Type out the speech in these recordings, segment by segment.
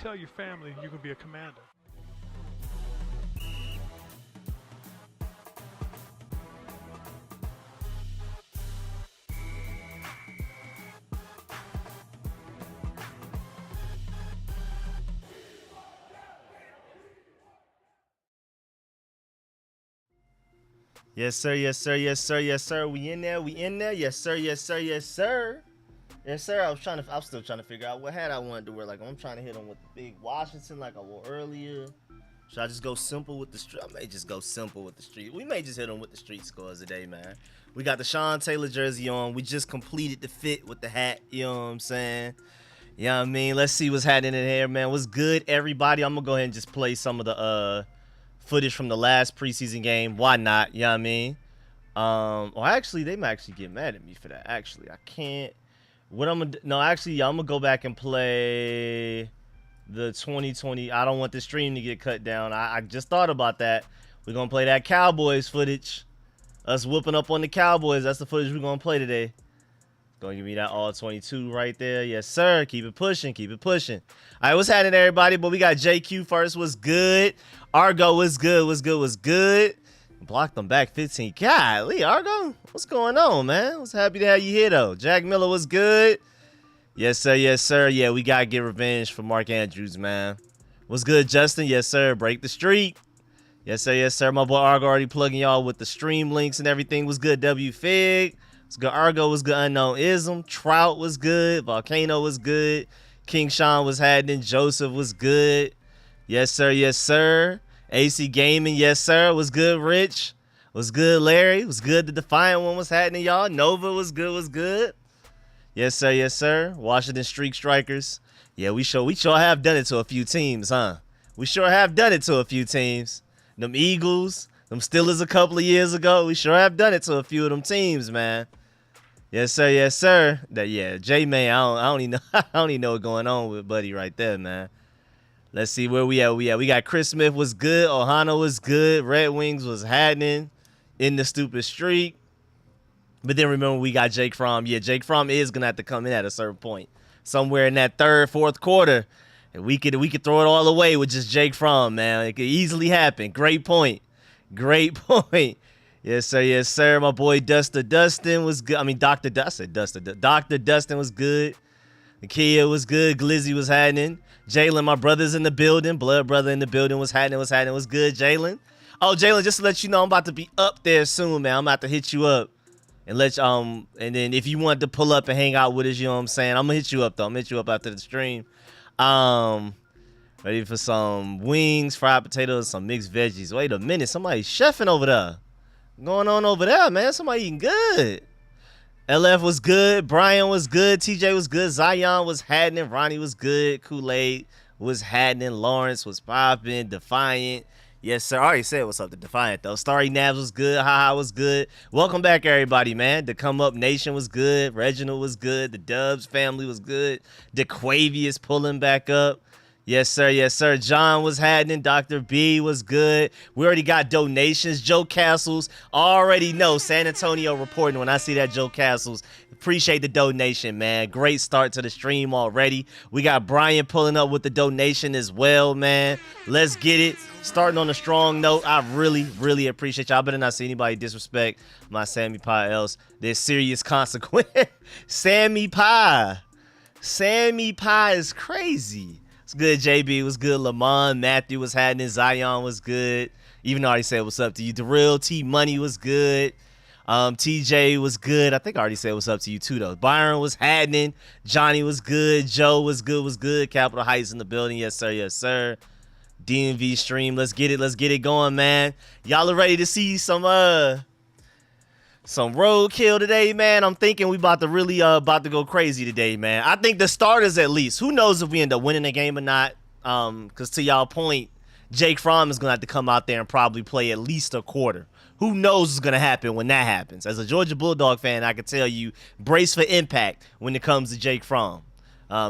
tell your family you can be a commander. Yes, sir. Yes, sir. Yes, sir. Yes, sir. We in there. We in there. Yes, sir. Yes, sir. Yes, sir. Yes, sir. I'm still trying to figure out what hat I wanted to wear. Like, I'm trying to hit him with the big Washington like I wore earlier. Should I just go simple with the street? I may just go simple with the street. We may just hit him with the street scores today, man. We got the Sean Taylor jersey on. We just completed the fit with the hat. You know what I'm saying? You know what I mean? Let's see what's happening in here, man. What's good, everybody? I'm going to go ahead and just play some of the footage from the last preseason game. Why not? You know what I mean? Well, actually, they might actually get mad at me for that. Actually, I can't. What I'm gonna do? No, actually, I'm gonna go back and play the 2020. I don't want the stream to get cut down. I just thought about that. We're gonna play that Cowboys footage. Us whooping up on the Cowboys. That's the footage we're gonna play today. Gonna give me that all 22 right there. Yes, sir. Keep it pushing. Keep it pushing. All right, what's happening, everybody? But we got JQ first. What's good? Argo, what's good? What's good? What's good? Blocked them back 15. Golly, Argo, what's going on, man? Was happy to have you here, though. Jack Miller, was good? Yes, sir. Yes, sir. Yeah, we got to get revenge for Mark Andrews, man. What's good, Justin? Yes, sir. Break the streak. Yes, sir. Yes, sir. My boy Argo already plugging y'all with the stream links and everything. Was good, W Fig. Was good, Argo. Was good, Unknown Ism. Trout was good. Volcano was good. King Sean was happening. Joseph was good. Yes, sir. Yes, sir. AC Gaming, yes, sir. Was good, Rich. Was good, Larry. Was good, the Defiant one was happening, y'all. Nova was good, was good. Yes, sir, yes, sir. Washington Streak Strikers. Yeah, we sure have done it to a few teams, huh? We sure have done it to a few teams. Them Eagles, them Steelers a couple of years ago. We sure have done it to a few of them teams, man. Yes, sir, yes, sir. That yeah, J-Man, I don't even know I don't even know what's going on with Buddy right there, man. Let's see where we at. We got Chris Smith was good. Ohana was good. Red Wings was happening in the stupid streak. But then remember we got Jake Fromm. Yeah, Jake Fromm is gonna have to come in at a certain point, somewhere in that third, fourth quarter, and we could throw it all away with just Jake Fromm, man. It could easily happen. Great point. Great point. Yes, sir. Yes, sir. My boy Dustin was good. I mean, Dr. Dustin. Dr. Dustin was good. The Kia was good. Glizzy was happening. Jalen, my brother's in the building. Blood brother in the building was happening. Was good. Jalen. Oh, Jalen, just to let you know, I'm about to be up there soon, man. I'm about to hit you up and and then if you want to pull up and hang out with us, you know what I'm saying? I'm gonna hit you up though. I'm gonna hit you up after the stream. Ready for some wings, fried potatoes, some mixed veggies. Wait a minute, somebody's chefing over there. What's going on over there, man? Somebody eating good. LF was good. Brian was good. TJ was good. Zion was happening. Ronnie was good. Kool-Aid was happening. Lawrence was popping. Defiant. Yes, sir. I already said what's up to Defiant, though. Starry Nabs was good. Haha was good. Welcome back, everybody, man. The Come Up Nation was good. Reginald was good. The Dubs family was good. DeQuavius pulling back up. Yes, sir. Yes, sir. John was happening. Dr. B was good. We already got donations. Joe Castles. Already know San Antonio reporting when I see that Joe Castles. Appreciate the donation, man. Great start to the stream already. We got Brian pulling up with the donation as well, man. Let's get it. Starting on a strong note. I really, really appreciate y'all. I better not see anybody disrespect my Sammy Pie else. There's serious consequence. Sammy Pie. Sammy Pie is crazy. It's good, JB. It was good. Lamont, Matthew was happening. Zion was good. Even though I already said what's up to you. The real T Money was good. TJ was good. I think I already said what's up to you too, though. Byron was happening. Johnny was good. Joe was good. Was good. Capital Heights in the building. Yes, sir. Yes, sir. DMV stream. Let's get it. Let's get it going, man. Y'all are ready to see some roadkill today, man. I'm thinking we about to really about to go crazy today, man. I think the starters at least. Who knows if we end up winning the game or not? Because to y'all point, Jake Fromm is gonna have to come out there and probably play at least a quarter. Who knows what's gonna happen when that happens? As a Georgia Bulldog fan, I can tell you, brace for impact when it comes to Jake Fromm.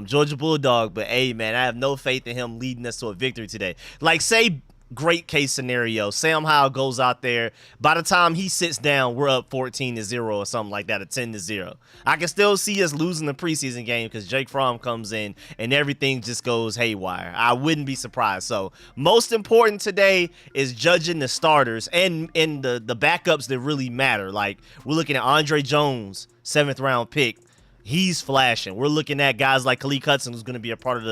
Georgia Bulldog, but hey, man, I have no faith in him leading us to a victory today. Like, say great case scenario, Sam Howell goes out there. By the time he sits down, we're up 14-0 or something like that, or 10-0. I can still see us losing the preseason game because Jake Fromm comes in and everything just goes haywire. I wouldn't be surprised. So most important today is judging the starters and the backups that really matter. Like, we're looking at Andre Jones, 7th round pick. He's flashing. We're looking at guys like Khalid Hudson, who's going to be a part of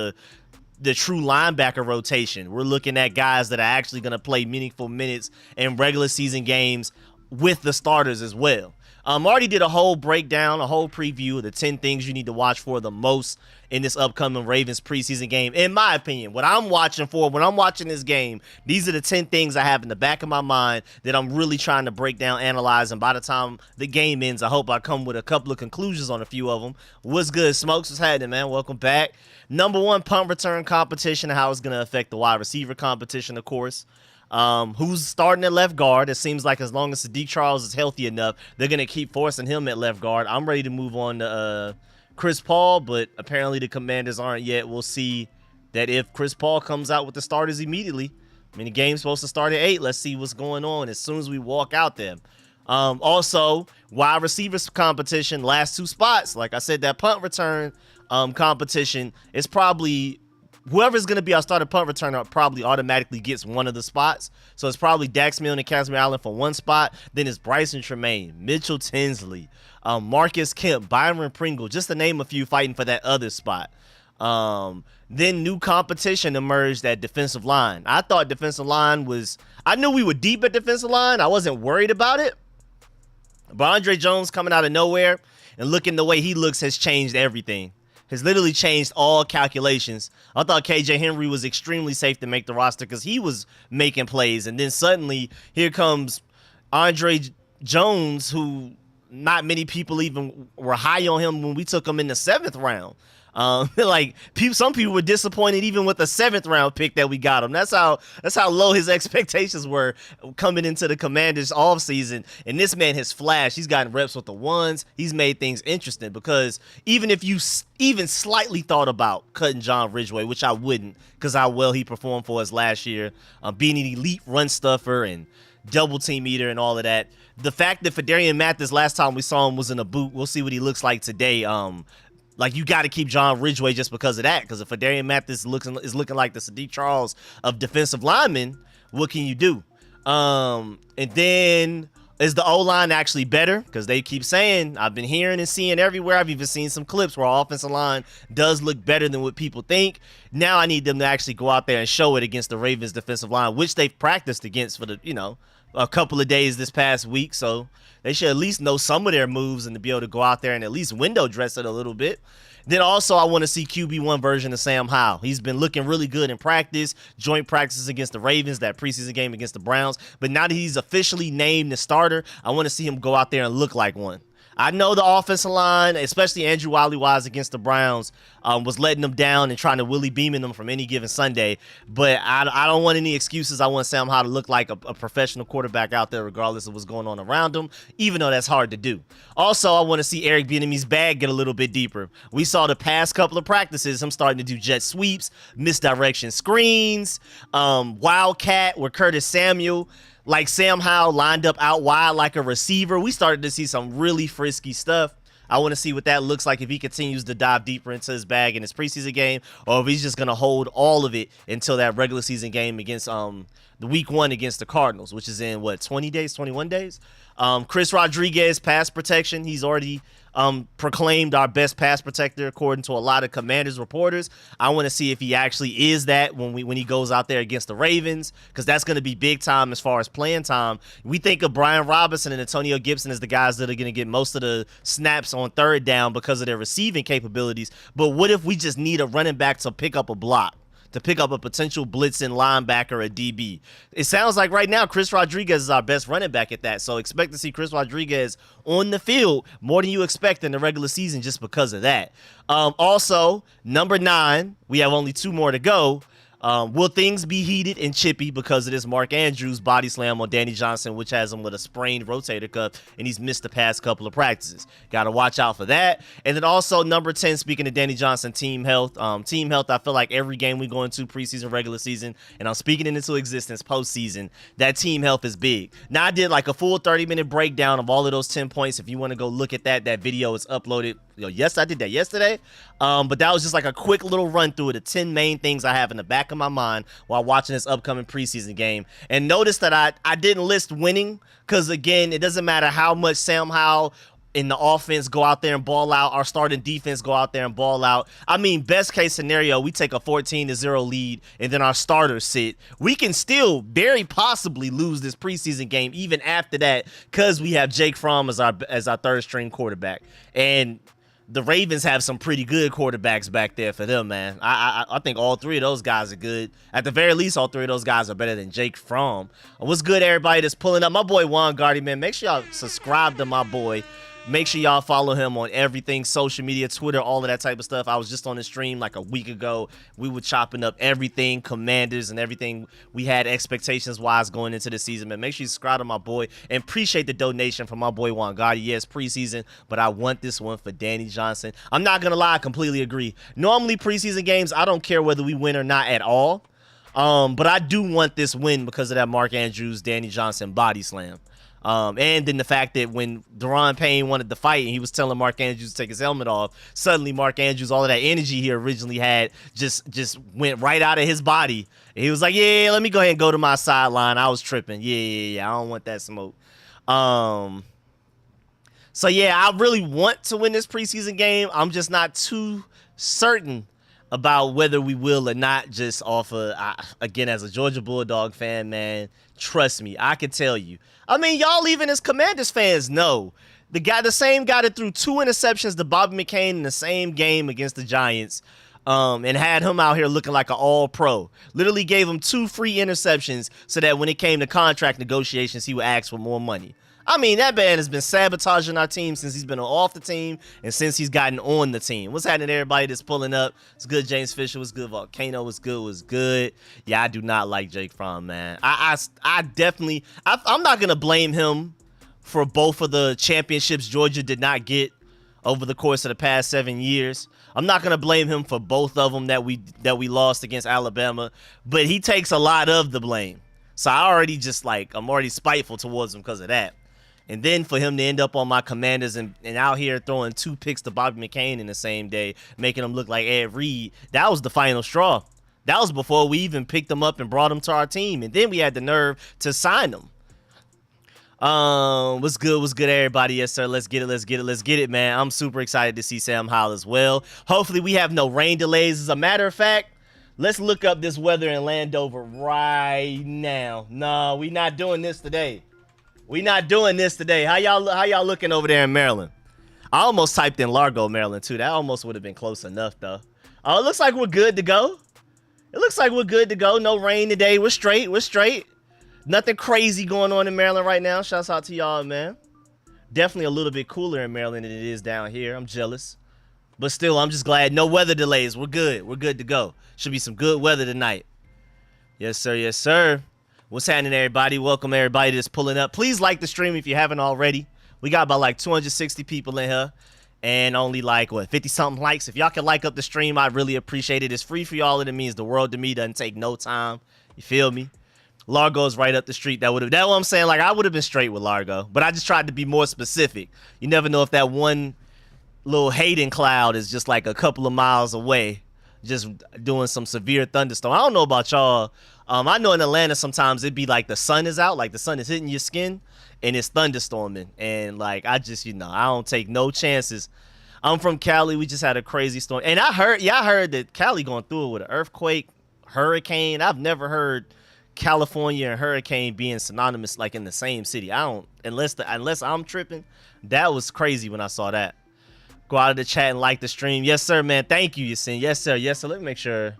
the true linebacker rotation. We're looking at guys that are actually going to play meaningful minutes in regular season games with the starters as well. Already did a whole breakdown, a whole preview of the 10 things you need to watch for the most in this upcoming Ravens preseason game. In my opinion, what I'm watching for when I'm watching this game, these are the 10 things I have in the back of my mind that I'm really trying to break down, analyze, and by the time the game ends, I hope I come with a couple of conclusions on a few of them. What's good, Smokes? What's happening, man? Welcome back. Number one, punt return competition and how it's going to affect the wide receiver competition, of course. Who's starting at left guard? It seems like as long as Sadiq Charles is healthy enough, they're going to keep forcing him at left guard. I'm ready to move on to Chris Paul, but apparently the Commanders aren't yet. We'll see that if Chris Paul comes out with the starters immediately. I mean, the game's supposed to start at 8. Let's see what's going on as soon as we walk out there. Also, wide receivers competition, last 2 spots. Like I said, that punt return competition is probably whoever's going to be our starter punt returner probably automatically gets one of the spots. So it's probably Dax Milne and Casimir Allen for one spot. Then it's Bryson Tremaine, Mitchell Tinsley, Marcus Kemp, Byron Pringle, just to name a few fighting for that other spot. Then new competition emerged at defensive line. I thought defensive line I knew we were deep at defensive line. I wasn't worried about it. But Andre Jones coming out of nowhere and looking the way he looks has changed everything. Has literally changed all calculations. I thought KJ Henry was extremely safe to make the roster because he was making plays. And then suddenly, here comes Andre Jones, who not many people even were high on him when we took him in the 7th round. Some people were disappointed even with the 7th round pick that we got him. That's how low his expectations were coming into the Commanders offseason. And this man has flashed. He's gotten reps with the ones. He's made things interesting because even if you even slightly thought about cutting John Ridgeway, which I wouldn't because how well he performed for us last year, being an elite run stuffer and double team eater and all of that. The fact that Fedarian Mathis last time we saw him was in a boot. We'll see what he looks like today. You got to keep John Ridgeway just because of that. Because if Fedarian Mathis is looking like the Sadiq Charles of defensive linemen, what can you do? And then is the O-line actually better? Because they keep saying, I've been hearing and seeing everywhere. I've even seen some clips where our offensive line does look better than what people think. Now I need them to actually go out there and show it against the Ravens defensive line, which they've practiced against for a couple of days this past week. So they should at least know some of their moves and to be able to go out there and at least window dress it a little bit. Then also I want to see QB1 version of Sam Howell. He's been looking really good in practice, joint practices against the Ravens, that preseason game against the Browns. But now that he's officially named the starter, I want to see him go out there and look like one. I know the offensive line, especially Andrew Wiley-Wise against the Browns, was letting them down and trying to Willie beaming them from any given Sunday. But I don't want any excuses. I want Sam Howell to look like a professional quarterback out there regardless of what's going on around him, even though that's hard to do. Also, I want to see Eric Bieniemy's bag get a little bit deeper. We saw the past couple of practices him starting to do jet sweeps, misdirection screens, wildcat with Curtis Samuel. Like Sam Howell lined up out wide like a receiver. We started to see some really frisky stuff. I want to see what that looks like if he continues to dive deeper into his bag in his preseason game, or if he's just going to hold all of it until that regular season game against the week 1 against the Cardinals, which is in 20 days, 21 days. Chris Rodriguez, pass protection. He's already proclaimed our best pass protector according to a lot of Commanders reporters. I want to see if he actually is that when he goes out there against the Ravens, because that's going to be big time as far as playing time. We think of Brian Robinson and Antonio Gibson as the guys that are going to get most of the snaps on third down because of their receiving capabilities. But what if we just need a running back to pick up a block, to pick up a potential blitzing linebacker or DB? It sounds like right now Chris Rodriguez is our best running back at that. So expect to see Chris Rodriguez on the field more than you expect in the regular season just because of that. Also, number 9, we have only 2 more to go. Will things be heated and chippy because of this Mark Andrews body slam on Danny Johnson, which has him with a sprained rotator cuff, and he's missed the past couple of practices? Got to watch out for that. And then also number 10, speaking of Danny Johnson, team health. Team health, I feel like every game we go into, preseason, regular season, and I'm speaking it into existence postseason, that team health is big. Now, I did like a full 30-minute breakdown of all of those 10 points. If you want to go look at that, that video is uploaded. Yes, I did that yesterday. But that was just like a quick little run through of the 10 main things I have in the back of my mind while watching this upcoming preseason game. And notice that I didn't list winning because, again, it doesn't matter how much Sam Howell in the offense go out there and ball out, our starting defense go out there and ball out. I mean, best case scenario, we take a 14-0 lead and then our starters sit. We can still very possibly lose this preseason game even after that because we have Jake Fromm as our third string quarterback. And the Ravens have some pretty good quarterbacks back there for them, man. I think all three of those guys are good. At the very least, all three of those guys are better than Jake Fromm. What's good, everybody that's pulling up? My boy Juan Gardy, man. Make sure y'all subscribe to my boy. Make sure y'all follow him on everything, social media, Twitter, all of that type of stuff. I was just on the stream like a week ago. We were chopping up everything, Commanders and everything we had expectations-wise going into the season. Man, make sure you subscribe to my boy and appreciate the donation from my boy Juan Gotti. Yes, preseason, but I want this one for Danny Johnson. I'm not going to lie, I completely agree. Normally, preseason games, I don't care whether we win or not at all. But I do want this win because of that Mark Andrews, Danny Johnson body slam. And then the fact that when Deron Payne wanted to fight and he was telling Mark Andrews to take his helmet off, suddenly Mark Andrews, all of that energy he originally had just went right out of his body. And he was like, yeah, let me go ahead and go to my sideline. I was tripping. Yeah. I don't want that smoke. So, yeah, I really want to win this preseason game. I'm just not too certain about whether we will or not, just off of, again, as a Georgia Bulldog fan, man, trust me, I can tell you. I mean, y'all even as Commanders fans know. The same guy that threw 2 interceptions to Bobby McCain in the same game against the Giants and had him out here looking like an all-pro. Literally gave him 2 free interceptions so that when it came to contract negotiations, he would ask for more money. I mean, that man has been sabotaging our team since he's been off the team and since he's gotten on the team. What's happening to everybody that's pulling up? It's good. James Fisher was good. Volcano was good. Yeah, I do not like Jake Fromm, man. I definitely, I'm not going to blame him for both of the championships Georgia did not get over the course of the past 7 years. I'm not going to blame him for both of them that we lost against Alabama, but he takes a lot of the blame. So I'm already spiteful towards him because of that. And then for him to end up on my Commanders and out here throwing 2 picks to Bobby McCain in the same day, making him look like Ed Reed, that was the final straw. That was before we even picked him up and brought him to our team. And then we had the nerve to sign him. What's good, everybody? Yes, sir. Let's get it, man. I'm super excited to see Sam Howell as well. Hopefully we have no rain delays. As a matter of fact, let's look up this weather in Landover right now. No, we not doing this today. How y'all looking over there in Maryland? I almost typed in Largo, Maryland, too. That almost would have been close enough, though. Oh, it looks like we're good to go. No rain today. We're straight. Nothing crazy going on in Maryland right now. Shouts out to y'all, man. Definitely a little bit cooler in Maryland than it is down here. I'm jealous. But still, I'm just glad. No weather delays. We're good. We're good to go. Should be some good weather tonight. Yes, sir. What's happening, everybody? Welcome, everybody that's pulling up. Please like the stream if you haven't already. We got about like 260 people in here and only like, 50-something likes. If y'all can like up the stream, I'd really appreciate it. It's free for y'all, and it means the world to me. Doesn't take no time. You feel me? Largo's right up the street. That's what I'm saying. Like, I would have been straight with Largo, but I just tried to be more specific. You never know if that one little hating cloud is just like a couple of miles away, just doing some severe thunderstorm. I don't know about y'all. I know in Atlanta sometimes it'd be like the sun is out, like the sun is hitting your skin, and it's thunderstorming. And like I just, I don't take no chances. I'm from Cali. We just had a crazy storm, and I heard that Cali going through it with an earthquake, hurricane. I've never heard California and hurricane being synonymous like in the same city. I don't, unless I'm tripping. That was crazy when I saw that. Go out of the chat and like the stream. Yes, sir, man. Thank you, Yasin. Yes, sir. Let me make sure.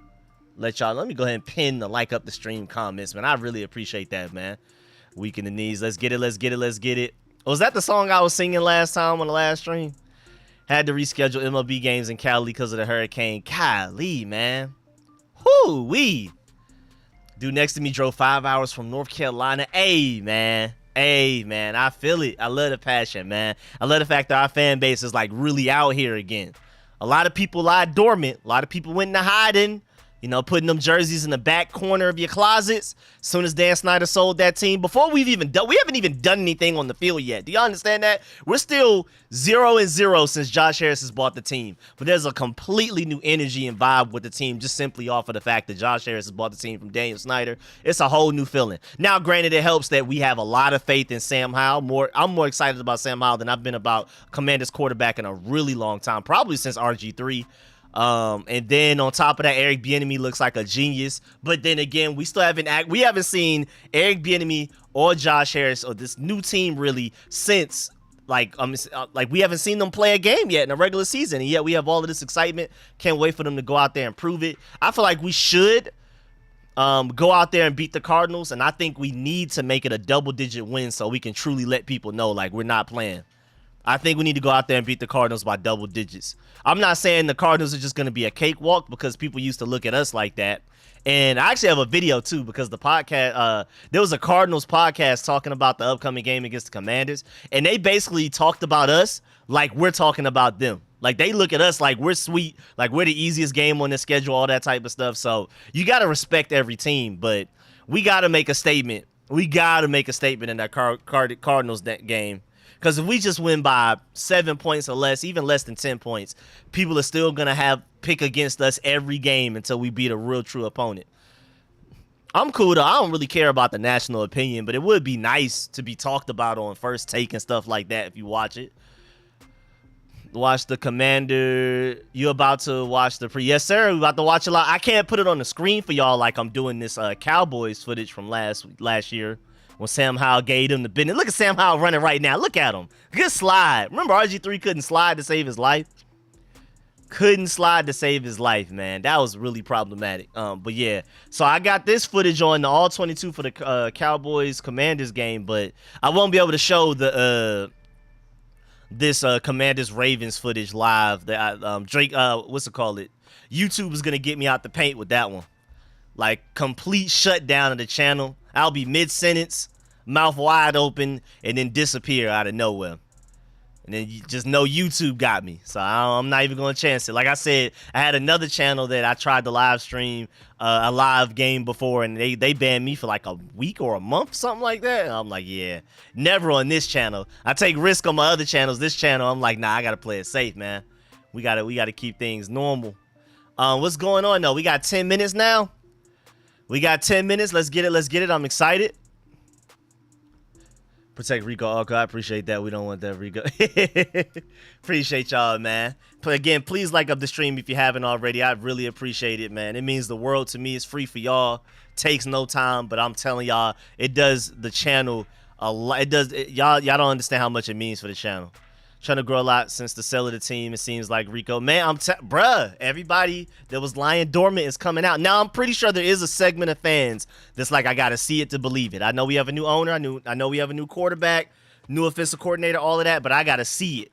Let me go ahead and pin the like up the stream comments, man. I really appreciate that, man. Weak in the knees. Let's get it. Was that the song I was singing last time on the last stream? Had to reschedule MLB games in Cali because of the hurricane. Golly, man. Whoo-wee. Dude next to me drove 5 hours from North Carolina. Hey, man. Hey, man. I feel it. I love the passion, man. I love the fact that our fan base is, like, really out here again. A lot of people lied dormant. A lot of people went into hiding. You know, putting them jerseys in the back corner of your closets. As soon as Dan Snyder sold that team, before we haven't even done anything on the field yet. Do y'all understand that? We're still 0-0 since Josh Harris has bought the team. But there's a completely new energy and vibe with the team just simply off of the fact that Josh Harris has bought the team from Daniel Snyder. It's a whole new feeling. Now, granted, it helps that we have a lot of faith in Sam Howell. I'm more excited about Sam Howell than I've been about Commanders quarterback in a really long time, probably since RG3. And then on top of that, Eric Bieniemy looks like a genius. But then again, we haven't seen Eric Bieniemy or Josh Harris or this new team really since like we haven't seen them play a game yet in a regular season, and yet we have all of this excitement. Can't wait for them to go out there and prove it. I feel like we should go out there and beat the Cardinals, and I think we need to make it a double-digit win so we can truly let people know like we're not playing. I think we need to go out there and beat the Cardinals by double digits. I'm not saying the Cardinals are just going to be a cakewalk because people used to look at us like that. And I actually have a video, too, because the podcast, there was a Cardinals podcast talking about the upcoming game against the Commanders. And they basically talked about us like we're talking about them. Like, they look at us like we're sweet, like we're the easiest game on the schedule, all that type of stuff. So you got to respect every team, but we got to make a statement. We got to make a statement in that Cardinals game. Because if we just win by 7 points or less, even less than 10 points, people are still going to pick against us every game until we beat a real true opponent. I'm cool, though. I don't really care about the national opinion, but it would be nice to be talked about on First Take and stuff like that if you watch it. Watch the Commander. You about to watch the Yes, sir. We about to watch a lot. I can't put it on the screen for y'all like I'm doing this Cowboys footage from last year. When Sam Howell gave him the business. Look at Sam Howell running right now. Look at him. Good slide. Remember RG3 couldn't slide to save his life? Couldn't slide to save his life, man. That was really problematic. But yeah. So I got this footage on the all 22 for the Cowboys Commanders game, but I won't be able to show the this Commanders Ravens footage live. That Drake what's it called? YouTube is gonna get me out the paint with that one. Like complete shutdown of the channel. I'll be mid-sentence, mouth wide open, and then disappear out of nowhere. And then you just know YouTube got me. So I'm not even going to chance it. Like I said, I had another channel that I tried to live stream a live game before, and they banned me for like a week or a month, something like that. And I'm like, yeah, never on this channel. I take risk on my other channels. This channel, I'm like, nah, I got to play it safe, man. We got to keep things normal. What's going on, though? We got 10 minutes now. We got 10 minutes. Let's get it. Let's get it. I'm excited. Protect Rico. Okay, I appreciate that. We don't want that, Rico. Appreciate y'all, man. But again, please like up the stream if you haven't already. I really appreciate it, man. It means the world to me. It's free for y'all. Takes no time, but I'm telling y'all, it does the channel a lot. Y'all don't understand how much it means for the channel. Trying to grow a lot since the sale of the team. It seems like Rico, man. Bruh, everybody that was lying dormant is coming out now. I'm pretty sure there is a segment of fans that's like, I gotta see it to believe it. I know we have a new owner. I know we have a new quarterback, new offensive coordinator, all of that, but I gotta see it.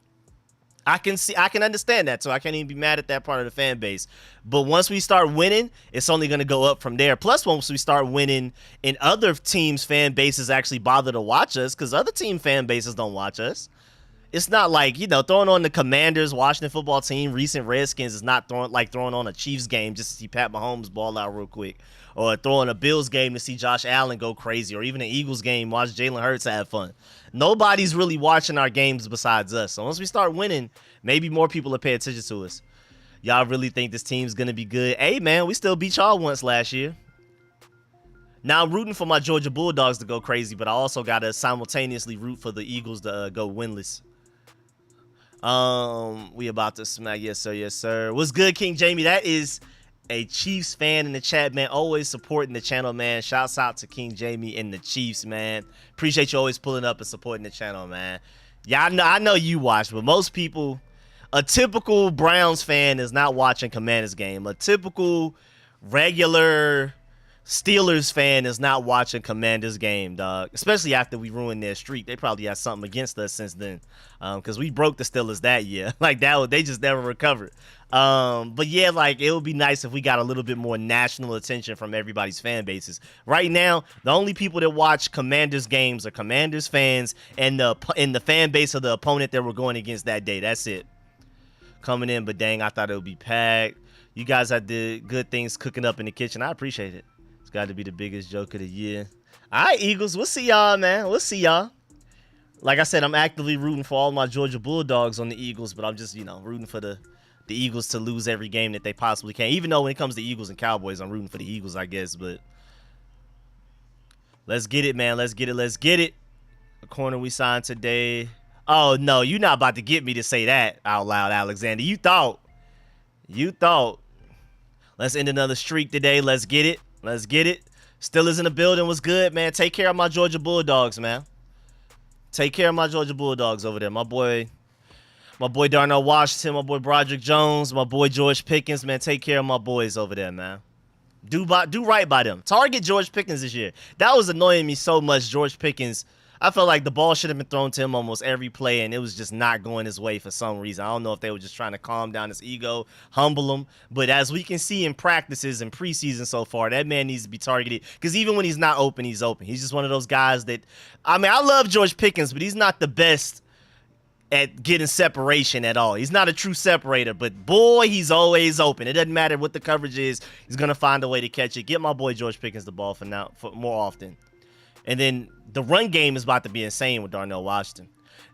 I can understand that, so I can't even be mad at that part of the fan base. But once we start winning, it's only gonna go up from there. Plus, once we start winning, and other teams' fan bases actually bother to watch us, because other team fan bases don't watch us. It's not like, you know, throwing on the Commanders, Washington football team, recent Redskins is not throwing on a Chiefs game just to see Pat Mahomes ball out real quick. Or throwing a Bills game to see Josh Allen go crazy. Or even an Eagles game, watch Jalen Hurts have fun. Nobody's really watching our games besides us. So once we start winning, maybe more people will pay attention to us. Y'all really think this team's going to be good? Hey, man, we still beat y'all once last year. Now I'm rooting for my Georgia Bulldogs to go crazy, but I also got to simultaneously root for the Eagles to go winless. We about to smack. Yes, sir. Yes, sir. What's good, King Jamie? That is a Chiefs fan in the chat, man. Always supporting the channel, man. Shouts out to King Jamie and the Chiefs, man. Appreciate you always pulling up and supporting the channel, man. Yeah, I know you watch, but most people, a typical Browns fan is not watching Commanders game. A typical regular Steelers fan is not watching Commanders game, dog. Especially after we ruined their streak. They probably had something against us since then, because we broke the Steelers that year. Like they just never recovered. But yeah, like it would be nice if we got a little bit more national attention from everybody's fan bases. Right now, the only people that watch Commanders games are Commanders fans and the fan base of the opponent that we're going against that day. That's it. Coming in, but dang, I thought it would be packed. You guys had the good things cooking up in the kitchen. I appreciate it. Got to be the biggest joke of the year. All right, Eagles. We'll see y'all, man. We'll see y'all. Like I said, I'm actively rooting for all my Georgia Bulldogs on the Eagles, but I'm just, rooting for the Eagles to lose every game that they possibly can. Even though when it comes to Eagles and Cowboys, I'm rooting for the Eagles, I guess. But let's get it, man. Let's get it. Let's get it. The corner we signed today. Oh, no. You're not about to get me to say that out loud, Alexander. You thought. Let's end another streak today. Let's get it. Let's get it. Steelers in the building was good, man. Take care of my Georgia Bulldogs, man. Take care of my Georgia Bulldogs over there. My boy Darnell Washington, my boy Broderick Jones, my boy George Pickens, man. Take care of my boys over there, man. Do right by them. Target George Pickens this year. That was annoying me so much, George Pickens. I felt like the ball should have been thrown to him almost every play, and it was just not going his way for some reason. I don't know if they were just trying to calm down his ego, humble him. But as we can see in practices and preseason so far, that man needs to be targeted. Because even when he's not open, he's open. He's just one of those guys that, I love George Pickens, but he's not the best at getting separation at all. He's not a true separator, but boy, he's always open. It doesn't matter what the coverage is. He's going to find a way to catch it. Get my boy George Pickens the ball for more often. And then the run game is about to be insane with Darnell Washington.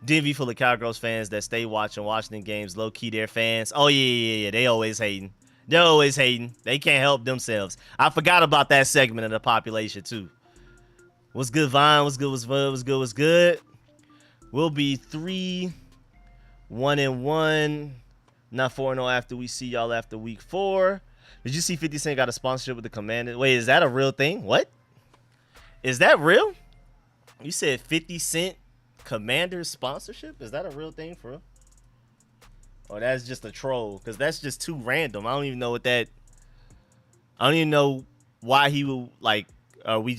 DMV full of Cowgirls fans that stay watching Washington games. Low-key, they're fans. Oh, yeah. They always hating. They're always hating. They can't help themselves. I forgot about that segment of the population, too. What's good, Vine? What's good? What's good? We'll be 3-1-1. Not 4-0 after we see y'all after week 4. Did you see 50 Cent got a sponsorship with the Commanders? Wait, is that a real thing? What? Is that real? You said 50 Cent Commanders sponsorship? Is that a real thing for real? Or that's just a troll? Because that's just too random. I don't even know what that... I don't even know why he would, like... Are we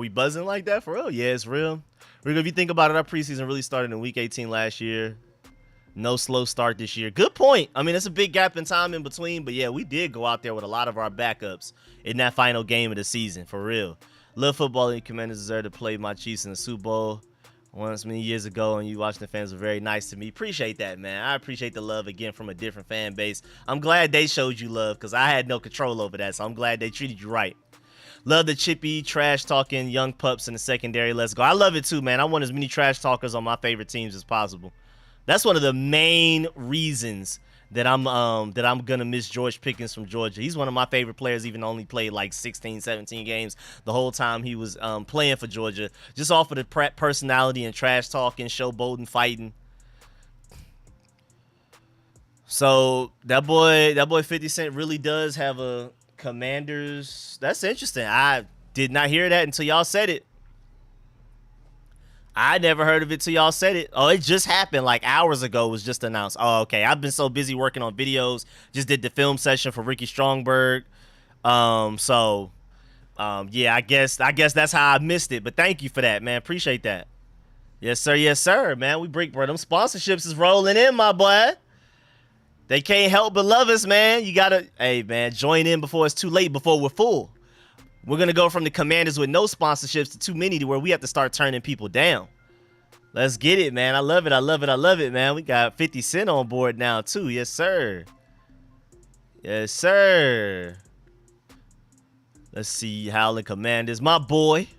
buzzing like that for real? Yeah, it's real. Rico, if you think about it, our preseason really started in week 18 last year. No slow start this year. Good point. It's a big gap in time in between. But yeah, we did go out there with a lot of our backups in that final game of the season, for real. Love football, and Commanders deserve to play my Chiefs in the Super Bowl once many years ago, and you Washington fans were very nice to me. Appreciate that, man. I appreciate the love again from a different fan base. I'm glad they showed you love because I had no control over that, so I'm glad they treated you right. Love the chippy, trash-talking young pups in the secondary. Let's go. I love it too, man. I want as many trash talkers on my favorite teams as possible. That's one of the main reasons that I'm gonna miss George Pickens from Georgia. He's one of my favorite players, even only played like 16, 17 games the whole time he was playing for Georgia. Just off of the personality and trash talking, showboating, fighting. So that boy 50 Cent really does have a Commanders. That's interesting. I did not hear that until y'all said it. I never heard of it till y'all said it. Oh, it just happened like hours ago. It was just announced. Oh, okay. I've been so busy working on videos. Just did the film session for Ricky Strongberg. Yeah, I guess that's how I missed it. But thank you for that, man. Appreciate that. Yes, sir, man. We break, bro. Them sponsorships is rolling in, my boy. They can't help but love us, man. You gotta, hey, man, join in before it's too late, before we're full. We're going to go from the Commanders with no sponsorships to too many to where we have to start turning people down. Let's get it, man. I love it, man. We got 50 Cent on board now, too. Yes, sir. Yes, sir. Let's see. Howling Commanders. My boy,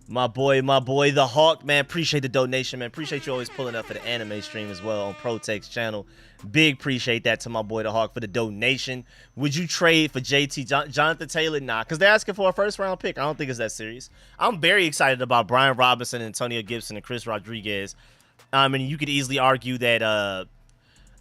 the Hawk, man. Appreciate the donation, man. Appreciate you always pulling up for the anime stream as well on Protex channel. Big appreciate that to my boy, the Hawk, for the donation. Would you trade for JT Jonathan Taylor? Nah, because they're asking for a first-round pick. I don't think it's that serious. I'm very excited about Brian Robinson, Antonio Gibson, and Chris Rodriguez. You could easily argue that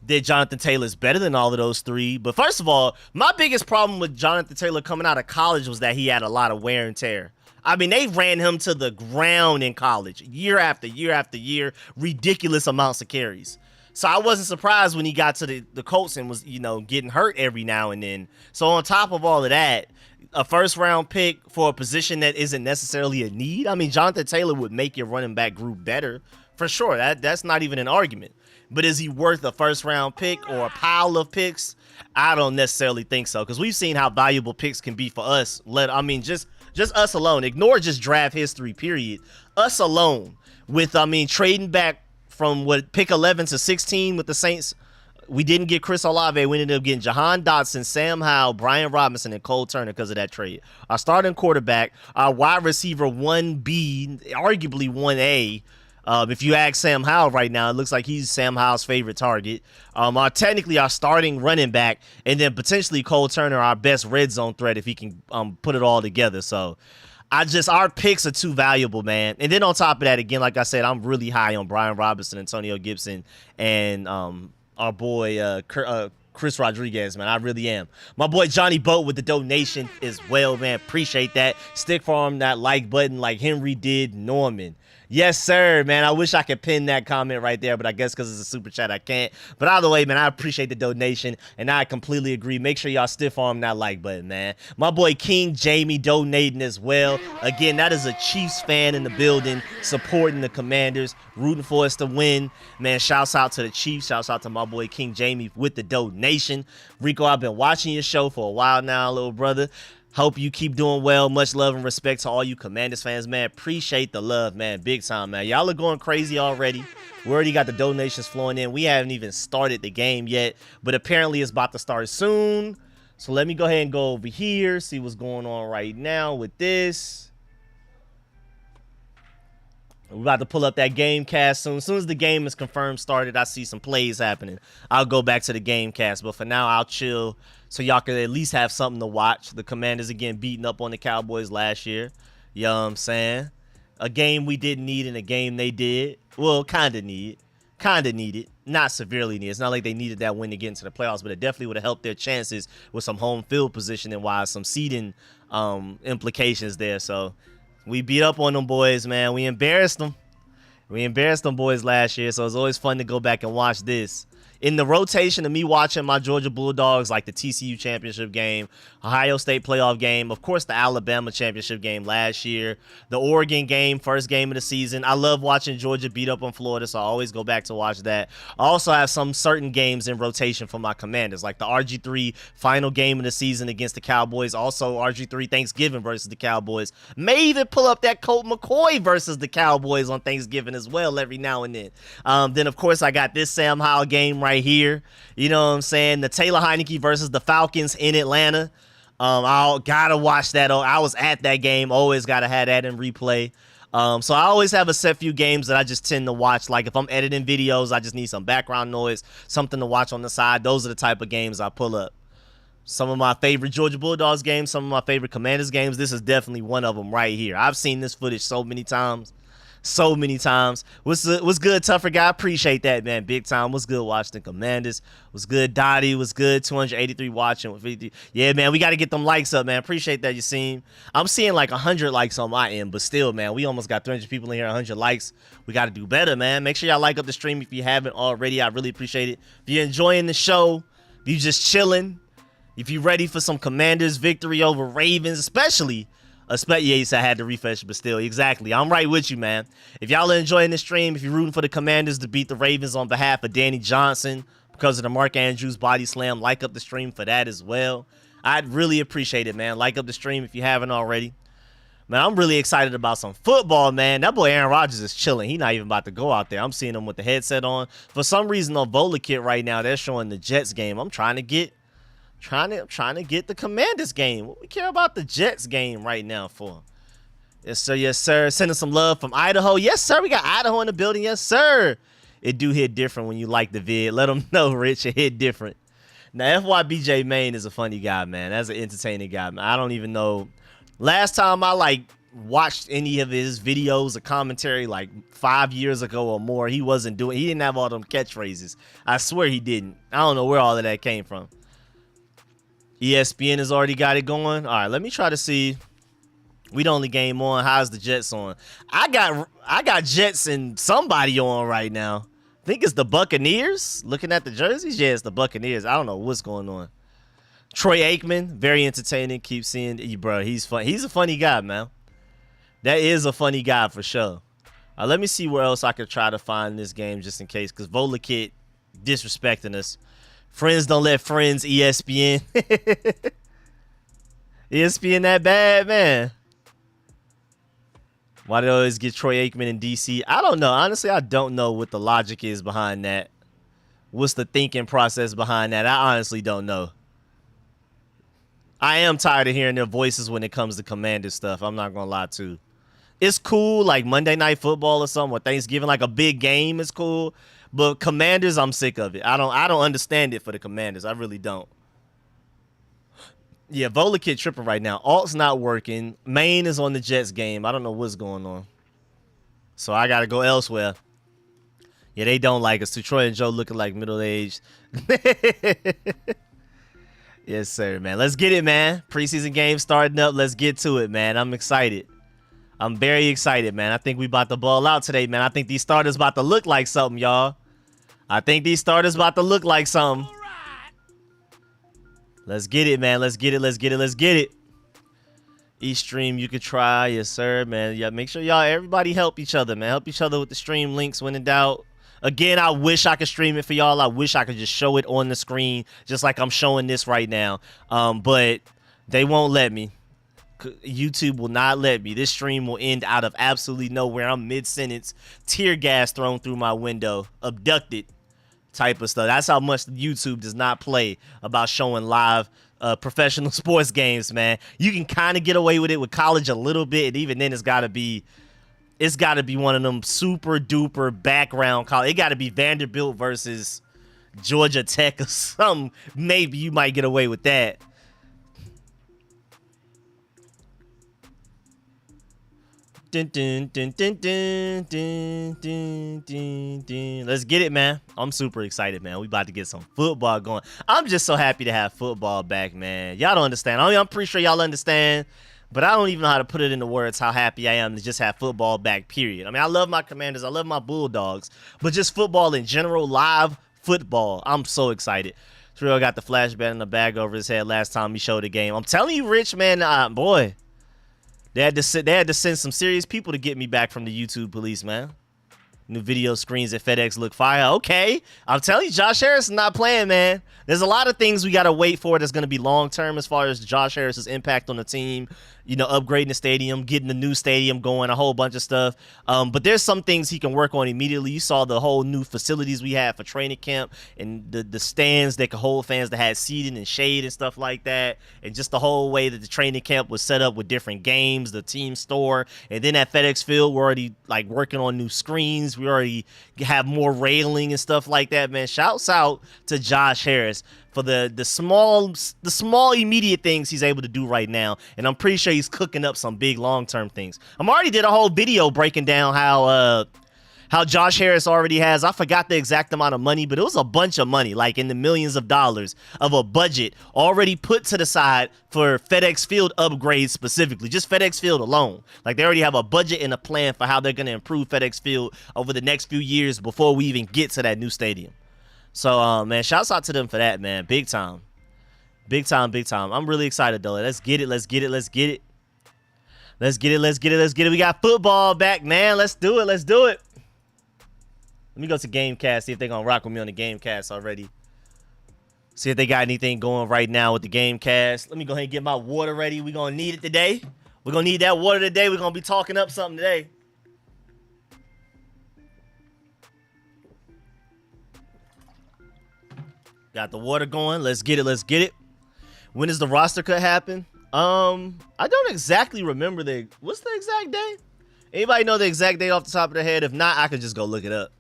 Jonathan Taylor is better than all of those three. But first of all, my biggest problem with Jonathan Taylor coming out of college was that he had a lot of wear and tear. They ran him to the ground in college, year after year after year, ridiculous amounts of carries. So I wasn't surprised when he got to the Colts and was, getting hurt every now and then. So on top of all of that, a first-round pick for a position that isn't necessarily a need. I mean, Jonathan Taylor would make your running back group better for sure. That's not even an argument. But is he worth a first-round pick or a pile of picks? I don't necessarily think so, because we've seen how valuable picks can be for us. Just us alone. Ignore just draft history, period. Us alone with, trading back from pick 11 to 16 with the Saints. We didn't get Chris Olave. We ended up getting Jahan Dotson, Sam Howell, Brian Robinson, and Cole Turner because of that trade. Our starting quarterback, our wide receiver 1B, arguably 1A. If you ask Sam Howell right now, it looks like he's Sam Howell's favorite target. Technically our starting running back, and then potentially Cole Turner, our best red zone threat if he can put it all together. So our picks are too valuable, man. And then on top of that, again, like I said, I'm really high on Brian Robinson, Antonio Gibson, and our boy Chris Rodriguez, man. I really am. My boy Johnny Boat with the donation as well, man. Appreciate that. Stick for him that like button like Henry did Norman. Yes, sir, man. I wish I could pin that comment right there, but I guess because it's a super chat, I can't. But either way, man, I appreciate the donation, and I completely agree. Make sure y'all stiff arm that like button, man. My boy King Jamie donating as well. Again, that is a Chiefs fan in the building, supporting the Commanders, rooting for us to win. Man, shouts out to the Chiefs. Shouts out to my boy King Jamie with the donation. Rico, I've been watching your show for a while now, little brother. Hope you keep doing well. Much love and respect to all you Commanders fans, man. Appreciate the love, man. Big time, man. Y'all are going crazy already. We already got the donations flowing in. We haven't even started the game yet, but apparently it's about to start soon. So let me go ahead and go over here, see what's going on right now with this. We're about to pull up that game cast soon. As soon as the game is confirmed started, I see some plays happening. I'll go back to the game cast, but for now, I'll chill so y'all can at least have something to watch. The Commanders, again, beating up on the Cowboys last year. You know what I'm saying? A game we didn't need and a game they did. Well, kind of need. Kind of needed. Not severely needed. It's not like they needed that win to get into the playoffs, but it definitely would have helped their chances with some home field positioning wise, some seeding implications there. So we beat up on them boys, man. We embarrassed them. We embarrassed them boys last year, so it's always fun to go back and watch this. In the rotation of me watching my Georgia Bulldogs, like the TCU championship game, Ohio State playoff game, of course the Alabama championship game last year, the Oregon game, first game of the season. I love watching Georgia beat up on Florida, so I always go back to watch that. I also have some certain games in rotation for my Commanders, like the RG3 final game of the season against the Cowboys, also RG3 Thanksgiving versus the Cowboys. May even pull up that Colt McCoy versus the Cowboys on Thanksgiving as well every now and then. Then, of course, I got this Sam Howell game right here. You know what I'm saying? The Taylor Heineke versus the Falcons in Atlanta. I gotta watch that. I was at that game. Always gotta have that in replay. So I always have a set few games that I just tend to watch. Like if I'm editing videos, I just need some background noise, something to watch on the side. Those are the type of games I pull up. Some of my favorite Georgia Bulldogs games, some of my favorite Commanders games. This is definitely one of them right here. I've seen this footage so many times. So many times. What's good, tougher guy? Appreciate that, man. Big time. What's good, Washington Commanders? What's good, Dottie? What's good, 283 watching with 50. Yeah, man, we got to get them likes up, man. Appreciate that, you seen. I'm seeing like 100 likes on my end, but still, man, we almost got 300 people in here, 100 likes. We got to do better, man. Make sure y'all like up the stream if you haven't already. I really appreciate it. If you're enjoying the show, if you just chilling, if you're ready for some Commanders victory over Ravens, especially yes, I had to refresh, but still, exactly. I'm right with you, man. If y'all are enjoying the stream, if you're rooting for the Commanders to beat the Ravens on behalf of Danny Johnson because of the Mark Andrews body slam, like up the stream for that as well. I'd really appreciate it, man. Like up the stream if you haven't already. Man, I'm really excited about some football, man. That boy Aaron Rodgers is chilling. He's not even about to go out there. I'm seeing him with the headset on. For some reason on Volakit right now, they're showing the Jets game. I'm trying to get the Commanders game. What we care about the Jets game right now for? Yes, sir. Yes, sir. Sending some love from Idaho. Yes, sir. We got Idaho in the building. Yes, sir. It do hit different when you like the vid. Let them know, Rich. It hit different. Now, FYBJ Main is a funny guy, man. That's an entertaining guy, man. I don't even know. Last time I, watched any of his videos or commentary, 5 years ago or more, he didn't have all them catchphrases. I swear he didn't. I don't know where all of that came from. ESPN has already got it going. All right, let me try to see. We the only game on. How's the Jets on? I got Jets and somebody on right now. I think it's the Buccaneers. Looking at the jerseys, yeah, it's the Buccaneers. I don't know what's going on. Troy Aikman, very entertaining. Keep seeing you, bro. He's fun. He's a funny guy, man. That is a funny guy for sure. Let me see where else I could try to find this game just in case, because Volakit disrespecting us. Friends don't let friends. ESPN. ESPN that bad, man. Why do they always get Troy Aikman in DC? I don't know. Honestly, I don't know what the logic is behind that. What's the thinking process behind that? I honestly don't know. I am tired of hearing their voices when it comes to Commander stuff. I'm not going to lie to. It's cool, like Monday Night Football or something, or Thanksgiving, like a big game is cool. But Commanders, I'm sick of it. I don't understand it for the Commanders. I really don't. Yeah, Volakit tripping right now. Alt's not working. Maine is on the Jets game. I don't know what's going on. So I got to go elsewhere. Yeah, they don't like us. Troy and Joe looking like middle-aged. Yes, sir, man. Let's get it, man. Preseason game starting up. Let's get to it, man. I'm excited. I'm very excited, man. I think we about to ball out today, man. I think these starters about to look like something, y'all. I think these starters about to look like something. Let's get it, man. Let's get it. Let's get it. Let's get it. Each stream you could try. Yes, sir, man. Yeah, make sure y'all, everybody help each other, man. Help each other with the stream links when in doubt. Again, I wish I could stream it for y'all. I wish I could just show it on the screen just like I'm showing this right now. But they won't let me. YouTube will not let me. This stream will end out of absolutely nowhere. I'm mid-sentence, tear gas thrown through my window, abducted type of stuff. That's how much YouTube does not play about showing live professional sports games, man. You can kind of get away with it with college a little bit, and even then it's got to be one of them super duper background college. It got to be Vanderbilt versus Georgia Tech or something. Maybe you might get away with that. Dun, dun, dun, dun, dun, dun, dun, dun, dun. Let's get it, man. I'm super excited, man. We about to get some football going. I'm just so happy to have football back, man. Y'all don't understand. I'm pretty sure y'all understand, but I don't even know how to put it into words how happy I am to just have football back, period. I mean, I love my Commanders. I love my Bulldogs, but just football in general, live football. I'm so excited. Trio got the flashbang in the bag over his head last time he showed the game. I'm telling you, Rich, man, boy. They had to send some serious people to get me back from the YouTube police, man. New video screens at FedEx look fire. Okay. I'm telling you, Josh Harris is not playing, man. There's a lot of things we got to wait for that's going to be long-term as far as Josh Harris's impact on the team. You know, upgrading the stadium, getting the new stadium going, a whole bunch of stuff. But there's some things he can work on immediately. You saw the whole new facilities we had for training camp and the stands that could hold fans that had seating and shade and stuff like that. And just the whole way that the training camp was set up with different games, the team store. And then at FedEx Field, we're already like working on new screens. We already have more railing and stuff like that, man. Shouts out to Josh Harris for the small immediate things he's able to do right now, and I'm pretty sure he's cooking up some big long-term things. I'm already did a whole video breaking down how Josh Harris already has, I forgot the exact amount of money, but it was a bunch of money, like in the millions of dollars of a budget already put to the side for FedEx Field upgrades specifically, just FedEx Field alone. Like they already have a budget and a plan for how they're going to improve FedEx Field over the next few years before we even get to that new stadium. So, man, shouts out to them for that, man. Big time. Big time, big time. I'm really excited, though. Let's get it. Let's get it. Let's get it. Let's get it. Let's get it. Let's get it. We got football back, man. Let's do it. Let's do it. Let me go to GameCast, see if they're going to rock with me on the GameCast already. See if they got anything going right now with the GameCast. Let me go ahead and get my water ready. We're going to need it today. We're going to need that water today. We're going to be talking up something today. Got the water going. Let's get it. Let's get it. When does the roster cut happen? I don't exactly remember what's the exact day? Anybody know the exact date off the top of their head? If not, I could just go look it up.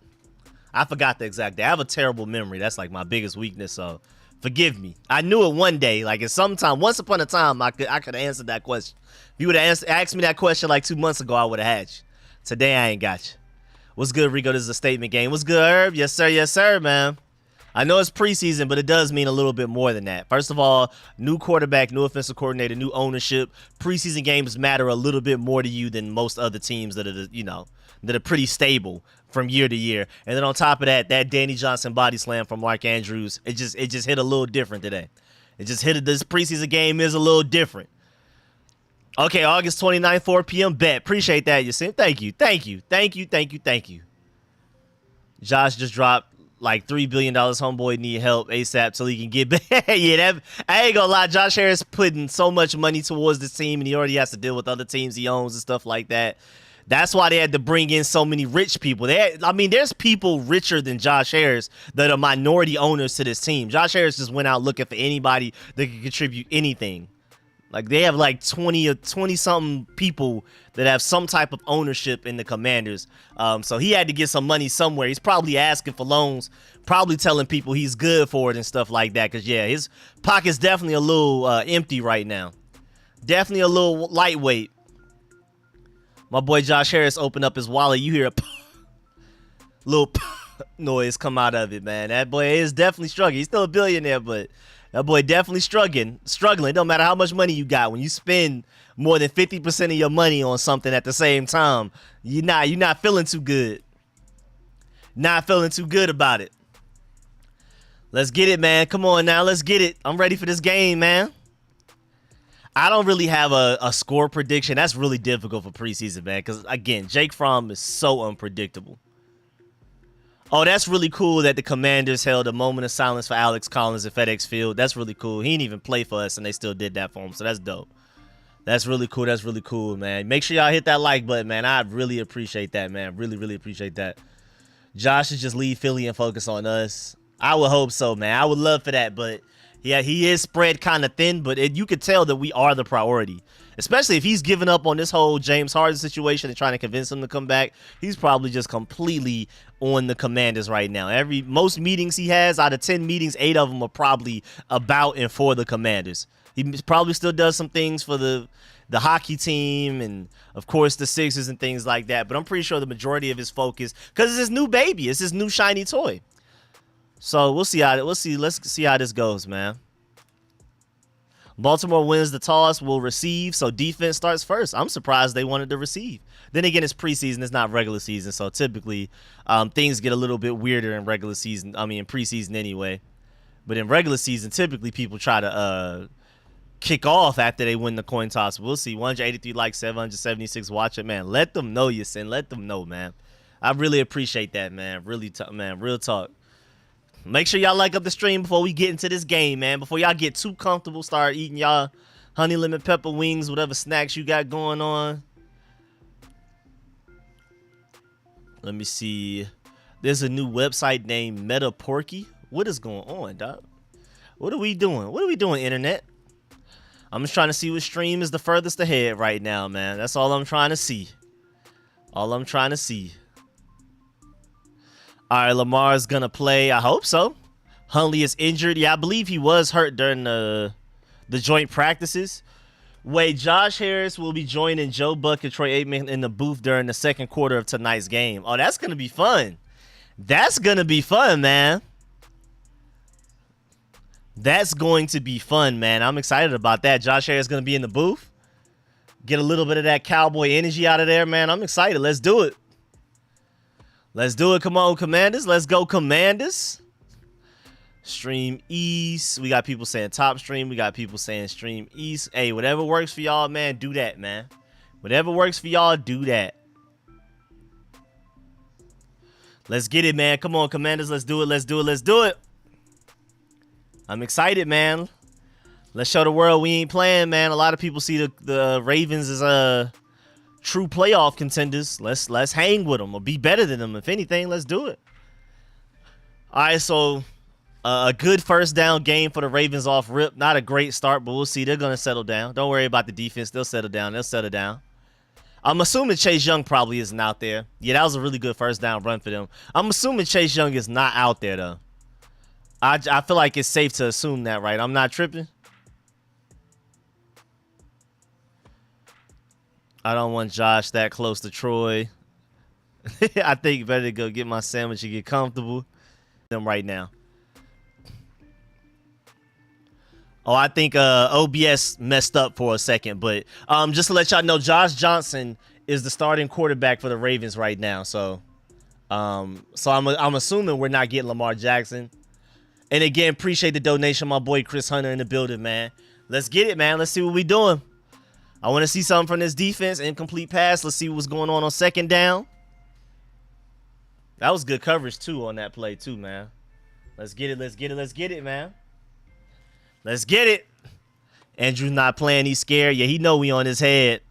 I forgot the exact day. I have a terrible memory. That's like my biggest weakness, so forgive me. I knew it one day. Like at some time, once upon a time, I could have answered that question. If you would have asked me that question like 2 months ago, I would have had you. Today, I ain't got you. What's good, Rico? This is a statement game. What's good, Herb? Yes, sir. Yes, sir, man. I know it's preseason, but it does mean a little bit more than that. First of all, new quarterback, new offensive coordinator, new ownership. Preseason games matter a little bit more to you than most other teams that are, you know, that are pretty stable from year to year. And then on top of that, that Danny Johnson body slam from Mark Andrews, it just hit a little different today. It just hit it. This preseason game is a little different. Okay, August 29th, 4 p.m. Bet. Appreciate that, Yasin. Thank you. Thank you. Thank you. Thank you. Thank you. Josh just dropped like $3 billion. Homeboy need help ASAP so he can get back. Yeah, that, I ain't gonna lie. Josh Harris putting so much money towards this team, and he already has to deal with other teams he owns and stuff like that. That's why they had to bring in so many rich people. I mean, there's people richer than Josh Harris that are minority owners to this team. Josh Harris just went out looking for anybody that could contribute anything. Like, they have like 20 or 20-something people that have some type of ownership in the Commanders. So he had to get some money somewhere. He's probably asking for loans, probably telling people he's good for it and stuff like that. Because, yeah, his pocket's definitely a little empty right now. Definitely a little lightweight. My boy Josh Harris opened up his wallet. You hear a little noise come out of it, man. That boy is definitely struggling. He's still a billionaire, but that boy definitely struggling. It don't matter how much money you got. When you spend more than 50% of your money on something at the same time, you're not feeling too good. Not feeling too good about it. Let's get it, man. Come on now. Let's get it. I'm ready for this game, man. I don't really have a score prediction. That's really difficult for preseason, man, because, again, Jake Fromm is so unpredictable. Oh, that's really cool that the Commanders held a moment of silence for Alex Collins at FedEx Field. That's really cool. He didn't even play for us, and they still did that for him, so that's dope. That's really cool. That's really cool, man. Make sure y'all hit that like button, man. I really appreciate that, man. Really, really appreciate that. Josh should just leave Philly and focus on us. I would hope so, man. I would love for that, but yeah, he is spread kind of thin, but you could tell that we are the priority. Especially if he's giving up on this whole James Harden situation and trying to convince him to come back. He's probably just completely on the Commanders right now. Most meetings he has, out of 10 meetings, 8 of them are probably about and for the Commanders. He probably still does some things for the hockey team and, of course, the Sixers and things like that. But I'm pretty sure the majority of his focus, because it's his new baby, it's his new shiny toy. So let's see how this goes, man. Baltimore wins the toss, will receive, so defense starts first. I'm surprised they wanted to receive. Then again, it's preseason, it's not regular season, so typically things get a little bit weirder in regular season. I mean, in preseason anyway. But in regular season, typically people try to kick off after they win the coin toss. We'll see. 183 likes, 776 watch it, man. Let them know, Yasin. Let them know, man. I really appreciate that, man. Really, man. Real talk. Make sure y'all like up the stream before we get into this game, man. Before y'all get too comfortable, start eating y'all honey lemon pepper wings, whatever snacks you got going on. Let me see. There's a new website named Meta Porky. What is going on, dog? What are we doing? What are we doing, internet? I'm just trying to see what stream is the furthest ahead right now, man. That's all I'm trying to see. All I'm trying to see. All right, Lamar's going to play. I hope so. Huntley is injured. Yeah, I believe he was hurt during the joint practices. Wait, Josh Harris will be joining Joe Buck and Troy Aikman in the booth during the second quarter of tonight's game. Oh, that's going to be fun. That's going to be fun, man. That's going to be fun, man. I'm excited about that. Josh Harris is going to be in the booth. Get a little bit of that cowboy energy out of there, man. I'm excited. Let's do it. Let's do it. Come on, Commanders. Let's go, Commanders. Stream East. We got people saying top stream. We got people saying stream East. Hey, whatever works for y'all, man, do that, man. Whatever works for y'all, do that. Let's get it, man. Come on, Commanders. Let's do it. Let's do it. Let's do it. I'm excited, man. Let's show the world we ain't playing, man. A lot of people see the Ravens as true playoff contenders. Let's hang with them or be better than them. If anything, let's do it. All right, so a good first down game for the Ravens off rip. Not a great start, but we'll see. They're going to settle down. Don't worry about the defense. They'll settle down. They'll settle down. I'm assuming Chase Young probably isn't out there. Yeah, that was a really good first down run for them. I'm assuming Chase Young is not out there, though. I feel like it's safe to assume that, right? I'm not tripping. I don't want Josh that close to Troy. I think better to go get my sandwich and get comfortable them right now. Oh, I think OBS messed up for a second, but just to let y'all know, Josh Johnson is the starting quarterback for the Ravens right now. So I'm assuming we're not getting Lamar Jackson. And again, appreciate the donation, my boy Chris Hunter in the building, man. Let's get it, man. Let's see what we doing. I want to see something from this defense. Incomplete pass. Let's see what's going on second down. That was good coverage, too, on that play, too, man. Let's get it. Let's get it. Let's get it, man. Let's get it. Andrew's not playing. He's scared. Yeah, he know we on his head.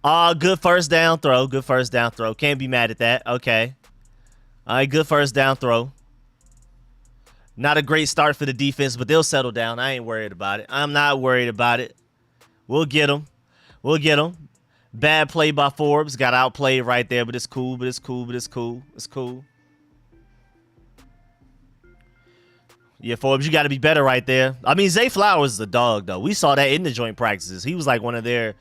Good first down throw. Good first down throw. Can't be mad at that. Okay. All right, good first down throw. Not a great start for the defense, but they'll settle down. I ain't worried about it. I'm not worried about it. We'll get them. We'll get them. Bad play by Forbes. Got outplayed right there, but it's cool. But it's cool. But it's cool. It's cool. Yeah, Forbes, you got to be better right there. I mean, Zay Flowers is a dog, though. We saw that in the joint practices. He was like one of their,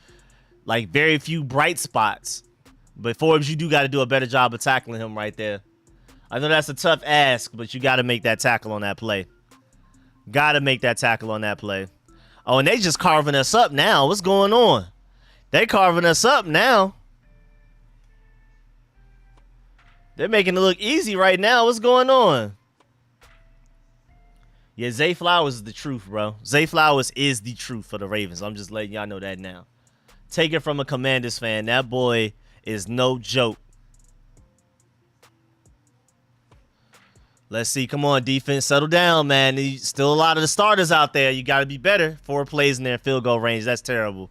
like, very few bright spots. But Forbes, you do got to do a better job of tackling him right there. I know that's a tough ask, but you got to make that tackle on that play. Got to make that tackle on that play. Oh, and they just carving us up now. What's going on? They carving us up now. They're making it look easy right now. What's going on? Yeah, Zay Flowers is the truth, bro. Zay Flowers is the truth for the Ravens. I'm just letting y'all know that now. Take it from a Commanders fan. That boy is no joke. Let's see. Come on, defense. Settle down, man. There's still a lot of the starters out there. You got to be better. 4 plays in their field goal range. That's terrible.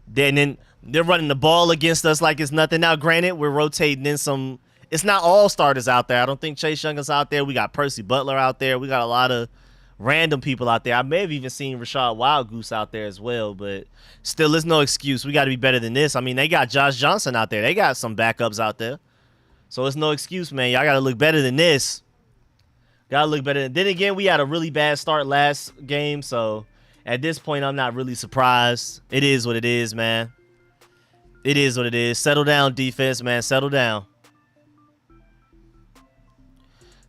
Then they're running the ball against us like it's nothing. Now, granted, we're rotating in some. It's not all starters out there. I don't think Chase Young is out there. We got Percy Butler out there. We got a lot of random people out there. I may have even seen Rashad Wildgoose out there as well, but still, there's no excuse. We got to be better than this. I mean, they got Josh Johnson out there. They got some backups out there. So it's no excuse, man. Y'all got to look better than this. Got to look better. Then again, we had a really bad start last game, so at this point, I'm not really surprised. It is what it is, man. It is what it is. Settle down, defense, man. Settle down.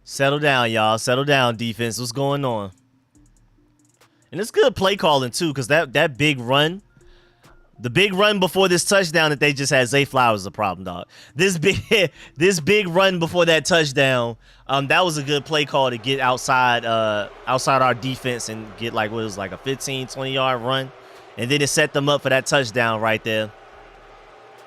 Settle down, y'all. Settle down, defense. What's going on? And it's good play calling, too, because that big run, the big run before this touchdown that they just had, Zay Flowers is a problem, dog. This big run before that touchdown, that was a good play call to get outside our defense and get like what was like a 15, 20-yard run. And then it set them up for that touchdown right there.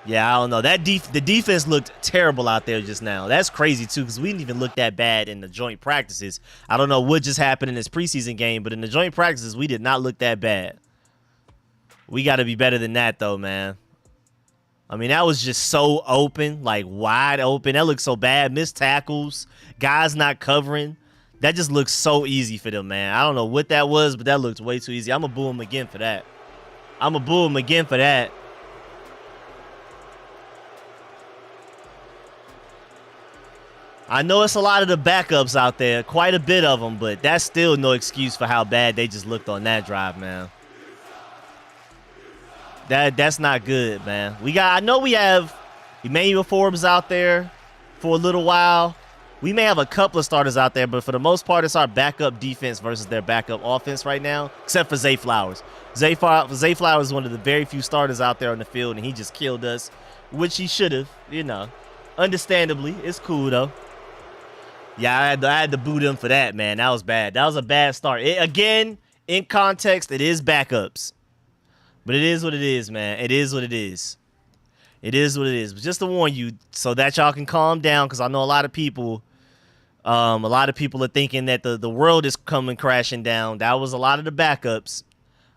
Yeah, I don't know. The defense looked terrible out there just now. That's crazy, too, because we didn't even look that bad in the joint practices. I don't know what just happened in this preseason game, but in the joint practices, we did not look that bad. We got to be better than that, though, man. I mean, that was just so open, like wide open. That looked so bad. Missed tackles, guys not covering. That just looks so easy for them, man. I don't know what that was, but that looked way too easy. I'm going to boo him again for that. I'm going to boo him again for that. I know it's a lot of the backups out there, quite a bit of them, but that's still no excuse for how bad they just looked on that drive, man. That's not good, man. I know we have Emmanuel Forbes out there for a little while. We may have a couple of starters out there, but for the most part, it's our backup defense versus their backup offense right now, except for Zay Flowers. Zay Flowers is one of the very few starters out there on the field, and he just killed us, which he should have, you know. Understandably, it's cool, though. Yeah, I had to boot him for that, man. That was bad. That was a bad start. Again, in context, it is backups. But it is what it is, man. It is what it is. It is what it is. But just to warn you so that y'all can calm down, because I know a lot of people are thinking that the world is coming crashing down. That was a lot of the backups.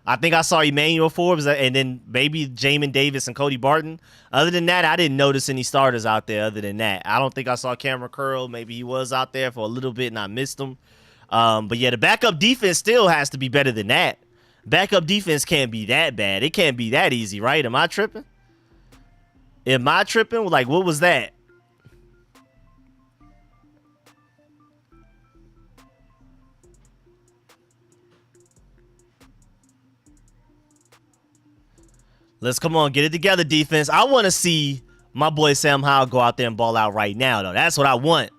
I think I saw Emmanuel Forbes and then maybe Jamin Davis and Cody Barton. Other than that, I didn't notice any starters out there other than that. I don't think I saw Cameron Curl. Maybe he was out there for a little bit and I missed him. But yeah, the backup defense still has to be better than that. Backup defense can't be that bad. It can't be that easy, right? Am I tripping? Am I tripping? Like, what was that? Let's come on, get it together, defense. I want to see my boy Sam Howell go out there and ball out right now, though. That's what I want.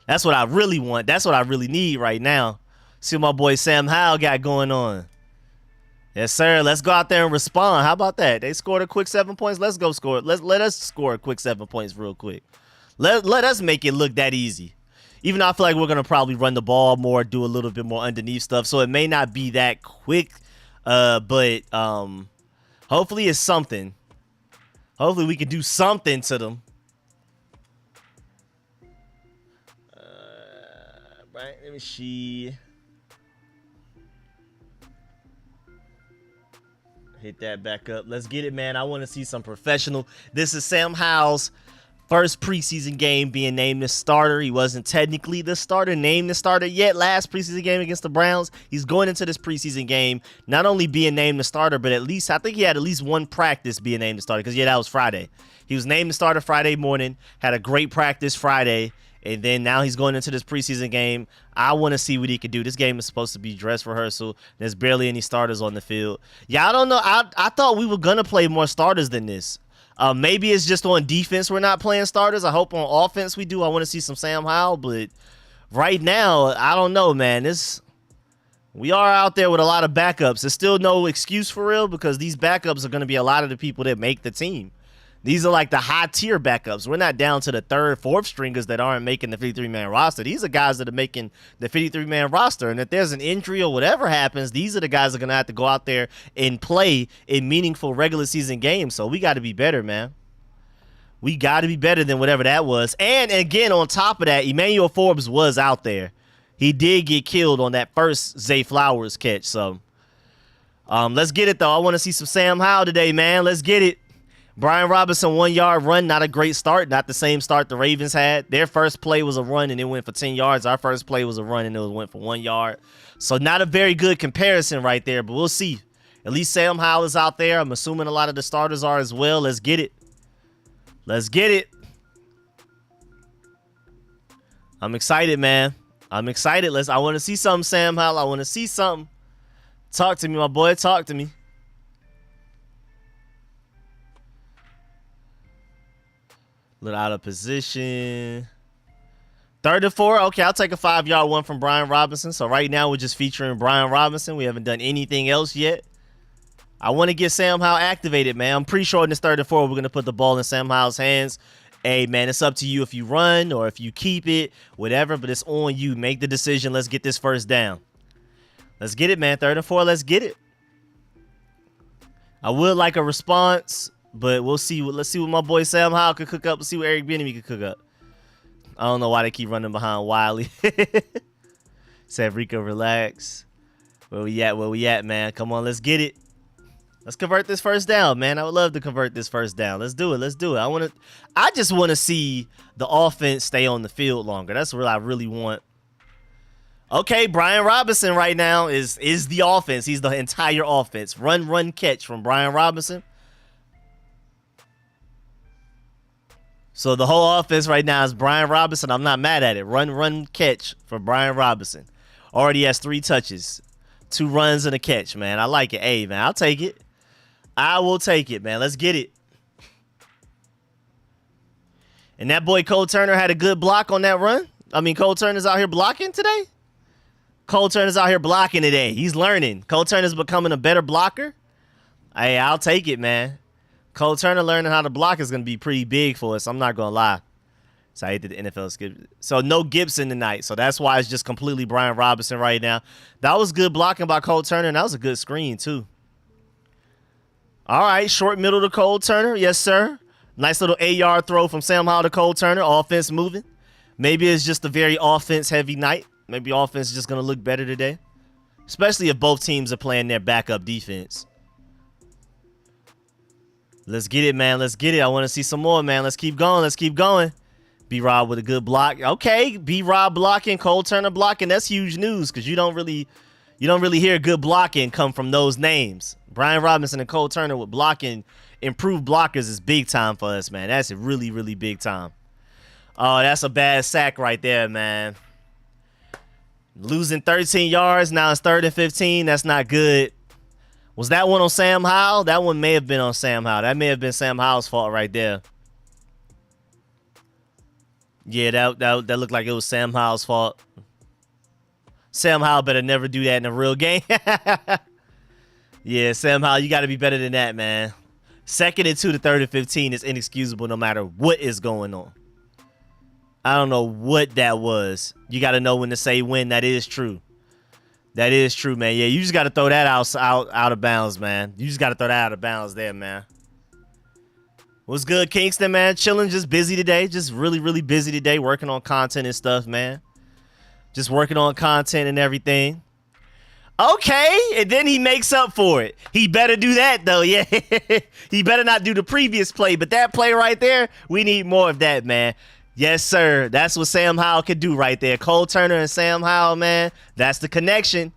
That's what I really want. That's what I really need right now. See what my boy Sam Howell got going on. Yes, sir. Let's go out there and respond. How about that? They scored a quick 7 points. Let's go score it. Let us score a quick 7 points real quick. Let us make it look that easy. Even though I feel like we're going to probably run the ball more, do a little bit more underneath stuff. So it may not be that quick. But hopefully it's something. Hopefully we can do something to them. Right, let me see. Hit that back up. Let's get it, man. I want to see some professional. This is Sam Howell's first preseason game being named the starter. He wasn't technically the starter, named the starter yet. Last preseason game against the Browns. He's going into this preseason game not only being named the starter, but at least I think he had at least one practice being named the starter, because yeah, that was Friday. He was named the starter Friday morning, had a great practice Friday, and then now he's going into this preseason game. I want to see what he can do. This game is supposed to be dress rehearsal. There's barely any starters on the field. Yeah, I don't know. I thought we were going to play more starters than this. Maybe it's just on defense we're not playing starters. I hope on offense we do. I want to see some Sam Howell, but right now, I don't know, man. We are out there with a lot of backups. There's still no excuse for real, because these backups are going to be a lot of the people that make the team. These are like the high-tier backups. We're not down to the third, fourth stringers that aren't making the 53-man roster. These are guys that are making the 53-man roster. And if there's an injury or whatever happens, these are the guys that are going to have to go out there and play in meaningful regular season games. So we got to be better, man. We got to be better than whatever that was. And again, on top of that, Emmanuel Forbes was out there. He did get killed on that first Zay Flowers catch. So let's get it, though. I want to see some Sam Howell today, man. Let's get it. Brian Robinson, 1-yard run, not a great start, not the same start the Ravens had. Their first play was a run, and it went for 10 yards. Our first play was a run, and it went for 1 yard. So not a very good comparison right there, but we'll see. At least Sam Howell is out there. I'm assuming a lot of the starters are as well. Let's get it. Let's get it. I'm excited, man. I'm excited. I want to see something, Sam Howell. I want to see something. Talk to me, my boy. Talk to me. Little out of position. 3rd and 4. Okay, I'll take a 5-yard one from Brian Robinson. So right now we're just featuring Brian Robinson. We haven't done anything else yet. I want to get Sam Howell activated, man. I'm pretty sure in this 3rd and 4 we're going to put the ball in Sam Howell's hands. Hey, man, it's up to you if you run or if you keep it, whatever, but it's on you. Make the decision. Let's get this first down. Let's get it, man. 3rd and 4. Let's get it. I would like a response, but we'll see. Let's see what my boy Sam Howell could cook up. Let's see what Eric Bieniemy could cook up. I don't know why they keep running behind Wiley. Said Rico, relax. Where we at? Where we at, man? Come on, let's get it. Let's convert this first down, man. I would love to convert this first down. Let's do it. Let's do it. I just want to see the offense stay on the field longer. That's what I really want. Okay, Brian Robinson right now is the offense. He's the entire offense. Run, catch from Brian Robinson. So the whole offense right now is Brian Robinson. I'm not mad at it. Run, catch for Brian Robinson. Already has 3 touches, 2 runs and a catch, man. I like it. Hey, man, I'll take it. I will take it, man. Let's get it. And that boy Cole Turner had a good block on that run. I mean, Cole Turner's out here blocking today. Cole Turner's out here blocking today. He's learning. Cole Turner's becoming a better blocker. Hey, I'll take it, man. Cole Turner learning how to block is going to be pretty big for us. I'm not going to lie. So I hate that the NFL skip. So no Gibson tonight. So that's why it's just completely Brian Robinson right now. That was good blocking by Cole Turner, and that was a good screen, too. All right, short middle to Cole Turner. Yes, sir. Nice little 8-yard throw from Sam Howell to Cole Turner. Offense moving. Maybe it's just a very offense-heavy night. Maybe offense is just going to look better today. Especially if both teams are playing their backup defense. Let's get it, man. Let's get it. I want to see some more, man. Let's keep going. Let's keep going. B-Rob with a good block. Okay, B-Rob blocking, Cole Turner blocking. That's huge news because you don't really hear good blocking come from those names. Brian Robinson and Cole Turner with blocking, improved blockers is big time for us, man. That's really, really big time. Oh, that's a bad sack right there, man. Losing 13 yards. Now it's 3rd and 15. That's not good. Was that one on Sam Howell? That one may have been on Sam Howell. That may have been Sam Howell's fault right there. Yeah, that looked like it was Sam Howell's fault. Sam Howell better never do that in a real game. Yeah, Sam Howell, you got to be better than that, man. 2nd and 2 to 3rd and 15 is inexcusable no matter what is going on. I don't know what that was. You got to know when to say when. That is true. That is true, man. Yeah, you just got to throw that out of bounds, man. You just got to throw that out of bounds there, man. What's good, Kingston, man? Chilling, just busy today. Just really, really busy today, working on content and stuff, man. Just working on content and everything. Okay, and then he makes up for it. He better do that, though, yeah. He better not do the previous play, but that play right there, we need more of that, man. Yes, sir. That's what Sam Howell could do right there. Cole Turner and Sam Howell, man. That's the connection.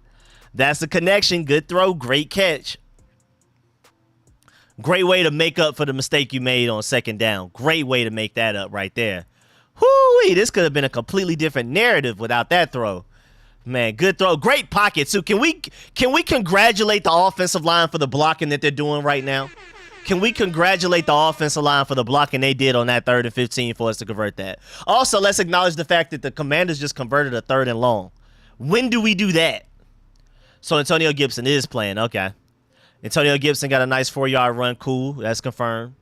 That's the connection. Good throw, great catch. Great way to make up for the mistake you made on second down. Great way to make that up right there. Whoo-wee, this could have been a completely different narrative without that throw. Man, good throw. Great pocket, too. Can we congratulate the offensive line for the blocking that they're doing right now? Can we congratulate the offensive line for the blocking they did on that 3rd and 15 for us to convert that? Also, let's acknowledge the fact that the Commanders just converted a 3rd and long. When do we do that? So Antonio Gibson is playing. Okay. Antonio Gibson got a nice 4-yard run. Cool. That's confirmed.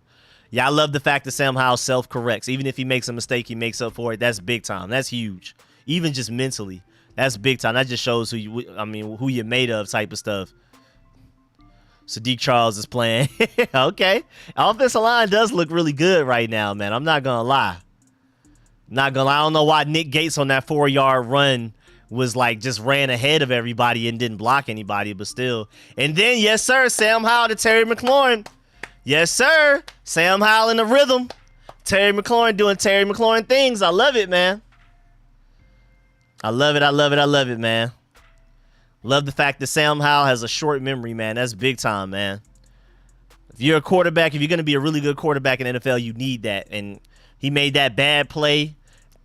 Yeah, I love the fact that Sam Howell self-corrects. Even if he makes a mistake, he makes up for it. That's big time. That's huge. Even just mentally. That's big time. That just shows who you're made of type of stuff. Sadiq Charles is playing. Okay. Offensive line does look really good right now, man. I'm not going to lie. I don't know why Nick Gates on that 4-yard run was like just ran ahead of everybody and didn't block anybody, but still. And then, yes, sir, Sam Howell to Terry McLaurin. Yes, sir. Sam Howell in the rhythm. Terry McLaurin doing Terry McLaurin things. I love it, man. I love it. I love it. I love it, man. Love the fact that Sam Howell has a short memory, man. That's big time, man. If you're a quarterback, if you're going to be a really good quarterback in the NFL, you need that. And he made that bad play.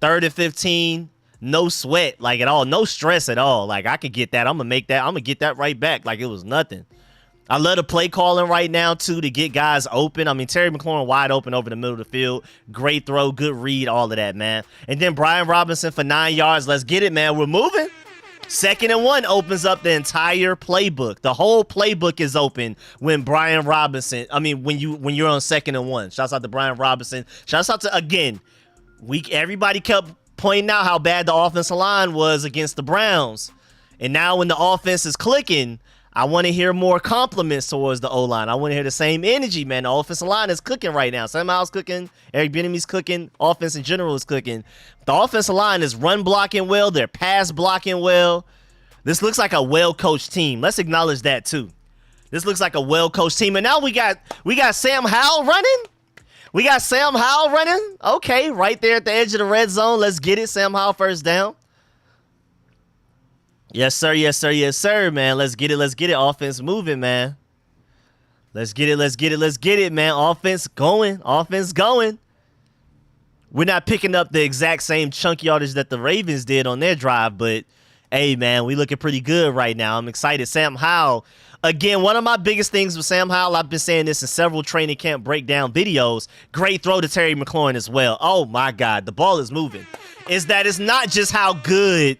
3rd and 15. No sweat, like at all. No stress at all. Like, I could get that. I'm going to get that right back like it was nothing. I love the play calling right now, too, to get guys open. I mean, Terry McLaurin wide open over the middle of the field. Great throw, good read, all of that, man. And then Brian Robinson for 9 yards. Let's get it, man. We're moving. 2nd and 1 opens up the entire playbook. The whole playbook is open when Brian Robinson, when you're on 2nd and 1. Shouts out to Brian Robinson. Shouts out to, again, everybody kept pointing out how bad the offensive line was against the Browns. And now when the offense is clicking, I want to hear more compliments towards the O-line. I want to hear the same energy, man. The offensive line is cooking right now. Sam Howell's cooking. Eric Bieniemy's cooking. Offense in general is cooking. The offensive line is run blocking well. They're pass blocking well. This looks like a well-coached team. Let's acknowledge that, too. This looks like a well-coached team. And now we got Sam Howell running. We got Sam Howell running. Okay, right there at the edge of the red zone. Let's get it. Sam Howell first down. Yes, sir. Yes, sir. Yes, sir, man. Let's get it. Let's get it. Offense moving, man. Let's get it. Let's get it. Let's get it, man. Offense going. Offense going. We're not picking up the exact same chunk yardage that the Ravens did on their drive, but, hey, man, we looking pretty good right now. I'm excited. Sam Howell. Again, one of my biggest things with Sam Howell, I've been saying this in several training camp breakdown videos, great throw to Terry McLaurin as well. Oh, my God, the ball is moving. Is that it's not just how good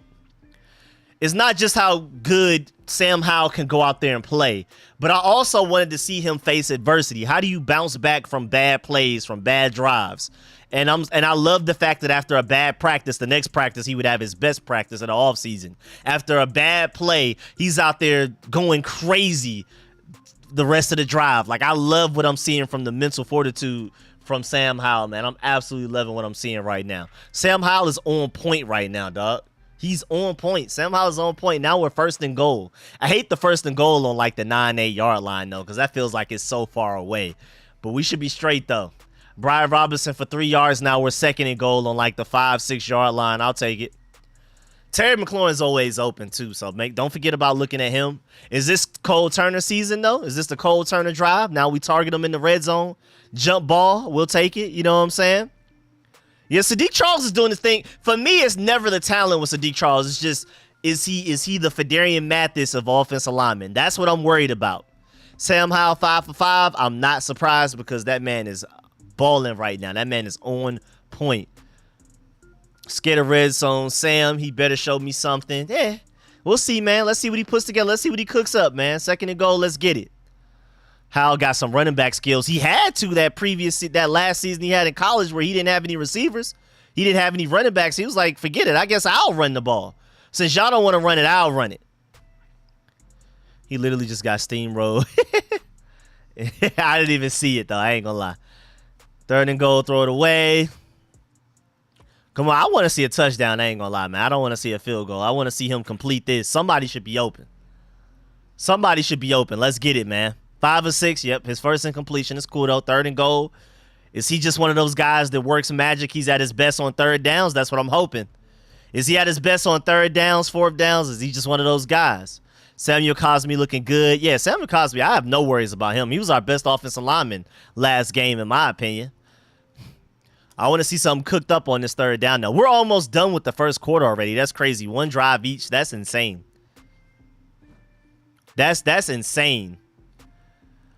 Sam Howell can go out there and play, but I also wanted to see him face adversity. How do you bounce back from bad plays, from bad drives? And I love the fact that after a bad practice, the next practice, he would have his best practice in the offseason. After a bad play, he's out there going crazy the rest of the drive. Like, I love what I'm seeing from the mental fortitude from Sam Howell, man. I'm absolutely loving what I'm seeing right now. Sam Howell is on point right now, dog. He's on point. Sam Howell's on point. Now we're 1st and goal. I hate the 1st and goal on, like, the 9-8 yard line, though, because that feels like it's so far away. But we should be straight, though. Brian Robinson for 3 yards. Now we're 2nd and goal on like the 5-6 yard line. I'll take it. Terry McLaurin is always open too, so don't forget about looking at him. Is this Cole Turner season though? Is this the Cole Turner drive? Now we target him in the red zone. Jump ball, we'll take it. You know what I'm saying? Yeah, Sadiq Charles is doing his thing. For me, it's never the talent with Sadiq Charles. It's just, is he the Fedarian Mathis of offensive linemen? That's what I'm worried about. Sam Howell 5 for 5. I'm not surprised because that man is balling right now. That man is on point. Scared of red zone. Sam, he better show me something. Yeah, we'll see, man. Let's see what he puts together. Let's see what he cooks up, man. 2nd and goal. Let's get it. Howell got some running back skills. He had to that last season he had in college where he didn't have any receivers. He didn't have any running backs. He was like, forget it. I guess I'll run the ball. Since y'all don't want to run it, I'll run it. He literally just got steamrolled. I didn't even see it, though. I ain't gonna lie. 3rd and goal, throw it away. Come on, I want to see a touchdown. I ain't gonna lie, man. I don't want to see a field goal. I want to see him complete this. Somebody should be open. Somebody should be open. Let's get it, man. 5 of 6. Yep, his first incompletion is cool, though. 3rd and goal. Is he just one of those guys that works magic? He's at his best on 3rd downs? That's what I'm hoping. Is he at his best on 3rd downs, 4th downs? Is he just one of those guys? Samuel Cosme looking good. Yeah, Samuel Cosme, I have no worries about him. He was our best offensive lineman last game, in my opinion. I want to see something cooked up on this 3rd down now. We're almost done with the first quarter already. That's crazy. 1 drive each. That's insane. That's insane.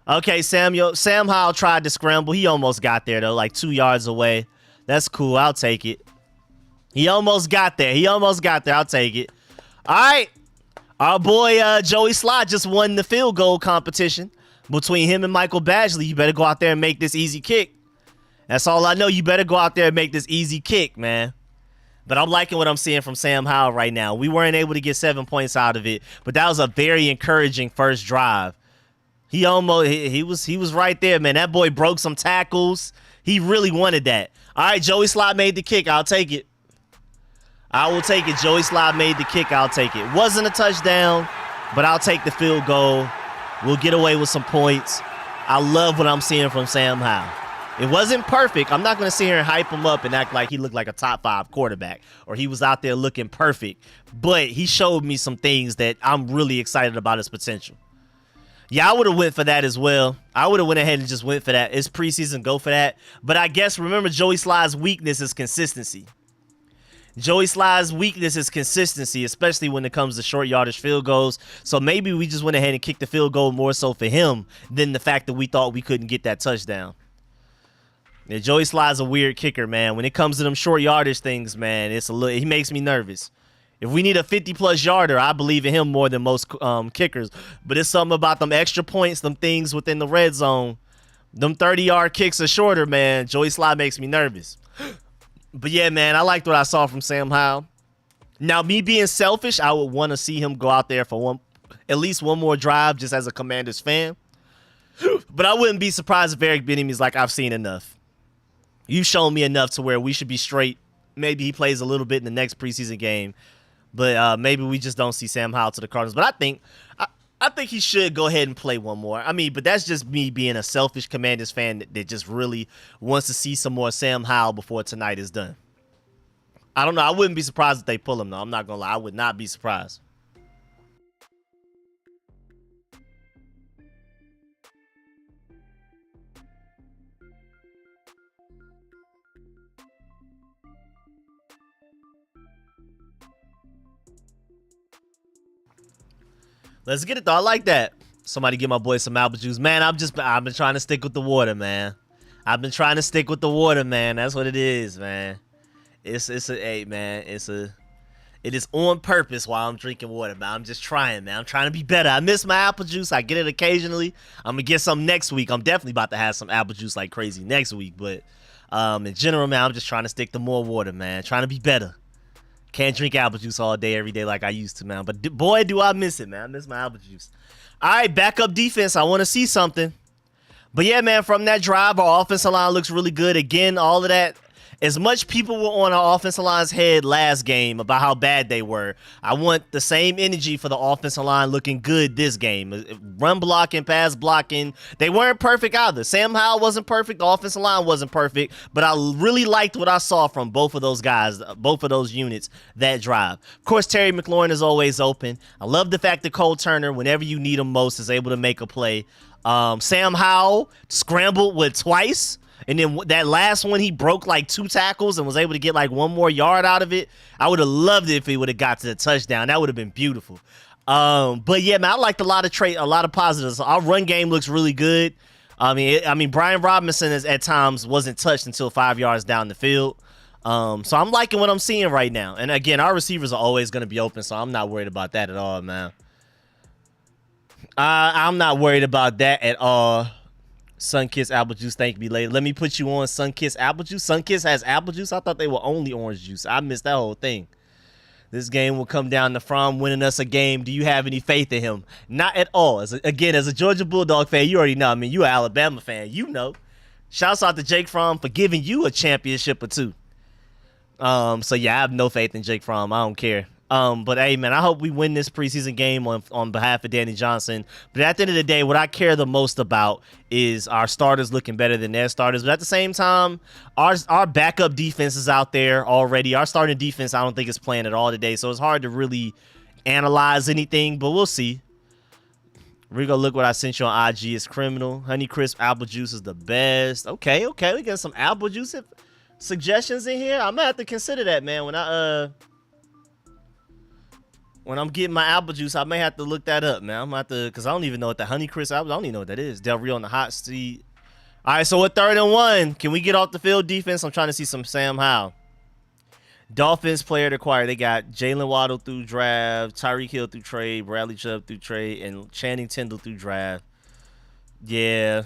Okay, Sam Howell tried to scramble. He almost got there, though, like 2 yards away. That's cool. I'll take it. He almost got there. I'll take it. All right. Our boy Joey Slott just won the field goal competition between him and Michael Badgley. You better go out there and make this easy kick. That's all I know. You better go out there and make this easy kick, man. But I'm liking what I'm seeing from Sam Howell right now. We weren't able to get 7 points out of it, but that was a very encouraging first drive. He was right there, man. That boy broke some tackles. He really wanted that. All right, Joey Slott made the kick. I'll take it. I will take it. Joey Slott made the kick. I'll take it. Wasn't a touchdown, but I'll take the field goal. We'll get away with some points. I love what I'm seeing from Sam Howell. It wasn't perfect. I'm not going to sit here and hype him up and act like he looked like a top 5 quarterback or he was out there looking perfect. But he showed me some things that I'm really excited about his potential. Yeah, I would have went for that as well. I would have went ahead and just went for that. It's preseason, go for that. But I guess, remember, Joey Slott's weakness is consistency. Joey Slott's weakness is consistency, especially when it comes to short yardage field goals. So maybe we just went ahead and kicked the field goal more so for him than the fact that we thought we couldn't get that touchdown. Yeah, Joey Slott's a weird kicker, man. When it comes to them short yardage things, man, he makes me nervous. If we need a 50-plus yarder, I believe in him more than most kickers. But it's something about them extra points, them things within the red zone. Them 30-yard kicks are shorter, man. Joey Slott makes me nervous. But yeah, man, I liked what I saw from Sam Howell. Now, me being selfish, I would want to see him go out there for at least one more drive just as a Commanders fan. But I wouldn't be surprised if Eric Bieniemy's like, I've seen enough. You've shown me enough to where we should be straight. Maybe he plays a little bit in the next preseason game. But maybe we just don't see Sam Howell to the Cardinals. But I think he should go ahead and play one more. I mean, but that's just me being a selfish Commanders fan that just really wants to see some more Sam Howell before tonight is done. I don't know. I wouldn't be surprised if they pull him, though. I'm not going to lie. I would not be surprised. Let's get it, though. I like that. Somebody give my boy some apple juice. Man, I've been trying to stick with the water, man. I've been trying to stick with the water, man. That's what it is, man. It is on purpose while I'm drinking water, man. I'm just trying, man. I'm trying to be better. I miss my apple juice. I get it occasionally. I'm going to get some next week. I'm definitely about to have some apple juice like crazy next week. But in general, man, I'm just trying to stick to more water, man. Trying to be better. Can't drink apple juice all day, every day like I used to, man. But boy, do I miss it, man. I miss my apple juice. All right, backup defense. I want to see something. But yeah, man, from that drive, our offensive line looks really good. Again, all of that. As much people were on our offensive line's head last game about how bad they were, I want the same energy for the offensive line looking good this game. Run blocking, pass blocking. They weren't perfect either. Sam Howell wasn't perfect. The offensive line wasn't perfect. But I really liked what I saw from both of those guys, both of those units that drive. Of course, Terry McLaurin is always open. I love the fact that Cole Turner, whenever you need him most, is able to make a play. Sam Howell scrambled twice. And then that last one, he broke like 2 tackles and was able to get like 1 more yard out of it. I would have loved it if he would have got to the touchdown. That would have been beautiful. But yeah, man, I liked a lot of positives. Our run game looks really good. I mean, Brian Robinson at times wasn't touched until 5 yards down the field. So I'm liking what I'm seeing right now. And again, our receivers are always going to be open, so I'm not worried about that at all, man. I'm not worried about that at all. Sunkiss apple juice. Thank me later. Let me put you on Sunkiss apple juice. Sunkiss has apple juice. I thought they were only orange juice. I missed that whole thing. This game will come down to Fromm winning us a game. Do you have any faith in him? Not at all. As a Georgia Bulldog fan, you already know. I mean, you an Alabama fan. You know. Shouts out to Jake Fromm for giving you a championship or two. So yeah, I have no faith in Jake Fromm. I don't care. But hey, man, I hope we win this preseason game on behalf of Danny Johnson. But at the end of the day, what I care the most about is our starters looking better than their starters. But at the same time, our backup defense is out there already. Our starting defense, I don't think is playing at all today. So it's hard to really analyze anything, but we'll see. Rico, look what I sent you on IG. It's criminal. Honeycrisp apple juice is the best. Okay. We got some apple juice suggestions in here. I'm gonna have to consider that, man. When I'm getting my apple juice, I may have to look that up, man. I'm gonna have to, because I don't even know what the Honeycrisp apple, I don't even know what that is. Del Rio on the hot seat. All right, so we're 3rd and 1. Can we get off the field defense? I'm trying to see some Sam Howell. Dolphins player to acquire. They got Jalen Waddle through draft, Tyreek Hill through trade, Bradley Chubb through trade, and Channing Tindall through draft. Yeah.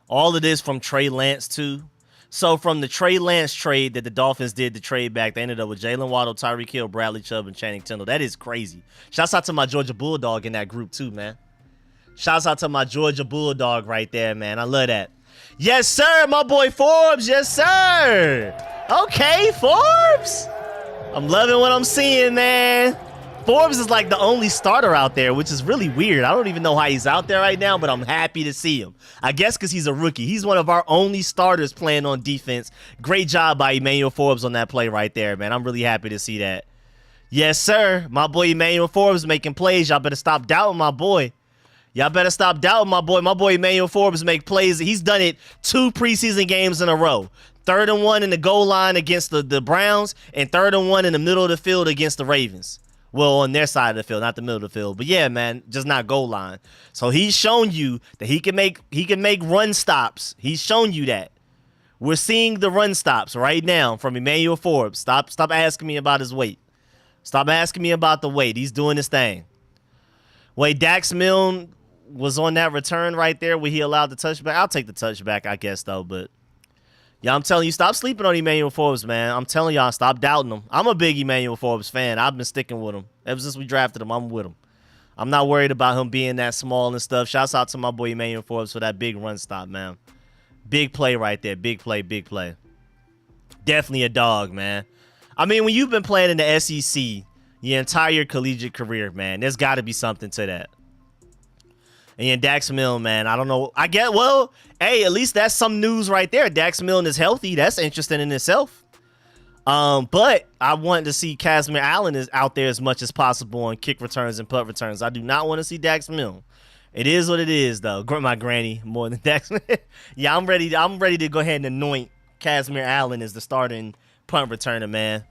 All of this from Trey Lance, too. So from the Trey Lance trade that the Dolphins did to trade back, they ended up with Jalen Waddle, Tyreek Hill, Bradley Chubb, and Channing Tindall. That is crazy. Shouts out to my Georgia Bulldog in that group too, man. Shouts out to my Georgia Bulldog right there, man. I love that. Yes, sir, my boy Forbes. Yes, sir. Okay, Forbes. I'm loving what I'm seeing, man. Forbes is like the only starter out there, which is really weird. I don't even know how he's out there right now, but I'm happy to see him. I guess because he's a rookie. He's one of our only starters playing on defense. Great job by Emmanuel Forbes on that play right there, man. I'm really happy to see that. Yes, sir. My boy Emmanuel Forbes making plays. Y'all better stop doubting my boy. Y'all better stop doubting my boy. My boy Emmanuel Forbes make plays. He's done it 2 preseason games in a row. 3rd and 1 in the goal line against the Browns, and 3rd and 1 in the middle of the field against the Ravens. Well, on their side of the field, not the middle of the field. But yeah, man, just not goal line. So he's shown you that he can make run stops. He's shown you that. We're seeing the run stops right now from Emmanuel Forbes. Stop asking me about his weight. Stop asking me about the weight. He's doing his thing. Wait, Dax Milne was on that return right there where he allowed the touchback. I'll take the touchback, I guess, though. But yeah, I'm telling you, stop sleeping on Emmanuel Forbes, man. I'm telling y'all, stop doubting him. I'm a big Emmanuel Forbes fan. I've been sticking with him. Ever since we drafted him, I'm with him. I'm not worried about him being that small and stuff. Shouts out to my boy Emmanuel Forbes for that big run stop, man. Big play right there. Big play, big play. Definitely a dog, man. I mean, when you've been playing in the SEC your entire collegiate career, man, there's got to be something to that. And Dax Milne, man, I don't know. I get, well, hey, at least that's some news right there. Dax Milne is healthy. That's interesting in itself. But I want to see Kazmir Allen is out there as much as possible on kick returns and punt returns. I do not want to see Dax Milne. It is what it is, though. My granny more than Dax. Yeah, I'm ready to go ahead and anoint Kazmir Allen as the starting punt returner, man.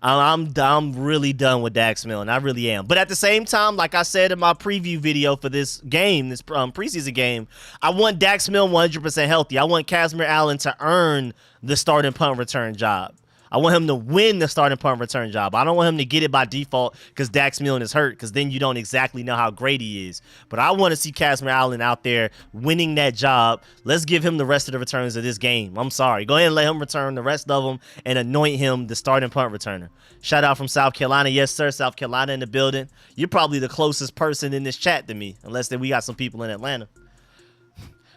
I'm really done with Dax Milne. I really am. But at the same time, like I said in my preview video for this game, this preseason game, I want Dax Milne 100% healthy. I want Kazmir Allen to earn the starting punt return job. I want him to win the starting punt return job. I don't want him to get it by default because Dax Milne is hurt, because then you don't exactly know how great he is. But I want to see Kazmir Allen out there winning that job. Let's give him the rest of the returns of this game. I'm sorry. Go ahead and let him return the rest of them and anoint him the starting punt returner. Shout out from South Carolina. Yes, sir. South Carolina in the building. You're probably the closest person in this chat to me, unless we got some people in Atlanta.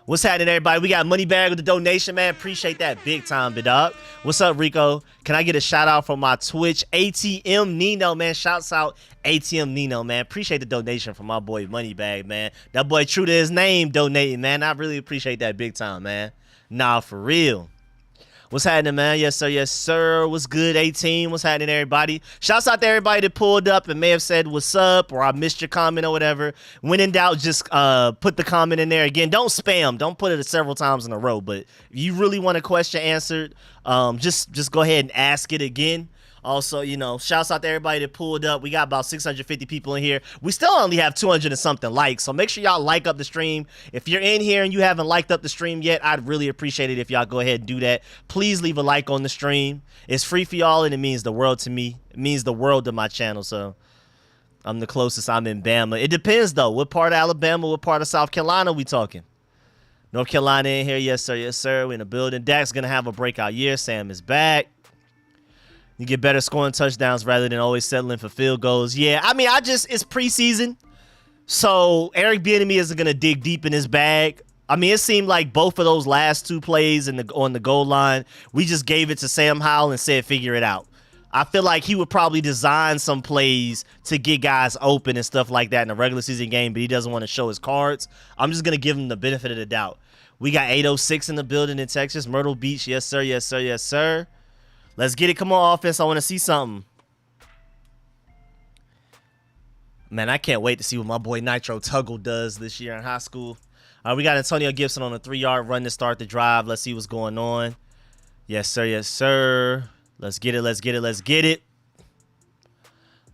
What's happening, everybody? We got Moneybag with the donation, man. Appreciate that big time, big dog. What's up, Rico? Can I get a shout out from my Twitch? ATM Nino, man. Shouts out ATM Nino, man. Appreciate the donation from my boy Moneybag, man. That boy true to his name donating, man. I really appreciate that big time, man. Nah, for real. What's happening, man? Yes, sir. Yes, sir. What's good, 18? What's happening, everybody? Shouts out to everybody that pulled up and may have said what's up, or I missed your comment or whatever. When in doubt, just put the comment in there again. Don't spam. Don't put it several times in a row. But if you really want a question answered, just go ahead and ask it again. Also, you know, shouts out to everybody that pulled up. We got about 650 people in here. We still only have 200 and something likes, so make sure y'all like up the stream. If you're in here and you haven't liked up the stream yet, I'd really appreciate it if y'all go ahead and do that. Please leave a like on the stream. It's free for y'all, and it means the world to me. It means the world to my channel, so I'm the closest. I'm in Bama. It depends, though. What part of Alabama, what part of South Carolina we talking? North Carolina in here. Yes, sir. Yes, sir. We're in the building. Dak's going to have a breakout year. Sam is back. You get better scoring touchdowns rather than always settling for field goals. Yeah, I mean, it's preseason. So Eric Bieniemy isn't going to dig deep in his bag. I mean, it seemed like both of those last two plays on the goal line, we just gave it to Sam Howell and said, figure it out. I feel like he would probably design some plays to get guys open and stuff like that in a regular season game, but he doesn't want to show his cards. I'm just going to give him the benefit of the doubt. We got 806 in the building in Texas. Myrtle Beach. Yes, sir. Yes, sir. Yes, sir. Let's get it. Come on, offense. I want to see something. Man, I can't wait to see what my boy Nitro Tuggle does this year in high school. We got Antonio Gibson on a 3-yard run to start the drive. Let's see what's going on. Yes, sir. Yes, sir. Let's get it. Let's get it. Let's get it.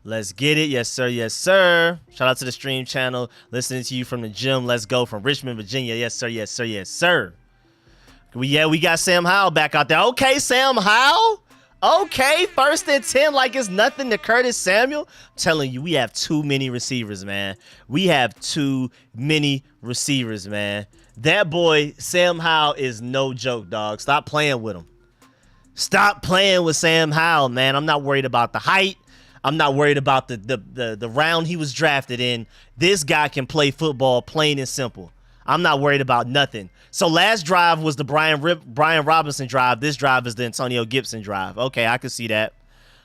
Let's get it. Yes, sir. Yes, sir. Shout out to the stream channel. Listening to you from the gym. Let's go from Richmond, Virginia. Yes, sir. Yes, sir. Yes, sir. We got Sam Howell back out there. Okay, Sam Howell. Okay, 1st and 10 like it's nothing to Curtis Samuel. I'm telling you, we have too many receivers, man. We have too many receivers, man. That boy, Sam Howell, is no joke, dog. Stop playing with him. Stop playing with Sam Howell, man. I'm not worried about the height. I'm not worried about the round he was drafted in. This guy can play football, plain and simple. I'm not worried about nothing. So last drive was the Brian Robinson drive. This drive is the Antonio Gibson drive. Okay, I can see that.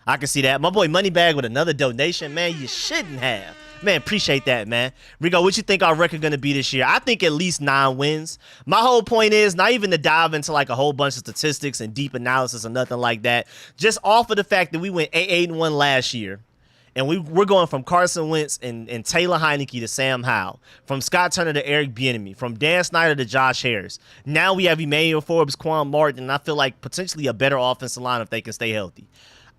I can see that. My boy Moneybag with another donation. Man, you shouldn't have. Man, appreciate that, man. Rico, what you think our record going to be this year? I think at least 9 wins. My whole point is not even to dive into like a whole bunch of statistics and deep analysis or nothing like that. Just off of the fact that we went 8-1 last year. And we're going from Carson Wentz and Taylor Heineke to Sam Howell, from Scott Turner to Eric Bieniemy, from Dan Snyder to Josh Harris. Now we have Emmanuel Forbes, Quan Martin, and I feel like potentially a better offensive line if they can stay healthy.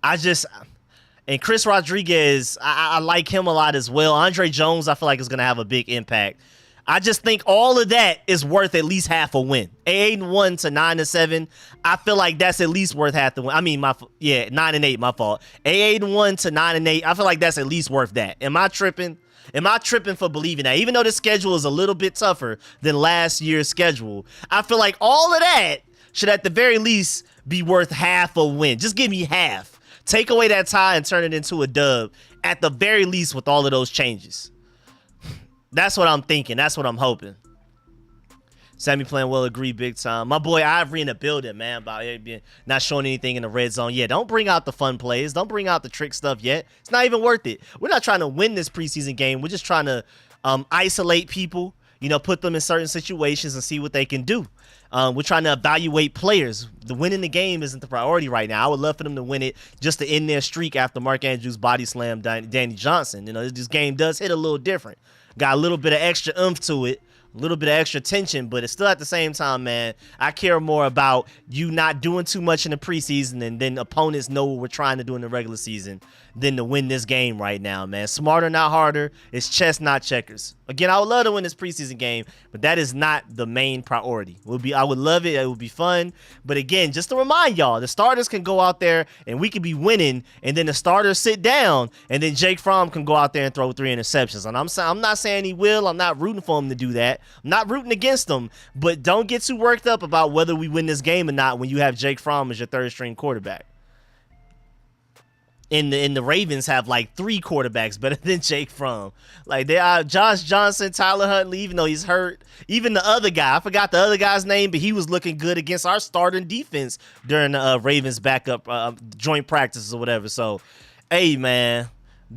And Chris Rodriguez, I like him a lot as well. Andre Jones, I feel like is going to have a big impact. I just think all of that is worth at least half a win. 8-1 to 9-7. I feel like that's at least worth half the win. I mean, 9-8, my fault. 8-1 to 9-8. I feel like that's at least worth that. Am I tripping? Am I tripping for believing that? Even though the schedule is a little bit tougher than last year's schedule, I feel like all of that should at the very least be worth half a win. Just give me half. Take away that tie and turn it into a dub at the very least with all of those changes. That's what I'm thinking. That's what I'm hoping. Sammy playing well, agree big time. My boy Ivory in the building, man, about not showing anything in the red zone. Yeah, don't bring out the fun plays. Don't bring out the trick stuff yet. It's not even worth it. We're not trying to win this preseason game. We're just trying to isolate people, put them in certain situations and see what they can do. We're trying to evaluate players. The winning the game isn't the priority right now. I would love for them to win it just to end their streak after Mark Andrews body slammed Danny Johnson. This game does hit a little different. Got a little bit of extra oomph to it, a little bit of extra tension, but it's still at the same time, man, I care more about you not doing too much in the preseason and then opponents know what we're trying to do in the regular season than to win this game right now, man. Smarter, not harder. It's chess, not checkers. Again, I would love to win this preseason game, but that is not the main priority. I would love it. It would be fun. But again, just to remind y'all, the starters can go out there and we could be winning, and then the starters sit down, and then Jake Fromm can go out there and throw 3 interceptions. And I'm not saying he will. I'm not rooting for him to do that. I'm not rooting against him. But don't get too worked up about whether we win this game or not when you have Jake Fromm as your third-string quarterback. And the Ravens have like 3 quarterbacks better than Jake Fromm. Like they are Josh Johnson, Tyler Huntley, even though he's hurt. Even the other guy, I forgot the other guy's name, but he was looking good against our starting defense during the Ravens backup joint practices or whatever. So, hey man,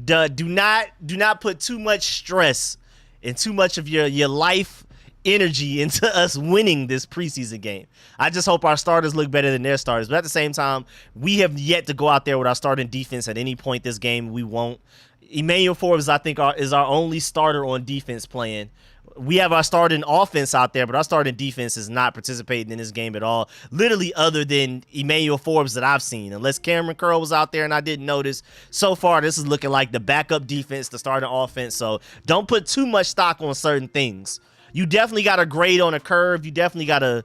do not put too much stress and too much of your life energy into us winning this preseason game. I just hope our starters look better than their starters. But at the same time, we have yet to go out there with our starting defense at any point this game. We won't. Emmanuel Forbes, I think, is our only starter on defense playing. We have our starting offense out there, but our starting defense is not participating in this game at all. Literally other than Emmanuel Forbes that I've seen. Unless Cameron Curl was out there and I didn't notice. So far, this is looking like the backup defense, the starting offense. So don't put too much stock on certain things. You definitely got to grade on a curve. You definitely got to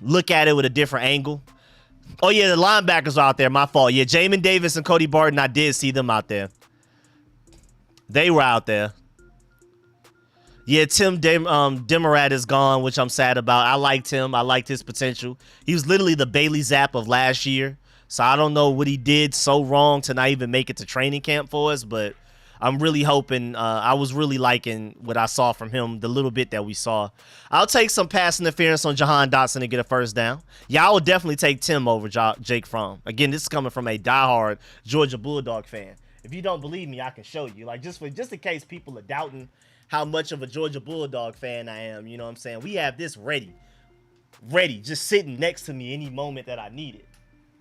look at it with a different angle. Oh, yeah, the linebackers are out there. My fault. Yeah, Jamin Davis and Cody Barton, I did see them out there. They were out there. Yeah, Demarat is gone, which I'm sad about. I liked him. I liked his potential. He was literally the Bailey Zapp of last year. So I don't know what he did so wrong to not even make it to training camp for us, but I'm really hoping. I was really liking what I saw from him, the little bit that we saw. I'll take some pass interference on Jahan Dotson to get a first down. Yeah, I would definitely take Tim over Jake Fromm. Again, this is coming from a diehard Georgia Bulldog fan. If you don't believe me, I can show you. Like, just in case people are doubting how much of a Georgia Bulldog fan I am, you know what I'm saying? We have this ready, just sitting next to me any moment that I need it.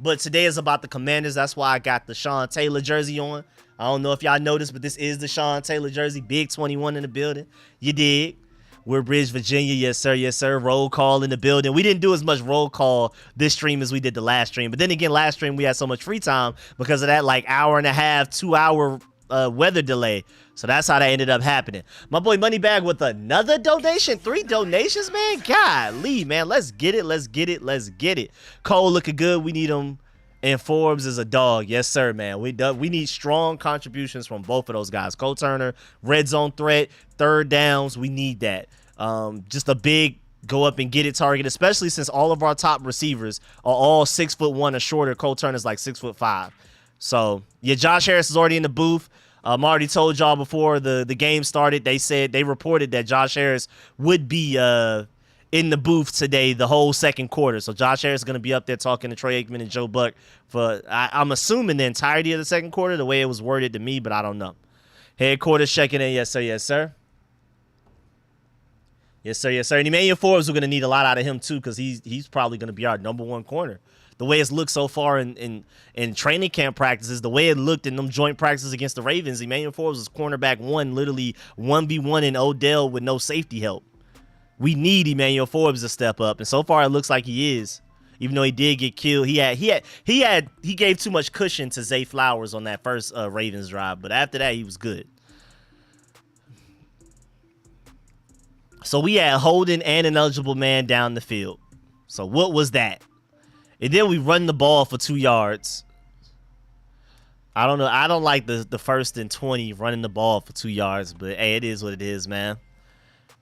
But today is about the Commanders. That's why I got the Sean Taylor jersey on. I don't know if y'all noticed, but this is the Sean Taylor jersey. Big 21 in the building. You dig? Woodbridge, Virginia. Yes, sir. Yes, sir. Roll call in the building. We didn't do as much roll call this stream as we did the last stream. But then again, last stream we had so much free time because of that like hour and a half, 2 hour weather delay. So that's how that ended up happening. My boy Moneybag with another donation. 3 donations, man. Golly, man. Let's get it. Let's get it. Let's get it. Cole looking good. We need him. And Forbes is a dog. Yes, sir, man. We need strong contributions from both of those guys. Cole Turner, red zone threat, third downs. We need that. Just a big go up and get it target, especially since all of our top receivers are all 6'1" or shorter. Cole Turner's like 6'5". So, yeah, Josh Harris is already in the booth. I already told y'all before the game started, they reported that Josh Harris would be in the booth today the whole second quarter. So Josh Harris is going to be up there talking to Troy Aikman and Joe Buck for, I'm assuming, the entirety of the second quarter, the way it was worded to me, but I don't know. Headquarters checking in. Yes, sir. Yes, sir. Yes, sir. Yes, sir. And Emmanuel Forbes, we're going to need a lot out of him, too, because he's probably going to be our #1 corner. The way it's looked so far in training camp practices, the way it looked in them joint practices against the Ravens, Emmanuel Forbes was cornerback 1, literally 1v1 in Odell with no safety help. We need Emmanuel Forbes to step up, and so far it looks like he is. Even though he did get killed, he gave too much cushion to Zay Flowers on that first Ravens drive, but after that he was good. So we had holding and an eligible man down the field. So what was that? And then we run the ball for 2 yards. I don't know. I don't like the 1st and 20 running the ball for 2 yards, but hey, it is what it is, man.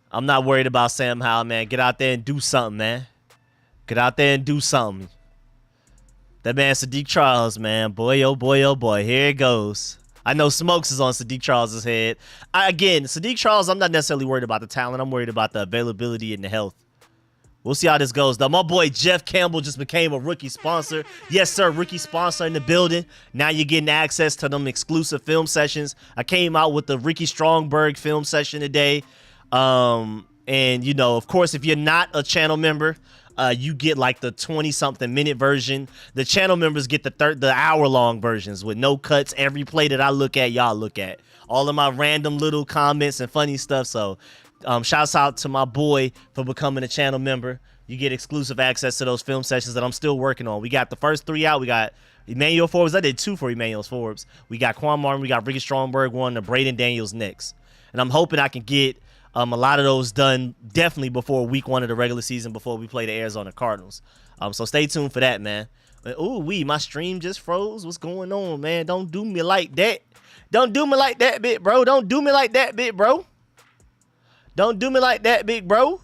I'm not worried about Sam Howell, man. Get out there and do something, man. Get out there and do something. That man Sadiq Charles, man. Boy, oh boy, oh boy. Here it goes. I know Smokes is on Sadiq Charles' head. Again, Sadiq Charles, I'm not necessarily worried about the talent. I'm worried about the availability and the health. We'll see how this goes, though. My boy Jeff Campbell just became a rookie sponsor. Yes, sir, rookie sponsor in the building. Now you're getting access to them exclusive film sessions. I came out with the Ricky Strongberg film session today. And, you know, of course, if you're not a channel member, you get like the 20-something minute version. The channel members get the hour-long versions with no cuts. Every play that I look at, y'all look at. All of my random little comments and funny stuff. So shouts out to my boy for becoming a channel member. You get exclusive access to those film sessions that I'm still working on. We got the first 3 out. We got Emmanuel Forbes. I did 2 for Emmanuel Forbes. We got Quan Martin. We got Ricky Strongberg 1. And Braden Daniels next. And I'm hoping I can get a lot of those done definitely before week 1 of the regular season, before we play the Arizona Cardinals. So stay tuned for that, man. Ooh, my stream just froze. What's going on, man? Don't do me like that. Don't do me like that, big bro. Don't do me like that, big bro. Don't do me like that, big bro.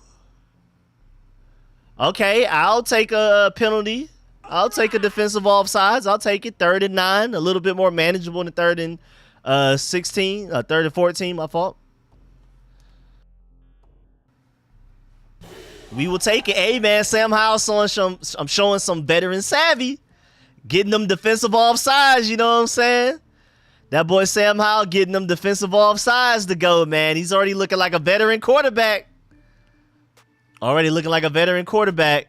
Okay, I'll take a penalty. I'll take a defensive offsides. I'll take it. 3rd and 9. A little bit more manageable than 3rd and 16. 3rd and 14, my fault. We will take it. Hey, man, Sam Howell I'm showing some veteran savvy. Getting them defensive offsides, you know what I'm saying? That boy Sam Howell getting them defensive offsides to go, man. He's already looking like a veteran quarterback. Already looking like a veteran quarterback.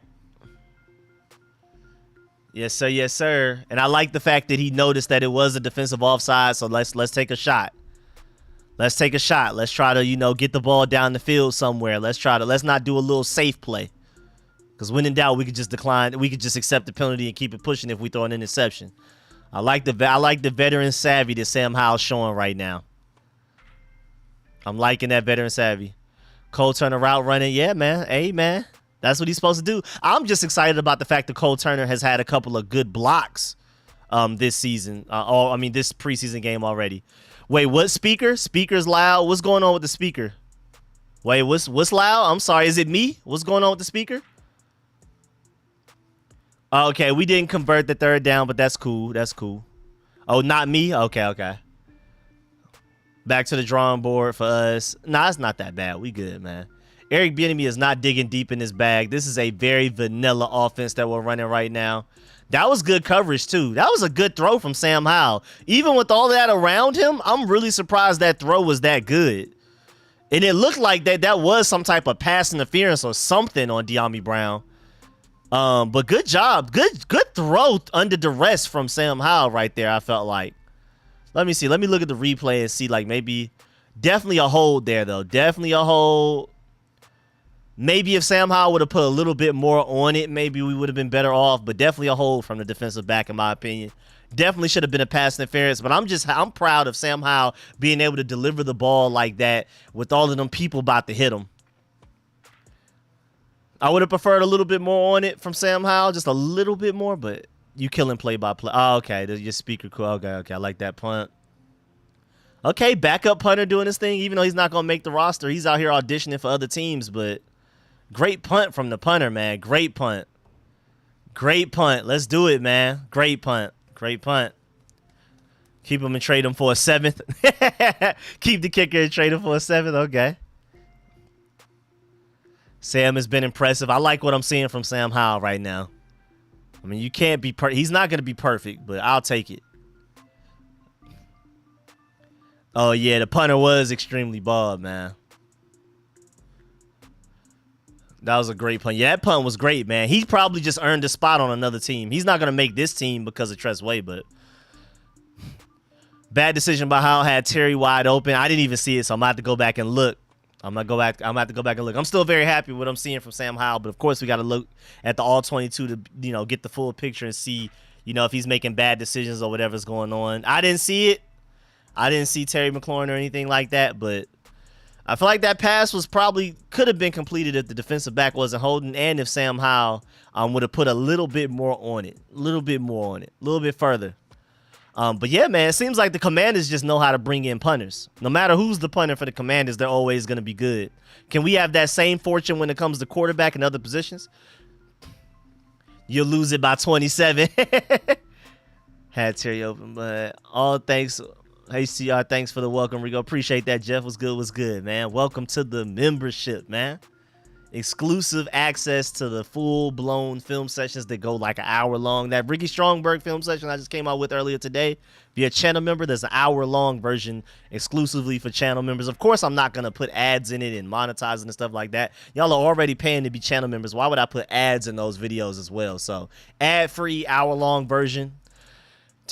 Yes, sir. Yes, sir. And I like the fact that he noticed that it was a defensive offside, so let's take a shot. Let's take a shot. Let's try to, you know, get the ball down the field somewhere. Let's not do a little safe play. Because when in doubt, we could just decline. We could just accept the penalty and keep it pushing if we throw an interception. I like the veteran savvy that Sam Howell's showing right now. I'm liking that veteran savvy. Cole Turner route running. Yeah, man. Hey, man. That's what he's supposed to do. I'm just excited about the fact that Cole Turner has had a couple of good blocks this season. This preseason game already. Wait, what speaker? Speaker's loud. What's going on with the speaker? Wait, what's loud? I'm sorry. Is it me? What's going on with the speaker? Oh, okay, we didn't convert the third down, but that's cool. That's cool. Oh, not me? Okay, okay. Back to the drawing board for us. Nah, it's not that bad. We good, man. Eric Bieniemy is not digging deep in his bag. This is a very vanilla offense that we're running right now. That was good coverage, too. That was a good throw from Sam Howell. Even with all that around him, I'm really surprised that throw was that good. And it looked like that was some type of pass interference or something on De'Ami Brown. But good job. Good throw under duress from Sam Howell right there, I felt like. Let me see. Let me look at the replay and see, like, maybe definitely a hold there, though. Definitely a hold. Maybe if Sam Howell would have put a little bit more on it, maybe we would have been better off. But definitely a hold from the defensive back, in my opinion. Definitely should have been a pass interference. But I'm proud of Sam Howell being able to deliver the ball like that with all of them people about to hit him. I would have preferred a little bit more on it from Sam Howell, just a little bit more, but you killing play by play. Oh, okay. Your speaker cool. Okay. I like that punt. Okay, backup punter doing this thing, even though he's not going to make the roster. He's out here auditioning for other teams, but great punt from the punter, man. Great punt. Great punt. Let's do it, man. Great punt. Great punt. Keep him and trade him for a 7th. Keep the kicker and trade him for a 7th. Okay. Sam has been impressive. I like what I'm seeing from Sam Howell right now. I mean, you can't be he's not going to be perfect, but I'll take it. Oh, yeah, the punter was extremely bald, man. That was a great punt. Yeah, that punt was great, man. He probably just earned a spot on another team. He's not going to make this team because of Tress Way, but bad decision by Howell. Had Terry wide open. I didn't even see it, so I'm going to have to go back and look. I'm going to have to go back and look. I'm still very happy with what I'm seeing from Sam Howell, but of course we got to look at the all-22 to, you know, get the full picture and see, you know, if he's making bad decisions or whatever's going on. I didn't see it. I didn't see Terry McLaurin or anything like that, but I feel like that pass was could have been completed if the defensive back wasn't holding, and if Sam Howell would have put a little bit more on it, a little bit further. But yeah, man, it seems like the Commanders just know how to bring in punters. No matter who's the punter for the Commanders, they're always going to be good. Can we have that same fortune when it comes to quarterback and other positions? You'll lose it by 27. Had Terry open, but all thanks. Hey, CR, thanks for the welcome, Rico. Appreciate that, Jeff. What's good, man? Welcome to the membership, man. Exclusive access to the full-blown film sessions that go like an hour long. That Ricky Strongberg film session I just came out with earlier today. If you're a channel member, there's an hour-long version exclusively for channel members. Of course, I'm not going to put ads in it and monetizing and stuff like that. Y'all are already paying to be channel members. Why would I put ads in those videos as well? So, ad-free, hour-long version.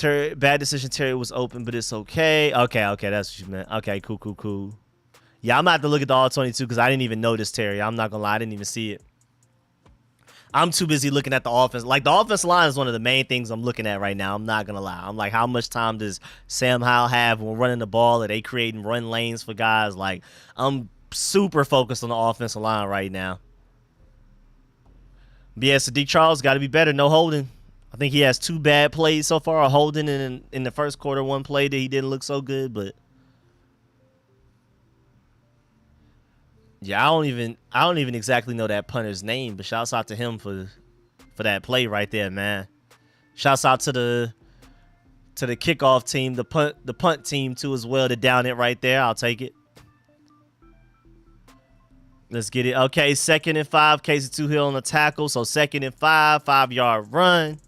Bad decision. Terry was open, but it's okay. Okay, that's what you meant. Okay, cool. Yeah, I'm going to have to look at the all-22 because I didn't even notice Terry. I'm not going to lie. I didn't even see it. I'm too busy looking at the offense. Like, the offensive line is one of the main things I'm looking at right now. I'm not going to lie. I'm like, how much time does Sam Howell have when we're running the ball? Are they creating run lanes for guys? Like, I'm super focused on the offensive line right now. But yeah, Sadiq Charles got to be better. No holding. I think he has 2 bad plays so far. A holding in the first quarter, 1 play that he didn't look so good, but yeah, I don't even exactly know that punter's name, but shouts out to him for that play right there, man. Shouts out to the kickoff team, the punt team too as well to down it right there. I'll take it. Let's get it. Okay, 2nd and 5. Casey Toohill on the tackle. So 2nd and 5, 5-yard run.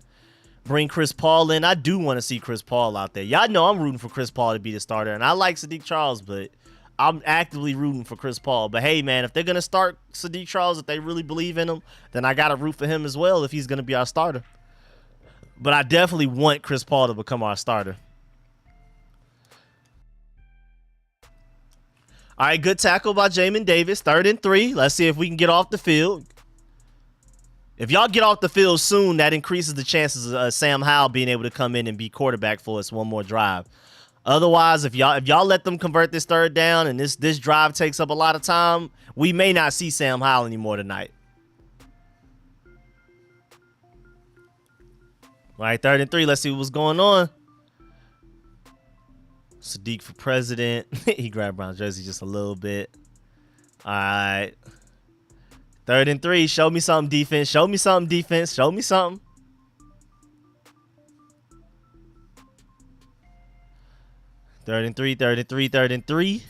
Bring Chris Paul in. I do want to see Chris Paul out there. Y'all know I'm rooting for Chris Paul to be the starter, and I like Sadiq Charles, but I'm actively rooting for Chris Paul. But hey, man, if they're going to start Sadiq Charles, if they really believe in him, then I got to root for him as well if he's going to be our starter. But I definitely want Chris Paul to become our starter. All right, good tackle by Jamin Davis. 3rd and 3. Let's see if we can get off the field. If y'all get off the field soon, that increases the chances of Sam Howell being able to come in and be quarterback for us one more drive. Otherwise, if y'all let them convert this 3rd down and this drive takes up a lot of time, we may not see Sam Howell anymore tonight. All right, 3rd and 3. Let's see what's going on. Sadiq for president. He grabbed Brown's jersey just a little bit. All right. 3rd and 3. Show me something, defense. Show me something, defense. Show me something. Third and 3. 3rd and 3. 3rd and 3.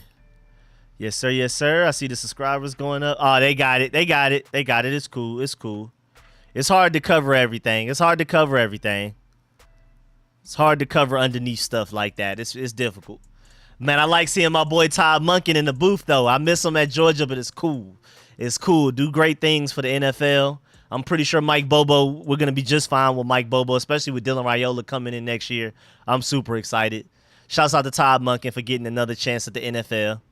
Yes, sir. Yes, sir. I see the subscribers going up. Oh, they got it. They got it. They got it. It's cool. It's cool. It's hard to cover everything. It's hard to cover everything. It's hard to cover underneath stuff like that. It's difficult. Man, I like seeing my boy Todd Monken in the booth, though. I miss him at Georgia, but it's cool. It's cool. Do great things for the NFL. I'm pretty sure Mike Bobo, we're going to be just fine with Mike Bobo, especially with Dylan Raiola coming in next year. I'm super excited. Shouts out to Todd Monken for getting another chance at the NFL.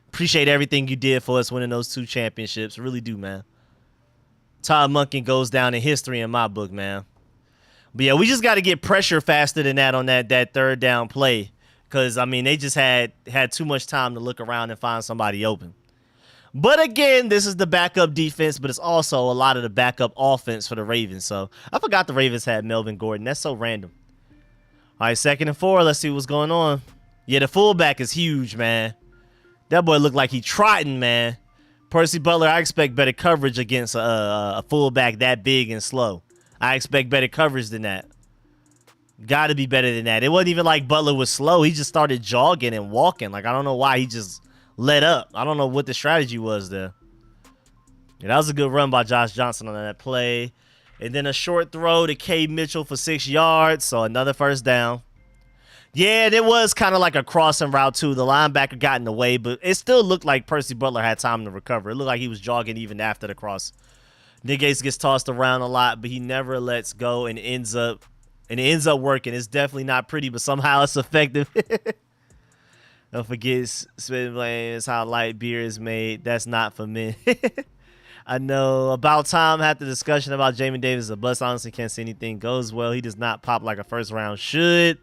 Appreciate everything you did for us winning those 2 championships. Really do, man. Todd Monken goes down in history in my book, man. But, yeah, we just got to get pressure faster than that on that 3rd down play. Because, I mean, they just had too much time to look around and find somebody open. But, again, this is the backup defense, but it's also a lot of the backup offense for the Ravens. So, I forgot the Ravens had Melvin Gordon. That's so random. All right, 2nd and 4. Let's see what's going on. Yeah, the fullback is huge, man. That boy looked like he trotting, man. Percy Butler, I expect better coverage against a fullback that big and slow. I expect better coverage than that. Got to be better than that. It wasn't even like Butler was slow. He just started jogging and walking. Like, I don't know why he just let up. I don't know what the strategy was there. Yeah, that was a good run by Josh Johnson on that play. And then a short throw to K. Mitchell for 6 yards. So another 1st down. Yeah, it was kind of like a crossing route, too. The linebacker got in the way, but it still looked like Percy Butler had time to recover. It looked like he was jogging even after the cross. Nick Gates gets tossed around a lot, but he never lets go and ends up working. It's definitely not pretty, but somehow it's effective. Don't forget, spitting flames, how light beer is made. That's not for men. I know. About time, had the discussion about Jamin Davis. A bust. Honestly, can't see anything goes well. He does not pop like a 1st round should.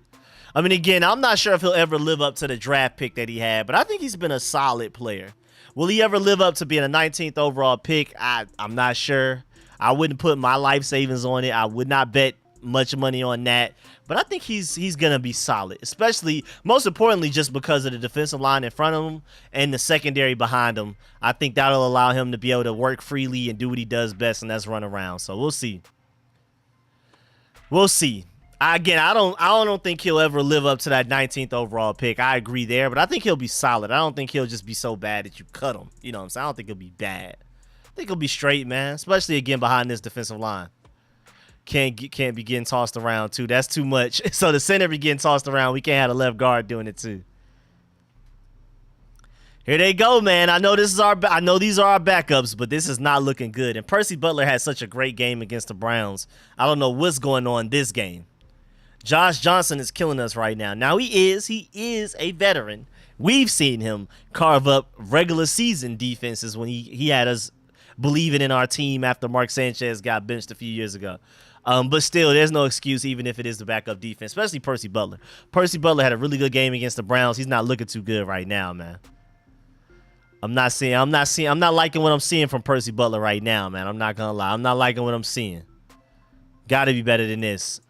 I mean, again, I'm not sure if he'll ever live up to the draft pick that he had, but I think he's been a solid player. Will he ever live up to being a 19th overall pick? I'm not sure. I wouldn't put my life savings on it. I would not bet much money on that. But I think he's going to be solid, especially, most importantly, just because of the defensive line in front of him and the secondary behind him. I think that'll allow him to be able to work freely and do what he does best, and that's run around. So we'll see. We'll see. Again, I don't think he'll ever live up to that 19th overall pick. I agree there, but I think he'll be solid. I don't think he'll just be so bad that you cut him. You know what I'm saying? I don't think he'll be bad. I think he'll be straight, man, especially, again, behind this defensive line. Can't be getting tossed around, too. That's too much. So the center be getting tossed around. We can't have a left guard doing it, too. Here they go, man. I know these are our backups, but this is not looking good. And Percy Butler had such a great game against the Browns. I don't know what's going on this game. Josh Johnson is killing us right now. Now he is a veteran. We've seen him carve up regular season defenses when he had us believing in our team after Mark Sanchez got benched a few years ago. But still, there's no excuse, even if it is the backup defense, especially Percy Butler. Percy Butler had a really good game against the Browns. He's not looking too good right now, man. I'm not liking what I'm seeing from Percy Butler right now, man. I'm not gonna lie. I'm not liking what I'm seeing. Gotta be better than this.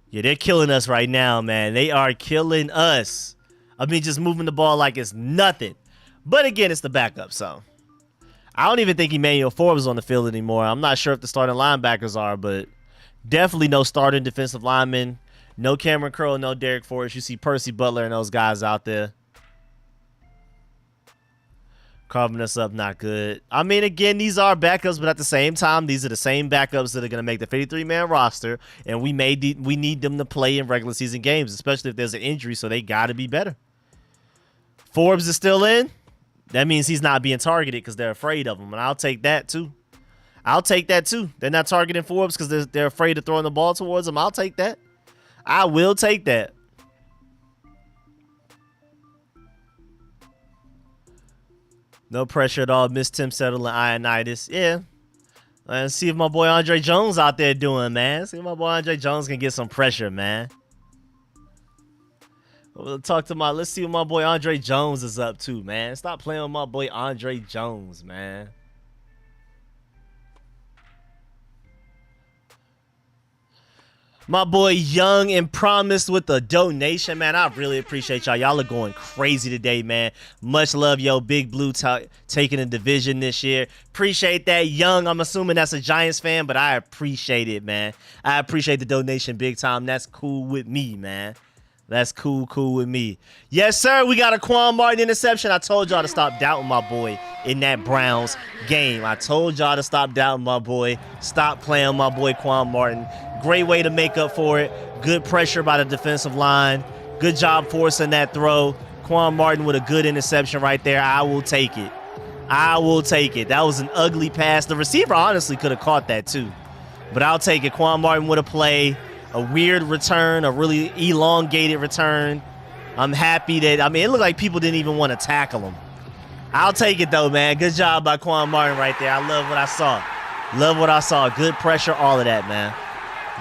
Yeah, they're killing us right now, man. They are killing us. I mean, just moving the ball like it's nothing. But again, it's the backup, so. I don't even think Emmanuel Forbes is on the field anymore. I'm not sure if the starting linebackers are, but definitely no starting defensive linemen. No Cameron Curl, no Derek Forrest. You see Percy Butler and those guys out there. Carving us up, not good. I mean, again, these are backups, but at the same time, these are the same backups that are going to make the 53-man roster, and we need them to play in regular season games, especially if there's an injury, so they got to be better. Forbes is still in. That means he's not being targeted because they're afraid of him, and I'll take that too. I'll take that too. They're not targeting Forbes because they're afraid of throwing the ball towards him. I'll take that. I will take that. No pressure at all. Miss Tim Settle and Ionitis. Yeah. Let's see if my boy Andre Jones out there doing, man. See if my boy Andre Jones can get some pressure, man. Let's see what my boy Andre Jones is up to, man. Stop playing with my boy Andre Jones, man. My boy Young and Promised with the donation, man. I really appreciate y'all. Y'all are going crazy today, man. Much love, yo. Big Blue taking the division this year. Appreciate that, Young. I'm assuming that's a Giants fan, but I appreciate it, man. I appreciate the donation big time. That's cool with me, man. That's cool with me. Yes, sir. We got a Quan Martin interception. I told y'all to stop doubting my boy in that Browns game. I told y'all to stop doubting my boy. Stop playing my boy Quan Martin. Great way to make up for it. Good pressure by the defensive line. Good job forcing that throw. Quan Martin with a good interception right there. I will take it. I will take it. That was an ugly pass. The receiver honestly could have caught that too. But I'll take it. Quan Martin with a play. A weird return, a really elongated return. I'm happy that, I mean, it looked like people didn't even want to tackle him. I'll take it, though, man. Good job by Quan Martin right there. I love what I saw. Love what I saw. Good pressure, all of that, man.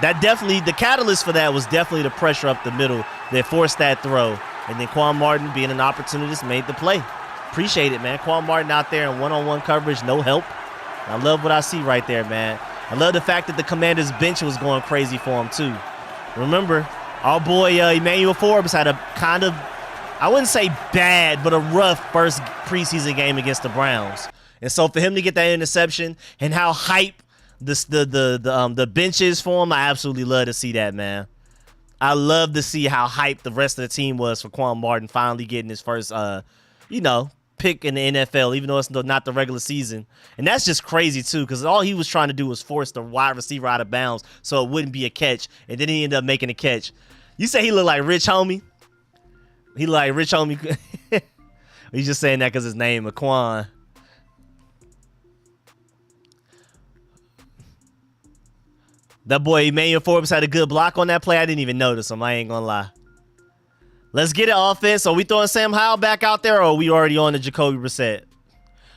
That definitely, the catalyst for that was definitely the pressure up the middle that forced that throw. And then Quan Martin, being an opportunist, made the play. Appreciate it, man. Quan Martin out there in one-on-one coverage, no help. I love what I see right there, man. I love the fact that the Commanders bench was going crazy for him, too. Remember, our boy Emmanuel Forbes had a kind of, I wouldn't say bad, but a rough first preseason game against the Browns. And so for him to get that interception and how hype the bench is for him, I absolutely love to see that, man. I love to see how hyped the rest of the team was for Quan Martin finally getting his first, pick in the NFL, even though it's not the regular season. And that's just crazy, too, because all he was trying to do was force the wide receiver out of bounds so it wouldn't be a catch, and then he ended up making a catch. You say he looked like Rich Homie? He looked like Rich Homie. He's just saying that because his name is Quan. That boy Emmanuel Forbes had a good block on that play. I didn't even notice him. I ain't going to lie. Let's get it, offense. Are we throwing Sam Howell back out there, or are we already on the Jacoby Brissett?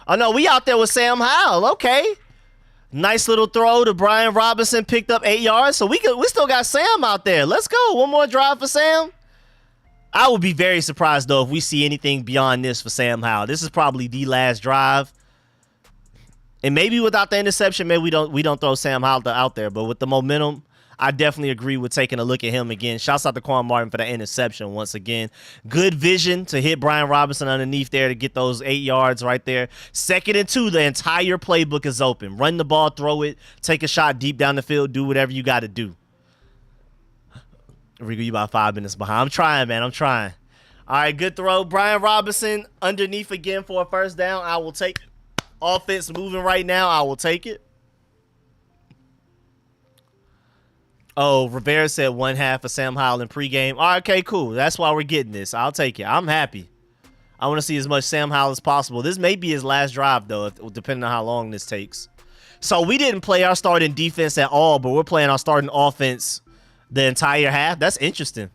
Oh, no, we out there with Sam Howell. Okay. Nice little throw to Brian Robinson. Picked up 8 yards. So we still got Sam out there. Let's go. One more drive for Sam. I would be very surprised, though, if we see anything beyond this for Sam Howell. This is probably the last drive. And maybe without the interception, maybe we don't throw Sam Howell out there. But with the momentum, I definitely agree with taking a look at him again. Shouts out to Quan Martin for that interception once again. Good vision to hit Brian Robinson underneath there to get those 8 yards right there. 2nd and 2, the entire playbook is open. Run the ball, throw it, take a shot deep down the field, do whatever you got to do. Rico, you about 5 minutes behind. I'm trying, man. I'm trying. All right, good throw. Brian Robinson underneath again for a first down. I will take it. Offense moving right now. I will take it. Oh, Rivera said 1/2 of Sam Howell in pregame. All right, okay, cool. That's why we're getting this. I'll take it. I'm happy. I want to see as much Sam Howell as possible. This may be his last drive, though, depending on how long this takes. So we didn't play our starting defense at all, but we're playing our starting offense the entire half. That's interesting.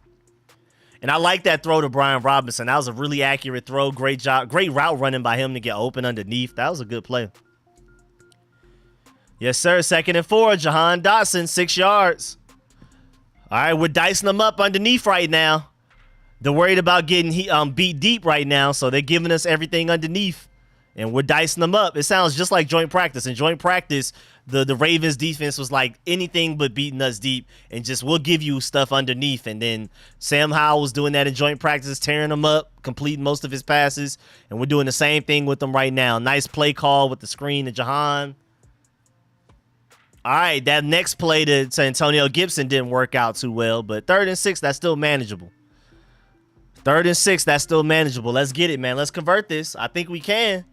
And I like that throw to Brian Robinson. That was a really accurate throw. Great job. Great route running by him to get open underneath. That was a good play. Yes, sir. 2nd and 4. Jahan Dotson, 6 yards. All right, we're dicing them up underneath right now. They're worried about getting beat deep right now, so they're giving us everything underneath, and we're dicing them up. It sounds just like joint practice. In joint practice, the Ravens defense was like anything but beating us deep, and just we'll give you stuff underneath. And then Sam Howell was doing that in joint practice, tearing them up, completing most of his passes, and we're doing the same thing with them right now. Nice play call with the screen to Jahan. All right, that next play to Antonio Gibson didn't work out too well, but 3rd and 6, that's still manageable. 3rd and 6, that's still manageable. Let's get it, man. Let's convert this. I think we can.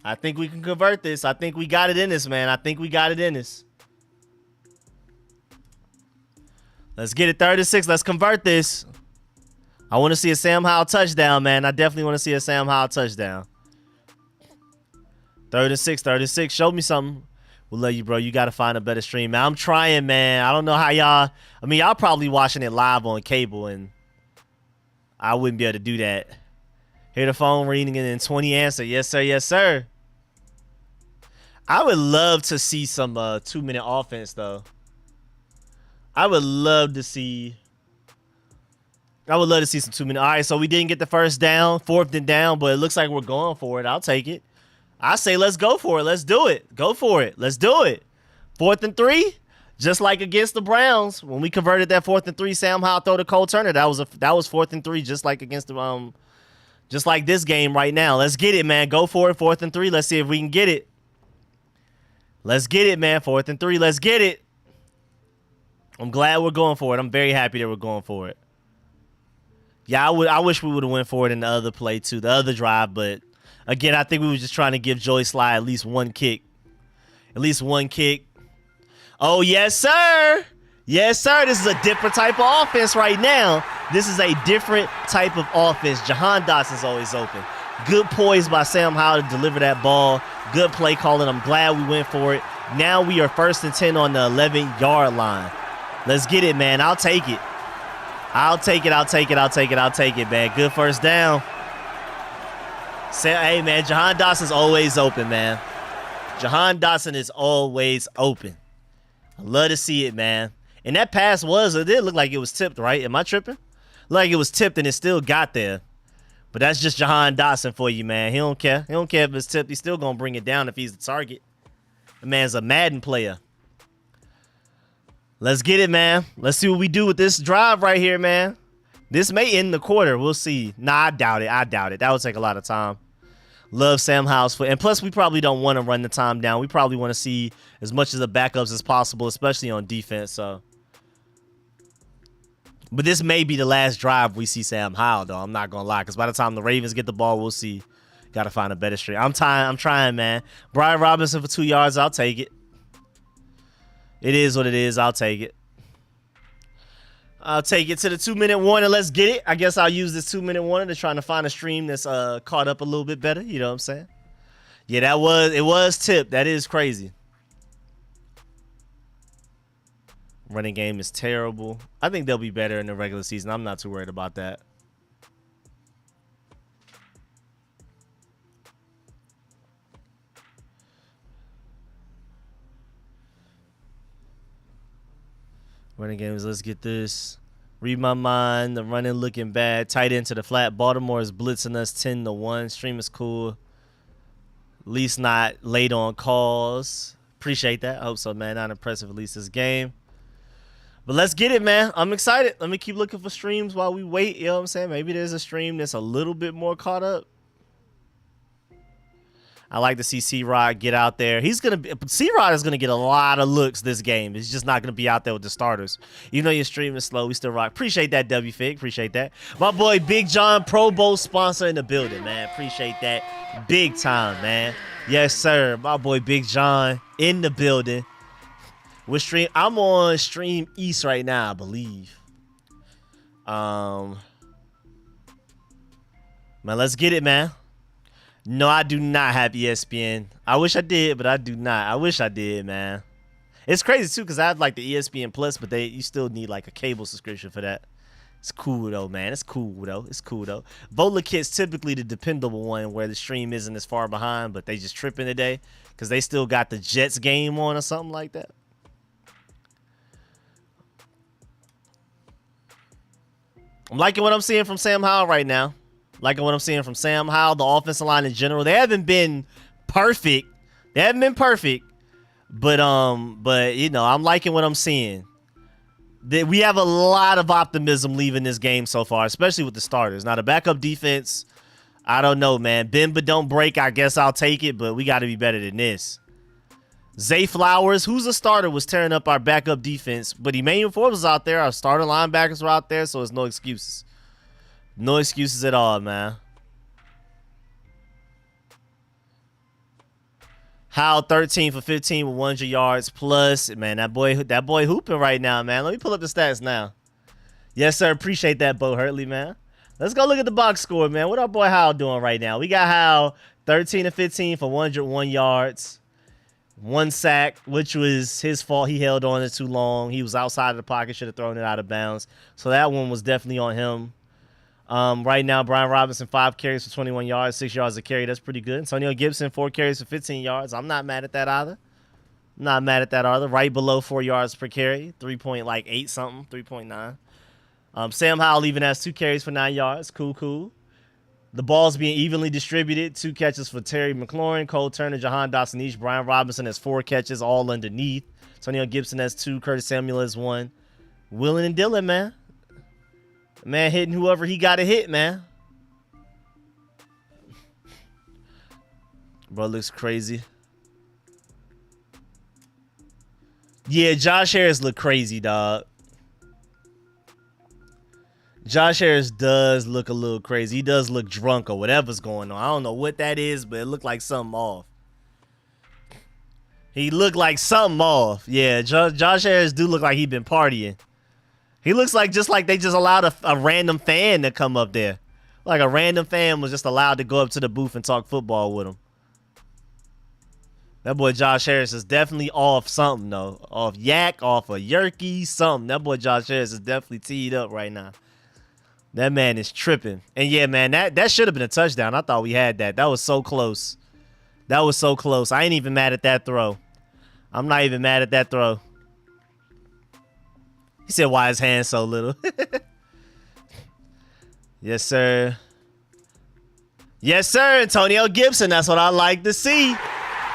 I think we can convert this. I think we got it in us, man. I think we got it in us. Let's get it, 3rd and 6. Let's convert this. I want to see a Sam Howell touchdown, man. I definitely want to see a Sam Howell touchdown. 3rd and 6, 3rd and 6. Show me something. We'll love you, bro. You got to find a better stream, man. I'm trying, man. I don't know how y'all... I mean, y'all probably watching it live on cable, and I wouldn't be able to do that. Hear the phone ringing and then 20 answer. Yes, sir. Yes, sir. I would love to see some 2-minute offense, though. I would love to see... some 2-minute... All right, so we didn't get the first down, 4th and down, but it looks like we're going for it. I'll take it. I say let's go for it. Let's do it. Go for it. Let's do it. 4th and 3. Just like against the Browns, when we converted that 4th and 3, Sam Howell throw to Cole Turner. That was 4th and 3, just like against the just like this game right now. Let's get it, man. Go for it, 4th and 3. Let's see if we can get it. Let's get it, man. 4th and 3. Let's get it. I'm glad we're going for it. I'm very happy that we're going for it. Yeah, I wish we would have went for it in the other play too, the other drive, but again, I think we were just trying to give Joey Sly at least one kick. At least one kick. Oh, yes, sir. Yes, sir. This is a different type of offense right now. This is a different type of offense. Jahan Dotson's always open. Good poise by Sam Howell to deliver that ball. Good play calling. I'm glad we went for it. Now we are 1st and 10 on the 11-yard line. Let's get it, man. I'll take it. I'll take it. I'll take it. I'll take it. I'll take it, man. Good first down. Hey, man, Jahan Dotson's always open, man. Jahan Dotson is always open. I love to see it, man. And that pass it did look like it was tipped, right? Am I tripping? Like it was tipped and it still got there. But that's just Jahan Dotson for you, man. He don't care. He don't care if it's tipped. He's still going to bring it down if he's the target. The man's a Madden player. Let's get it, man. Let's see what we do with this drive right here, man. This may end the quarter. We'll see. Nah, I doubt it. I doubt it. That would take a lot of time. Love Sam Howell's foot. And plus, we probably don't want to run the time down. We probably want to see as much of the backups as possible, especially on defense. So, but this may be the last drive we see Sam Howell, though. I'm not going to lie, because by the time the Ravens get the ball, we'll see. Got to find a better stream. I'm trying, man. Brian Robinson for 2 yards. I'll take it. It is what it is. I'll take it. I'll take it to the 2-minute warning. Let's get it. I guess I'll use this 2-minute warning to try to find a stream that's caught up a little bit better. You know what I'm saying? Yeah, it was tipped. That is crazy. Running game is terrible. I think they'll be better in the regular season. I'm not too worried about that. Running games, let's get this. Read my mind. The running looking bad. Tight end to the flat. Baltimore is blitzing us 10-1. Stream is cool. At least not late on calls. Appreciate that. I hope so, man. Not impressive at least this game. But let's get it, man. I'm excited. Let me keep looking for streams while we wait. You know what I'm saying? Maybe there's a stream that's a little bit more caught up. I like to see C-Rod get out there. C-Rod is gonna get a lot of looks this game. He's just not gonna be out there with the starters. Even though your stream is slow, we still rock. Appreciate that, W Fig. Appreciate that. My boy Big John, Pro Bowl sponsor in the building, man. Appreciate that big time, man. Yes, sir. My boy Big John in the building. I'm on Stream East right now, I believe. Man, let's get it, man. No, I do not have ESPN. I wish I did, but I do not. I wish I did, man. It's crazy, too, because I have, like, the ESPN Plus, but you still need, like, a cable subscription for that. It's cool, though, man. It's cool, though. It's cool, though. Vola Kit's typically the dependable one where the stream isn't as far behind, but they just tripping today because they still got the Jets game on or something like that. I'm liking what I'm seeing from Sam Howell right now. Liking what I'm seeing from Sam Howell, the offensive line in general. They haven't been perfect. But you know, I'm liking what I'm seeing. We have a lot of optimism leaving this game so far, especially with the starters. Now the backup defense, I don't know, man. Bend but don't break. I guess I'll take it, but we got to be better than this. Zay Flowers, who's a starter, was tearing up our backup defense, but Emmanuel Forbes was out there. Our starter linebackers were out there, so it's no excuses. No excuses at all, man. Howell 13 for 15 with 100 yards plus. Man, that boy hooping right now, man. Let me pull up the stats now. Yes, sir. Appreciate that, Bo Hurtley, man. Let's go look at the box score, man. What our boy Howell doing right now? We got Howell 13 to 15 for 101 yards. 1 sack, which was his fault. He held on it too long. He was outside of the pocket. Should have thrown it out of bounds. So that one was definitely on him. Right now, Brian Robinson, 5 carries for 21 yards, 6 yards a carry. That's pretty good. Antonio Gibson, 4 carries for 15 yards. I'm not mad at that either. Right below 4 yards per carry, 3.8 something, 3.9. Sam Howell even has 2 carries for 9 yards. Cool. The ball's being evenly distributed. 2 catches for Terry McLaurin, Cole Turner, Jahan Dotson each. Brian Robinson has 4 catches, all underneath. Antonio Gibson has 2. Curtis Samuel has 1. Willen and Dillon, man. Man hitting whoever he got to hit, man. Bro looks crazy. Yeah, Josh Harris look crazy, dog. Josh Harris does look a little crazy. He does look drunk or whatever's going on. I don't know what that is, but it looked like something off. He looked like something off. Yeah, Josh Harris do look like he been partying. He looks like just like they just allowed a random fan to come up there. Like a random fan was just allowed to go up to the booth and talk football with him. That boy Josh Harris is definitely off something, though. Off yak, off a yerky, something. That boy Josh Harris is definitely teed up right now. That man is tripping. And yeah, man, that should have been a touchdown. I thought we had that. That was so close. That was so close. I ain't even mad at that throw. I'm not even mad at that throw. He said, why his hand so little? Yes, sir. Yes, sir. Antonio Gibson. That's what I like to see.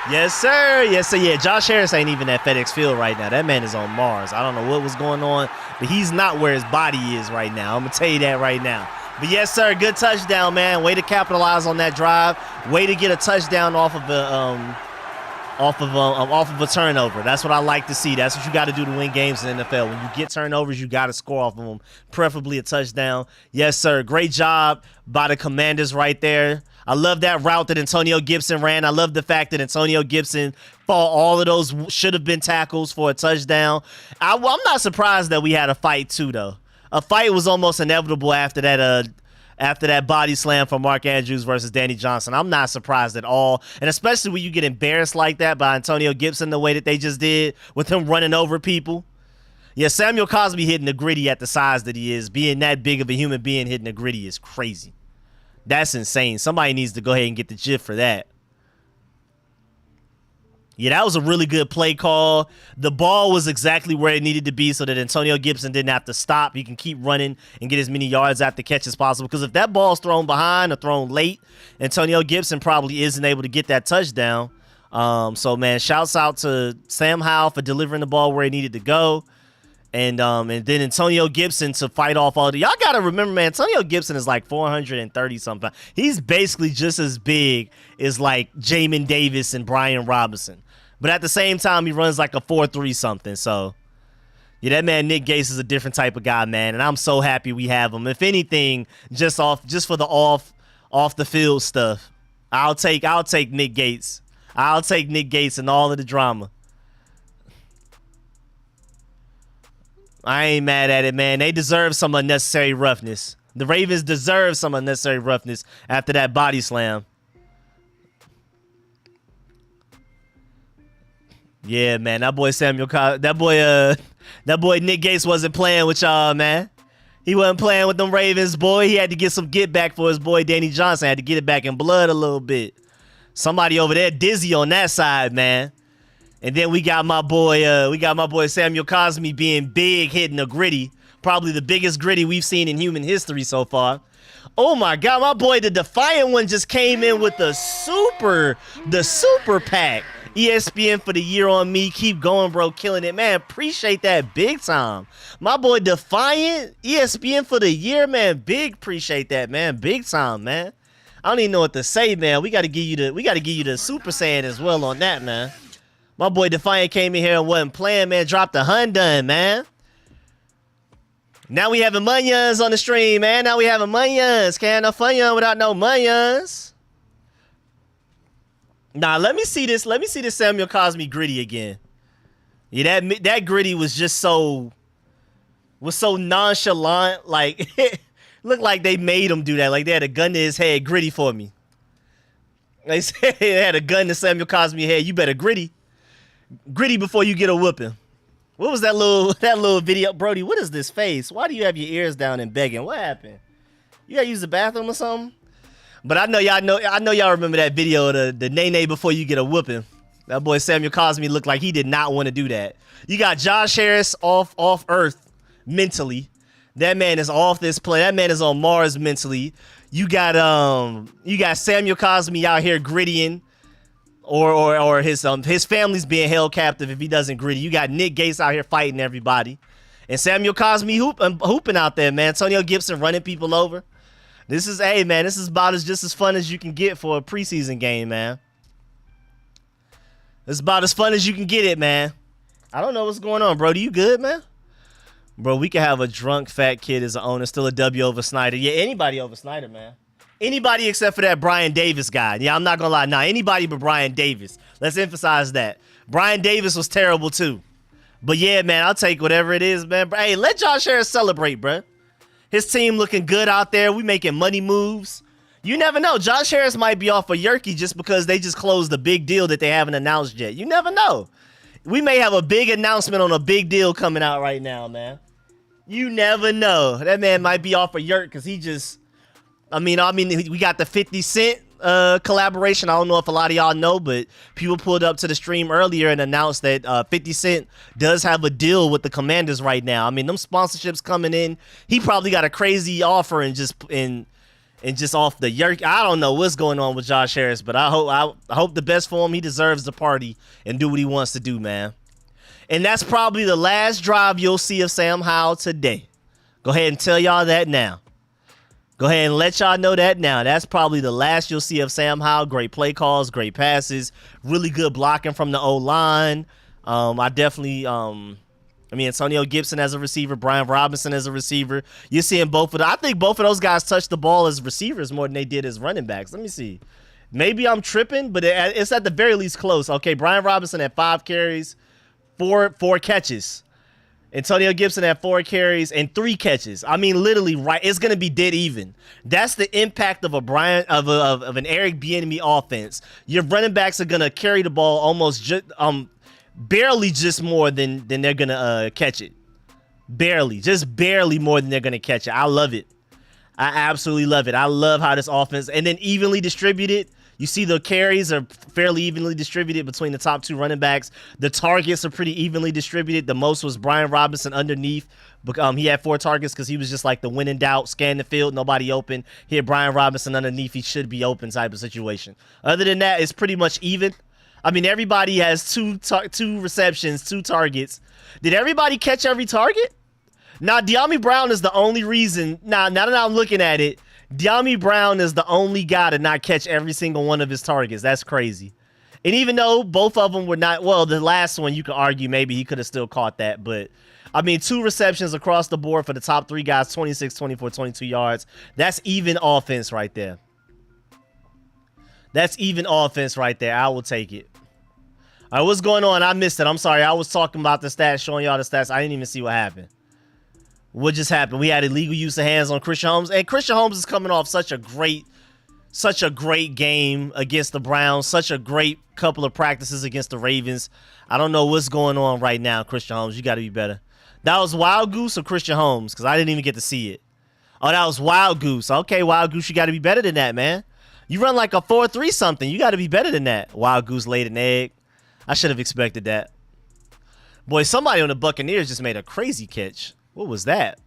Yes, sir. Yes, sir. Yeah, Josh Harris ain't even at FedEx Field right now. That man is on Mars. I don't know what was going on, but he's not where his body is right now. I'm going to tell you that right now. But yes, sir. Good touchdown, man. Way to capitalize on that drive. Way to get a touchdown off of a turnover. That's what I like to see. That's what you got to do to win games in the NFL. When you get turnovers, you got to score off of them, preferably a touchdown. Yes, sir. Great job by the Commanders right there. I love that route that Antonio Gibson ran. I love the fact that Antonio Gibson fought all of those should have been tackles for a touchdown. I'm not surprised that we had a fight too, though. A fight was almost inevitable after that body slam from Mark Andrews versus Danny Johnson. I'm not surprised at all. And especially when you get embarrassed like that by Antonio Gibson the way that they just did with him running over people. Yeah, Samuel Cosby hitting the gritty at the size that he is. Being that big of a human being hitting the gritty is crazy. That's insane. Somebody needs to go ahead and get the GIF for that. Yeah, that was a really good play call. The ball was exactly where it needed to be so that Antonio Gibson didn't have to stop. He can keep running and get as many yards after catch as possible. Because if that ball's thrown behind or thrown late, Antonio Gibson probably isn't able to get that touchdown. So, man, shouts out to Sam Howell for delivering the ball where it needed to go. And then Antonio Gibson to fight off all the... Y'all got to remember, man, Antonio Gibson is like 430-something. He's basically just as big as, like, Jamin Davis and Brian Robinson. But at the same time, he runs like a 4.3-something. So, yeah, that man Nick Gates is a different type of guy, man. And I'm so happy we have him. If anything, just for the off the field stuff, I'll take Nick Gates. I'll take Nick Gates and all of the drama. I ain't mad at it, man. They deserve some unnecessary roughness. The Ravens deserve some unnecessary roughness after that body slam. Yeah, man. That boy Nick Gates wasn't playing with y'all, man. He wasn't playing with them Ravens, boy. He had to get some get back for his boy Danny Johnson. Had to get it back in blood a little bit. Somebody over there dizzy on that side, man. And then we got my boy Samuel Cosmi being big, hitting a gritty. Probably the biggest gritty we've seen in human history so far. Oh my God, my boy, the Defiant One just came in with the super pack. ESPN for the year on me. Keep going, bro. Killing it, man. Appreciate that big time. My boy Defiant, ESPN for the year, man. Big appreciate that, man. Big time, man. I don't even know what to say, man. We gotta give you the Super Saiyan as well on that, man. My boy Defiant came in here and wasn't playing, man. Dropped a Hyundai, man. Now we having Munions on the stream, man. Now we having Munions. Can't have no fun without no Munions. Nah, let me see this. Let me see this Samuel Cosmi gritty again. Yeah, that gritty was just so nonchalant. Like, looked like they made him do that. Like they had a gun to his head. Gritty for me. They said they had a gun to Samuel Cosmi's head. You better gritty before you get a whooping. What was that little video, Brody? What is this face? Why do you have your ears down and begging? What happened? You gotta use the bathroom or something? But I know y'all remember that video of the nay before you get a whooping. That boy Samuel Cosmi looked like he did not want to do that. You got Josh Harris off Earth mentally. That man is off this play. That man is on Mars mentally. You got Samuel Cosme out here grittying, or his family's being held captive if he doesn't gritty. You got Nick Gates out here fighting everybody, and Samuel Cosme hooping out there, man. Antonio Gibson running people over. This is this is about just as fun as you can get for a preseason game, man. It's about as fun as you can get it, man. I don't know what's going on, bro. Do you good, man? Bro, we can have a drunk fat kid as an owner. Still a W over Snyder. Yeah, anybody over Snyder, man. Anybody except for that Brian Davis guy. Yeah, I'm not going to lie. Nah, anybody but Brian Davis. Let's emphasize that. Brian Davis was terrible, too. But, yeah, man, I'll take whatever it is, man. Hey, let Josh Harris celebrate, bro. His team looking good out there. We making money moves. You never know. Josh Harris might be off of Yerky just because they just closed the big deal that they haven't announced yet. You never know. We may have a big announcement on a big deal coming out right now, man. You never know. That man might be off of Yerk because he just... I mean, we got the 50 Cent collaboration. I don't know if a lot of y'all know, but people pulled up to the stream earlier and announced that 50 Cent does have a deal with the Commanders right now. I mean, them sponsorships coming in. He probably got a crazy offer and just off the Yerk. I don't know what's going on with Josh Harris, but I hope the best for him. He deserves the party and do what he wants to do, man. And that's probably the last drive you'll see of Sam Howell today. Go ahead and tell y'all that now. Go ahead and let y'all know that now. That's probably the last you'll see of Sam Howell. Great play calls, great passes, really good blocking from the O-line. Antonio Gibson as a receiver, Brian Robinson as a receiver. You're seeing both of them. I think both of those guys touched the ball as receivers more than they did as running backs. Let me see. Maybe I'm tripping, but it's at the very least close. Okay, Brian Robinson had 5 carries, four catches. Antonio Gibson had 4 carries and 3 catches. I mean, literally, right? It's gonna be dead even. That's the impact of an Eric Bieniemy offense. Your running backs are gonna carry the ball almost barely just more than they're gonna catch it. Barely, just barely more than they're gonna catch it. I love it. I absolutely love it. I love how this offense and then evenly distributed. You see the carries are fairly evenly distributed between the top 2 running backs. The targets are pretty evenly distributed. The most was Brian Robinson underneath. He had 4 targets because he was just like the when in doubt, scan the field, nobody open. He had Brian Robinson underneath. He should be open type of situation. Other than that, it's pretty much even. I mean, everybody has 2 receptions, 2 targets. Did everybody catch every target? Now, De'Ami Brown is the only reason. Now that I'm looking at it, De'Ami Brown is the only guy to not catch every single one of his targets. That's crazy. And even though both of them were not, well, the last one you could argue maybe he could have still caught that. But, I mean, 2 receptions across the board for the top 3 guys, 26, 24, 22 yards. That's even offense right there. That's even offense right there. I will take it. All right, what's going on? I missed it. I'm sorry. I was talking about the stats, showing y'all the stats. I didn't even see what happened. What just happened? We had illegal use of hands on Christian Holmes. And Christian Holmes is coming off such a great game against the Browns. Such a great couple of practices against the Ravens. I don't know what's going on right now, Christian Holmes. You got to be better. That was Wild Goose or Christian Holmes? Because I didn't even get to see it. Oh, that was Wild Goose. Okay, Wild Goose, you got to be better than that, man. You run like a 4-3 something. You got to be better than that. Wild Goose laid an egg. I should have expected that. Boy, somebody on the Buccaneers just made a crazy catch. What was that?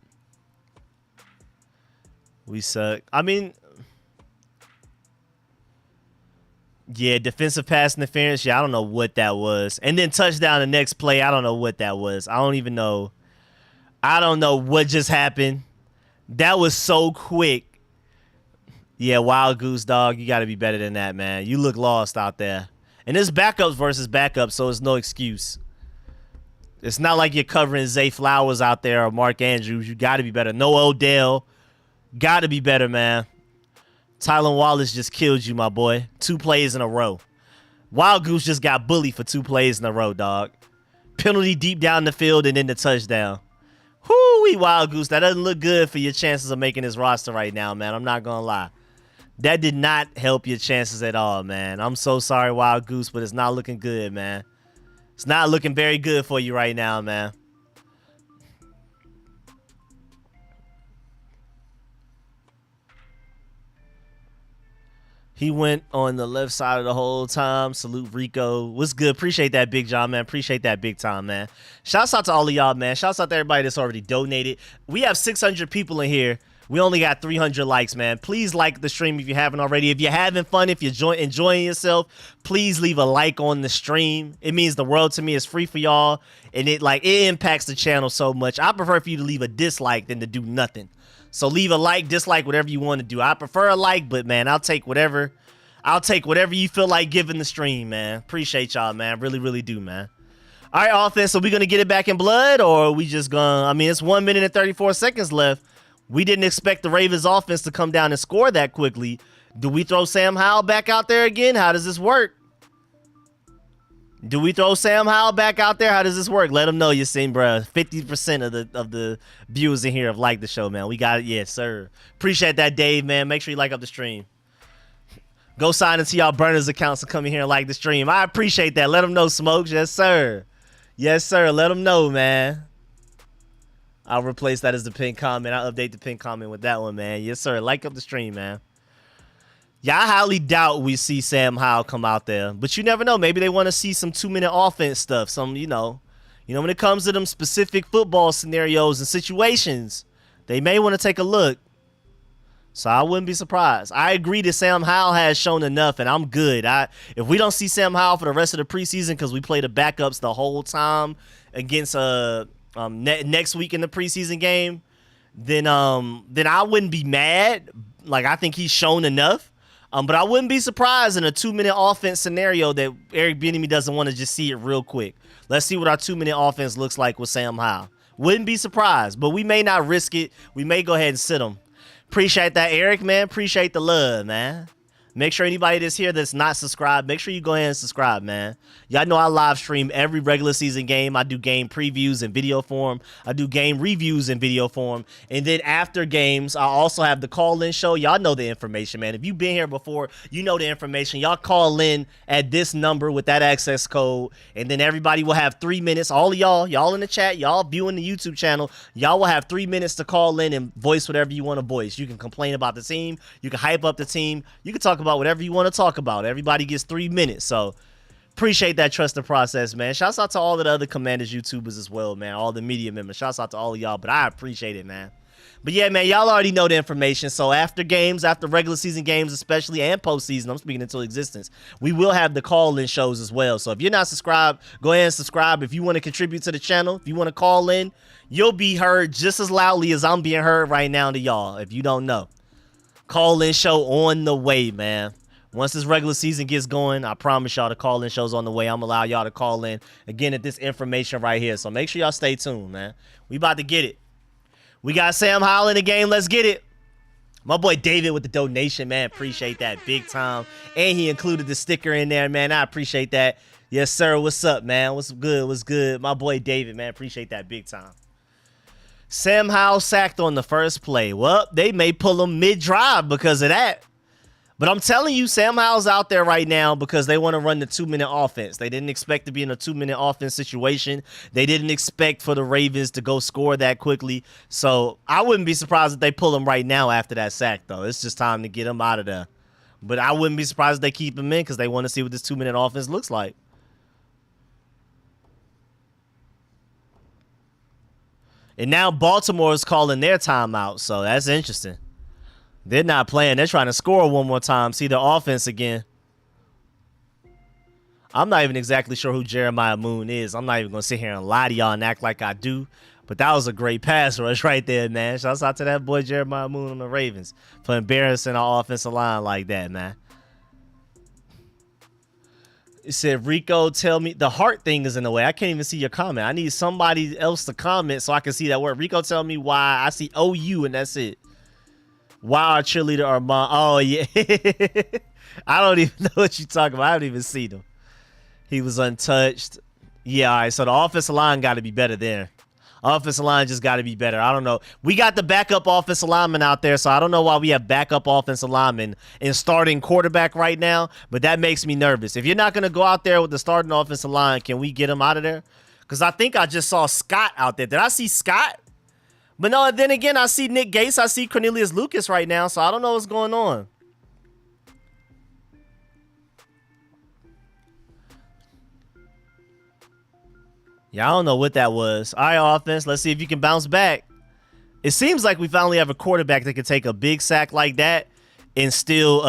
We suck. I mean, yeah, defensive pass interference. Yeah, I don't know what that was. And then touchdown the next play. I don't know what that was. I don't even know. I don't know what just happened. That was so quick. Yeah, Wild Goose, dog. You got to be better than that, man. You look lost out there. And it's backups versus backups, so it's no excuse. It's not like you're covering Zay Flowers out there or Mark Andrews. You got to be better. No Odell. Got to be better, man. Tylan Wallace just killed you, my boy. 2 plays in a row. Wild Goose just got bullied for 2 plays in a row, dog. Penalty deep down the field and then the touchdown. Whoo-wee, Wild Goose. That doesn't look good for your chances of making this roster right now, man. I'm not going to lie. That did not help your chances at all, man. I'm so sorry, Wild Goose, but it's not looking good, man. It's not looking very good for you right now, man. He went on the left side of the whole time. Salute Rico. What's good? Appreciate that, Big John, man. Appreciate that big time, man. Shouts out to all of y'all, man. Shouts out to everybody that's already donated. We have 600 people in here. We only got 300 likes, man. Please like the stream if you haven't already. If you're having fun, if you're enjoying yourself, please leave a like on the stream. It means the world to me. It's free for y'all, and it impacts the channel so much. I prefer for you to leave a dislike than to do nothing. So leave a like, dislike, whatever you want to do. I prefer a like, but man, I'll take whatever you feel like giving the stream, man. Appreciate y'all, man. Really, really do, man. All right, offense. So we gonna get it back in blood, or are we just gonna? I mean, it's 1 minute and 34 seconds left. We didn't expect the Ravens offense to come down and score that quickly. Do we throw Sam Howell back out there again? How does this work? Do we throw Sam Howell back out there? How does this work? Let them know you seen, bro. 50% of the viewers in here have liked the show, man. We got it. Yes, sir. Appreciate that, Dave, man. Make sure you like up the stream. Go sign into y'all burners accounts and come in here and like the stream. I appreciate that. Let them know, Smokes. Yes, sir. Yes, sir. Let them know, man. I'll replace that as the pinned comment. I'll update the pinned comment with that one, man. Yes, sir. Like up the stream, man. Yeah, I highly doubt we see Sam Howell come out there. But you never know. Maybe they want to see some 2-minute offense stuff. Some, you know, when it comes to them specific football scenarios and situations, they may want to take a look. So I wouldn't be surprised. I agree that Sam Howell has shown enough, and I'm good. If we don't see Sam Howell for the rest of the preseason because we play the backups the whole time against next week in the preseason game, then I wouldn't be mad. Like, I think he's shown enough. But I wouldn't be surprised in a 2-minute offense scenario that Eric Bieniemy doesn't want to just see it real quick. Let's see what our 2-minute offense looks like with Sam Howell. Wouldn't be surprised, but we may not risk it. We may go ahead and sit him. Appreciate that, Eric, man. Appreciate the love, man. Make sure anybody that's here that's not subscribed, make sure you go ahead and subscribe, man. Y'all know I live stream every regular season game. I do game previews in video form. I do game reviews in video form. And then after games, I also have the call-in show. Y'all know the information, man. If you've been here before, you know the information. Y'all call in at this number with that access code, and then everybody will have 3 minutes. All of y'all in the chat, y'all viewing the YouTube channel, y'all will have 3 minutes to call in and voice whatever you want to voice. You can complain about the team. You can hype up the team. You can talk about whatever you want to talk about. Everybody gets 3 minutes. So appreciate that trusted process, man. Shouts out to all of the other Commanders YouTubers as well, man. All the media members. Shouts out to all of y'all, but I appreciate it, man. But yeah, man, y'all already know the information. So after games, after regular season games especially, and postseason, I'm speaking into existence, we will have the call-in shows as well. So if you're not subscribed, go ahead and subscribe. If you want to contribute to the channel, if you want to call in, you'll be heard just as loudly as I'm being heard right now to y'all, if you don't know. Call-in show on the way, man. Once this regular season gets going, I promise y'all the call-in show's on the way. I'm allow y'all to call in again at this information right here. So make sure y'all stay tuned, man. We about to get it. We got Sam Howell in the game. Let's get it. My boy David with the donation, man. Appreciate that big time. And he included the sticker in there, man. I appreciate that. Yes, sir. What's up, man? What's good? What's good? My boy David, man. Appreciate that big time. Sam Howell sacked on the first play. Well, they may pull him mid-drive because of that. But I'm telling you, Sam Howell's out there right now because they want to run the 2-minute offense. They didn't expect to be in a 2-minute offense situation. They didn't expect for the Ravens to go score that quickly. So I wouldn't be surprised if they pull him right now after that sack, though. It's just time to get him out of there. But I wouldn't be surprised if they keep him in because they want to see what this 2-minute offense looks like. And now Baltimore is calling their timeout, so that's interesting. They're not playing. They're trying to score one more time. See the offense again. I'm not even exactly sure who Jeremiah Moon is. I'm not even going to sit here and lie to y'all and act like I do. But that was a great pass rush right there, man. Shouts out to that boy Jeremiah Moon on the Ravens for embarrassing our offensive line like that, man. It said, Rico, tell me the heart thing is in the way. I can't even see your comment. I need somebody else to comment so I can see that word. Rico, tell me why. I see OU and that's it. Why our cheerleader Armand? Oh, yeah. I don't even know what you're talking about. I haven't even seen him. He was untouched. Yeah, all right. So the offensive line got to be better there. Offensive line just got to be better. I don't know. We got the backup offensive lineman out there, so I don't know why we have backup offensive lineman and starting quarterback right now, but that makes me nervous. If you're not going to go out there with the starting offensive line, can we get him out of there? Because I think I just saw Scott out there. Did I see Scott? But no, then again, I see Nick Gates. I see Cornelius Lucas right now, so I don't know what's going on. Yeah, I don't know what that was. All right, offense. Let's see if you can bounce back. It seems like we finally have a quarterback that can take a big sack like that and still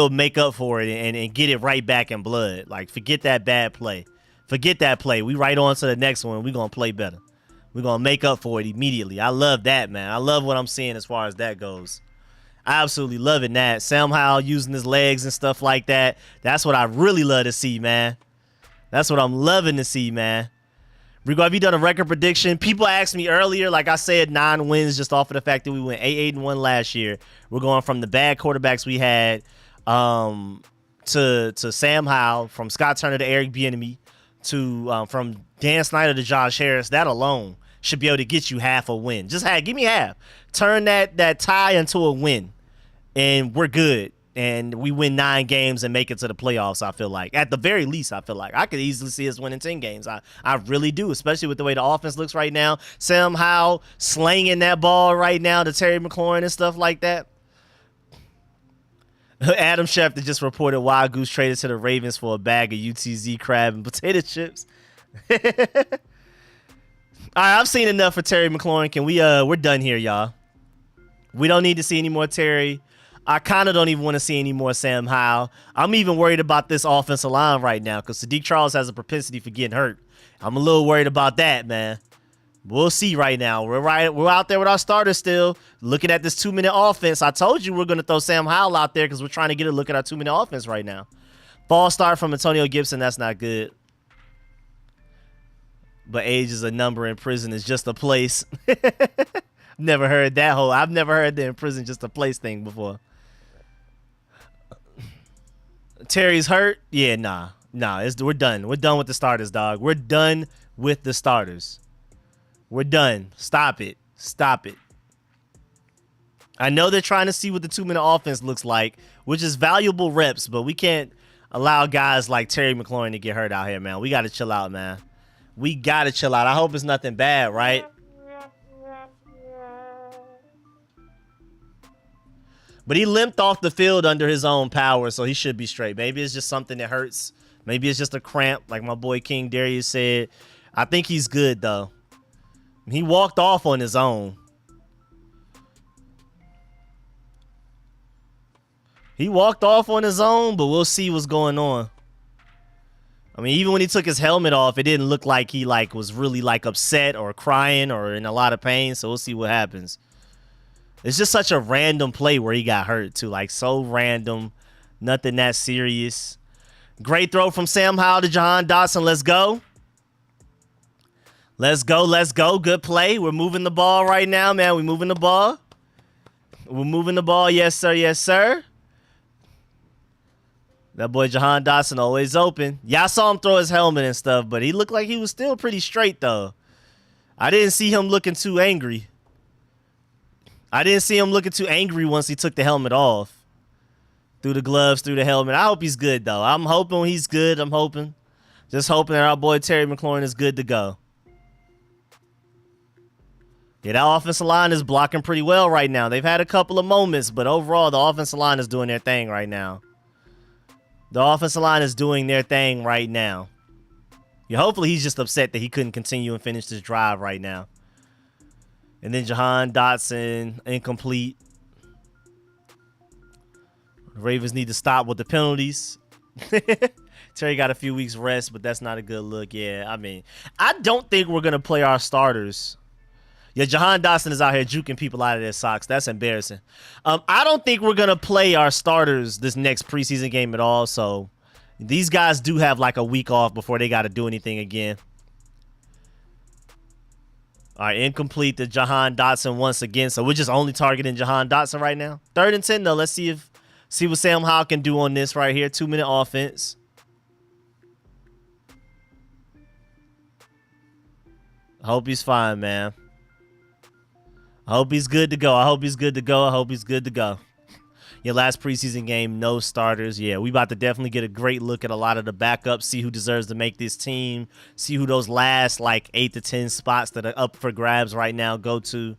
make up for it and get it right back in blood. Like, forget that bad play. Forget that play. We right on to the next one. We're going to play better. We're going to make up for it immediately. I love that, man. I love what I'm seeing as far as that goes. I absolutely loving that. Sam Howell using his legs and stuff like that. That's what I really love to see, man. That's what I'm loving to see, man. Rico, have you done a record prediction? People asked me earlier, like I said, 9 wins just off of the fact that we went 8-1 last year. We're going from the bad quarterbacks we had to Sam Howell, from Scott Turner to Eric Bieniemy, to from Dan Snyder to Josh Harris. That alone should be able to get you half a win. Just give me half. Turn that tie into a win, and we're good. And we win 9 games and make it to the playoffs, I feel like. At the very least, I feel like. I could easily see us winning 10 games. I really do, especially with the way the offense looks right now. Sam Howell slanging that ball right now to Terry McLaurin and stuff like that. Adam Schefter just reported Wild Goose traded to the Ravens for a bag of UTZ crab and potato chips. All right, I've seen enough for Terry McLaurin. We're done here, y'all. We don't need to see any more Terry. I kind of don't even want to see any more Sam Howell. I'm even worried about this offensive line right now because Sadiq Charles has a propensity for getting hurt. I'm a little worried about that, man. We'll see right now. We're out there with our starters still, looking at this 2-minute offense. I told you we're going to throw Sam Howell out there because we're trying to get a look at our 2-minute offense right now. False start from Antonio Gibson. That's not good. But age is a number in prison. It's just a place. Never heard that whole. I've never heard the in prison just a place thing before. Terry's hurt. Yeah, nah. We're done. We're done with the starters, dog. We're done with the starters. We're done. Stop it. I know they're trying to see what the 2-minute offense looks like, which is valuable reps, but we can't allow guys like Terry McLaurin to get hurt out here, man. We got to chill out, man. We got to chill out. I hope it's nothing bad, right? But he limped off the field under his own power, so he should be straight. Maybe it's just something that hurts. Maybe it's just a cramp, like my boy King Darius said. I think he's good, though. He walked off on his own. He walked off on his own, but we'll see what's going on. I mean, even when he took his helmet off, it didn't look like he was really upset or crying or in a lot of pain, so we'll see what happens. It's just such a random play where he got hurt, too. So random. Nothing that serious. Great throw from Sam Howell to Jahan Dotson. Let's go. Let's go. Good play. We're moving the ball right now, man. We're moving the ball. Yes, sir. That boy Jahan Dotson always open. Y'all saw him throw his helmet and stuff, but he looked like he was still pretty straight, though. I didn't see him looking too angry. Once he took the helmet off. Through the gloves, through the helmet. I hope he's good, though. I'm hoping he's good. Just hoping that our boy Terry McLaurin is good to go. Yeah, that offensive line is blocking pretty well right now. They've had a couple of moments, but overall, the offensive line is doing their thing right now. Yeah, hopefully he's just upset that he couldn't continue and finish this drive right now. And then Jahan Dotson, incomplete. The Ravens need to stop with the penalties. Terry got a few weeks rest, but that's not a good look. Yeah, I mean, I don't think we're going to play our starters. Yeah, Jahan Dotson is out here juking people out of their socks. That's embarrassing. I don't think we're going to play our starters this next preseason game at all. So these guys do have a week off before they got to do anything again. All right, incomplete to Jahan Dotson once again. So we're just only targeting Jahan Dotson right now. 3rd and 10, though. Let's see what Sam Howell can do on this right here. 2-minute offense. I hope he's fine, man. I hope he's good to go. Your last preseason game, no starters. Yeah, we about to definitely get a great look at a lot of the backups, see who deserves to make this team, see who those last 8 to 10 spots that are up for grabs right now go to.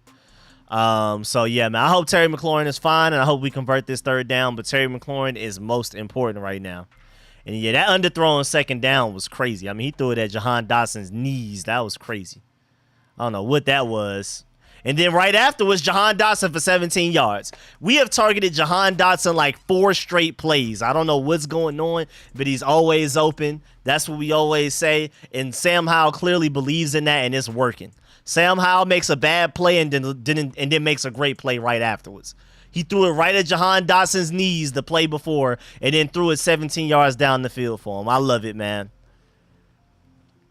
So yeah, man, I hope Terry McLaurin is fine, and I hope we convert this 3rd down, but Terry McLaurin is most important right now. And yeah, that underthrow on 2nd down was crazy. I mean, he threw it at Jahan Dotson's knees. That was crazy. I don't know what that was. And then right after was Jahan Dotson for 17 yards. We have targeted Jahan Dotson like 4 straight plays. I don't know what's going on, but he's always open. That's what we always say. And Sam Howell clearly believes in that, and it's working. Sam Howell makes a bad play and then makes a great play right afterwards. He threw it right at Jahan Dotson's knees the play before, and then threw it 17 yards down the field for him. I love it, man.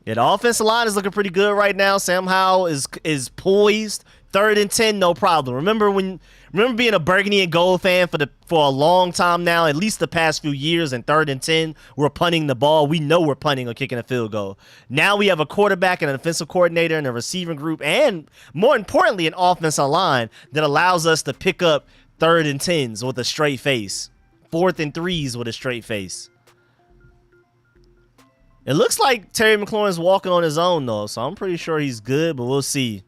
Yeah, the offensive line is looking pretty good right now. Sam Howell is poised. 3rd and 10, no problem. Remember being a burgundy and gold fan for a long time now, at least the past few years, and 3rd and 10, we're punting the ball. We know we're punting or kicking a field goal. Now we have a quarterback and an offensive coordinator and a receiving group, and more importantly, an offensive line that allows us to pick up 3rd and 10s with a straight face. 4th and 3s with a straight face. It looks like Terry McLaurin's walking on his own, though, so I'm pretty sure he's good, but we'll see.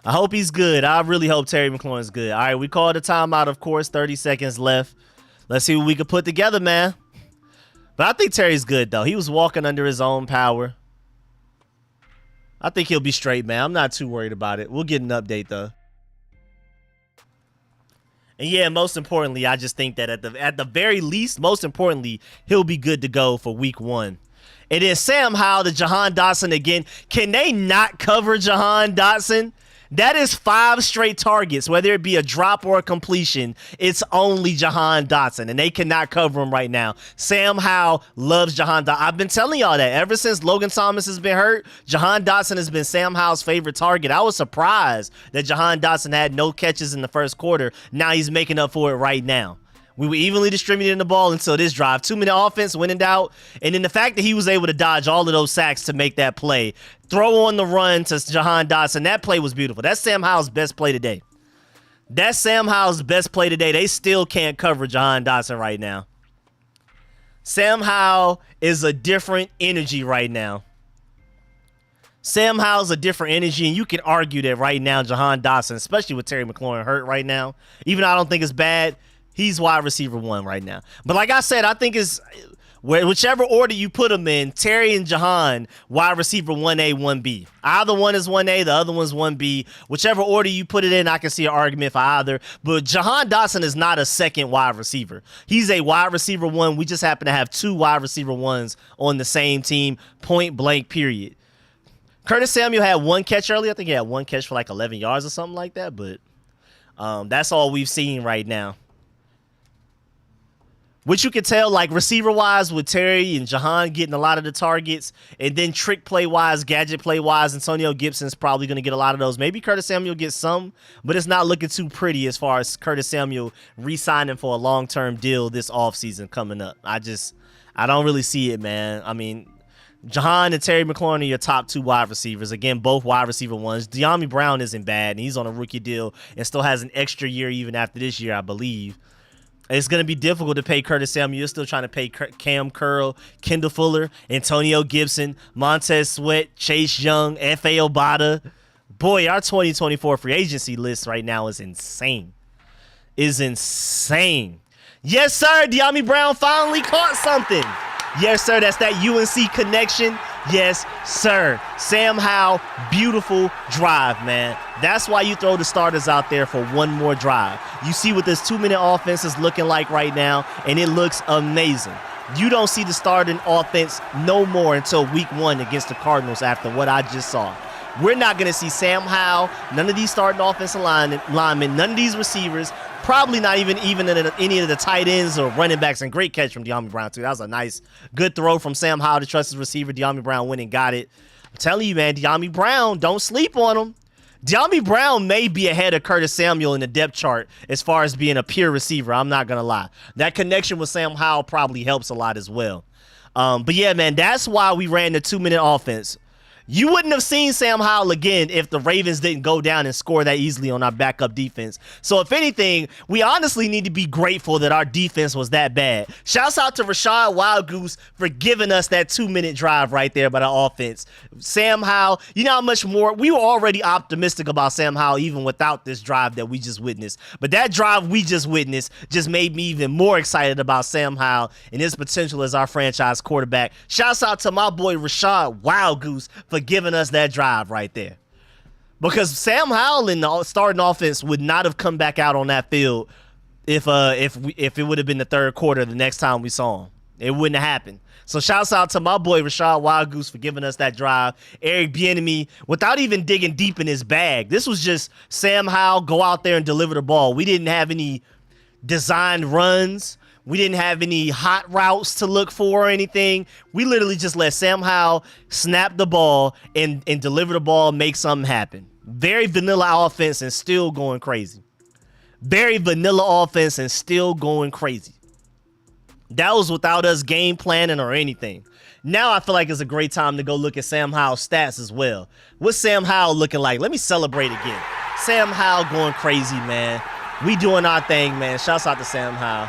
I hope he's good. I really hope Terry McLaurin's good. All right, we called a timeout, of course. 30 seconds left. Let's see what we can put together, man. But I think Terry's good, though. He was walking under his own power. I think he'll be straight, man. I'm not too worried about it. We'll get an update, though. And yeah, most importantly, I just think that at the very least, most importantly, he'll be good to go for week 1. It is Sam Howell to Jahan Dotson again. Can they not cover Jahan Dotson? That is 5 straight targets, whether it be a drop or a completion. It's only Jahan Dotson, and they cannot cover him right now. Sam Howell loves Jahan Dotson. I've been telling y'all that ever since Logan Thomas has been hurt, Jahan Dotson has been Sam Howell's favorite target. I was surprised that Jahan Dotson had no catches in the first quarter. Now he's making up for it right now. We were evenly distributing the ball until this drive. 2-minute offense, went in doubt. And then the fact that he was able to dodge all of those sacks to make that play, throw on the run to Jahan Dotson, that play was beautiful. That's Sam Howell's best play today. That's Sam Howell's best play today. They still can't cover Jahan Dotson right now. Sam Howell is a different energy right now. Sam Howell's a different energy, and you can argue that right now Jahan Dotson, especially with Terry McLaurin hurt right now, even though I don't think it's bad, he's wide receiver 1 right now. But like I said, I think it's whichever order you put them in, Terry and Jahan, wide receiver 1A, 1B. Either one is 1A, the other one's 1B. Whichever order you put it in, I can see an argument for either. But Jahan Dotson is not a second wide receiver. He's a wide receiver 1. We just happen to have 2 wide receiver 1s on the same team, point blank, period. Curtis Samuel had 1 catch earlier. I think he had 1 catch for like 11 yards or something like that. But that's all we've seen right now. Which you can tell, like, receiver-wise with Terry and Jahan getting a lot of the targets, and then trick play-wise, gadget play-wise, Antonio Gibson's probably going to get a lot of those. Maybe Curtis Samuel gets some, but it's not looking too pretty as far as Curtis Samuel re-signing for a long-term deal this offseason coming up. I don't really see it, man. I mean, Jahan and Terry McLaurin are your top 2 wide receivers. Again, both wide receiver 1s. De'Ami Brown isn't bad, and he's on a rookie deal and still has an extra year even after this year, I believe. It's going to be difficult to pay Curtis Samuel. You're still trying to pay Cam Curl, Kendall Fuller, Antonio Gibson, Montez Sweat, Chase Young, F.A. Obata. Boy, our 2024 free agency list right now is insane. Yes, sir. De'Ami Brown finally caught something. Yes, sir. That's that UNC connection. Yes, sir. Sam Howell, beautiful drive, man. That's why you throw the starters out there for one more drive. You see what this 2-minute offense is looking like right now, and it looks amazing. You don't see the starting offense no more until week 1 against the Cardinals after what I just saw. We're not going to see Sam Howell, none of these starting offensive linemen, none of these receivers, probably not even any of the tight ends or running backs. And great catch from De'Ami Brown, too. That was a nice, good throw from Sam Howell to trust his receiver. De'Ami Brown went and got it. I'm telling you, man, De'Ami Brown, don't sleep on him. De'Ami Brown may be ahead of Curtis Samuel in the depth chart as far as being a pure receiver. I'm not going to lie. That connection with Sam Howell probably helps a lot as well. But yeah, man, that's why we ran the 2-minute offense. You wouldn't have seen Sam Howell again if the Ravens didn't go down and score that easily on our backup defense. So if anything, we honestly need to be grateful that our defense was that bad. Shouts out to Rashad Wildgoose for giving us that 2-minute drive right there by the offense. Sam Howell, you know how much more we were already optimistic about Sam Howell even without this drive that we just witnessed. But that drive we just witnessed just made me even more excited about Sam Howell and his potential as our franchise quarterback. Shouts out to my boy Rashad Wildgoose for for giving us that drive right there. Because Sam Howell in the starting offense would not have come back out on that field if it would have been the third quarter the next time we saw him. It wouldn't have happened. So shouts out to my boy Rashad Wild Goose for giving us that drive. Eric Bieniemy, without even digging deep in his bag. This was just Sam Howell go out there and deliver the ball. We didn't have any designed runs. We didn't have any hot routes to look for or anything. We literally just let Sam Howell snap the ball and deliver the ball, make something happen. Very vanilla offense and still going crazy. Very vanilla offense and still going crazy. That was without us game planning or anything. Now I feel like it's a great time to go look at Sam Howell's stats as well. What's Sam Howell looking like? Let me celebrate again. Sam Howell going crazy, man. We doing our thing, man. Shouts out to Sam Howell.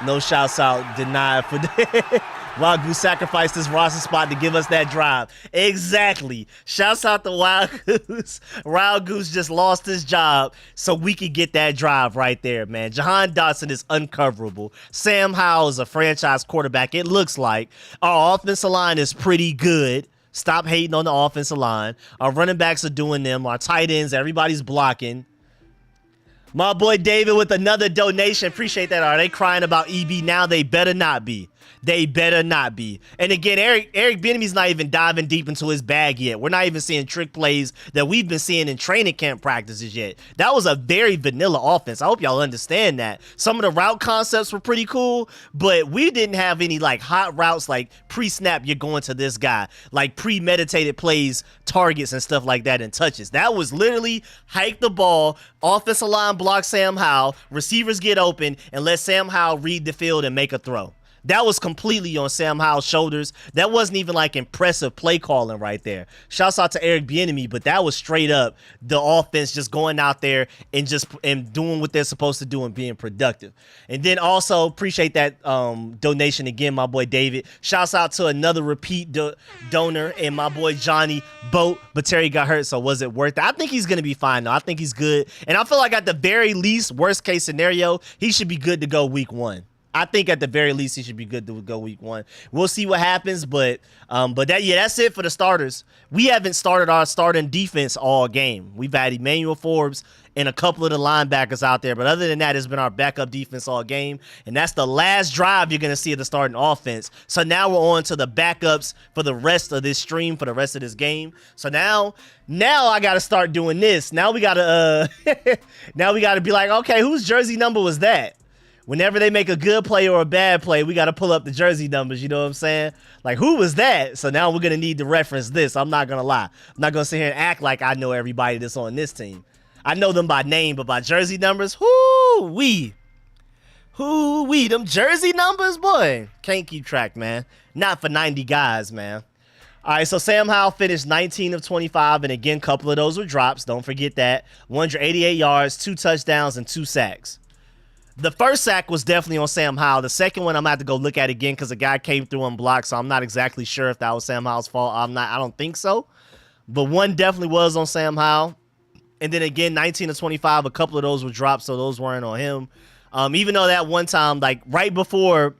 No shouts out denied for that. Wild Goose sacrificed his roster spot to give us that drive. Exactly. Shouts out to Wild Goose. Wild Goose just lost his job so we could get that drive right there, man. Jahan Dotson is uncoverable. Sam Howell is a franchise quarterback. It looks like our offensive line is pretty good. Stop hating on the offensive line. Our running backs are doing them. Our tight ends, everybody's blocking. My boy David with another donation. Appreciate that. Are they crying about EB now? They better not be. They better not be. And again, Eric Bieniemy's not even diving deep into his bag yet. We're not even seeing trick plays that we've been seeing in training camp practices yet. That was a very vanilla offense. I hope y'all understand that. Some of the route concepts were pretty cool, but we didn't have any like hot routes like pre-snap you're going to this guy, like premeditated plays, targets and stuff like that and touches. That was literally hike the ball, offensive line block Sam Howell, receivers get open, and let Sam Howell read the field and make a throw. That was completely on Sam Howell's shoulders. That wasn't even like impressive play calling right there. Shouts out to Eric Bieniemy, but that was straight up the offense just going out there and doing what they're supposed to do and being productive. And then also appreciate that donation again, my boy David. Shouts out to another repeat donor and my boy Johnny Boat, but Terry got hurt, so was it worth it? I think he's going to be fine though. I think he's good. And I feel like at the very least, worst case scenario, he should be good to go week 1. I think at the very least he should be good to go week 1. We'll see what happens, but that's it for the starters. We haven't started our starting defense all game. We've had Emmanuel Forbes and a couple of the linebackers out there, but other than that, it's been our backup defense all game, and that's the last drive you're going to see of the starting offense. So now we're on to the backups for the rest of this stream, for the rest of this game. So now I got to start doing this. Now we got to now we got to be like, okay, whose jersey number was that? Whenever they make a good play or a bad play, we got to pull up the jersey numbers, you know what I'm saying? Like, who was that? So now we're going to need to reference this. I'm not going to lie. I'm not going to sit here and act like I know everybody that's on this team. I know them by name, but by jersey numbers, whoo-wee. Whoo-wee. Them jersey numbers, boy. Can't keep track, man. Not for 90 guys, man. All right, so Sam Howell finished 19 of 25, and again, a couple of those were drops. Don't forget that. 188 yards, 2 touchdowns, and 2 sacks. The first sack was definitely on Sam Howell. The second one I'm going to have to go look at again because a guy came through unblocked, so I'm not exactly sure if that was Sam Howell's fault. I don't think so. But one definitely was on Sam Howell. And then again, 19 of 25, a couple of those were dropped, so those weren't on him. Even though that one time, like right before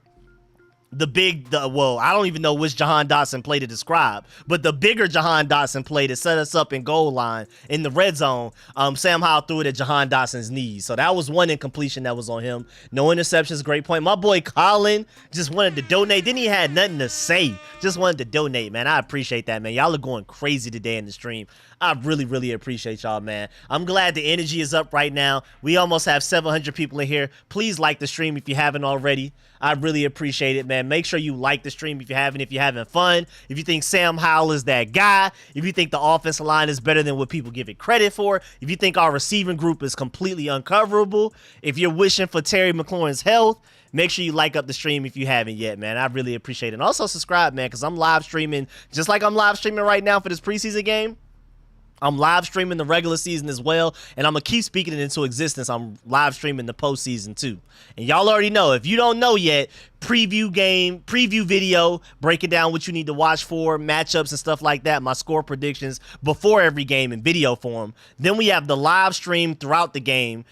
I don't even know which Jahan Dotson play to describe, but the bigger Jahan Dotson play to set us up in goal line in the red zone, Sam Howell threw it at Jahan Dotson's knees. So that was one incompletion that was on him. No interceptions, great point. My boy Colin just wanted to donate. Then he had nothing to say. Just wanted to donate, man. I appreciate that, man. Y'all are going crazy today in the stream. I really, really appreciate y'all, man. I'm glad the energy is up right now. We almost have 700 people in here. Please like the stream if you haven't already. I really appreciate it, man. Make sure you like the stream if you haven't, if you're having fun. If you think Sam Howell is that guy. If you think the offensive line is better than what people give it credit for. If you think our receiving group is completely uncoverable. If you're wishing for Terry McLaurin's health, make sure you like up the stream if you haven't yet, man. I really appreciate it. And also subscribe, man, because I'm live streaming, just like I'm live streaming right now for this preseason game. I'm live streaming the regular season as well, and I'm going to keep speaking it into existence. I'm live streaming the postseason too. And y'all already know, if you don't know yet, preview video breaking down what you need to watch for, matchups and stuff like that, my score predictions before every game in video form. Then we have the live stream throughout the game,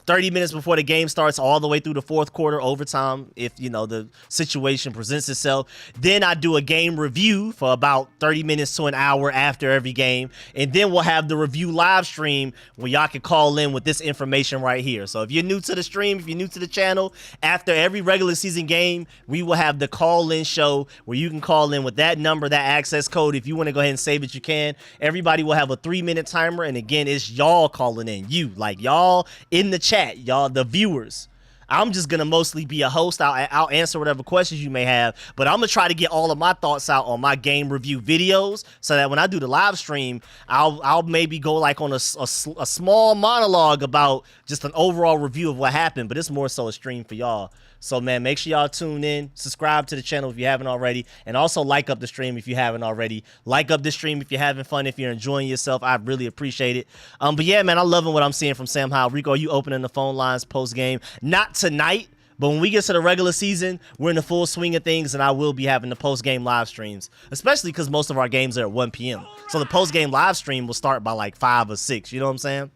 30 minutes before the game starts all the way through the fourth quarter, overtime, if the situation presents itself. Then I do a game review for about 30 minutes to an hour after every game, and then we'll have the review live stream where y'all can call in with this information right here. So if you're new to the stream, if you're new to the channel, after every regular season game, we will have the call-in show where you can call in with that number, that access code. If you want to go ahead and save it, you can. Everybody will have a 3-minute timer, and again, it's y'all calling in. Y'all in the chat, y'all, the viewers. I'm just gonna mostly be a host. I'll answer whatever questions you may have, but I'm gonna try to get all of my thoughts out on my game review videos, so that when I do the live stream, I'll maybe go like on a small monologue about just an overall review of what happened, but it's more so a stream for y'all. So, man, make sure y'all tune in, subscribe to the channel if you haven't already, and also like up the stream if you haven't already. Like up the stream if you're having fun, if you're enjoying yourself. I really appreciate it. But, yeah, man, I'm loving what I'm seeing from Sam Howell. Rico, are you opening the phone lines post-game? Not tonight, but when we get to the regular season, we're in the full swing of things, and I will be having the post-game live streams, especially because most of our games are at 1 p.m. So the post-game live stream will start by, like, 5 or 6. You know what I'm saying?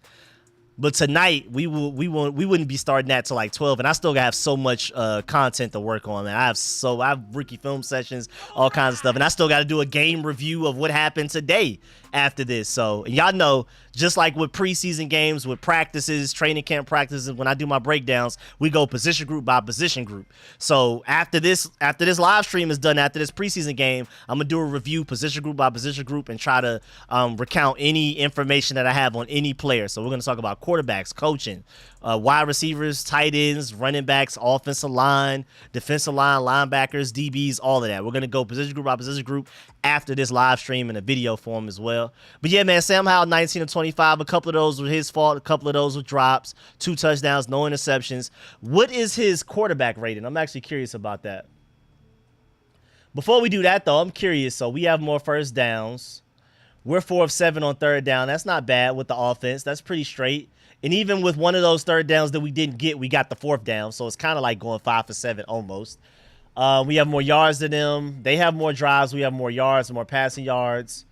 But tonight we wouldn't be starting that till like 12, and I still have so much content to work on, man. I have rookie film sessions, all kinds of stuff, and I still got to do a game review of what happened today after this. So, and y'all know, just like with preseason games, with practices, training camp practices, when I do my breakdowns, we go position group by position group. So after this live stream is done, after this preseason game, I'm gonna do a review position group by position group and try to recount any information that I have on any player. So we're gonna talk about quarterbacks, coaching, wide receivers, tight ends, running backs, offensive line, defensive line, linebackers, DBs, all of that. We're gonna go position group by position group after this live stream in a video form as well. But yeah, man, Sam Howell, 19 of 25. A couple of those were his fault. A couple of those were drops. 2 touchdowns, no interceptions. What is his quarterback rating? I'm actually curious about that. Before we do that, though, I'm curious. So we have more first downs. We're 4 of 7 on third down. That's not bad with the offense. That's pretty straight. And even with one of those third downs that we didn't get, we got the 4th down. So it's kind of like going 5 for 7 almost. We have more yards than them. They have more drives. We have more yards, more passing yards.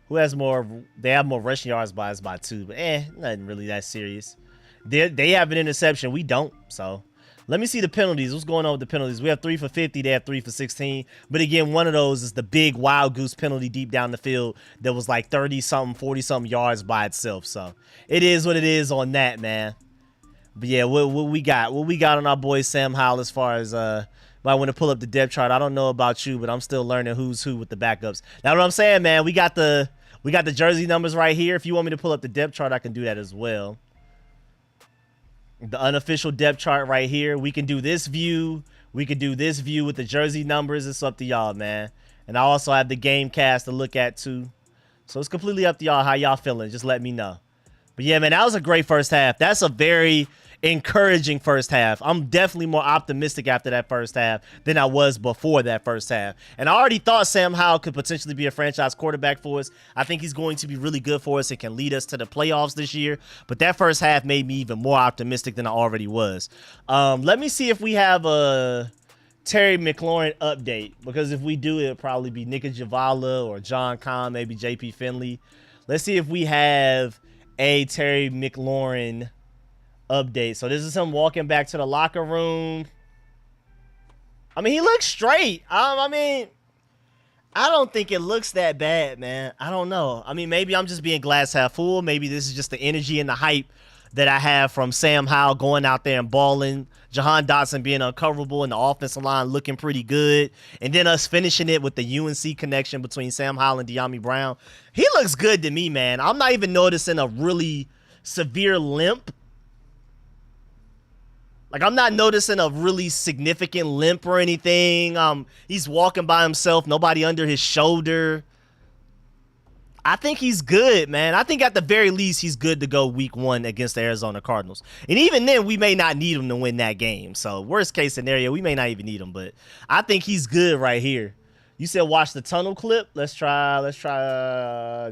Who has more? They have more rushing yards by us by 2. But nothing really that serious. They have an interception. We don't. So let me see the penalties. What's going on with the penalties? We have 3 for 50. They have 3 for 16. But again, one of those is the big wild goose penalty deep down the field that was like 30-something, 40-something yards by itself. So it is what it is on that, man. But yeah, what we got? What we got on our boy Sam Howell as far as But I want to pull up the depth chart. I don't know about you, but I'm still learning who's who with the backups. Now, what I'm saying, man, we got the jersey numbers right here. If you want me to pull up the depth chart, I can do that as well. The unofficial depth chart right here. We can do this view. We can do this view with the jersey numbers. It's up to y'all, man. And I also have the game cast to look at too. So it's completely up to y'all how y'all feeling. Just let me know. But yeah, man, that was a great first half. That's a very encouraging first half. I'm definitely more optimistic after that first half than I was before that first half. And I already thought Sam Howell could potentially be a franchise quarterback for us. I think he's going to be really good for us and can lead us to the playoffs this year. But that first half made me even more optimistic than I already was. Let me see if we have a Terry McLaurin update, because if we do, it'll probably be Nika Javala or John Kahn, maybe JP Finley. Let's see if we have a Terry McLaurin update. So this is him walking back to the locker room. I mean, he looks straight. I mean, I don't think it looks that bad, man. I don't know. I mean, maybe I'm just being glass half full. Maybe this is just the energy and the hype that I have from Sam Howell going out there and balling, Jahan Dotson being uncoverable, and the offensive line looking pretty good, and then us finishing it with the UNC connection between Sam Howell and De'Ami Brown. He looks good to me, man. I'm not even noticing a really severe limp. Like, I'm not noticing a really significant limp or anything. He's walking by himself, nobody under his shoulder. I think he's good, man. I think at the very least he's good to go week 1 against the Arizona Cardinals. And even then, we may not need him to win that game. So, worst case scenario, we may not even need him. But I think he's good right here. You said watch the tunnel clip. Let's try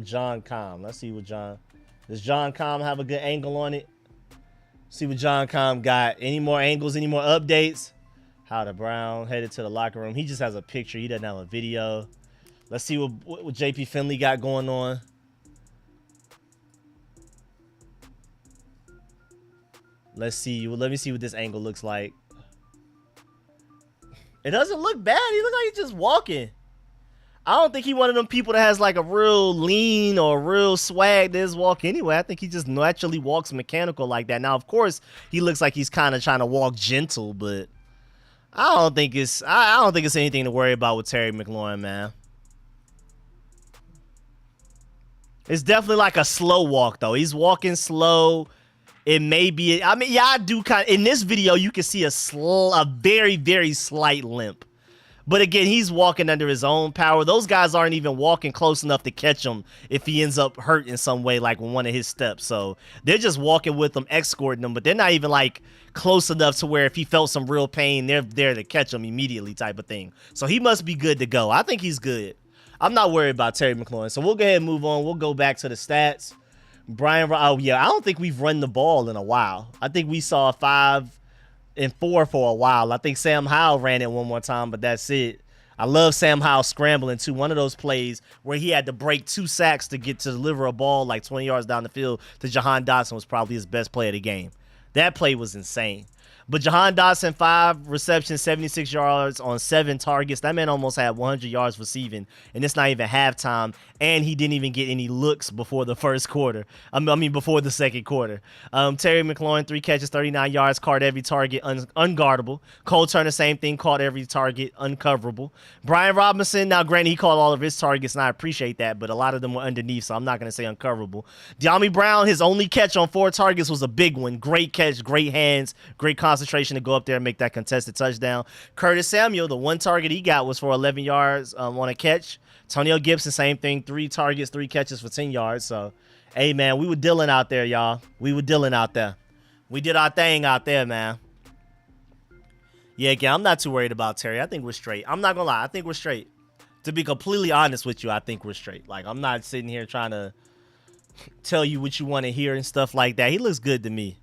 John Com. Let's see what does John Com have a good angle on it? See what John Com got. Any more angles, any more updates? Howard Brown headed to the locker room. He just has a picture. He doesn't have a video. Let's see what JP Finley got going on. Let's see. Let me see what this angle looks like. It doesn't look bad. He looks like he's just walking. I don't think he one of them people that has like a real lean or real swag that is walk anyway. I think he just naturally walks mechanical like that. Now, of course, he looks like he's kind of trying to walk gentle, but I don't think it's anything to worry about with Terry McLaurin, man. It's definitely like a slow walk though. He's walking slow. It may be, I mean, yeah, I do kind of, in this video, you can see a very, very slight limp. But again, he's walking under his own power. Those guys aren't even walking close enough to catch him if he ends up hurt in some way, like with one of his steps. So they're just walking with him, escorting him, but they're not even like close enough to where if he felt some real pain, they're there to catch him immediately type of thing. So he must be good to go. I think he's good. I'm not worried about Terry McLaurin. So we'll go ahead and move on. We'll go back to the stats. Oh yeah, I don't think we've run the ball in a while. I think we saw 5 and 4 for a while. I think Sam Howell ran it one more time, but that's it. I love Sam Howell scrambling too. One of those plays where he had to break 2 sacks to get to deliver a ball like 20 yards down the field to Jahan Dotson was probably his best play of the game. That play was insane. But Jahan Dotson, 5 receptions, 76 yards on 7 targets. That man almost had 100 yards receiving, and it's not even halftime, and he didn't even get any looks before the first quarter. I mean, before the second quarter. Terry McLaurin, 3 catches, 39 yards, caught every target, unguardable. Cole Turner, same thing, caught every target, uncoverable. Brian Robinson, now granted, he caught all of his targets, and I appreciate that, but a lot of them were underneath, so I'm not going to say uncoverable. De'Ami Brown, his only catch on 4 targets was a big one. Great catch, great hands, great concentration to go up there and make that contested touchdown. Curtis Samuel, the 1 target he got was for 11 yards on a catch. Tonio Gibson, same thing, 3 targets, 3 catches for 10 yards. So, hey, man, we were dealing out there, y'all. We were dealing out there. We did our thing out there, man. Yeah, again, I'm not too worried about Terry. I think we're straight. I'm not going to lie. I think we're straight. To be completely honest with you, I think we're straight. Like, I'm not sitting here trying to tell you what you want to hear and stuff like that. He looks good to me.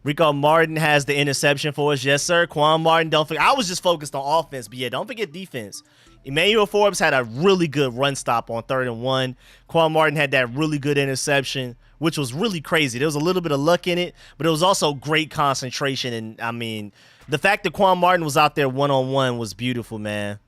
Rico Martin has the interception for us. Yes, sir. Quan Martin, don't forget. I was just focused on offense, but yeah, don't forget defense. Emmanuel Forbes had a really good run stop on 3rd and 1. Quan Martin had that really good interception, which was really crazy. There was a little bit of luck in it, but it was also great concentration. And, I mean, the fact that Quan Martin was out there one-on-one was beautiful, man.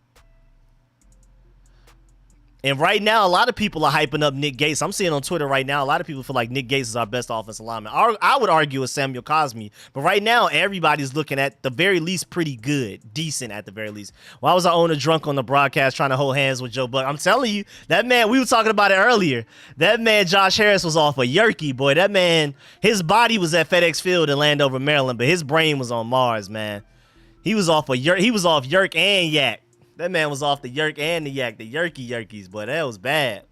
And right now, a lot of people are hyping up Nick Gates. I'm seeing on Twitter right now, a lot of people feel like Nick Gates is our best offensive lineman. I would argue it's Samuel Cosme. But right now, everybody's looking at the very least pretty good. Decent at the very least. Why was our owner drunk on the broadcast trying to hold hands with Joe Buck? I'm telling you, that man, we were talking about it earlier. That man, Josh Harris, was off a yerky, boy. That man, his body was at FedEx Field in Landover, Maryland, but his brain was on Mars, man. He was off yerk and yak. That man was off the yerk and the yak, the yerkies, boy. That was bad.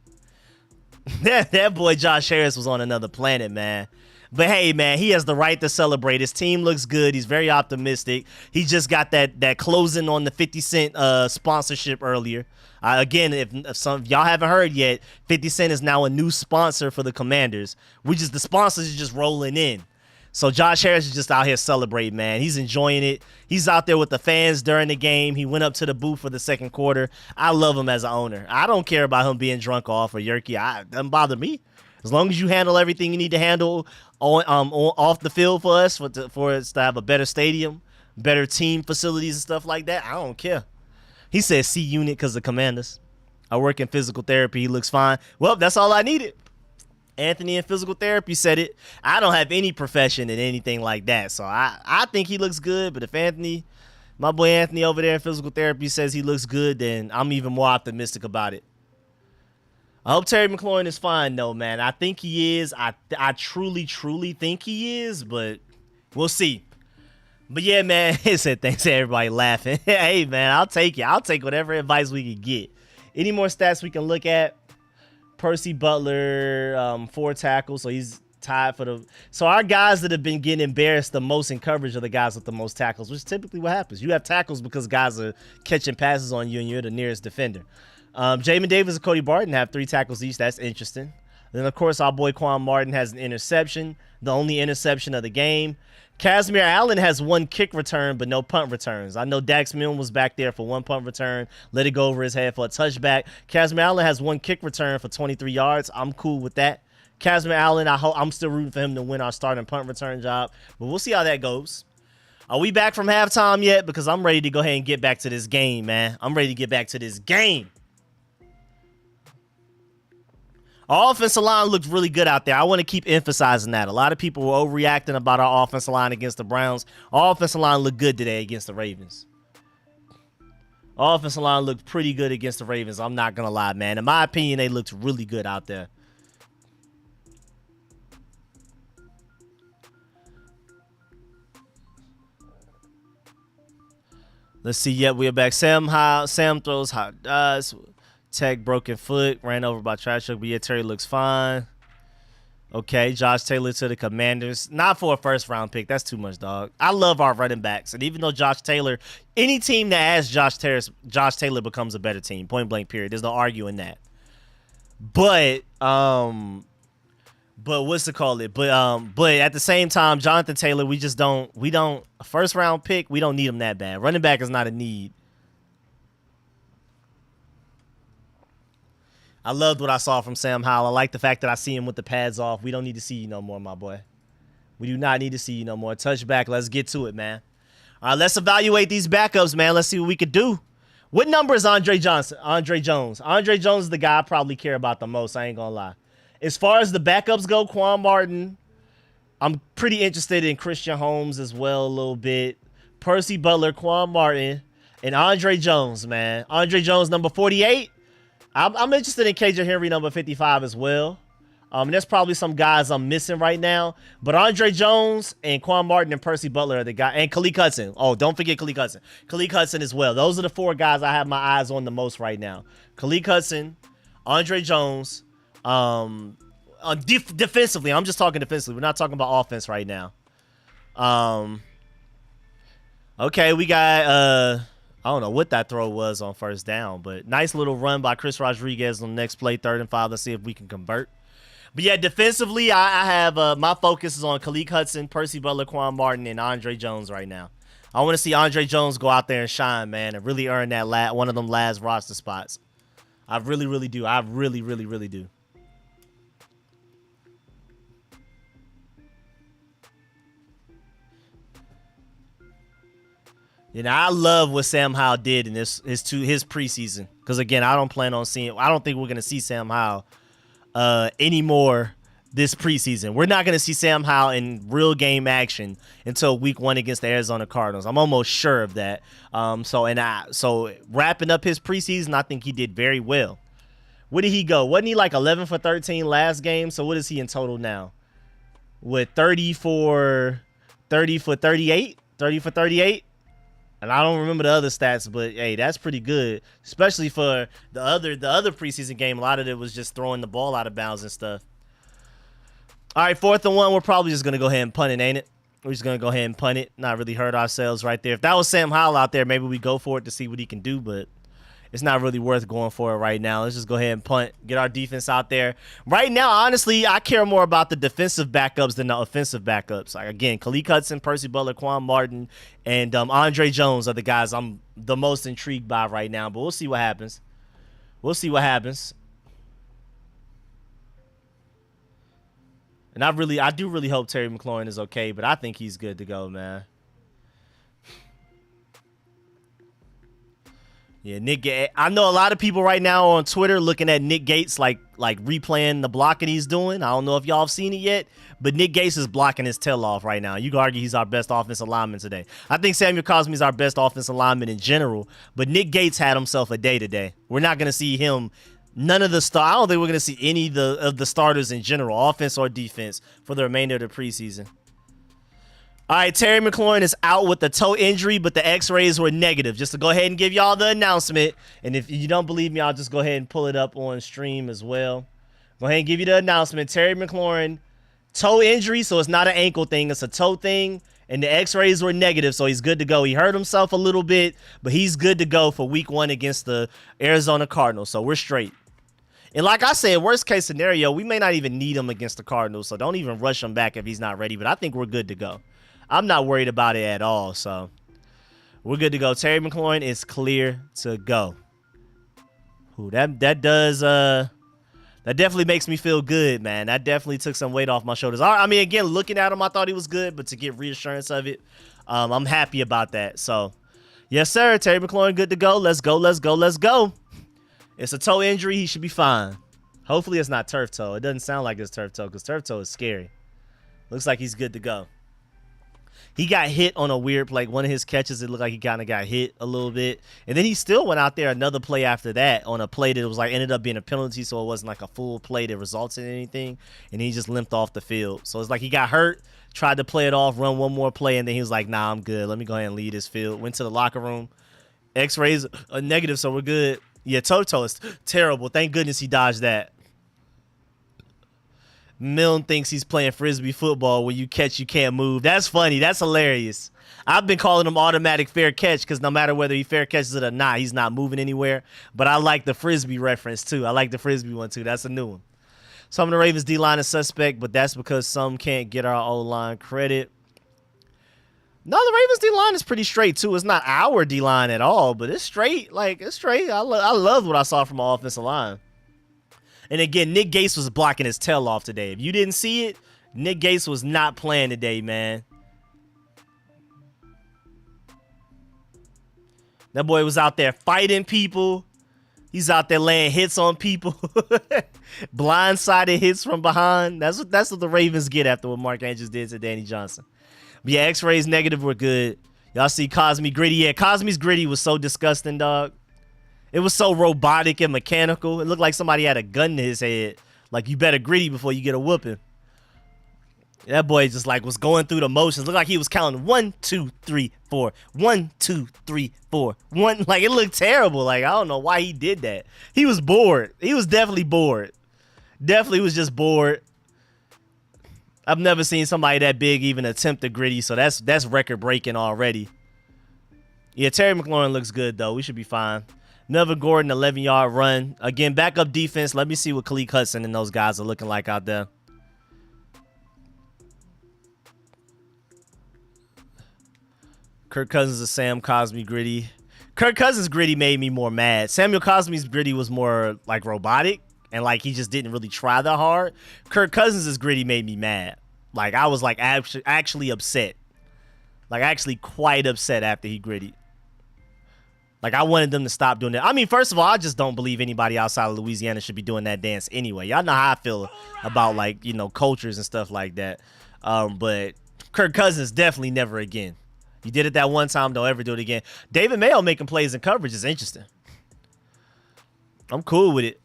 that boy Josh Harris was on another planet, man. But hey, man, he has the right to celebrate. His team looks good. He's very optimistic. He just got that closing on the 50 Cent sponsorship earlier. Again, if some of y'all haven't heard yet, 50 Cent is now a new sponsor for the Commanders. The sponsors are just rolling in. So Josh Harris is just out here celebrating, man. He's enjoying it. He's out there with the fans during the game. He went up to the booth for the second quarter. I love him as an owner. I don't care about him being drunk off or yerky. It doesn't bother me. As long as you handle everything you need to handle off the field for us, for us to have a better stadium, better team facilities and stuff like that, I don't care. He said C unit because of Commanders. I work in physical therapy. He looks fine. Well, that's all I needed. Anthony in physical therapy said it. I don't have any profession in anything like that, so I think he looks good. But if Anthony, my boy Anthony over there in physical therapy says he looks good, then I'm even more optimistic about it. I hope Terry McLaurin is fine, though, man. I think he is. I truly think he is, but we'll see. But yeah, man, he said thanks to everybody laughing. Hey, man, I'll take it. I'll take whatever advice we can get. Any more stats we can look at? Percy Butler, 4 tackles, so he's tied for the. So our guys that have been getting embarrassed the most in coverage are the guys with the most tackles, which is typically what happens. You have tackles because guys are catching passes on you and you're the nearest defender. Jamin Davis and Cody Barton have 3 tackles each. That's interesting. Then, of course, our boy Quan Martin has an interception, the only interception of the game. Casimir Allen has 1 kick return, but no punt returns. I know Dax Milne was back there for 1 punt return, let it go over his head for a touchback. Casimir Allen has 1 kick return for 23 yards. I'm cool with that. Casimir Allen, I'm still rooting for him to win our starting punt return job, but we'll see how that goes. Are we back from halftime yet? Because I'm ready to go ahead and get back to this game, man. I'm ready to get back to this game. Our offensive line looked really good out there. I want to keep emphasizing that. A lot of people were overreacting about our offensive line against the Browns. Our offensive line looked good today against the Ravens. Our offensive line looked pretty good against the Ravens. I'm not going to lie, man. In my opinion, they looked really good out there. Let's see. Yep, we're back. Sam throws how it does. Tech broken foot, ran over by trash truck, but yeah, Terry looks fine. Okay, Josh Taylor to the Commanders. Not for a first-round pick. That's too much, dog. I love our running backs, and even though Josh Taylor, any team that has Josh Taylor becomes a better team. Point blank. Period. There's no arguing that. But what's to call it? But at the same time, Jonathan Taylor, we don't a first-round pick. We don't need him that bad. Running back is not a need. I loved what I saw from Sam Howell. I like the fact that I see him with the pads off. We don't need to see you no more, my boy. We do not need to see you no more. Touchback. Let's get to it, man. All right, let's evaluate these backups, man. Let's see what we could do. What number is Andre Jones? Andre Jones is the guy I probably care about the most. I ain't going to lie. As far as the backups go, Quan Martin, I'm pretty interested in Christian Holmes as well a little bit. Percy Butler, Quan Martin, and Andre Jones, man. Andre Jones, number 48. I'm interested in KJ Henry, number 55 as well. There's probably some guys I'm missing right now. But Andre Jones and Quan Martin and Percy Butler are the guy. And Khaleke Hudson. Oh, don't forget Khaleke Hudson. Khaleke Hudson as well. Those are the 4 guys I have my eyes on the most right now. Khaleke Hudson, Andre Jones. Defensively, I'm just talking defensively. We're not talking about offense right now. Okay, we got... I don't know what that throw was on first down, but nice little run by Chris Rodriguez on the next play, 3rd and 5. Let's see if we can convert. But yeah, defensively, I have my focus is on Khaleke Hudson, Percy Butler, Quan Martin, and Andre Jones right now. I want to see Andre Jones go out there and shine, man, and really earn that one of them last roster spots. I really, really do. I really, really, really do. You know, I love what Sam Howell did in his preseason. Because again, I don't think we're gonna see Sam Howell anymore this preseason. We're not gonna see Sam Howell in real game action until week 1 against the Arizona Cardinals. I'm almost sure of that. So wrapping up his preseason, I think he did very well. Where did he go? Wasn't he like 11 for 13 last game? So what is he in total now? With 30 for 38? 30 for 38? And I don't remember the other stats, but hey, that's pretty good, especially for the other preseason game. A lot of it was just throwing the ball out of bounds and stuff. All right, 4th and 1. We're probably just gonna go ahead and punt it, ain't it? We're just gonna go ahead and punt it. Not really hurt ourselves right there. If that was Sam Howell out there, maybe we go for it to see what he can do, but it's not really worth going for it right now. Let's just go ahead and punt, get our defense out there. Right now, honestly, I care more about the defensive backups than the offensive backups. Like, again, Khaleke Hudson, Percy Butler, Quan Martin, and Andre Jones are the guys I'm the most intrigued by right now. But we'll see what happens. We'll see what happens. And I do really hope Terry McLaurin is okay, but I think he's good to go, man. Yeah, Nick Gates. I know a lot of people right now on Twitter looking at Nick Gates like replaying the blocking he's doing. I don't know if y'all have seen it yet, but Nick Gates is blocking his tail off right now. You can argue he's our best offensive lineman today. I think Samuel Cosme is our best offensive lineman in general, but Nick Gates had himself a day today. We're not going to see him. None of the I don't think we're going to see any of the starters in general, offense or defense, for the remainder of the preseason. All right, Terry McLaurin is out with a toe injury, but the x-rays were negative. Just to go ahead and give y'all the announcement. And if you don't believe me, I'll just go ahead and pull it up on stream as well. Go ahead and give you the announcement. Terry McLaurin, toe injury, so it's not an ankle thing. It's a toe thing, and the x-rays were negative, so he's good to go. He hurt himself a little bit, but he's good to go for week 1 against the Arizona Cardinals, so we're straight. And like I said, worst case scenario, we may not even need him against the Cardinals, so don't even rush him back if he's not ready, but I think we're good to go. I'm not worried about it at all. So we're good to go. Terry McLaurin is clear to go. Ooh, that definitely makes me feel good, man. That definitely took some weight off my shoulders. I mean, again, looking at him, I thought he was good, but to get reassurance of it, I'm happy about that. So, yes, sir. Terry McLaurin, good to go. Let's go, let's go, let's go. It's a toe injury. He should be fine. Hopefully it's not turf toe. It doesn't sound like it's turf toe because turf toe is scary. Looks like he's good to go. He got hit on a weird, like one of his catches, it looked like he kind of got hit a little bit. And then he still went out there another play after that on a play that was like ended up being a penalty, so it wasn't like a full play that resulted in anything. And he just limped off the field. So it's like he got hurt, tried to play it off, run one more play, and then he was like, nah, I'm good. Let me go ahead and leave this field. Went to the locker room. X-rays are negative, so we're good. Yeah, toe is terrible. Thank goodness he dodged that. Milne thinks he's playing Frisbee football. When you catch, you can't move. That's funny. That's hilarious. I've been calling him automatic fair catch because no matter whether he fair catches it or not, he's not moving anywhere. But I like the Frisbee reference, too. I like the Frisbee one, too. That's a new one. Some of the Ravens D-line is suspect, but that's because some can't get our O-line credit. No, the Ravens D-line is pretty straight, too. It's not our D-line at all, but it's straight. Like, it's straight. I love what I saw from our offensive line. And again, Nick Gates was blocking his tail off today. If you didn't see it, Nick Gates was not playing today, man. That boy was out there fighting people. He's out there laying hits on people. Blindsided hits from behind. That's what the Ravens get after what Mark Andrews did to Danny Johnson. But yeah, X-rays negative were good. Y'all see Cosme Gritty. Yeah, Cosme's Gritty was so disgusting, dog. It was so robotic and mechanical. It looked like somebody had a gun to his head. Like, you better gritty before you get a whooping. That boy just, like, was going through the motions. Looked like he was counting 1, 2, 3, 4. 1, 2, 3, 4. 1. Like, it looked terrible. Like, I don't know why he did that. He was bored. He was definitely bored. Definitely was just bored. I've never seen somebody that big even attempt a gritty, so that's record-breaking already. Yeah, Terry McLaurin looks good, though. We should be fine. Melvin Gordon, 11-yard run. Again, backup defense. Let me see what Khaleke Hudson and those guys are looking like out there. Kirk Cousins is Sam Cosme Gritty. Kirk Cousins Gritty made me more mad. Samuel Cosme's Gritty was more like robotic and like he just didn't really try that hard. Kirk Cousins' Gritty made me mad. Like I was like actually upset. Like actually quite upset after he gritty. Like, I wanted them to stop doing that. I mean, first of all, I just don't believe anybody outside of Louisiana should be doing that dance anyway. Y'all know how I feel about, like, you know, cultures and stuff like that. But Kirk Cousins, definitely never again. You did it that one time, don't ever do it again. David Mayo making plays in coverage is interesting. I'm cool with it.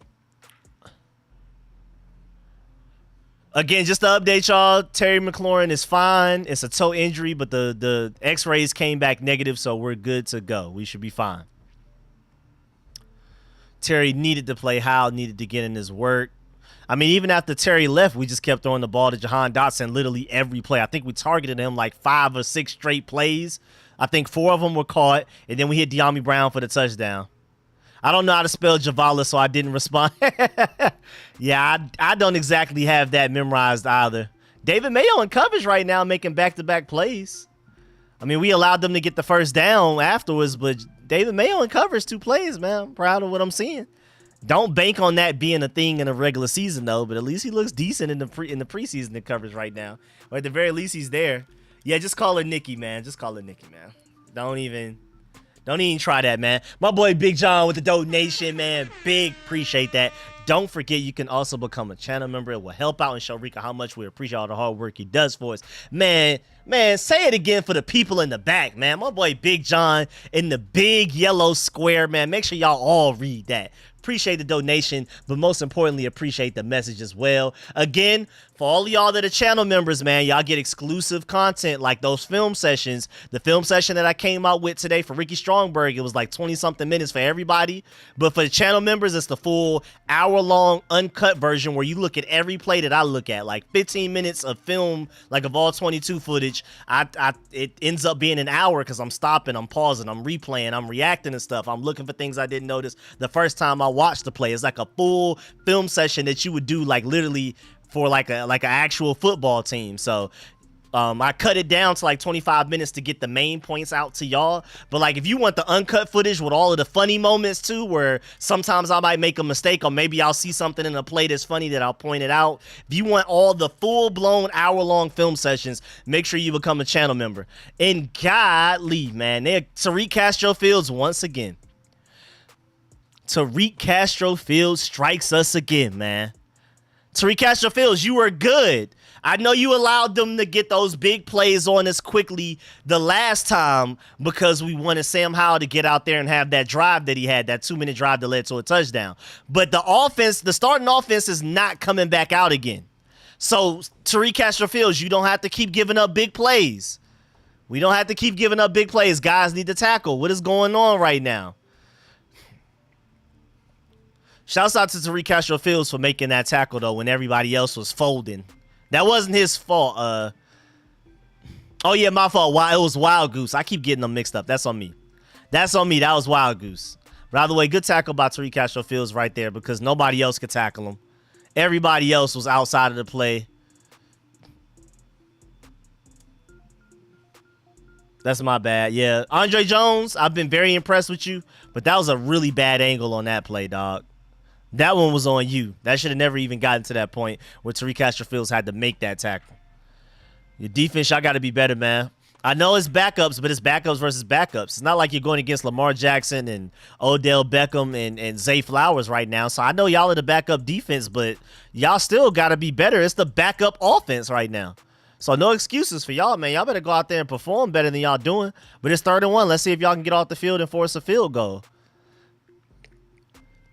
Again, just to update y'all, Terry McLaurin is fine. It's a toe injury, but the X-rays came back negative, so we're good to go. We should be fine. Terry needed to play. Howell needed to get in his work. I mean, even after Terry left, we just kept throwing the ball to Jahan Dotson literally every play. I think we targeted him like 5 or 6 straight plays. I think 4 of them were caught, and then we hit De'Ami Brown for the touchdown. I don't know how to spell Javala, so I didn't respond. Yeah, I don't exactly have that memorized either. David Mayo in coverage right now making back-to-back plays. I mean, we allowed them to get the first down afterwards, but David Mayo in coverage 2 plays, man. I'm proud of what I'm seeing. Don't bank on that being a thing in a regular season, though, but at least he looks decent in the preseason in coverage right now. Or at the very least, he's there. Yeah, just call her Nikki, man. Just call her Nikki, man. Don't even try that, man. My boy Big John with the donation, man. Big appreciate that. Don't forget, you can also become a channel member. It will help out and show Rico how much we appreciate all the hard work he does for us. Man, say it again for the people in the back, man. My boy Big John in the big yellow square, man. Make sure y'all all read that. Appreciate the donation, but most importantly, appreciate the message as well. Again, for all of y'all that are channel members, man, y'all get exclusive content like those film sessions. The film session that I came out with today for Ricky Strongberg, it was like 20-something minutes for everybody. But for the channel members, it's the full hour-long uncut version where you look at every play that I look at, like 15 minutes of film, like of all 22 footage. It ends up being an hour because I'm stopping, I'm pausing, I'm replaying, I'm reacting to stuff. I'm looking for things I didn't notice the first time I watched the play. It's like a full film session that you would do like literally for like an actual football team. So I cut it down to like 25 minutes to get the main points out to y'all. But like, if you want the uncut footage with all of the funny moments too, where sometimes I might make a mistake or maybe I'll see something in a play that's funny that I'll point it out. If you want all the full-blown hour-long film sessions, make sure you become a channel member. And godly, man, Tariq Castro Fields once again. Tariq Castro Fields strikes us again, man. Tariq Castro Fields, you were good. I know you allowed them to get those big plays on us quickly the last time because we wanted Sam Howell to get out there and have that drive that he had, that 2-minute drive that led to a touchdown. But the offense, the starting offense is not coming back out again. So, Tariq Castro Fields, you don't have to keep giving up big plays. We don't have to keep giving up big plays. Guys need to tackle. What is going on right now? Shouts out to Tariq Castro Fields for making that tackle, though, when everybody else was folding. That wasn't his fault. Oh, yeah, my fault. It was Wild Goose. I keep getting them mixed up. That's on me. That's on me. That was Wild Goose. By the way, good tackle by Tariq Castro Fields right there because nobody else could tackle him. Everybody else was outside of the play. That's my bad. Yeah, Andre Jones, I've been very impressed with you, but that was a really bad angle on that play, dog. That one was on you. That should have never even gotten to that point where Tariq Castro Fields had to make that tackle. Your defense, y'all got to be better, man. I know it's backups, but it's backups versus backups. It's not like you're going against Lamar Jackson and Odell Beckham and Zay Flowers right now. So I know y'all are the backup defense, but y'all still got to be better. It's the backup offense right now. So no excuses for y'all, man. Y'all better go out there and perform better than y'all doing. But it's 3rd and 1. Let's see if y'all can get off the field and force a field goal.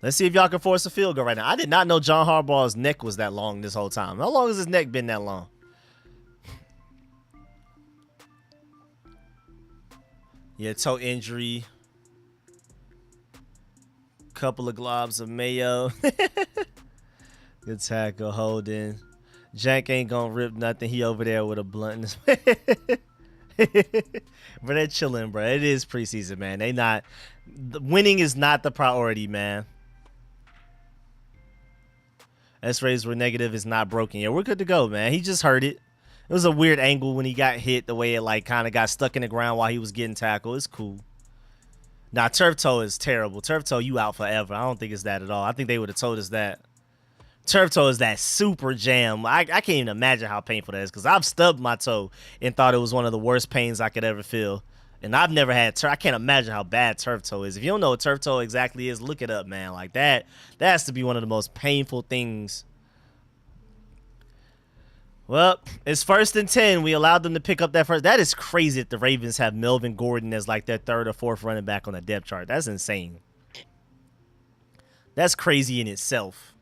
Let's see if y'all can force a field goal right now. I did not know John Harbaugh's neck was that long this whole time. How long has his neck been that long? Yeah, toe injury. Couple of globs of mayo. Good tackle, holding. Jank ain't gonna rip nothing. He over there with a blunt. But they're chilling, bro. It is preseason, man. Winning is not the priority, man. X-rays were negative. It's not broken. Yeah, we're good to go, man. He just hurt it. It was a weird angle when he got hit, the way it like kind of got stuck in the ground while he was getting tackled. It's cool. Nah, turf toe is terrible. Turf toe, you out forever. I don't think it's that at all. I think they would have told us that. Turf toe is that super jam. I can't even imagine how painful that is because I've stubbed my toe and thought it was one of the worst pains I could ever feel. And I've never had turf. I can't imagine how bad turf toe is. If you don't know what turf toe exactly is, look it up, man. Like that has to be one of the most painful things. Well, it's 1st and 10. We allowed them to pick up that first. That is crazy that the Ravens have Melvin Gordon as like their 3rd or 4th running back on the depth chart. That's insane. That's crazy in itself.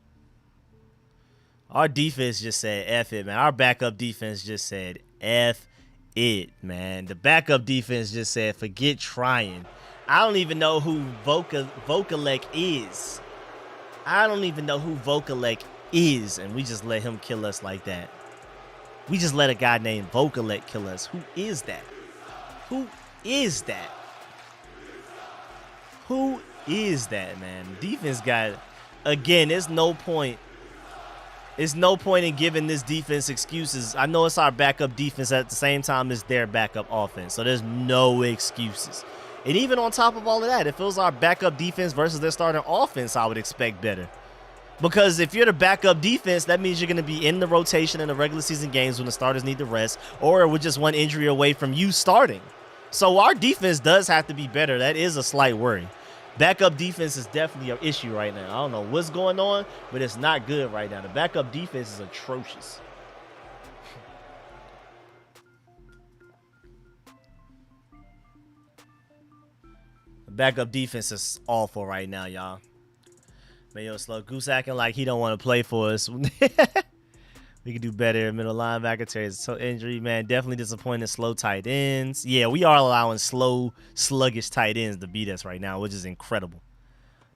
Our defense just said F it, man. Our backup defense just said F it, man. The backup defense just said forget trying. I don't even know who Vokalek is. I don't even know who Vokalek is, and we just let him kill us like that. We just let a guy named Vokalek kill us. Who is that? Who is that? Who is that, man? Defense got, again, there's no point. There's no point in giving this defense excuses. I know it's our backup defense at the same time as their backup offense. So there's no excuses. And even on top of all of that, if it was our backup defense versus their starting offense, I would expect better. Because if you're the backup defense, that means you're going to be in the rotation in the regular season games when the starters need to rest, or we're just one injury away from you starting. So our defense does have to be better. That is a slight worry. Backup defense is definitely an issue right now. I don't know what's going on, but it's not good right now. The backup defense is atrocious. The backup defense is awful right now, y'all. Mayo slow. Goose acting like he don't want to play for us. We can do better. Middle linebacker, Terry's injury, man. Definitely disappointing. Slow tight ends. Yeah, we are allowing slow, sluggish tight ends to beat us right now, which is incredible.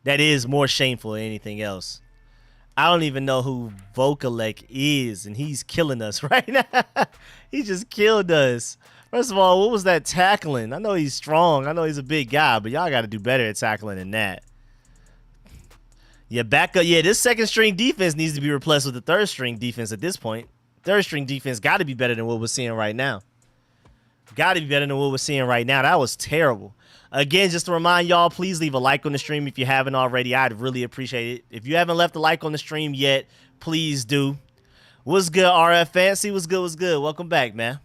That is more shameful than anything else. I don't even know who Vokalek is, and he's killing us right now. He just killed us. First of all, what was that tackling? I know he's strong. I know he's a big guy, but y'all got to do better at tackling than that. Yeah, backup. Yeah, this second string defense needs to be replaced with the third string defense at this point. third string defense got to be better than what we're seeing right now. Got to be better than what we're seeing right now. That was terrible. Again, just to remind y'all, please leave a like on the stream if you haven't already. I'd really appreciate it. If you haven't left a like on the stream yet, please do. What's good, RF Fancy? What's good? What's good? Welcome back, man.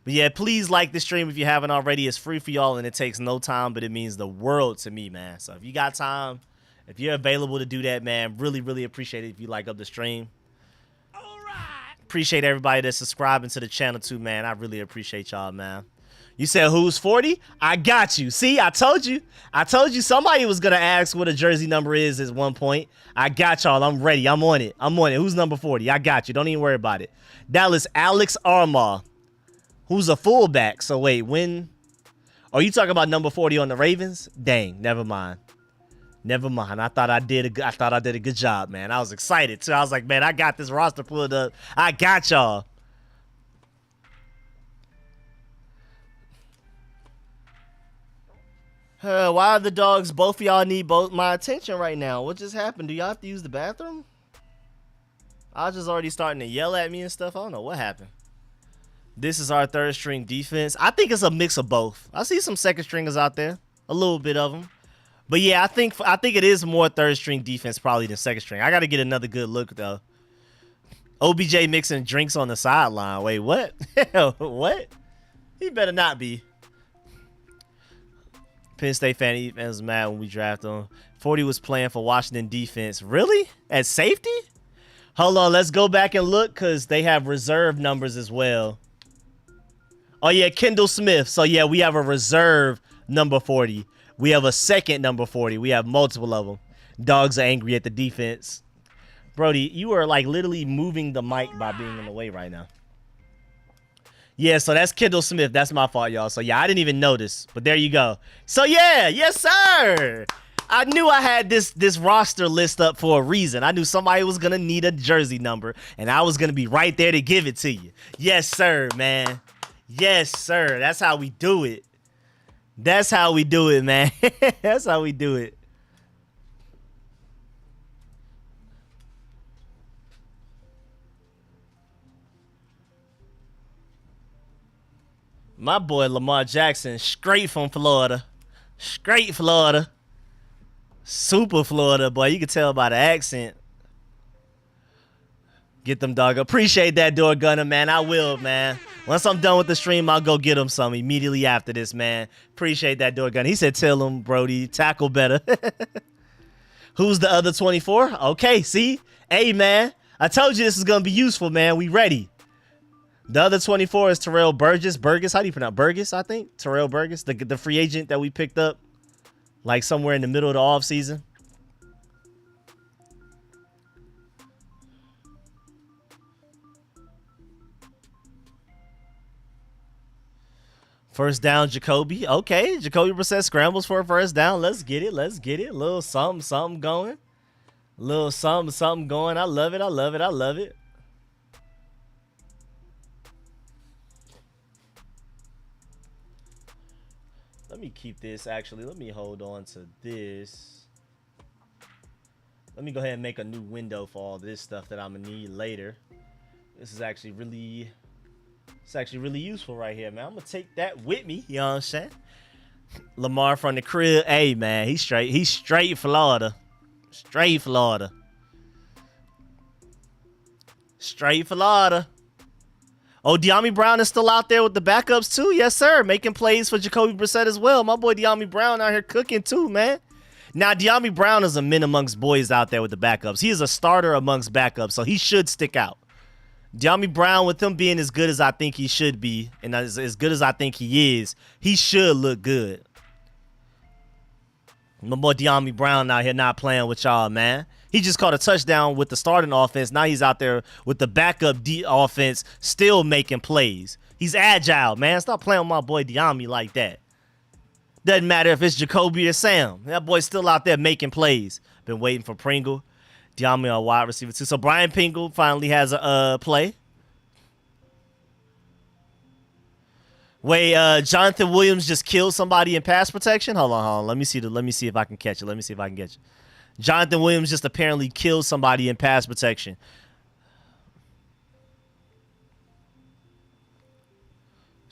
But yeah, please like the stream if you haven't already. It's free for y'all, and it takes no time, but it means the world to me, man. So if you got time, if you're available to do that, man, really, really appreciate it if you like up the stream. All right. Appreciate everybody that's subscribing to the channel, too, man. I really appreciate y'all, man. You said who's 40? I got you. See, I told you. I told you somebody was going to ask what a jersey number is at one point. I got y'all. I'm ready. I'm on it. I'm on it. Who's number 40? I got you. Don't even worry about it. Dallas Alex Armah, who's a fullback. So, wait, when? Are you talking about number 40 on the Ravens? Dang, never mind. Never mind. I thought I did a good job, man. I was excited, too. I was like, man, I got this roster pulled up. I got y'all. Why are the dogs? Both of y'all need my attention right now. What just happened? Do y'all have to use the bathroom? I was just already starting to yell at me and stuff. I don't know what happened. This is our third string defense. I think it's a mix of both. I see some second stringers out there, a little bit of them. But yeah, I think it is more third string defense probably than second string. I got to get another good look though. OBJ mixing drinks on the sideline. Wait, what? What? He better not be. Penn State fan was mad when we drafted him. 40 was playing for Washington defense. Really? At safety? Hold on, let's go back and look because they have reserve numbers as well. Oh, yeah, Kendall Smith. So, yeah, we have a reserve number 40. We have a second number 40. We have multiple of them. Dogs are angry at the defense. Brody, you are, like, literally moving the mic by being in the way right now. Yeah, so that's Kendall Smith. That's my fault, y'all. So, yeah, I didn't even notice. But there you go. So, yeah. Yes, sir. I knew I had this roster list up for a reason. I knew somebody was going to need a jersey number, and I was going to be right there to give it to you. Yes, sir, man. Yes, sir. That's how we do it. That's how we do it, man. That's how we do it. My boy Lamar Jackson, straight from Florida. Straight Florida. Super Florida, boy. You can tell by the accent. Get them, dog. Appreciate that, door gunner, man. I will, man. Once I'm done with the stream, I'll go get him some immediately after this, man. Appreciate that, door gunner. He said, tell him, Brody, tackle better. Who's the other 24? Okay, see? Hey, man. I told you this is going to be useful, man. We ready. The other 24 is Terrell Burgess. Burgess, how do you pronounce Burgess, I think? Terrell Burgess, the free agent that we picked up, like somewhere in the middle of the offseason. First down, Jacoby. Okay, Jacoby Brissett scrambles for a first down. Let's get it. Let's get it. A little something, something going. A little something, something going. I love it. I love it. I love it. Let me keep this, actually. Let me hold on to this. Let me go ahead and make a new window for all this stuff that I'm going to need later. This is actually really... It's actually really useful right here, man. I'm going to take that with me. You know what I'm saying? Lamar from the crib. Hey, man. He's straight Florida. Straight Florida. Straight Florida. Oh, De'Ami Brown is still out there with the backups, too. Yes, sir. Making plays for Jacoby Brissett as well. My boy De'Ami Brown out here cooking, too, man. Now, De'Ami Brown is a man amongst boys out there with the backups. He is a starter amongst backups, so he should stick out. De'Ami Brown, with him being as good as I think he should be, and as good as I think he is, he should look good. My boy De'Ami Brown out here not playing with y'all, man. He just caught a touchdown with the starting offense. Now he's out there with the backup offense, still making plays. He's agile, man. Stop playing with my boy De'Ami like that. Doesn't matter if it's Jacoby or Sam. That boy's still out there making plays. Been waiting for Pringle. De'Ami a wide receiver too. So Brian Pringle finally has a play. Wait, Jonathan Williams just killed somebody in pass protection? Hold on. Let me see if I can catch it. Let me see if I can catch it. Jonathan Williams just apparently killed somebody in pass protection.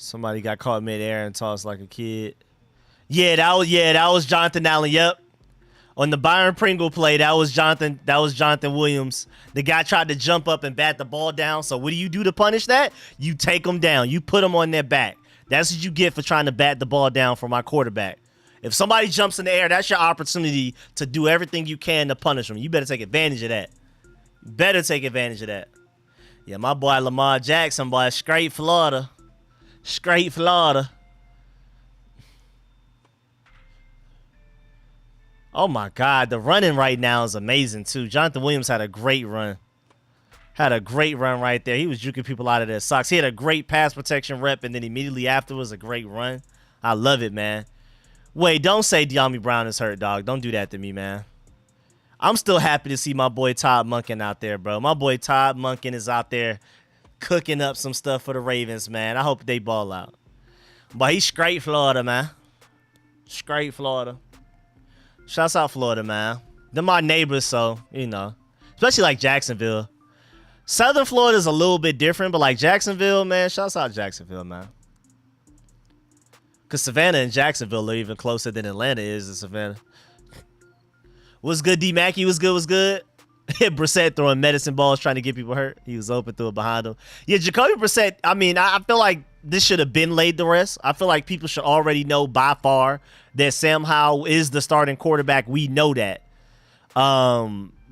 Somebody got caught midair and tossed like a kid. Yeah, that was Jonathan Allen. Yep. On the Byron Pringle play, that was Jonathan Williams. The guy tried to jump up and bat the ball down. So what do you do to punish that? You take them down. You put them on their back. That's what you get for trying to bat the ball down for my quarterback. If somebody jumps in the air, that's your opportunity to do everything you can to punish them. You better take advantage of that. Better take advantage of that. Yeah, my boy Lamar Jackson, boy, straight Florida. Straight Florida. Oh, my God. The running right now is amazing, too. Jonathan Williams had a great run. Had a great run right there. He was juking people out of their socks. He had a great pass protection rep, and then immediately afterwards, a great run. I love it, man. Wait, don't say De'Ami Brown is hurt, dog. Don't do that to me, man. I'm still happy to see my boy Todd Monken out there, bro. My boy Todd Monken is out there cooking up some stuff for the Ravens, man. I hope they ball out. But he's straight Florida, man. Straight Florida. Shouts out Florida, man. They're my neighbors, so, you know. Especially like Jacksonville. Southern Florida is a little bit different, but like Jacksonville, man, shouts out Jacksonville, man. Because Savannah and Jacksonville are even closer than Atlanta is to Savannah. What's good, D. Mackey? What's good? What's good? Brissett throwing medicine balls trying to get people hurt. He was open, threw it behind him. Yeah, Jacoby Brissett, I mean, I feel like this should have been laid to rest. I feel like people should already know by far that Sam Howell is the starting quarterback. We know that.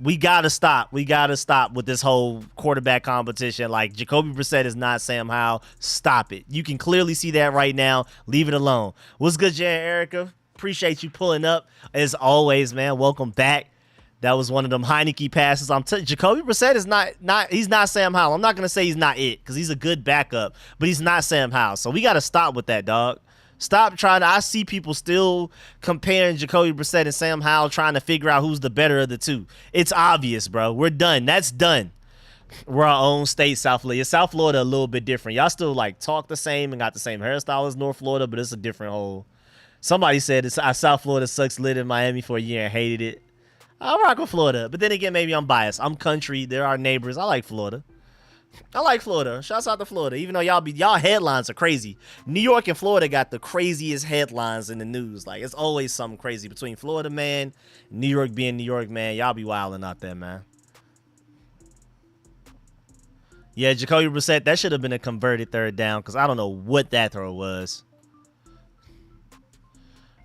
We got to stop. We got to stop with this whole quarterback competition. Like, Jacoby Brissett is not Sam Howell. Stop it. You can clearly see that right now. Leave it alone. What's good, Jan Erica? Appreciate you pulling up. As always, man, welcome back. That was one of them Heineke passes. Jacoby Brissett is he's not Sam Howell. I'm not going to say he's not it because he's a good backup, but he's not Sam Howell. So we got to stop with that, dog. Stop trying to. I see people still comparing Jacoby Brissett and Sam Howell, trying to figure out who's the better of the two. It's obvious, bro. We're done. That's done. We're our own state, South Florida. South Florida a little bit different. Y'all still like talk the same and got the same hairstyle as North Florida, but it's a different whole. Somebody said South Florida sucks. Lived in Miami for a year and hated it. I rock with Florida, but then again, maybe I'm biased. I'm country. They're our neighbors. I like Florida. I like Florida. Shouts out to Florida. Even though y'all headlines are crazy. New York and Florida got the craziest headlines in the news. Like, it's always something crazy between Florida, man, New York being New York, man. Y'all be wilding out there, man. Yeah, Jacoby Brissett, that should have been a converted third down because I don't know what that throw was.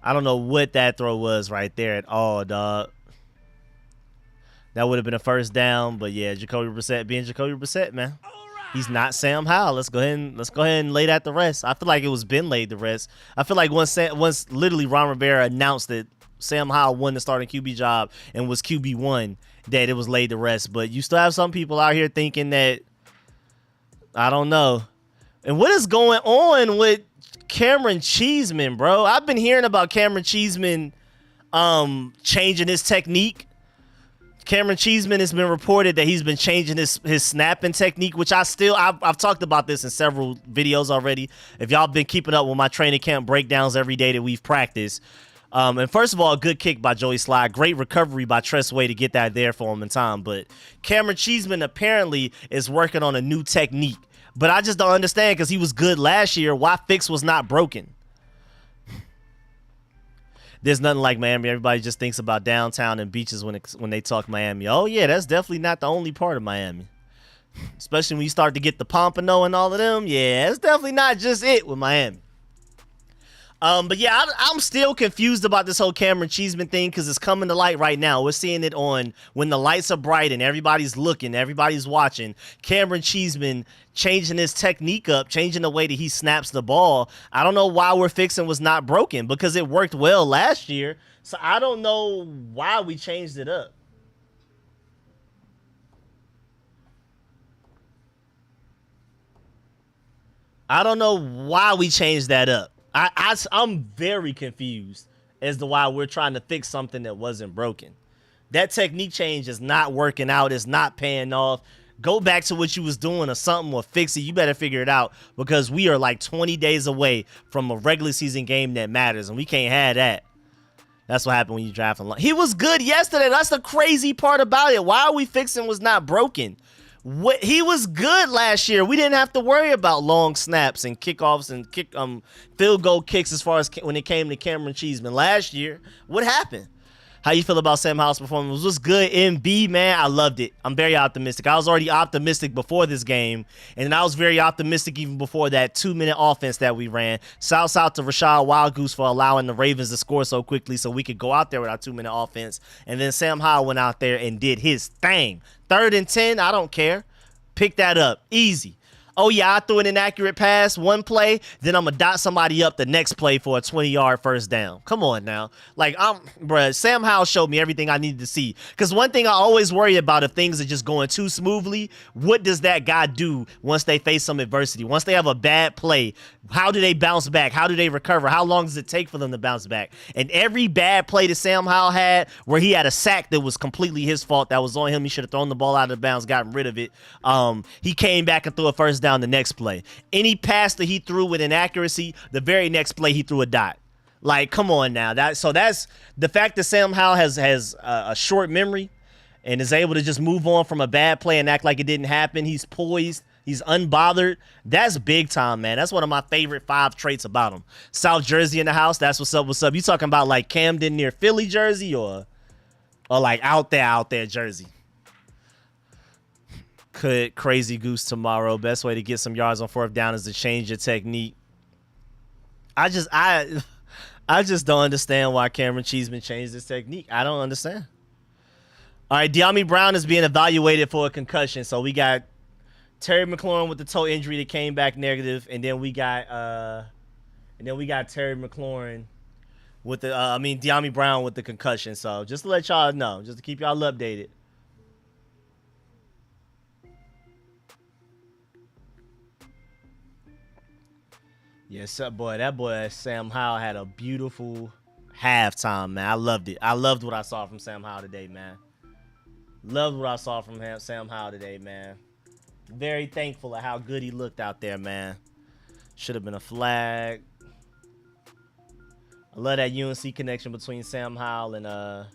I don't know what that throw was right there at all, dog. That would have been a first down, but yeah, Jacoby Brissett being Jacoby Brissett, man. He's not Sam Howell. Let's go ahead and lay that to rest. I feel like it was been laid to rest. I feel like once literally Ron Rivera announced that Sam Howell won the starting QB job and was QB1, that it was laid to rest. But you still have some people out here thinking that, I don't know. And what is going on with Cameron Cheeseman, bro? I've been hearing about Cameron Cheeseman changing his technique. Cameron Cheeseman has been reported that he's been changing his snapping technique, which I've talked about this in several videos already. If y'all been keeping up with my training camp breakdowns every day that we've practiced. And first of all, a good kick by Joey Slye. Great recovery by Tress Way to get that there for him in time. But Cameron Cheeseman apparently is working on a new technique. But I just don't understand because he was good last year. Why Fix was not broken? There's nothing like Miami. Everybody just thinks about downtown and beaches when they talk Miami. Oh, yeah, that's definitely not the only part of Miami. Especially when you start to get the Pompano and all of them. Yeah, it's definitely not just it with Miami. But yeah, I'm still confused about this whole Cameron Cheeseman thing because it's coming to light right now. We're seeing it on when the lights are bright and everybody's looking, everybody's watching. Cameron Cheeseman changing his technique up, changing the way that he snaps the ball. I don't know why we're fixing was not broken because it worked well last year. So I don't know why we changed it up. I don't know why we changed that up. I'm very confused as to why we're trying to fix something that wasn't broken. That technique change is not working out. It's not paying off. Go back to what you was doing or something or fix it. You better figure it out because we are like 20 days away from a regular season game that matters, and we can't have that. That's what happened when you draft him. He was good yesterday. That's the crazy part about it. Why are we fixing was not broken? What, he was good last year. We didn't have to worry about long snaps and kickoffs and field goal kicks as far as when it came to Cameron Cheeseman last year. What happened? How you feel about Sam Howell's performance? Was good. MB, man, I loved it. I'm very optimistic. I was already optimistic before this game, and I was very optimistic even before that 2-minute offense that we ran. Shouts out to Rashad Wildgoose for allowing the Ravens to score so quickly so we could go out there with our 2-minute offense. And then Sam Howell went out there and did his thing. 3rd and 10, I don't care. Pick that up. Easy. Oh, yeah, I threw an inaccurate pass one play, then I'm going to dot somebody up the next play for a 20-yard first down. Come on now. Like, bruh, Sam Howell showed me everything I needed to see. Because one thing I always worry about if things are just going too smoothly, what does that guy do once they face some adversity? Once they have a bad play, how do they bounce back? How do they recover? How long does it take for them to bounce back? And every bad play that Sam Howell had, where he had a sack that was completely his fault, that was on him, he should have thrown the ball out of bounds, gotten rid of it. He came back and threw a first down the next play. Any pass that he threw with inaccuracy, the very next play he threw a dot. Like, come on now. That's the fact that Sam Howell has a short memory and is able to just move on from a bad play and act like it didn't happen. He's poised. He's unbothered. That's big time, man. That's one of my favorite 5 traits about him. South Jersey in the house. That's what's up. What's up? You talking about like Camden near Philly, Jersey, or like out there, Jersey? Could Crazy Goose tomorrow. Best way to get some yards on 4th down is to change your technique. I just don't understand why Cameron Cheeseman changed his technique. I don't understand. All right, De'Ami Brown is being evaluated for a concussion. So we got Terry McLaurin with the toe injury that came back negative, and then we got Terry McLaurin with the De'Ami Brown with the concussion. So just to let y'all know, just to keep y'all updated. Yes, boy, that boy Sam Howell had a beautiful halftime, man. I loved it. I loved what I saw from Sam Howell today, man. Loved what I saw from Sam Howell today, man. Very thankful of how good he looked out there, man. Should have been a flag. I love that UNC connection between Sam Howell and and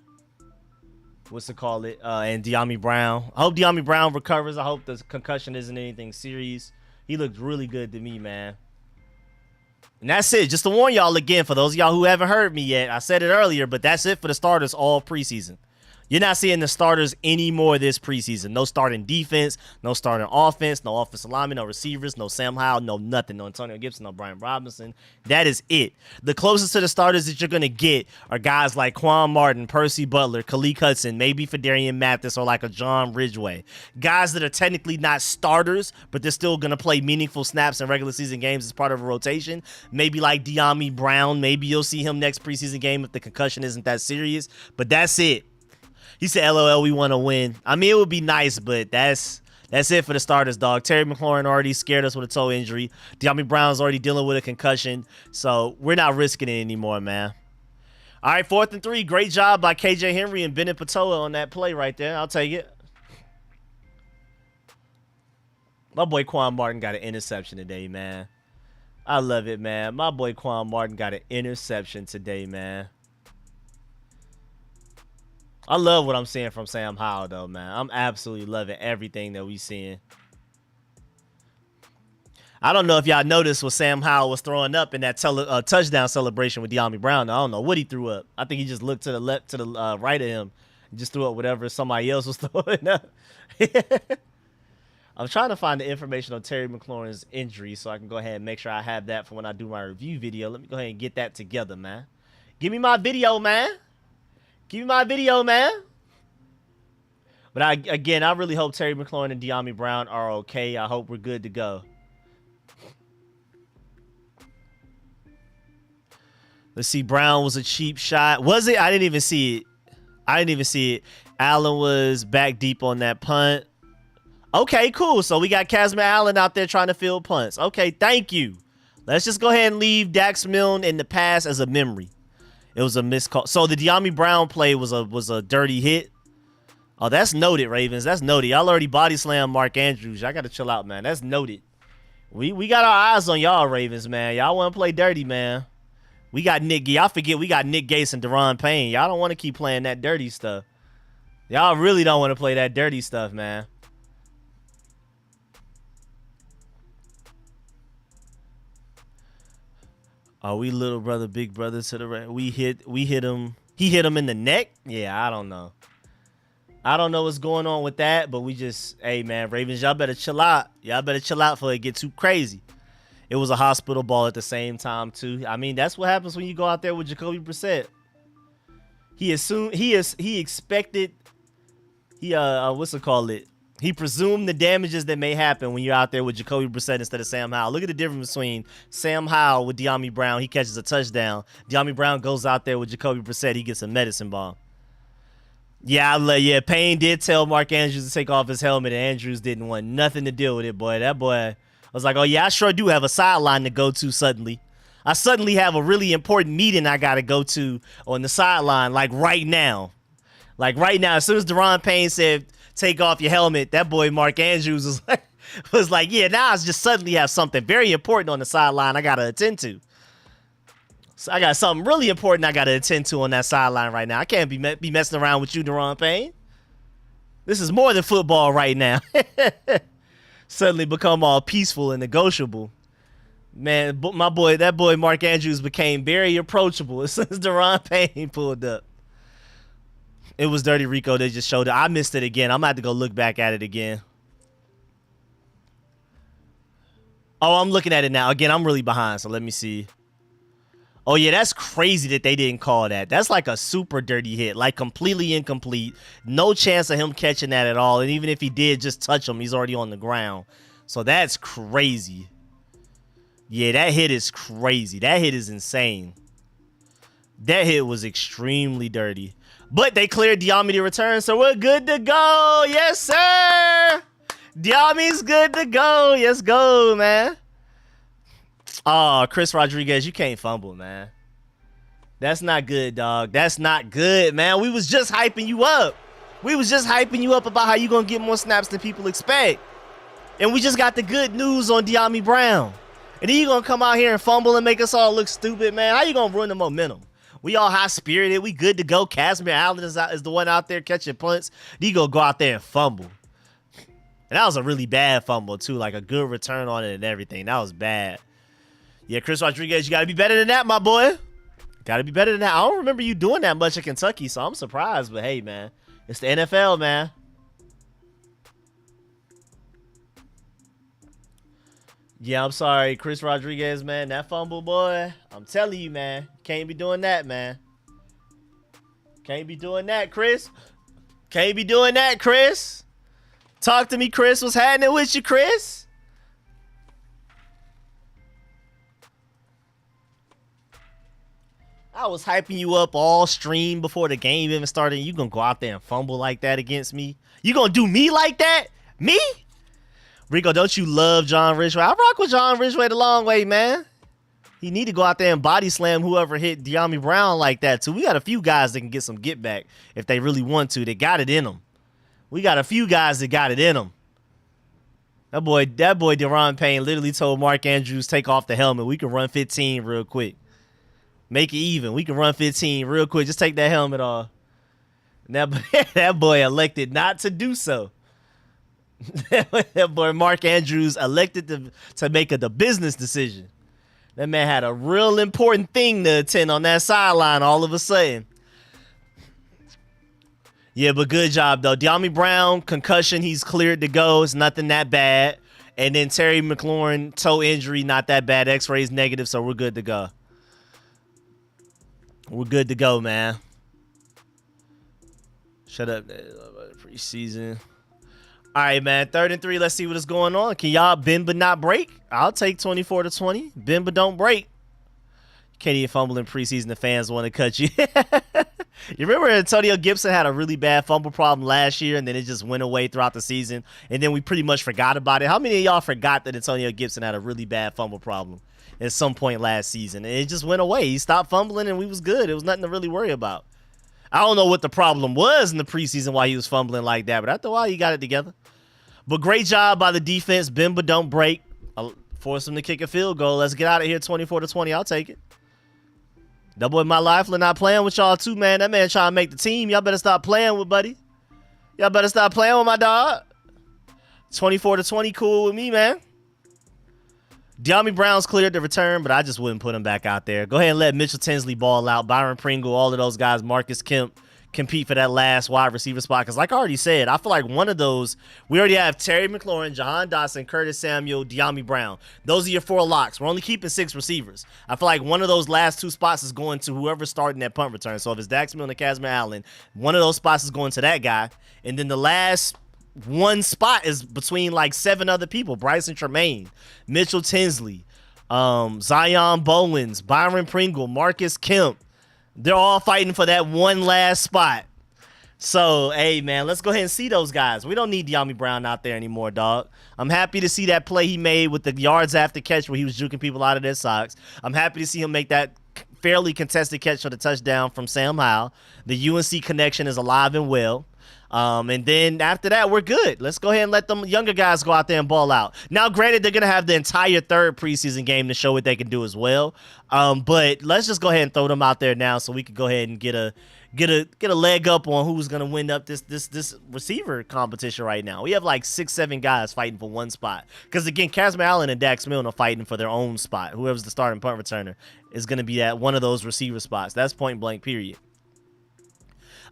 De'Ami Brown. I hope De'Ami Brown recovers. I hope the concussion isn't anything serious. He looked really good to me, man. And that's it. Just to warn y'all again, for those of y'all who haven't heard me yet, I said it earlier, but that's it for the starters all preseason. You're not seeing the starters anymore this preseason. No starting defense, no starting offense, no offensive linemen, no receivers, no Sam Howell, no nothing, no Antonio Gibson, no Brian Robinson. That is it. The closest to the starters that you're going to get are guys like Quan Martin, Percy Butler, Khaleke Hudson, maybe Fedarian Mathis, or like a John Ridgeway. Guys that are technically not starters, but they're still going to play meaningful snaps in regular season games as part of a rotation. Maybe like De'Ami Brown. Maybe you'll see him next preseason game if the concussion isn't that serious. But that's it. He said, LOL, we want to win. I mean, it would be nice, but that's it for the starters, dog. Terry McLaurin already scared us with a toe injury. De'Ami Brown's already dealing with a concussion. So we're not risking it anymore, man. All right, 4th and 3. Great job by KJ Henry and Bennett Patoa on that play right there. I'll take it. My boy Quan Martin got an interception today, man. I love it, man. My boy Quan Martin got an interception today, man. I love what I'm seeing from Sam Howell, though, man. I'm absolutely loving everything that we seeing. I don't know if y'all noticed what Sam Howell was throwing up in that touchdown celebration with De'Ami Brown. I don't know what he threw up. I think he just looked to the left, to the right of him, and just threw up whatever somebody else was throwing up. I'm trying to find the information on Terry McLaurin's injury so I can go ahead and make sure I have that for when I do my review video. Let me go ahead and get that together, man. Give me my video, man. Give me my video, man. But I really hope Terry McLaurin and De'Ami Brown are okay. I hope we're good to go. Let's see. Brown was a cheap shot. Was it? I didn't even see it. Allen was back deep on that punt. Okay, cool. So we got Kazma Allen out there trying to field punts. Okay, thank you. Let's just go ahead and leave Dax Milne in the past as a memory. It was a missed call. So the De'Ami Brown play was a dirty hit. Oh, that's noted, Ravens. That's noted. Y'all already body slammed Mark Andrews. Y'all got to chill out, man. That's noted. We got our eyes on y'all, Ravens, man. Y'all want to play dirty, man. We got Nick. Y'all forget we got Nick Gates and Deron Payne. Y'all don't want to keep playing that dirty stuff. Y'all really don't want to play that dirty stuff, man. Are we little brother, big brother to the right? We hit him. He hit him in the neck. Yeah, I don't know. I don't know what's going on with that, but we just, hey man, Ravens, y'all better chill out. Y'all better chill out before it get too crazy. It was a hospital ball at the same time too. I mean, that's what happens when you go out there with Jacoby Brissett. He expected. What's it called? He presumed the damages that may happen when you're out there with Jacoby Brissett instead of Sam Howell. Look at the difference between Sam Howell with De'Ami Brown. He catches a touchdown. De'Ami Brown goes out there with Jacoby Brissett. He gets a medicine ball. Yeah, Payne did tell Mark Andrews to take off his helmet, and Andrews didn't want nothing to deal with it, boy. That boy was like, oh, yeah, I sure do have a sideline to go to suddenly. I suddenly have a really important meeting I got to go to on the sideline, like right now. Like right now, as soon as Daron Payne said, take off your helmet, that boy Mark Andrews was like, yeah, now I just suddenly have something very important on the sideline I got to attend to. So I got something really important I got to attend to on that sideline right now. I can't be messing around with you, Daron Payne. This is more than football right now. Suddenly become all peaceful and negotiable. Man, that boy Mark Andrews became very approachable as soon as Daron Payne pulled up. It was Dirty Rico. They just showed it. I missed it again. I'm going to have to go look back at it again. Oh, I'm looking at it now. Again, I'm really behind, so let me see. Oh, yeah, that's crazy that they didn't call that. That's like a super dirty hit, like completely incomplete. No chance of him catching that at all. And even if he did just touch him, he's already on the ground. So that's crazy. Yeah, that hit is crazy. That hit is insane. That hit was extremely dirty. But they cleared De'Ami to return, so we're good to go. Yes, sir. De'Ami's good to go. Yes, go, man. Oh, Chris Rodriguez, you can't fumble, man. That's not good, dog. That's not good, man. We was just hyping you up. We was just hyping you up about how you going to get more snaps than people expect. And we just got the good news on De'Ami Brown. And then you going to come out here and fumble and make us all look stupid, man. How you going to ruin the momentum? We all high-spirited. We good to go. Casimir Allen is the one out there catching punts. Then you go out there and fumble. And that was a really bad fumble, too. Like a good return on it and everything. That was bad. Yeah, Chris Rodriguez, you got to be better than that, my boy. Got to be better than that. I don't remember you doing that much in Kentucky, so I'm surprised. But, hey, man, it's the NFL, man. Yeah, I'm sorry, Chris Rodriguez, man. That fumble, boy. I'm telling you, man. Can't be doing that, man. Can't be doing that, Chris. Can't be doing that, Chris. Talk to me, Chris. What's happening with you, Chris? I was hyping you up all stream before the game even started. You gonna go out there and fumble like that against me? You gonna do me like that? Me? Rico, don't you love John Ridgeway? I rock with John Ridgeway the long way, man. He need to go out there and body slam whoever hit De'Ami Brown like that, too. We got a few guys that can get some get back if they really want to. They got it in them. We got a few guys that got it in them. That boy Daron Payne literally told Mark Andrews, take off the helmet. We can run 15 real quick. Make it even. We can run 15 real quick. Just take that helmet off. And that boy elected not to do so. That boy Mark Andrews elected to make the business decision. That man had a real important thing to attend on that sideline all of a sudden. Yeah, but good job, though. De'Ami Brown, concussion, he's cleared to go. It's nothing that bad. And then Terry McLaurin, toe injury, not that bad. X-rays negative, so we're good to go. We're good to go, man. Shut up. Preseason. All right, man. 3rd and 3. Let's see what is going on. Can y'all bend but not break? I'll take 24-20. Bend but don't break. You can't even fumble in preseason. The fans want to cut you. You remember Antonio Gibson had a really bad fumble problem last year, and then it just went away throughout the season, and then we pretty much forgot about it. How many of y'all forgot that Antonio Gibson had a really bad fumble problem at some point last season? And it just went away. He stopped fumbling, and we was good. It was nothing to really worry about. I don't know what the problem was in the preseason why he was fumbling like that, but after a while, he got it together. But great job by the defense. Bend but don't break. Force him to kick a field goal. Let's get out of here 24-20. I'll take it. That boy my lifeline not playing with y'all too, man. That man trying to make the team. Y'all better stop playing with buddy. Y'all better stop playing with my dog. 24-20 cool with me, man. De'Ami Brown's cleared the return, but I just wouldn't put him back out there. Go ahead and let Mitchell Tinsley ball out. Byron Pringle, all of those guys, Marcus Kemp, compete for that last wide receiver spot. Because like I already said, I feel like one of those, we already have Terry McLaurin, Jahan Dotson, Curtis Samuel, De'Ami Brown. Those are your 4 locks. We're only keeping 6 receivers. I feel like one of those last 2 spots is going to whoever's starting that punt return. So if it's Dax Milne and Casmer Allen, one of those spots is going to that guy. And then the last 1 spot is between like 7 other people. Bryson Tremaine, Mitchell Tinsley, Zion Bowens, Byron Pringle, Marcus Kemp. They're all fighting for that one last spot. So, hey, man, let's go ahead and see those guys. We don't need De'Ami Brown out there anymore, dog. I'm happy to see that play he made with the yards after catch where he was juking people out of their socks. I'm happy to see him make that fairly contested catch for the touchdown from Sam Howell. The UNC connection is alive and well. And then after that, we're good. Let's go ahead and let them younger guys go out there and ball out. Now, granted, they're going to have the entire 3rd preseason game to show what they can do as well. But let's just go ahead and throw them out there now so we can go ahead and get a leg up on who's going to win up this receiver competition right now. We have like 6-7 guys fighting for one spot. Because, again, Casmer Allen and Dax Milne are fighting for their own spot. Whoever's the starting punt returner is going to be at one of those receiver spots. That's point blank, period.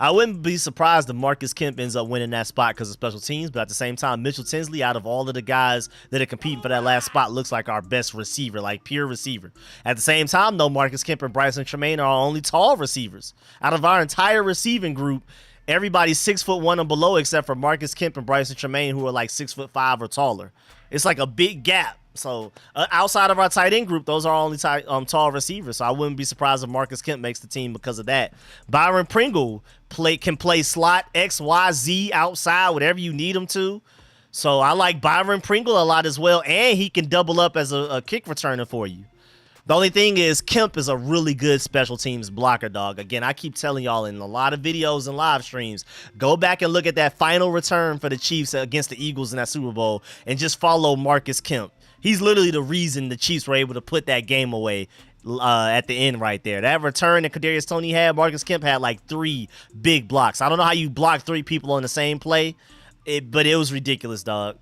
I wouldn't be surprised if Marcus Kemp ends up winning that spot because of special teams, but at the same time, Mitchell Tinsley, out of all of the guys that are competing for that last spot, looks like our best receiver, like pure receiver. At the same time, though, Marcus Kemp and Bryson Tremaine are our only tall receivers. Out of our entire receiving group, everybody's 6'1" and below except for Marcus Kemp and Bryson Tremaine, who are like 6'5" or taller. It's like a big gap. So outside of our tight end group, those are our only tall receivers. So I wouldn't be surprised if Marcus Kemp makes the team because of that. Byron Pringle can play slot X, Y, Z outside, whatever you need him to. So I like Byron Pringle a lot as well, and he can double up as a kick returner for you. The only thing is Kemp is a really good special teams blocker, dog. Again, I keep telling y'all in a lot of videos and live streams, go back and look at that final return for the Chiefs against the Eagles in that Super Bowl and just follow Marcus Kemp. He's literally the reason the Chiefs were able to put that game away at the end right there. That return that Kadarius Toney had, Marcus Kemp had like 3 big blocks. I don't know how you block 3 people on the same play, but it was ridiculous, dog.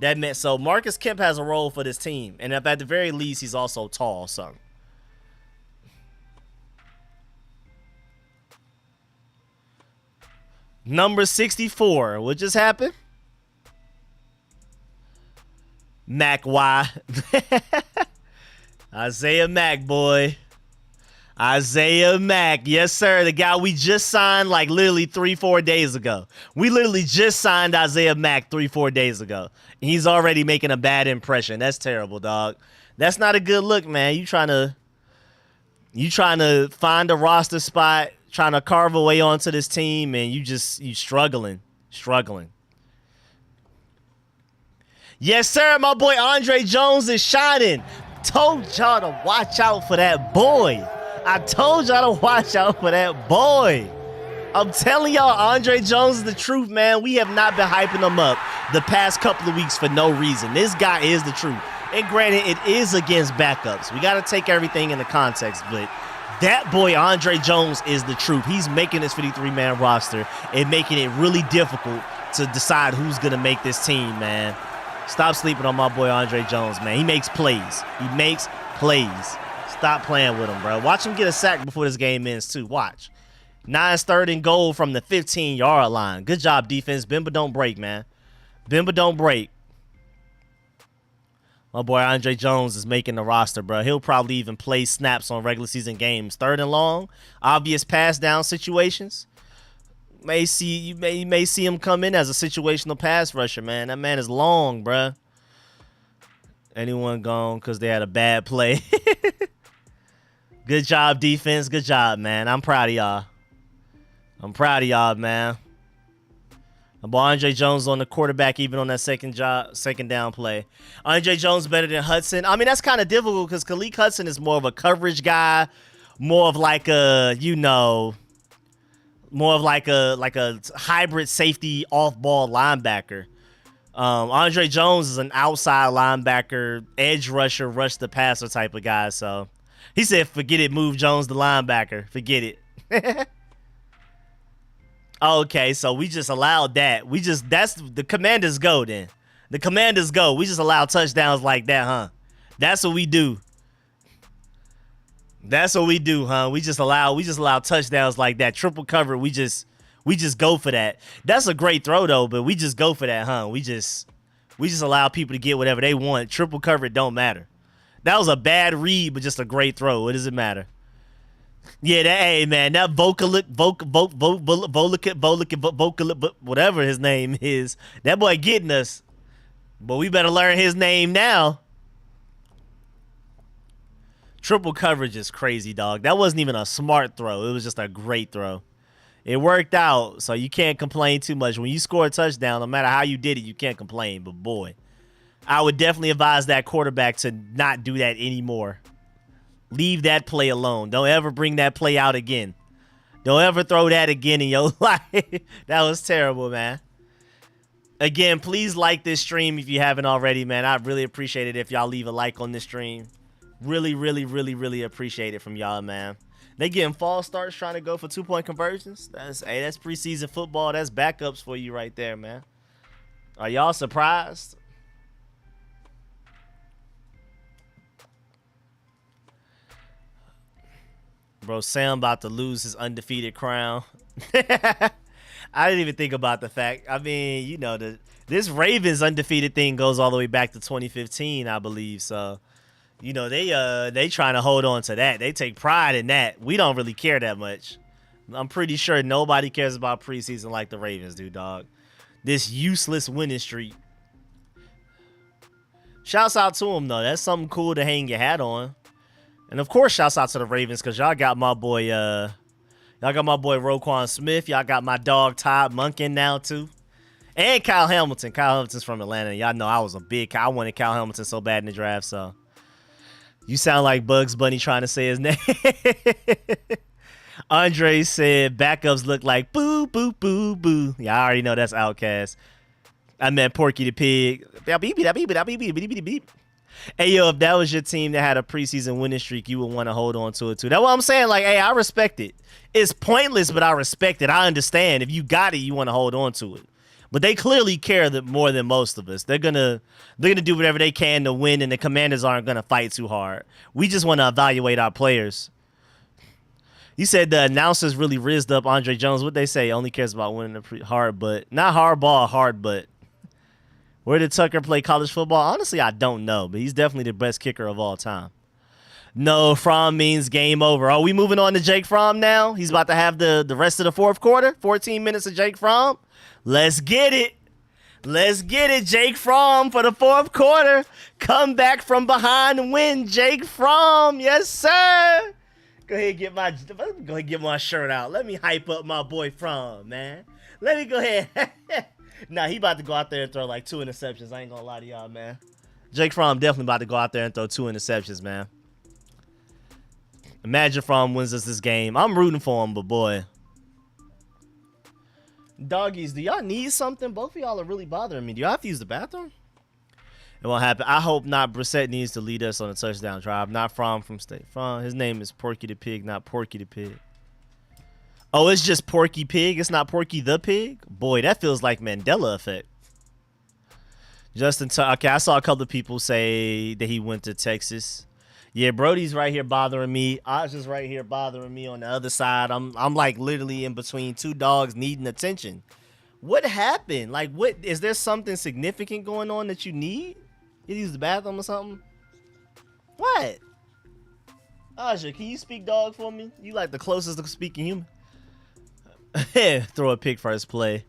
That meant so Marcus Kemp has a role for this team, and at the very least, he's also tall. So number 64, what just happened? Mac Y. Isaiah Mack, boy. Isaiah Mack. Yes, sir. The guy we just signed like literally 3-4 days ago. We literally just signed Isaiah Mack 3-4 days ago. He's already making a bad impression. That's terrible, dog. That's not a good look, man. You trying to find a roster spot, trying to carve a way onto this team, and you struggling. Yes, sir. My boy Andre Jones is shining. Told y'all to watch out for that boy. I told y'all to watch out for that boy. I'm telling y'all, Andre Jones is the truth, man. We have not been hyping him up the past couple of weeks for no reason. This guy is the truth. And granted, it is against backups. We got to take everything into context, but that boy, Andre Jones, is the truth. He's making this 53-man roster and making it really difficult to decide who's going to make this team, man. Stop sleeping on my boy Andre Jones, man. He makes plays. Stop playing with him, bro. Watch him get a sack before this game ends, too. Watch. 9's 3rd and goal from the 15-yard line. Good job, defense. Bimba don't break, man. Bimba don't break. My boy Andre Jones is making the roster, bro. He'll probably even play snaps on regular season games. 3rd and long, obvious pass down situations. You may see him come in as a situational pass rusher, man. That man is long, bro. Anyone gone because they had a bad play. Good job, defense. Good job, man. I'm proud of y'all. Man. My boy Andre Jones on the quarterback, even on that second down play. Andre Jones better than Hudson. I mean, that's kind of difficult because Khaleke Hudson is more of a coverage guy, more of like a, more of like a hybrid safety off-ball linebacker. Andre Jones is an outside linebacker, edge rusher, rush the passer type of guy. So he said, forget it, move Jones the linebacker. Forget it. Okay, so we just allowed that. That's the Commanders go then. The Commanders go. We just allow touchdowns like that, huh? That's what we do. That's what we do, huh? We just allow touchdowns like that. Triple cover, we just go for that. That's a great throw though, but we just go for that, huh? We just allow people to get whatever they want. Triple cover, it don't matter. That was a bad read, but just a great throw. What does it matter? Yeah, hey man, that vocalic, whatever his name is, that boy getting us. But we better learn his name now. Triple coverage is crazy, dog. That wasn't even a smart throw. It was just a great throw. It worked out, so you can't complain too much. When you score a touchdown, no matter how you did it, you can't complain. But boy, I would definitely advise that quarterback to not do that anymore. Leave that play alone. Don't ever bring that play out again. Don't ever throw that again in your life. That was terrible, man. Again, please like this stream if you haven't already, man. I'd really appreciate it if y'all leave a like on this stream. Really, really, really, really appreciate it from y'all, man. They getting false starts trying to go for 2-point conversions. That's preseason football. That's backups for you right there, man. Are y'all surprised? Bro, Sam about to lose his undefeated crown. I didn't even think about the fact. I mean, you know, this Ravens undefeated thing goes all the way back to 2015, I believe. So, you know, they trying to hold on to that. They take pride in that. We don't really care that much. I'm pretty sure nobody cares about preseason like the Ravens do, dog. This useless winning streak. Shouts out to them, though. That's something cool to hang your hat on. And of course, shouts out to the Ravens because y'all got my boy, Roquan Smith. Y'all got my dog Todd Monken now too, and Kyle Hamilton. Kyle Hamilton's from Atlanta. Y'all know I was a big. I wanted Kyle Hamilton so bad in the draft. So you sound like Bugs Bunny trying to say his name. Andre said backups look like boo boo boo boo. Yeah, I already know that's Outkast. I meant Porky the Pig. Hey, yo, if that was your team that had a preseason winning streak, you would want to hold on to it, too. That's what I'm saying. Like, hey, I respect it. It's pointless, but I respect it. I understand. If you got it, you want to hold on to it. But they clearly care more than most of us. They're gonna do whatever they can to win, and the Commanders aren't going to fight too hard. We just want to evaluate our players. You said the announcers really rizzed up Andre Jones. What they say? Only cares about winning the hard butt. Not hardball, hard butt. Where did Tucker play college football? Honestly, I don't know, but he's definitely the best kicker of all time. No, Fromm means game over. Are we moving on to Jake Fromm now? He's about to have the rest of the fourth quarter. 14 minutes of Jake Fromm. Let's get it. Let's get it, Jake Fromm, for the fourth quarter. Come back from behind and win, Jake Fromm. Yes, sir. Go ahead and get my shirt out. Let me hype up my boy Fromm, man. Let me go ahead. Nah, he about to go out there and throw like 2 interceptions. I ain't gonna lie to y'all, man. Jake Fromm definitely about to go out there and throw 2 interceptions, man. Imagine Fromm wins us this game. I'm rooting for him, but boy. Doggies, do y'all need something? Both of y'all are really bothering me. Do y'all have to use the bathroom? It won't happen. I hope not. Brissett needs to lead us on a touchdown drive. Not Fromm from State. Fromm, his name is Porky the Pig, not Porky the Pig. Oh, it's just Porky Pig. It's not Porky the Pig. Boy, that feels like Mandela effect. Justin, okay, I saw a couple of people say that he went to Texas. Yeah, Brody's right here bothering me. Oz is right here bothering me on the other side. I'm like literally in between 2 dogs needing attention. What happened? Like, what is there something significant going on that you need? You use the bathroom or something? What? Aja, can you speak dog for me? You like the closest to speaking human. Throw a pick first play.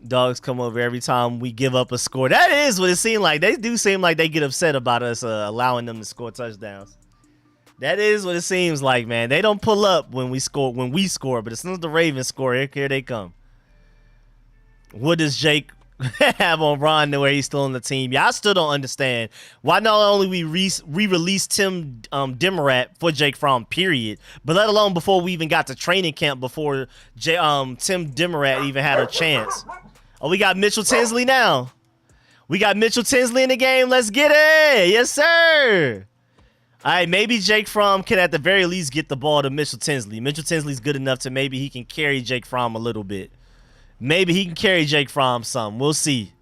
Dogs come over every time we give up a score. That is what it seemed like. They do seem like they get upset about us allowing them to score touchdowns. That is what it seems like, man. They don't pull up when we score, but as soon as the Ravens score, here they come. What does Jake have on Ron where he's still on the team? Yeah, I still don't understand why not only we released Tim Demarat for Jake Fromm, period, but let alone before we even got to training camp, before Tim Demarat even had a chance. Oh, we got Mitchell Tinsley now. We got Mitchell Tinsley in the game. Let's get it. Yes, sir. All right, maybe Jake Fromm can at the very least get the ball to Mitchell Tinsley. Mitchell Tinsley's good enough to maybe he can carry Jake Fromm a little bit. Maybe he can carry Jake Fromm some. We'll see.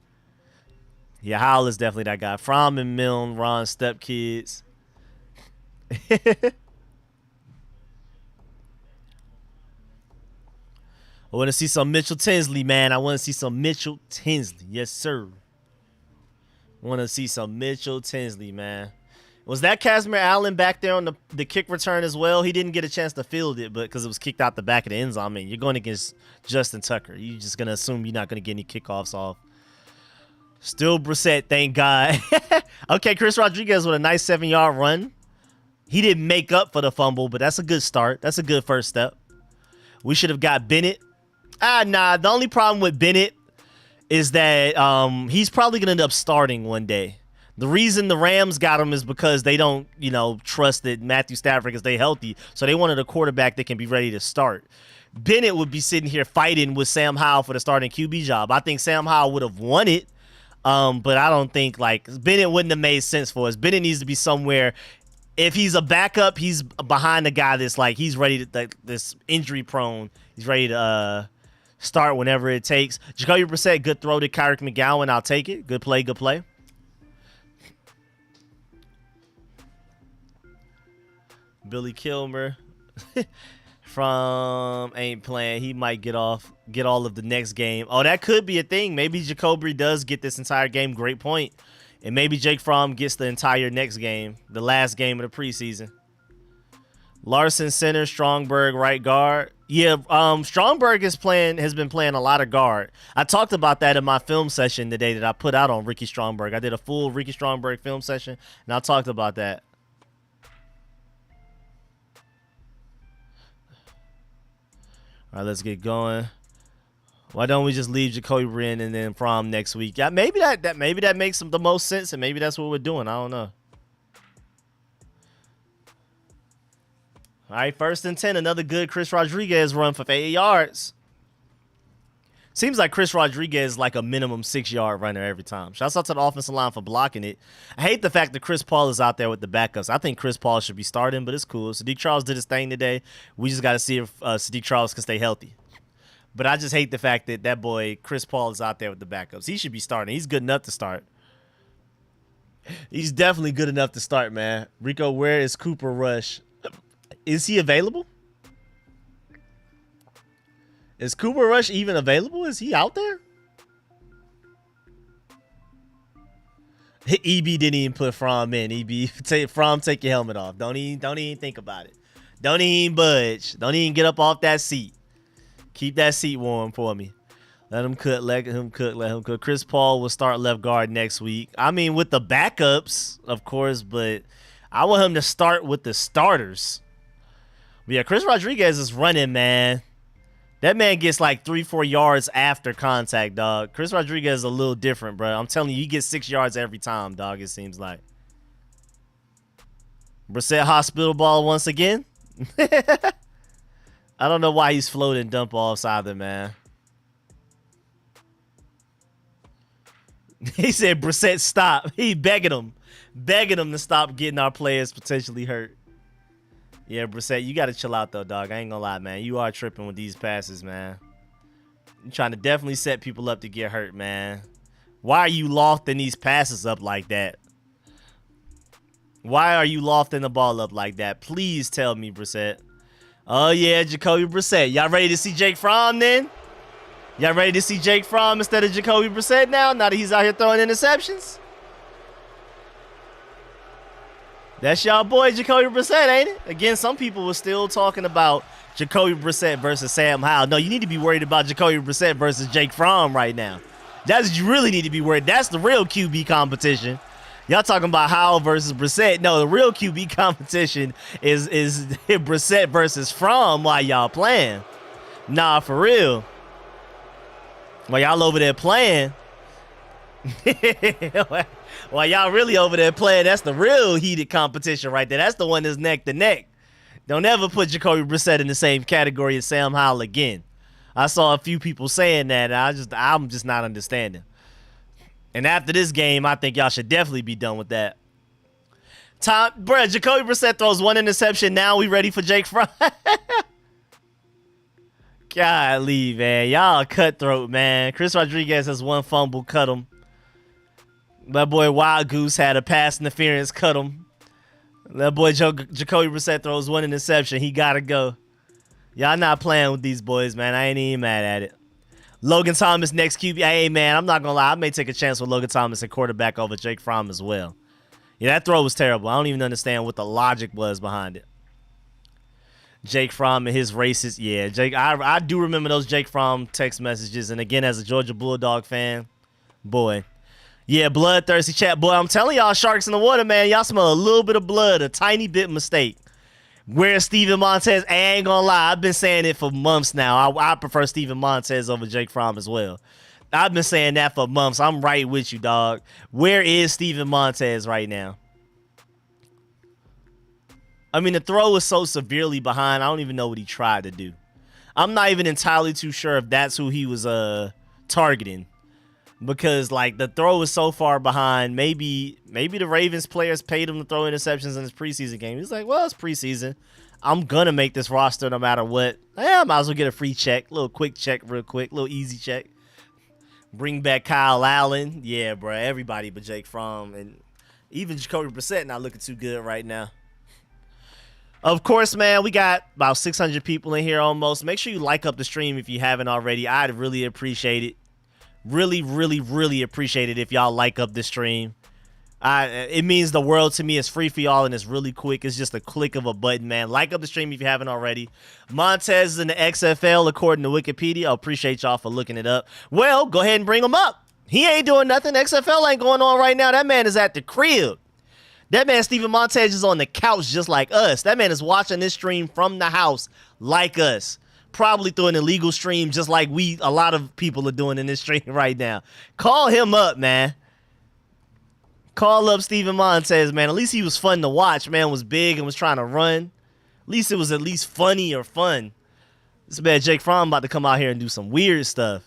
Yeah, Howell is definitely that guy. Fromm and Milne, Ron, stepkids. I want to see some Mitchell Tinsley, man. I want to see some Mitchell Tinsley. Yes, sir. Want to see some Mitchell Tinsley, man. Was that Casimir Allen back there on the kick return as well? He didn't get a chance to field it, but because it was kicked out the back of the end zone. I mean, you're going against Justin Tucker. You're just going to assume you're not going to get any kickoffs off. Still Brissett, thank God. Okay, Chris Rodriguez with a nice 7-yard run. He didn't make up for the fumble, but that's a good start. That's a good first step. We should have got Bennett. Nah. The only problem with Bennett is that he's probably going to end up starting one day. The reason the Rams got him is because they don't, trust that Matthew Stafford can stay healthy. So they wanted a quarterback that can be ready to start. Bennett would be sitting here fighting with Sam Howell for the starting QB job. I think Sam Howell would have won it, but I don't think, Bennett wouldn't have made sense for us. Bennett needs to be somewhere. If he's a backup, he's behind the guy that's he's ready to, this injury prone. He's ready to start whenever it takes. Jacoby Brissett, good throw to Kyrick McGowan. I'll take it. Good play, good play. Billy Kilmer from ain't playing. He might get all of the next game. Oh, that could be a thing. Maybe Jacoby does get this entire game. Great point. And maybe Jake Fromm gets the entire next game, the last game of the preseason. Larson center, Strongberg right guard. Yeah, Strongberg has been playing a lot of guard. I talked about that in my film session today that I put out on Ricky Strongberg. I did a full Ricky Strongberg film session, and I talked about that. All right, let's get going. Why don't we just leave Jacoby in and then Fromm next week? Yeah, maybe that makes the most sense, and maybe that's what we're doing. I don't know. All right, 1st and 10. Another good Chris Rodriguez run for 8 yards. Seems like Chris Rodriguez is like a minimum 6-yard runner every time. Shouts out to the offensive line for blocking it. I hate the fact that Chris Paul is out there with the backups. I think Chris Paul should be starting, but it's cool. Sadiq Charles did his thing today. We just got to see if Sadiq Charles can stay healthy. But I just hate the fact that boy Chris Paul is out there with the backups. He should be starting. He's good enough to start. He's definitely good enough to start, man. Rico, where is Cooper Rush? Is he available? Is Cooper Rush even available? Is he out there? EB didn't even put Fromm in. Fromm, take your helmet off. Don't even think about it. Don't even budge. Don't even get up off that seat. Keep that seat warm for me. Let him cook. Let him cook. Chris Paul will start left guard next week. I mean, with the backups, of course, but I want him to start with the starters. But yeah, Chris Rodriguez is running, man. That man gets like 3-4 yards after contact, dog. Chris Rodriguez is a little different, bro. I'm telling you, he gets 6 yards every time, dog, it seems like. Brissett hospital ball once again. I don't know why he's floating dump offs either, man. He said, Brissett, stop. He begging him to stop getting our players potentially hurt. Yeah, Brissett, you got to chill out, though, dog. I ain't going to lie, man. You are tripping with these passes, man. You're trying to definitely set people up to get hurt, man. Why are you lofting these passes up like that? Why are you lofting the ball up like that? Please tell me, Brissett. Oh, yeah, Jacoby Brissett. Y'all ready to see Jake Fromm then? Y'all ready to see Jake Fromm instead of Jacoby Brissett now that he's out here throwing interceptions? That's y'all boy Jacoby Brissett, ain't it? Again, some people were still talking about Jacoby Brissett versus Sam Howell. No, you need to be worried about Jacoby Brissett versus Jake Fromm right now. That's what you really need to be worried. That's the real QB competition. Y'all talking about Howell versus Brissett. No, the real QB competition is Brissett versus Fromm while y'all playing. Nah, for real. While y'all over there playing. While y'all really over there playing, that's the real heated competition right there. That's the one that's neck to neck. Don't ever put Jacoby Brissett in the same category as Sam Howell again. I saw a few people saying that. I'm just not understanding. And after this game, I think y'all should definitely be done with that. Bruh, Jacoby Brissett throws one interception. Now we ready for Jake Fromm. Golly, man. Y'all cutthroat, man. Chris Rodriguez has one fumble. Cut him. That boy Wild Goose had a pass interference, cut him. That boy Jacoby Brissett throws one interception. He gotta go. Y'all not playing with these boys, man. I ain't even mad at it. Logan Thomas next QB. Hey, man, I'm not gonna lie. I may take a chance with Logan Thomas at quarterback over Jake Fromm as well. Yeah, that throw was terrible. I don't even understand what the logic was behind it. Jake Fromm and his racist. Yeah, Jake. I do remember those Jake Fromm text messages. And again, as a Georgia Bulldog fan, boy. Yeah, bloodthirsty chat. Boy, I'm telling y'all, sharks in the water, man. Y'all smell a little bit of blood, a tiny bit mistake. Where's Steven Montez? I ain't gonna lie. I've been saying it for months now. I prefer Steven Montez over Jake Fromm as well. I've been saying that for months. I'm right with you, dog. Where is Steven Montez right now? I mean, the throw was so severely behind. I don't even know what he tried to do. I'm not even entirely too sure if that's who he was targeting. Because, like, the throw was so far behind. Maybe the Ravens players paid him to throw interceptions in his preseason game. He's like, well, it's preseason. I'm going to make this roster no matter what. I might as well get a free check. Little quick check real quick. Little easy check. Bring back Kyle Allen. Yeah, bro. Everybody but Jake Fromm. And even Jacoby Brissett not looking too good right now. Of course, man, we got about 600 people in here almost. Make sure you like up the stream if you haven't already. I'd really appreciate it. Really, really, really appreciate it if y'all like up the stream. It means the world to me. It's free for y'all and it's really quick. It's just a click of a button, man. Like up the stream if you haven't already. Montez is in the XFL according to Wikipedia. I appreciate y'all for looking it up. Well, go ahead and bring him up. He ain't doing nothing. XFL ain't going on right now. That man is at the crib. That man, Steven Montez, is on the couch just like us. That man is watching this stream from the house like us. Probably through an illegal stream just like a lot of people are doing in this stream right now. Call him up, man. Call up Steven Montez, man. At least he was fun to watch. Man was big and was trying to run. At least it was at least funny or fun. This man Jake Fromm about to come out here and do some weird stuff.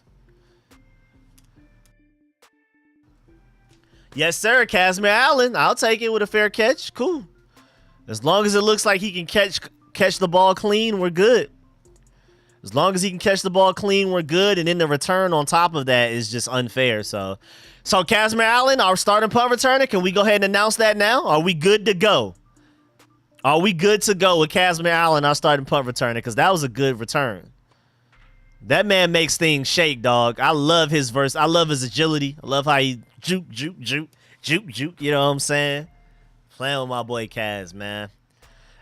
Yes, sir, Casimir Allen. I'll take it with a fair catch. Cool. As long as it looks like he can catch the ball clean, we're good. As long as he can catch the ball clean, we're good. And then the return on top of that is just unfair. So Casimir Allen, our starting punt returner, can we go ahead and announce that now? Are we good to go? Are we good to go with Casimir Allen, our starting punt returner? Because that was a good return. That man makes things shake, dog. I love his verse. I love his agility. I love how he juke. You know what I'm saying? Playing with my boy Kaz, man.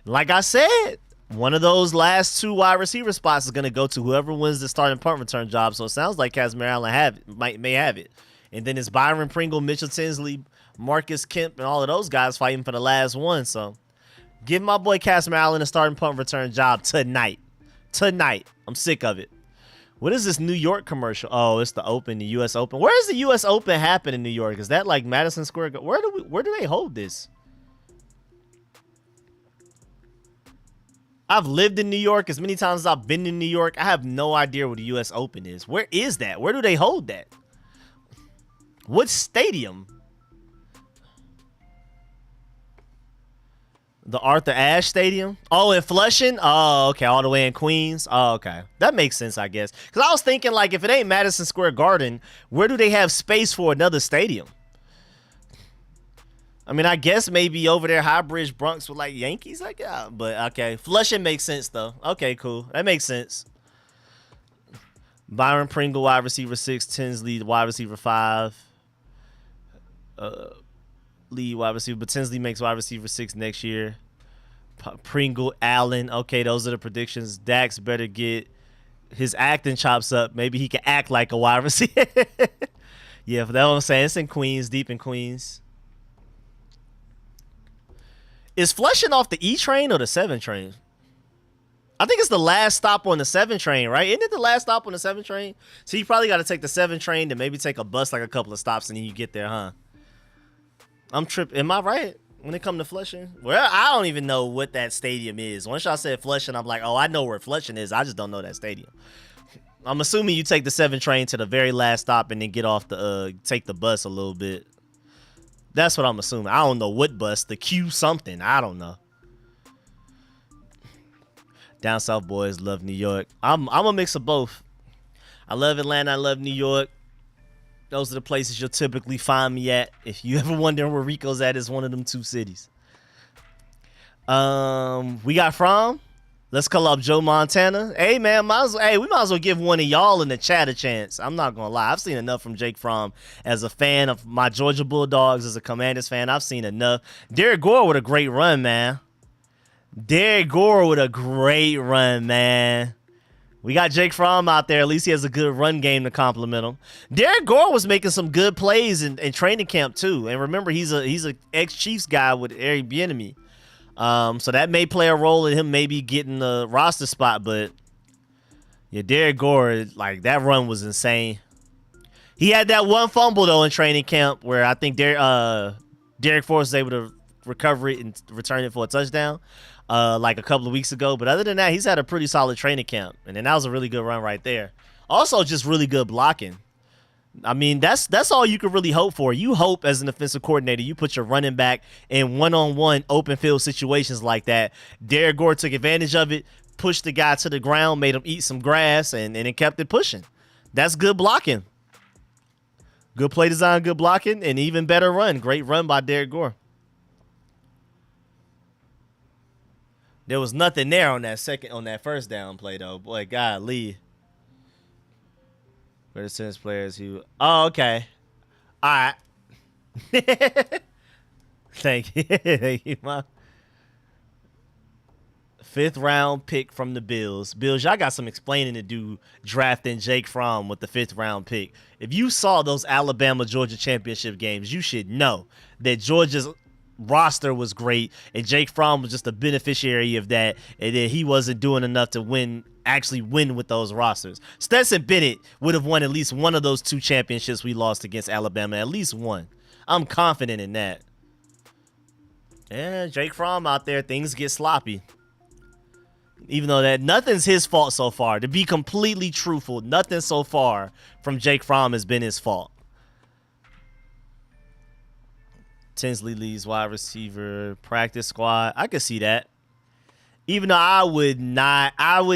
Like I said, one of those last two wide receiver spots is going to go to whoever wins the starting punt return job. So it sounds like Casimir Allen may have it. And then it's Byron Pringle, Mitchell Tinsley, Marcus Kemp, and all of those guys fighting for the last one. So give my boy Casimir Allen a starting punt return job tonight. Tonight. I'm sick of it. What is this New York commercial? Oh, it's the Open, the U.S. Open. Where does the U.S. Open happen in New York? Is that like Madison Square? Where do they hold this? I've lived in New York as many times as I've been in New York. I have no idea where the U.S. Open is. Where is that? Where do they hold that? What stadium? The Arthur Ashe Stadium? Oh, in Flushing? Oh, okay. All the way in Queens? Oh, okay. That makes sense, I guess. Because I was thinking, like, if it ain't Madison Square Garden, where do they have space for another stadium? I mean, I guess maybe over there, Highbridge, Bronx with, like, Yankees, like, yeah. But, okay. Flushing makes sense, though. Okay, cool. That makes sense. Byron Pringle, wide receiver 6. Tinsley, wide receiver 5. Lee, wide receiver. But Tinsley makes wide receiver 6 next year. Pringle, Allen. Okay, those are the predictions. Dax better get his acting chops up. Maybe he can act like a wide receiver. Yeah, for that what I'm saying. It's in Queens, deep in Queens. Is Flushing off the E train or the 7 train? I think it's the last stop on the 7 train, right? Isn't it the last stop on the 7 train? So you probably got to take the 7 train to maybe take a bus like a couple of stops and then you get there, huh? I'm tripping. Am I right? When it comes to Flushing? Well, I don't even know what that stadium is. Once y'all said Flushing, I'm like, oh, I know where Flushing is. I just don't know that stadium. I'm assuming you take the 7 train to the very last stop and then get off the, take the bus a little bit. That's what I'm assuming. I don't know what bus. The Q something. I don't know. Down South boys love New York. I'm a mix of both. I love Atlanta. I love New York. Those are the places you'll typically find me at. If you ever wondering where Rico's at, it's one of them 2 cities. We got From. Let's call up Joe Montana. Hey, man, we might as well give one of y'all in the chat a chance. I'm not going to lie. I've seen enough from Jake Fromm. As a fan of my Georgia Bulldogs, as a Commanders fan, I've seen enough. Derek Gore with a great run, man. Derek Gore with a great run, man. We got Jake Fromm out there. At least he has a good run game to compliment him. Derek Gore was making some good plays in training camp, too. And remember, he's a ex-Chiefs guy with Eric Bieniemy. So that may play a role in him maybe getting the roster spot, but yeah, Derek Gore, like, that run was insane. He had that one fumble though in training camp where I think Derek Force was able to recover it and return it for a touchdown, like a couple of weeks ago. But other than that, he's had a pretty solid training camp, and then that was a really good run right there. Also, just really good blocking. I mean, that's all you could really hope for. You hope as an offensive coordinator, you put your running back in one-on-one open field situations like that. Derek Gore took advantage of it, pushed the guy to the ground, made him eat some grass, and it kept it pushing. That's good blocking. Good play design, good blocking, and even better run. Great run by Derek Gore. There was nothing there on that first down play though. Boy, golly. For the tennis players who... Oh, okay. All right. Thank you. Thank you, Mom. 5th round pick from the Bills. Bills, y'all got some explaining to do drafting Jake Fromm with the 5th round pick. If you saw those Alabama-Georgia championship games, you should know that Georgia's roster was great, and Jake Fromm was just a beneficiary of that, and then he wasn't doing enough to actually win with those rosters. Stetson Bennett would have won at least one of those 2 championships we lost against Alabama, at least one. I'm confident in that. Yeah, Jake Fromm out there, things get sloppy. Even though that nothing's his fault so far. To be completely truthful, nothing so far from Jake Fromm has been his fault. Tinsley leads wide receiver practice squad. I could see that. Even though I would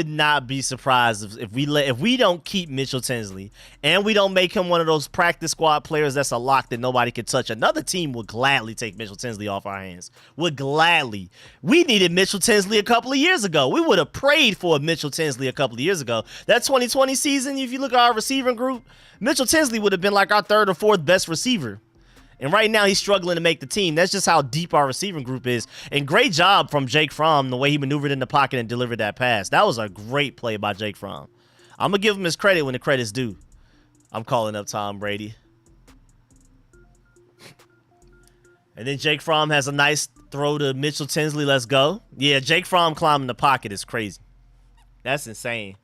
not be surprised if we don't keep Mitchell Tinsley and we don't make him one of those practice squad players that's a lock that nobody can touch. Another team would gladly take Mitchell Tinsley off our hands. Would gladly. We needed Mitchell Tinsley a couple of years ago. We would have prayed for Mitchell Tinsley a couple of years ago. That 2020 season, if you look at our receiving group, Mitchell Tinsley would have been like our 3rd or 4th best receiver. And right now, he's struggling to make the team. That's just how deep our receiving group is. And great job from Jake Fromm, the way he maneuvered in the pocket and delivered that pass. That was a great play by Jake Fromm. I'm going to give him his credit when the credit's due. I'm calling up Tom Brady. And then Jake Fromm has a nice throw to Mitchell Tinsley. Let's go. Yeah, Jake Fromm climbing the pocket is crazy. That's insane.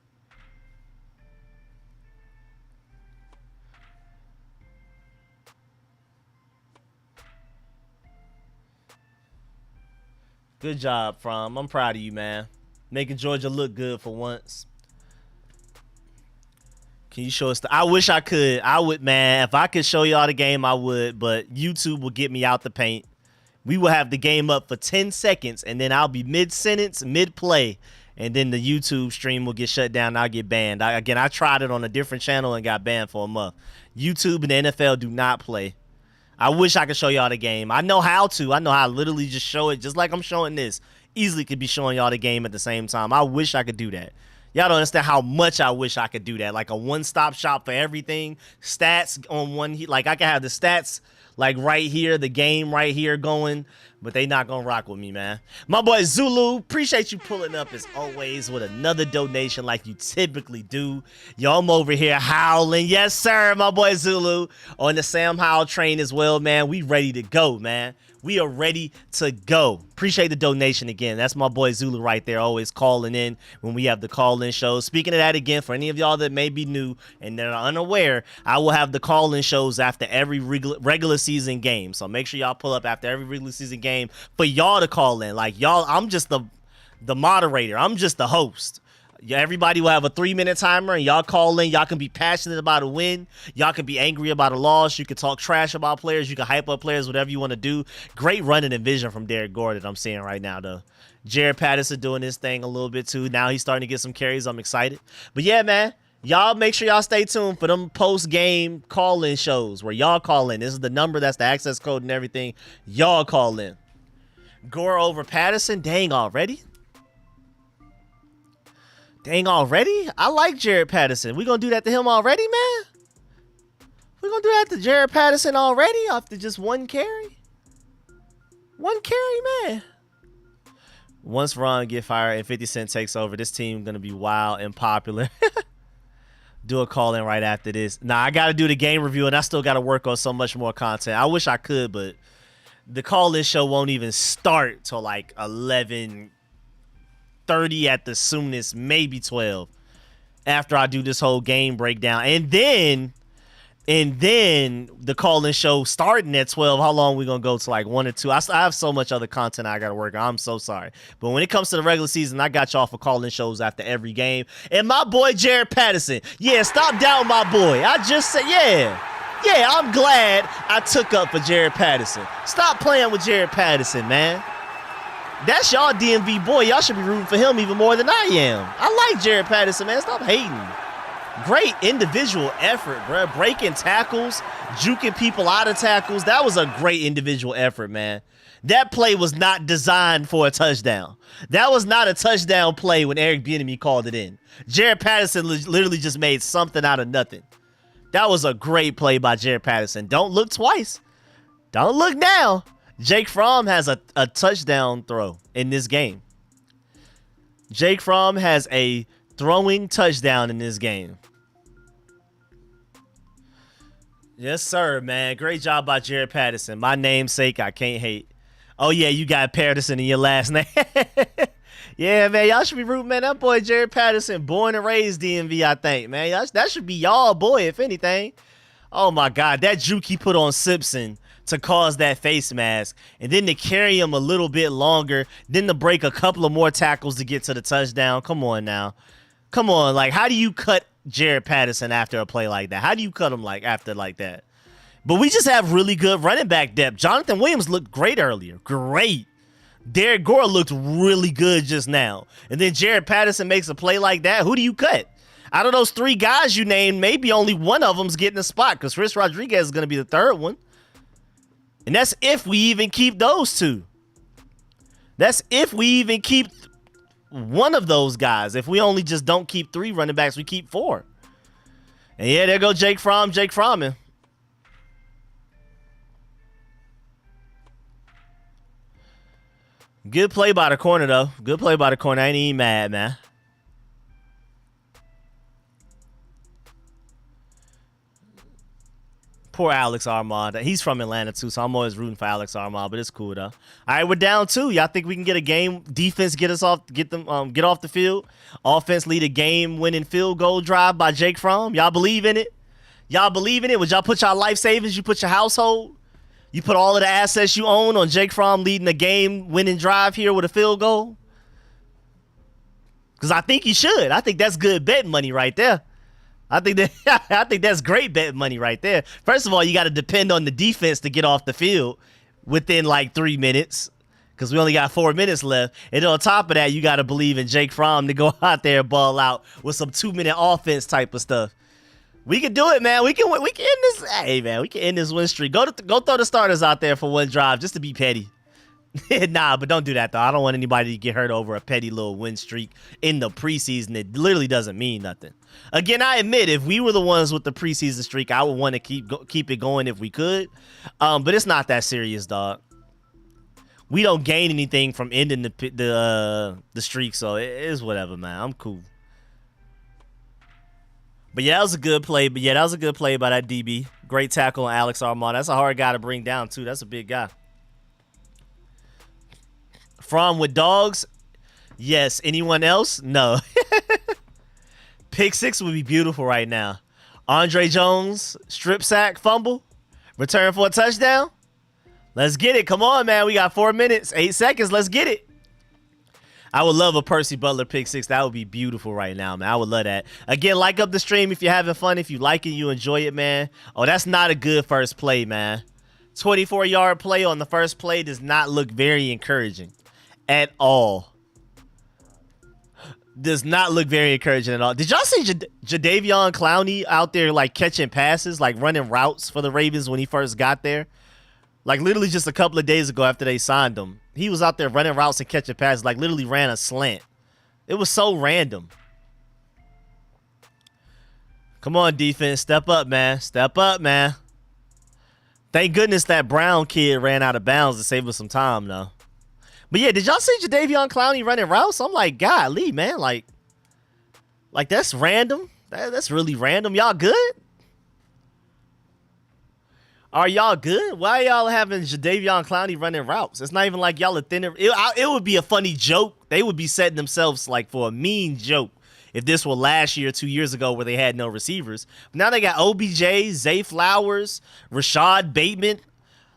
Good job, Fromm. I'm proud of you, man. Making Georgia look good for once. Can you show us I wish I could. I would, man. If I could show y'all the game, I would. But YouTube will get me out the paint. We will have the game up for 10 seconds, and then I'll be mid-sentence, mid-play, and then the YouTube stream will get shut down, and I'll get banned. Again, I tried it on a different channel and got banned for a month. YouTube and the NFL do not play. I wish I could show y'all the game. I know how to. I know how to literally just show it just like I'm showing this. Easily could be showing y'all the game at the same time. I wish I could do that. Y'all don't understand how much I wish I could do that. Like a one-stop shop for everything. Stats on one. Like I could have the stats like right here, the game right here going. But they not going to rock with me, man. My boy Zulu, appreciate you pulling up as always with another donation like you typically do. Yo, I'm over here howling. Yes, sir, my boy Zulu. On the Sam Howell train as well, man. We ready to go, man. We are ready to go. Appreciate the donation again. That's my boy Zulu right there, always calling in when we have the call-in shows. Speaking of that again, for any of y'all that may be new and that are unaware, I will have the call-in shows after every regular season game. So make sure y'all pull up after every regular season game for y'all to call in. Like y'all, I'm just the moderator. I'm just the host. Yeah, everybody will have a 3-minute timer, and y'all call in. Y'all can be passionate about a win. Y'all can be angry about a loss. You can talk trash about players. You can hype up players, whatever you want to do. Great running and vision from Derek Gore that I'm seeing right now, though. Jared Patterson doing his thing a little bit, too. Now he's starting to get some carries. I'm excited. But, yeah, man, Y'all make sure y'all stay tuned for them post-game call-in shows where y'all call in. This is the number. That's the access code and everything. Y'all call in. Gore over Patterson. Dang, already? Dang, already? I like Jared Patterson. We gonna do that to him already, man? We gonna do that to Jared Patterson already after just one carry? One carry, man. Once Ron get fired and 50 Cent takes over, this team gonna be wild and popular. Do a call in right after this. Nah, I gotta do the game review and I still gotta work on so much more content. I wish I could, but the call in show won't even start till like 11:30 at the soonest, maybe 12. After I do this whole game breakdown. And then the call-in show starting at 12. How long we gonna go to, like 1 or 2? I have so much other content I gotta work on. I'm so sorry. But when it comes to the regular season, I got y'all for call-in shows after every game. And my boy Jared Patterson. Yeah, stop down my boy. I just said, yeah. Yeah, I'm glad I took up for Jared Patterson. Stop playing with Jared Patterson, man. That's y'all DMV boy. Y'all should be rooting for him even more than I am. I like Jared Patterson, man. Stop hating. Great individual effort, bro. Breaking tackles, juking people out of tackles. That was a great individual effort, man. That play was not designed for a touchdown. That was not a touchdown play when Eric Bieniemy called it in. Jared Patterson literally just made something out of nothing. That was a great play by Jared Patterson. Don't look twice. Don't look now. Jake Fromm has a touchdown throw in this game. Jake Fromm has a throwing touchdown in this game. Yes, sir, man. Great job by Jared Patterson. My namesake, I can't hate. Oh, yeah, you got Patterson in your last name. Yeah, man, y'all should be rooting, man. That boy Jared Patterson, born and raised DMV, I think, man. That should be y'all boy, if anything. Oh, my God. That juke he put on Simpson to cause that face mask, and then to carry him a little bit longer, then to break a couple of more tackles to get to the touchdown. Come on now. Come on. Like, how do you cut Jared Patterson after a play like that? How do you cut him after like that? But we just have really good running back depth. Jonathan Williams looked great earlier. Great. Derek Gore looked really good just now. And then Jared Patterson makes a play like that. Who do you cut? Out of those 3 guys you named, maybe only one of them's getting a spot because Chris Rodriguez is going to be the 3rd one. And that's if we even keep those 2. That's if we even keep one of those guys. If we only just don't keep 3 running backs, we keep 4. And yeah, there go Jake Fromm. Jake Fromm. Good play by the corner, though. Good play by the corner. I ain't even mad, man. Poor Alex Armand. He's from Atlanta, too, so I'm always rooting for Alex Armand, but it's cool, though. All right, we're down 2. Y'all think we can get a game? Defense get off the field? Offense lead a game-winning field goal drive by Jake Fromm? Y'all believe in it? Y'all believe in it? Would y'all put y'all life savings? You put your household? You put all of the assets you own on Jake Fromm leading a game-winning drive here with a field goal? Because I think you should. I think that's good betting money right there. I think that's great betting money right there. First of all, you got to depend on the defense to get off the field within like 3 minutes because we only got 4 minutes left. And on top of that, you got to believe in Jake Fromm to go out there and ball out with some 2-minute offense type of stuff. We can do it, man. We can end this. Hey, man, we can end this win streak. Go throw the starters out there for one drive just to be petty. Nah, but don't do that, though. I don't want anybody to get hurt over a petty little win streak in the preseason. It literally doesn't mean nothing. Again, I admit, if we were the ones with the preseason streak, I would want to keep it going if we could. But it's not that serious, dog. We don't gain anything from ending the streak, so it is whatever, man. I'm cool. But yeah, that was a good play. But yeah, that was a good play by that DB. Great tackle on Alex Armand. That's a hard guy to bring down, too. That's a big guy. From with dogs? Yes. Anyone else? No. Pick 6 would be beautiful right now. Andre Jones, strip sack, fumble, return for a touchdown. Let's get it. Come on, man. We got 4 minutes, 8 seconds. Let's get it. I would love a Percy Butler pick 6. That would be beautiful right now, man. I would love that. Again, like up the stream if you're having fun. If you like it, you enjoy it, man. Oh, that's not a good first play, man. 24-yard play on the first play does not look very encouraging at all. Does not look very encouraging at all. Did y'all see Jadeveon Clowney out there like catching passes, like running routes for the Ravens when he first got there? Like literally just a couple of days ago after they signed him, he was out there running routes and catching passes, like literally ran a slant. It was so random. Come on, defense. Step up, man. Step up, man. Thank goodness that Brown kid ran out of bounds to save us some time, though. But yeah, did y'all see Jadeveon Clowney running routes? I'm like, golly, man. Like that's random. That's really random. Y'all good? Are y'all good? Why y'all having Jadeveon Clowney running routes? It's not even like y'all are thinner. It would be a funny joke. They would be setting themselves like for a mean joke if this were last year, 2 years ago, where they had no receivers. Now they got OBJ, Zay Flowers, Rashad Bateman.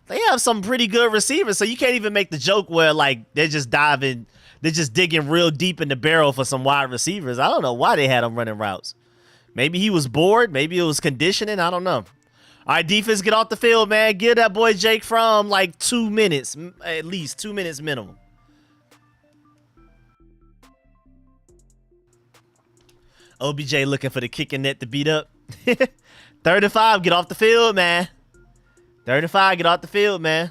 They have some pretty good receivers, so you can't even make the joke where like they're just digging real deep in the barrel for some wide receivers. I don't know why they had them running routes. Maybe he was bored. Maybe it was conditioning. I don't know. All right, defense, get off the field, man. Give that boy Jake Fromm like 2 minutes, at least 2 minutes minimum. OBJ looking for the kicking net to beat up. 35, get off the field, man. 35, get off the field, man.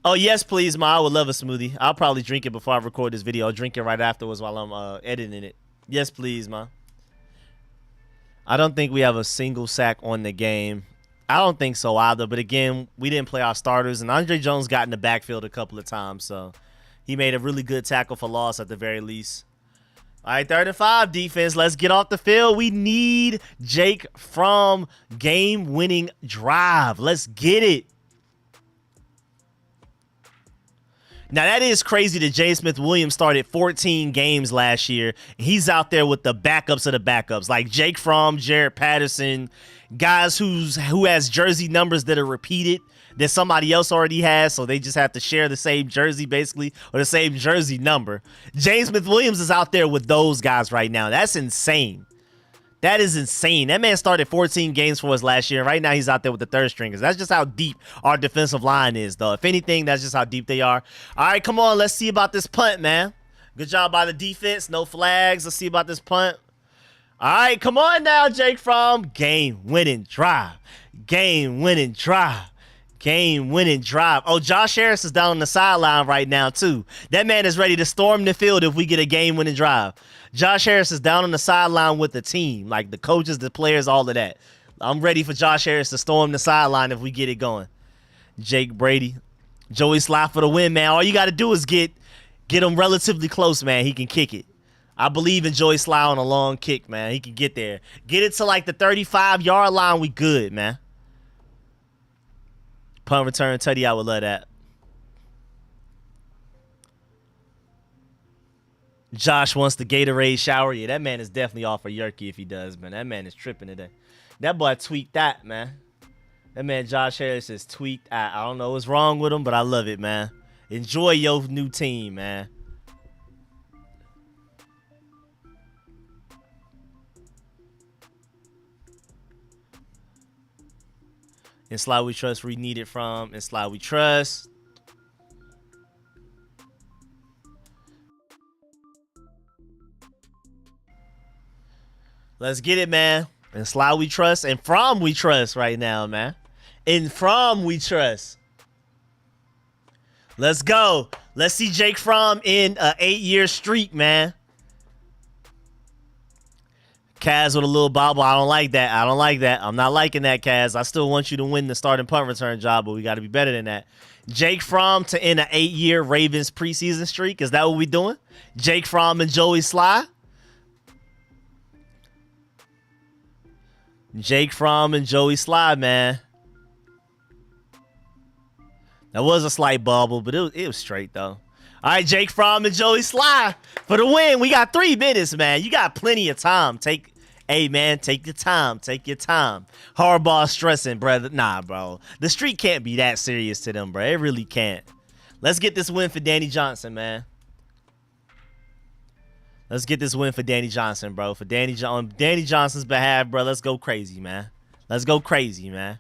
Oh, yes, please, Ma. I would love a smoothie. I'll probably drink it before I record this video. I'll drink it right afterwards while I'm editing it. Yes, please, Ma. I don't think we have a single sack on the game. I don't think so either. But again, we didn't play our starters, and Andre Jones got in the backfield a couple of times, so he made a really good tackle for loss at the very least. All right, 35 defense. Let's get off the field. We need Jake Fromm game-winning drive. Let's get it. Now, that is crazy that James Smith-Williams started 14 games last year. He's out there with the backups of the backups, like Jake Fromm, Jared Patterson, guys who has jersey numbers that are repeated that somebody else already has, so they just have to share the same jersey, basically, or the same jersey number. James Smith-Williams is out there with those guys right now. That's insane. That is insane. That man started 14 games for us last year. Right now, he's out there with the third stringers. That's just how deep our defensive line is, though. If anything, that's just how deep they are. All right, come on. Let's see about this punt, man. Good job by the defense. No flags. Let's see about this punt. All right, come on now, Jake Fromm. Game-winning drive. Game-winning drive. Game-winning drive. Oh, Josh Harris is down on the sideline right now, too. That man is ready to storm the field if we get a game-winning drive. Josh Harris is down on the sideline with the team, like the coaches, the players, all of that. I'm ready for Josh Harris to storm the sideline if we get it going. Jake Brady. Joey Sly for the win, man. All you got to do is get him relatively close, man. He can kick it. I believe in Joey Sly on a long kick, man. He can get there. Get it to like the 35-yard line. We good, man. Punt return, Tutty, I would love that. Josh wants the Gatorade shower. Yeah, that man is definitely off for Yerky if he does, man. That man is tripping today. That boy tweaked that, man. That man Josh Harris is tweaked out. I don't know what's wrong with him, but I love it, man. Enjoy your new team, man. In Slide We Trust, we need it from. In Slide We Trust. Let's get it, man. And Slide We Trust. And From We Trust right now, man. And From We Trust. Let's go. Let's see Jake Fromm in an 8-year streak, man. Kaz with a little bobble. I don't like that. I don't like that. I'm not liking that, Kaz. I still want you to win the starting punt return job, but we got to be better than that. Jake Fromm to end an 8-year Ravens preseason streak. Is that what we doing? Jake Fromm and Joey Sly? Jake Fromm and Joey Sly, man. That was a slight bubble, but it was straight, though. All right, Jake Fromm and Joey Sly for the win. We got 3 minutes, man. You got plenty of time. Hey, man, take your time. Take your time. Harbaugh stressing, brother. Nah, bro. The streak can't be that serious to them, bro. It really can't. Let's get this win for Danny Johnson, man. Let's get this win for Danny Johnson, bro. For Danny Johnson's behalf, bro. Let's go crazy, man. Let's go crazy, man.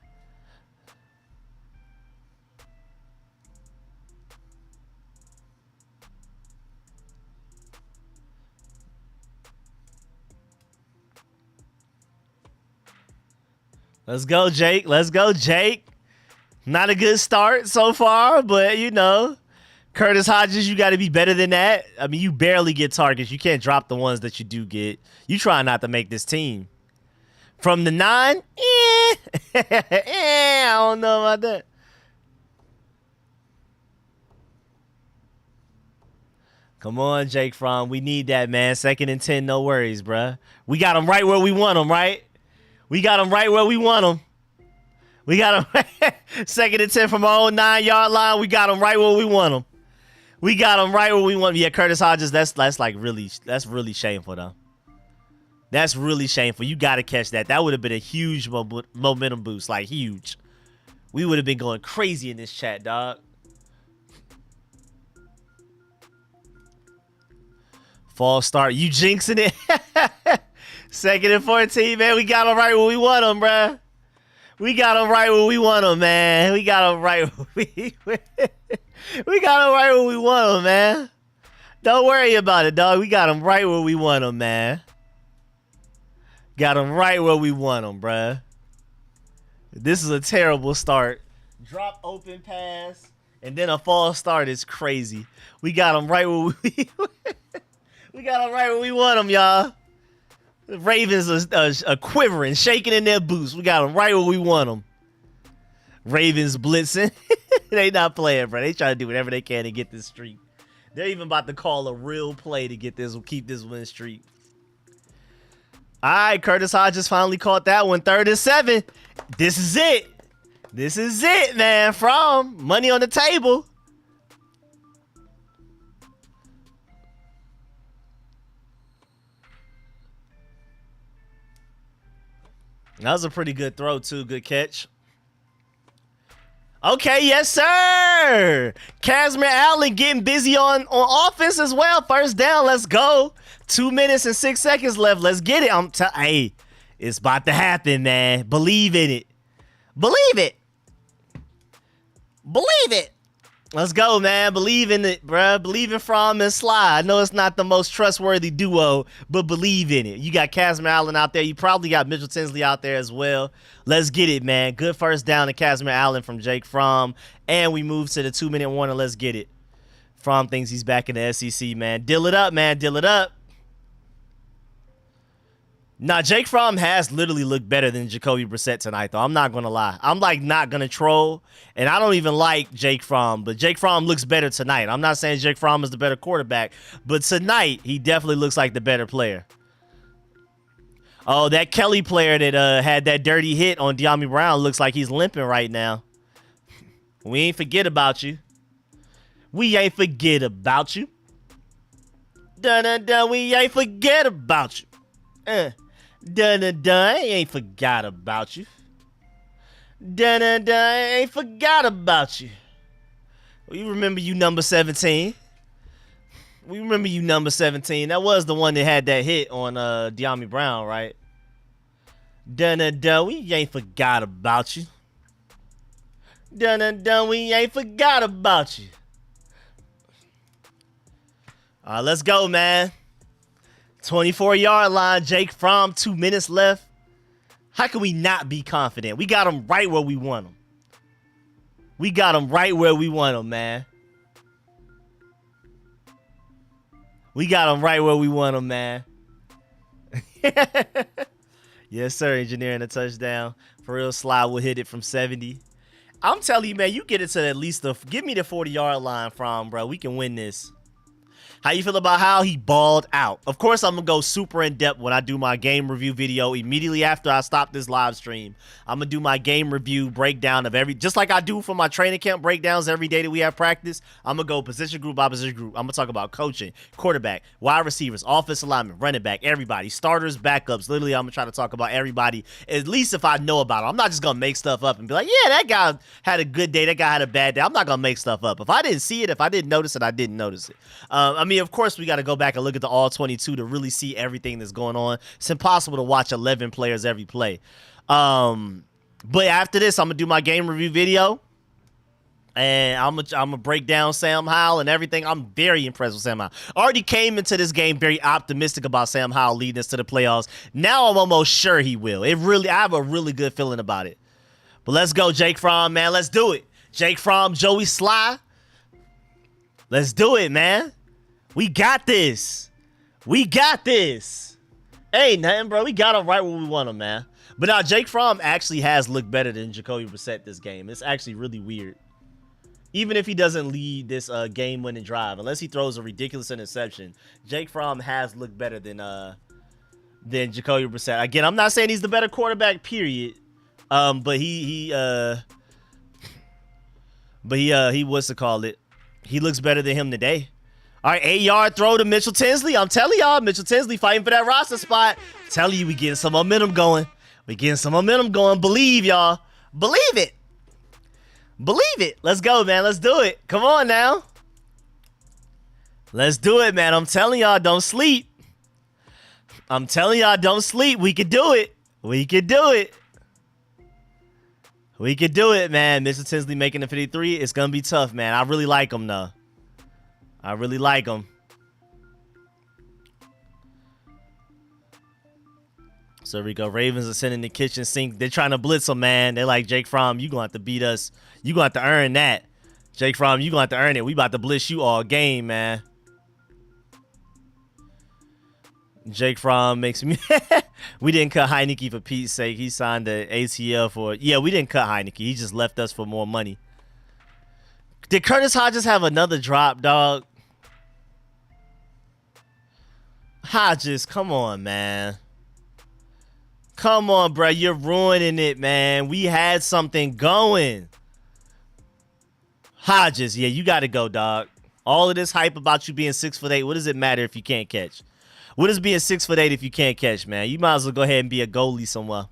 Let's go, Jake. Let's go, Jake. Not a good start so far, but, you know, Curtis Hodges, you got to be better than that. I mean, you barely get targets. You can't drop the ones that you do get. You try not to make this team. From the 9, I don't know about that. Come on, Jake Fromm. We need that, man. 2nd and 10, no worries, bruh. We got him right where we want him, right? We got him right where we want him. We got him 2nd and 10 from our own 9-yard line. We got him right where we want him. We got him right where we want him. Yeah, Curtis Hodges, that's really shameful, though. That's really shameful. You got to catch that. That would have been a huge momentum boost, like huge. We would have been going crazy in this chat, dog. False start. You jinxing it. 2nd and 14, man. We got him right where we want him, bruh. We got him right where we want him, man. We got him right where we got him right where we want him, man. Don't worry about it, dog. We got him right where we want him, man. Got him right where we want him, bruh. This is a terrible start. Drop open pass, and then a false start is crazy. We got him right where we got him right where we want him, y'all. The Ravens are quivering, shaking in their boots. We got them right where we want them. Ravens blitzing. They not playing, bro. They trying to do whatever they can to get this streak. They're even about to call a real play to get this, keep this win streak. All right, Curtis Hodges finally caught that one. 3rd and 7. This is it. This is it, man. From money on the table. That was a pretty good throw, too. Good catch. Okay, yes, sir. Casimir Allen getting busy on offense as well. 1st down, let's go. 2 minutes and 6 seconds left. Let's get it. Hey, it's about to happen, man. Believe in it. Believe it. Believe it. Let's go, man. Believe in it, bruh. Believe in Fromm and Sly. I know it's not the most trustworthy duo, but believe in it. You got Casimir Allen out there. You probably got Mitchell Tinsley out there as well. Let's get it, man. Good 1st down to Casimir Allen from Jake Fromm. And we move to the 2-minute warning. Let's get it. Fromm thinks he's back in the SEC, man. Deal it up, man. Deal it up. Nah, Jake Fromm has literally looked better than Jacoby Brissett tonight, though. I'm not going to lie. I'm, like, not going to troll, and I don't even like Jake Fromm, but Jake Fromm looks better tonight. I'm not saying Jake Fromm is the better quarterback, but tonight he definitely looks like the better player. Oh, that Kelly player that had that dirty hit on De'Ami Brown looks like he's limping right now. We ain't forget about you. We ain't forget about you. Dun-dun-dun, we ain't forget about you. Dun-dun-dun, I ain't forgot about you. Dun-dun-dun, I ain't forgot about you. We remember you, number 17. We remember you, number 17. That was the one that had that hit on De'Ami Brown, right? Dun-dun-dun, we ain't forgot about you. Dun-dun-dun, we ain't forgot about you. All right, let's go, man. 24-yard line, Jake Fromm, 2 minutes left. How can we not be confident? We got him right where we want him. We got him right where we want him, man. We got him right where we want him, man. Yes, sir, engineering a touchdown. For real, Sly will hit it from 70. I'm telling you, man, you get it to at least give me the 40-yard line from, bro. We can win this. How you feel about how he balled out? Of course, I'm going to go super in-depth when I do my game review video immediately after I stop this live stream. I'm going to do my game review breakdown of just like I do for my training camp breakdowns every day that we have practice. I'm going to go position group by position group. I'm going to talk about coaching, quarterback, wide receivers, offensive lineman, running back, everybody, starters, backups. Literally, I'm going to try to talk about everybody, at least if I know about it. I'm not just going to make stuff up and be like, yeah, that guy had a good day, that guy had a bad day. I'm not going to make stuff up. If I didn't see it, if I didn't notice it, I didn't notice it. I mean, of course, we got to go back and look at the all 22 to really see everything that's going on. It's impossible to watch 11 players every play. But after this, I'm going to do my game review video. And I'm gonna break down Sam Howell and everything. I'm very impressed with Sam Howell. Already came into this game very optimistic about Sam Howell leading us to the playoffs. Now I'm almost sure he will. I have a really good feeling about it. But let's go, Jake Fromm, man. Let's do it. Jake Fromm, Joey Sly. Let's do it, man. We got this. We got this. Ain't nothing, bro. We got him right where we want him, man. But now Jake Fromm actually has looked better than Jacoby Brissett this game. It's actually really weird. Even if he doesn't lead this game-winning drive, unless he throws a ridiculous interception, Jake Fromm has looked better than Jacoby Brissett. Again, I'm not saying he's the better quarterback, period. But he what's to call it? He looks better than him today. All right, 8-yard throw to Mitchell Tinsley. I'm telling y'all, Mitchell Tinsley fighting for that roster spot. I'm telling you, we getting some momentum going. We getting some momentum going. Believe, y'all. Believe it. Believe it. Let's go, man. Let's do it. Come on now. Let's do it, man. I'm telling y'all, don't sleep. I'm telling y'all, don't sleep. We could do it. We could do it. We could do it, man. Mr. Tinsley making the 53. It's going to be tough, man. I really like him, though. I really like him. So Rico, Ravens are sending the kitchen sink. They're trying to blitz him, man. They're like, Jake Fromm, you going to have to beat us. You going to have to earn that. Jake Fromm, you going to have to earn it. We about to blitz you all game, man. Jake Fromm makes me... We didn't cut Heineke for Pete's sake. He signed the ATL for... Yeah, we didn't cut Heineke. He just left us for more money. Did Curtis Hodges have another drop, dog? Hodges, come on, man. Come on, bro. You're ruining it, man. We had something going. Hodges, yeah, you got to go, dog. All of this hype about you being 6'8", what does it matter if you can't catch? What is being 6'8" if you can't catch, man? You might as well go ahead and be a goalie somewhere.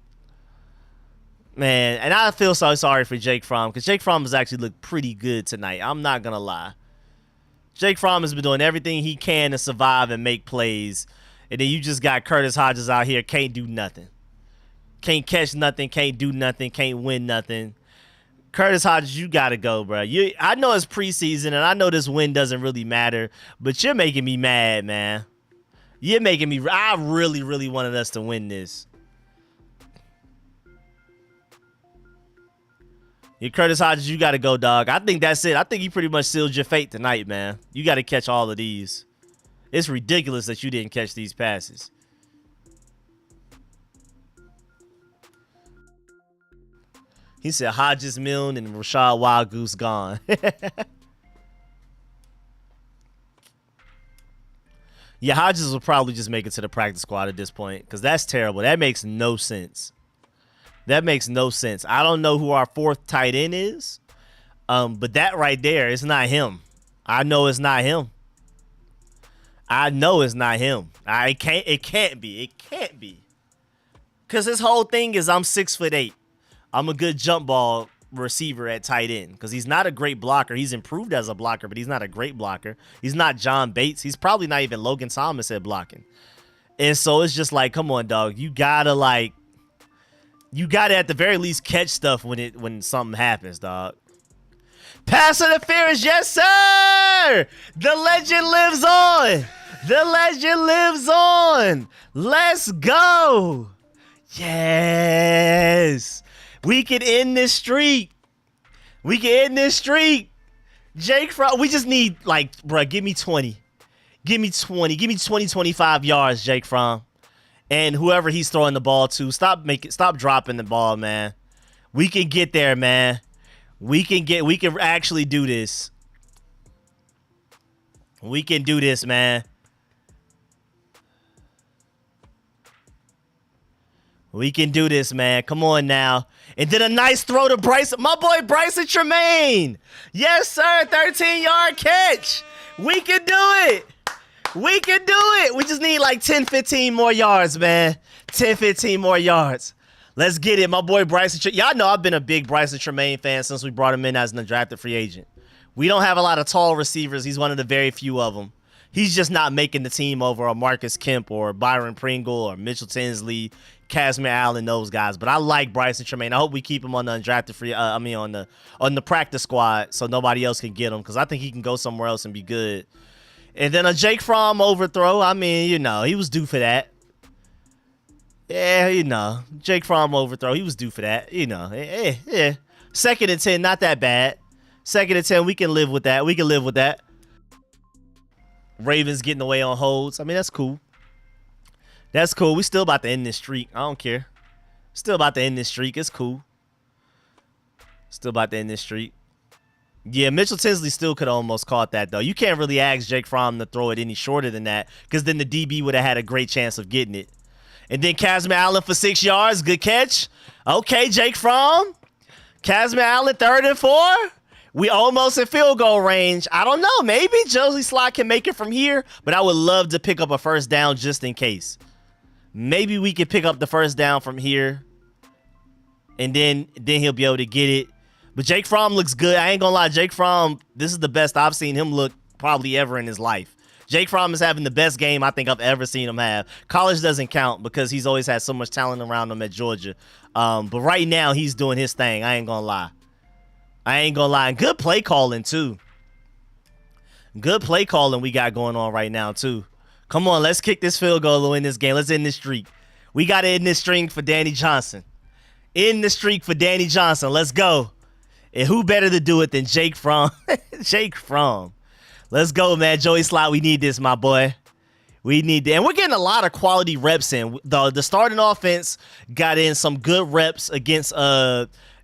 Man, and I feel so sorry for Jake Fromm because Jake Fromm has actually looked pretty good tonight. I'm not going to lie. Jake Fromm has been doing everything he can to survive and make plays. And then you just got Curtis Hodges out here, can't do nothing. Can't catch nothing, can't do nothing, can't win nothing. Curtis Hodges, you got to go, bro. I know it's preseason, and I know this win doesn't really matter, but you're making me mad, man. You're making me... I really, really wanted us to win this. Yeah, Curtis Hodges, you got to go, dog. I think that's it. I think you pretty much sealed your fate tonight, man. You got to catch all of these. It's ridiculous that you didn't catch these passes. He said Hodges, Milne, and Rashad Wild Goose gone. Yeah, Hodges will probably just make it to the practice squad at this point because that's terrible. That makes no sense. That makes no sense. I don't know who our fourth tight end is, but that right there, it's not him. I know it's not him. I know it's not him. It can't be. It can't be. Because his whole thing is I'm 6'8". I'm a good jump ball receiver at tight end because he's not a great blocker. He's improved as a blocker, but he's not a great blocker. He's not John Bates. He's probably not even Logan Thomas at blocking. And so it's just like, come on, dog. You gotta at the very least catch stuff when something happens, dog. Pass interference, yes, sir. The legend lives on. The legend lives on. Let's go. Yes. We can end this streak. We can end this streak. Jake Fromm, we just need, like, bro, give me 20. Give me 20. Give me 20, 25 yards, Jake Fromm. And whoever he's throwing the ball to, stop dropping the ball, man. We can get there, man. We can actually do this. We can do this, man. We can do this, man. Come on now. And then a nice throw to Bryson. My boy Bryson Tremaine. Yes, sir. 13-yard catch. We can do it. We can do it. We just need like 10, 15 more yards, man. 10, 15 more yards. Let's get it. My boy Bryson. Y'all know I've been a big Bryson Tremaine fan since we brought him in as an undrafted free agent. We don't have a lot of tall receivers. He's one of the very few of them. He's just not making the team over a Marcus Kemp or Byron Pringle or Mitchell Tinsley. Casimir Allen, those guys. But I like Bryson Tremaine. I hope we keep him on the undrafted free. On the practice squad, so nobody else can get him, because I think he can go somewhere else and be good. And then a Jake Fromm overthrow. I mean, you know, he was due for that. Yeah, you know, Jake Fromm overthrow. He was due for that. You know, yeah. 2nd and 10, not that bad. 2nd and 10, we can live with that. We can live with that. Ravens getting away on holds. I mean, that's cool. That's cool. We still about to end this streak. I don't care. Still about to end this streak. It's cool. Still about to end this streak. Yeah, Mitchell Tinsley still could have almost caught that, though. You can't really ask Jake Fromm to throw it any shorter than that, because then the DB would have had a great chance of getting it. And then Casimir Allen for 6 yards. Good catch. Okay, Jake Fromm. Casimir Allen, 3rd and 4. We almost in field goal range. I don't know. Maybe Josie Slot can make it from here, but I would love to pick up a first down just in case. Maybe we can pick up the first down from here, and then he'll be able to get it. But Jake Fromm looks good. I ain't gonna lie. Jake Fromm, this is the best I've seen him look probably ever in his life. Jake Fromm is having the best game I think I've ever seen him have. College doesn't count because he's always had so much talent around him at Georgia. But right now, he's doing his thing. I ain't gonna lie. And good play calling, too. Good play calling we got going on right now, too. Come on, let's kick this field goal to win this game. Let's end this streak. We got to end this streak for Danny Johnson. End the streak for Danny Johnson. Let's go. And who better to do it than Jake Fromm? Jake Fromm. Let's go, man. Joey Slot, we need this, my boy. We need that. And we're getting a lot of quality reps in. The starting offense got in some good reps against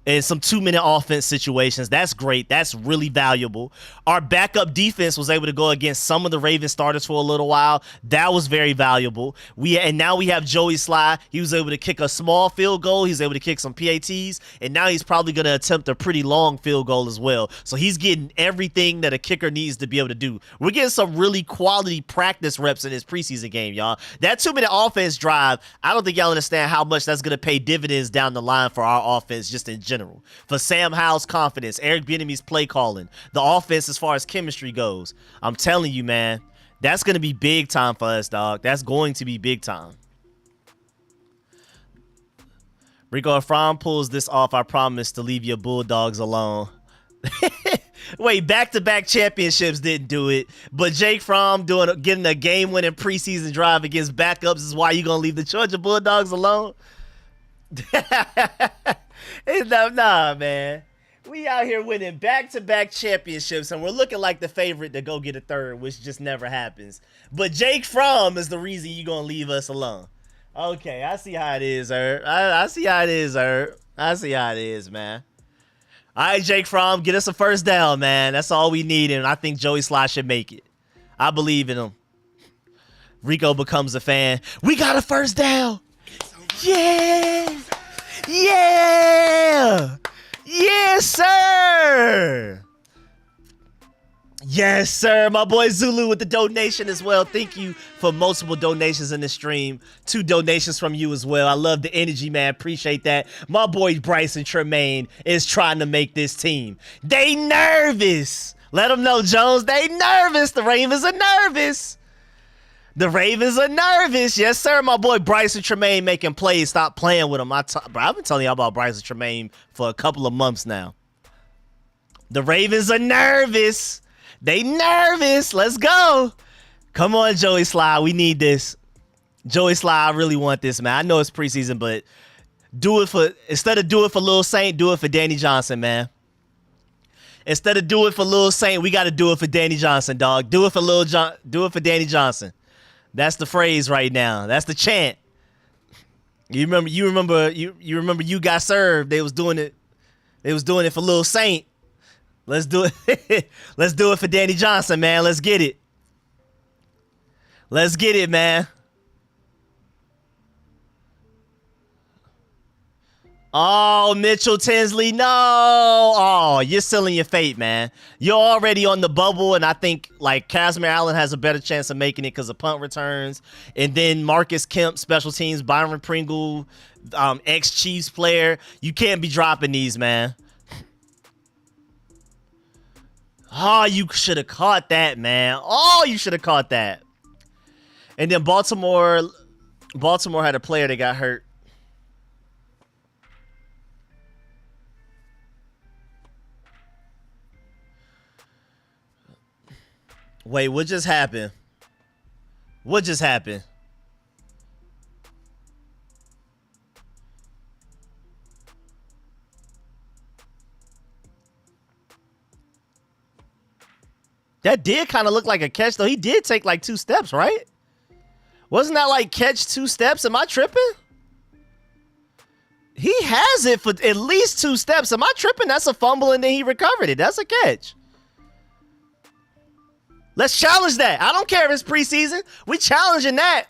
in some 2-minute offense situations. That's great. That's really valuable. Our backup defense was able to go against some of the Ravens starters for a little while. That was very valuable. And now we have Joey Sly. He was able to kick a small field goal. He's able to kick some PATs. And now he's probably going to attempt a pretty long field goal as well. So he's getting everything that a kicker needs to be able to do. We're getting some really quality practice reps in this preseason game, y'all. That 2-minute offense drive, I don't think y'all understand how much that's going to pay dividends down the line for our offense just in general. For Sam Howell's confidence, Eric Bieniemy's play calling, the offense as far as chemistry goes. I'm telling you, man, that's going to be big time for us, dog. That's going to be big time. Rico, if Fromm pulls this off, I promise to leave your Bulldogs alone. Wait, back-to-back championships didn't do it, but Jake Fromm getting a game-winning preseason drive against backups is why you going to leave the Georgia Bulldogs alone? Nah, man. We out here winning back-to-back championships, and we're looking like the favorite to go get a third, which just never happens. But Jake Fromm is the reason you're going to leave us alone. Okay, I see how it is, Herb. I see how it is, Herb. I see how it is, man. All right, Jake Fromm, get us a first down, man. That's all we need, and I think Joey Sly should make it. I believe in him. Rico becomes a fan. We got a first down. Yeah. Yeah! Yes, sir! Yes, sir. My boy Zulu with the donation as well. Thank you for multiple donations in the stream. 2 donations from you as well. I love the energy, man. Appreciate that. My boy Bryson Tremaine is trying to make this team. They nervous. Let them know, Jones. They nervous. The Ravens are nervous. The Ravens are nervous. Yes, sir. My boy Bryson Tremaine making plays. Stop playing with him. Bro, I've been telling y'all about Bryson Tremaine for a couple of months now. The Ravens are nervous. They nervous. Let's go. Come on, Joey Sly. We need this. Joey Sly, I really want this, man. I know it's preseason, but instead of do it for Lil Saint, do it for Danny Johnson, man. Instead of do it for Lil Saint, we got to do it for Danny Johnson, dog. Do it for Danny Johnson. That's the phrase right now. That's the chant. You remember you got served. They was doing it for Lil Saint. Let's do it. Let's do it for Danny Johnson, man. Let's get it. Let's get it, man. Oh, Mitchell Tinsley, no. Oh, you're sealing your fate, man. You're already on the bubble, and I think, like, Casimir Allen has a better chance of making it because of punt returns. And then Marcus Kemp, special teams, Byron Pringle, ex-Chiefs player. You can't be dropping these, man. Oh, you should have caught that, man. Oh, you should have caught that. And then Baltimore had a player that got hurt. Wait, what just happened? What just happened? That did kind of look like a catch, though. He did take like 2 steps, right? Wasn't that like catch 2 steps? Am I tripping? He has it for at least 2 steps. Am I tripping? That's a fumble and then he recovered it. That's a catch. Let's challenge that. I don't care if it's preseason. We challenging that.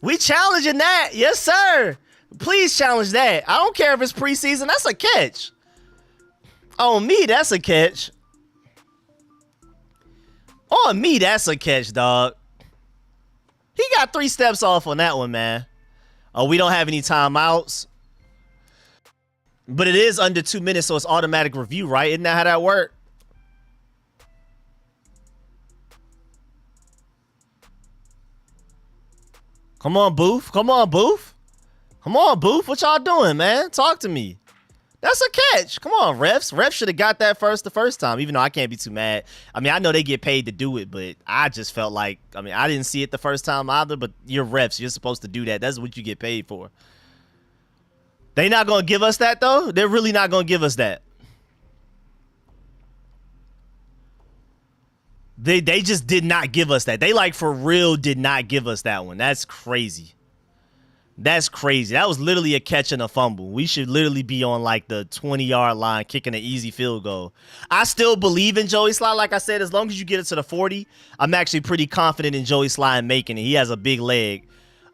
We challenging that. Yes, sir. Please challenge that. I don't care if it's preseason. That's a catch. On me, that's a catch. On me, that's a catch, dog. He got 3 steps off on that one, man. Oh, we don't have any timeouts. But it is under 2 minutes, so it's automatic review, right? Isn't that how that works? Come on, Booth. Come on, Booth. Come on, Booth. What y'all doing, man? Talk to me. That's a catch. Come on, refs. Refs should have got that the first time, even though I can't be too mad. I mean, I know they get paid to do it, but I just felt like, I mean, I didn't see it the first time either, but you're refs. You're supposed to do that. That's what you get paid for. They not going to give us that, though? They're really not going to give us that. They just did not give us that. They, like, for real did not give us that one. That's crazy. That's crazy. That was literally a catch and a fumble. We should literally be on, like, the 20-yard line kicking an easy field goal. I still believe in Joey Sly. Like I said, as long as you get it to the 40, I'm actually pretty confident in Joey Sly and making it. He has a big leg.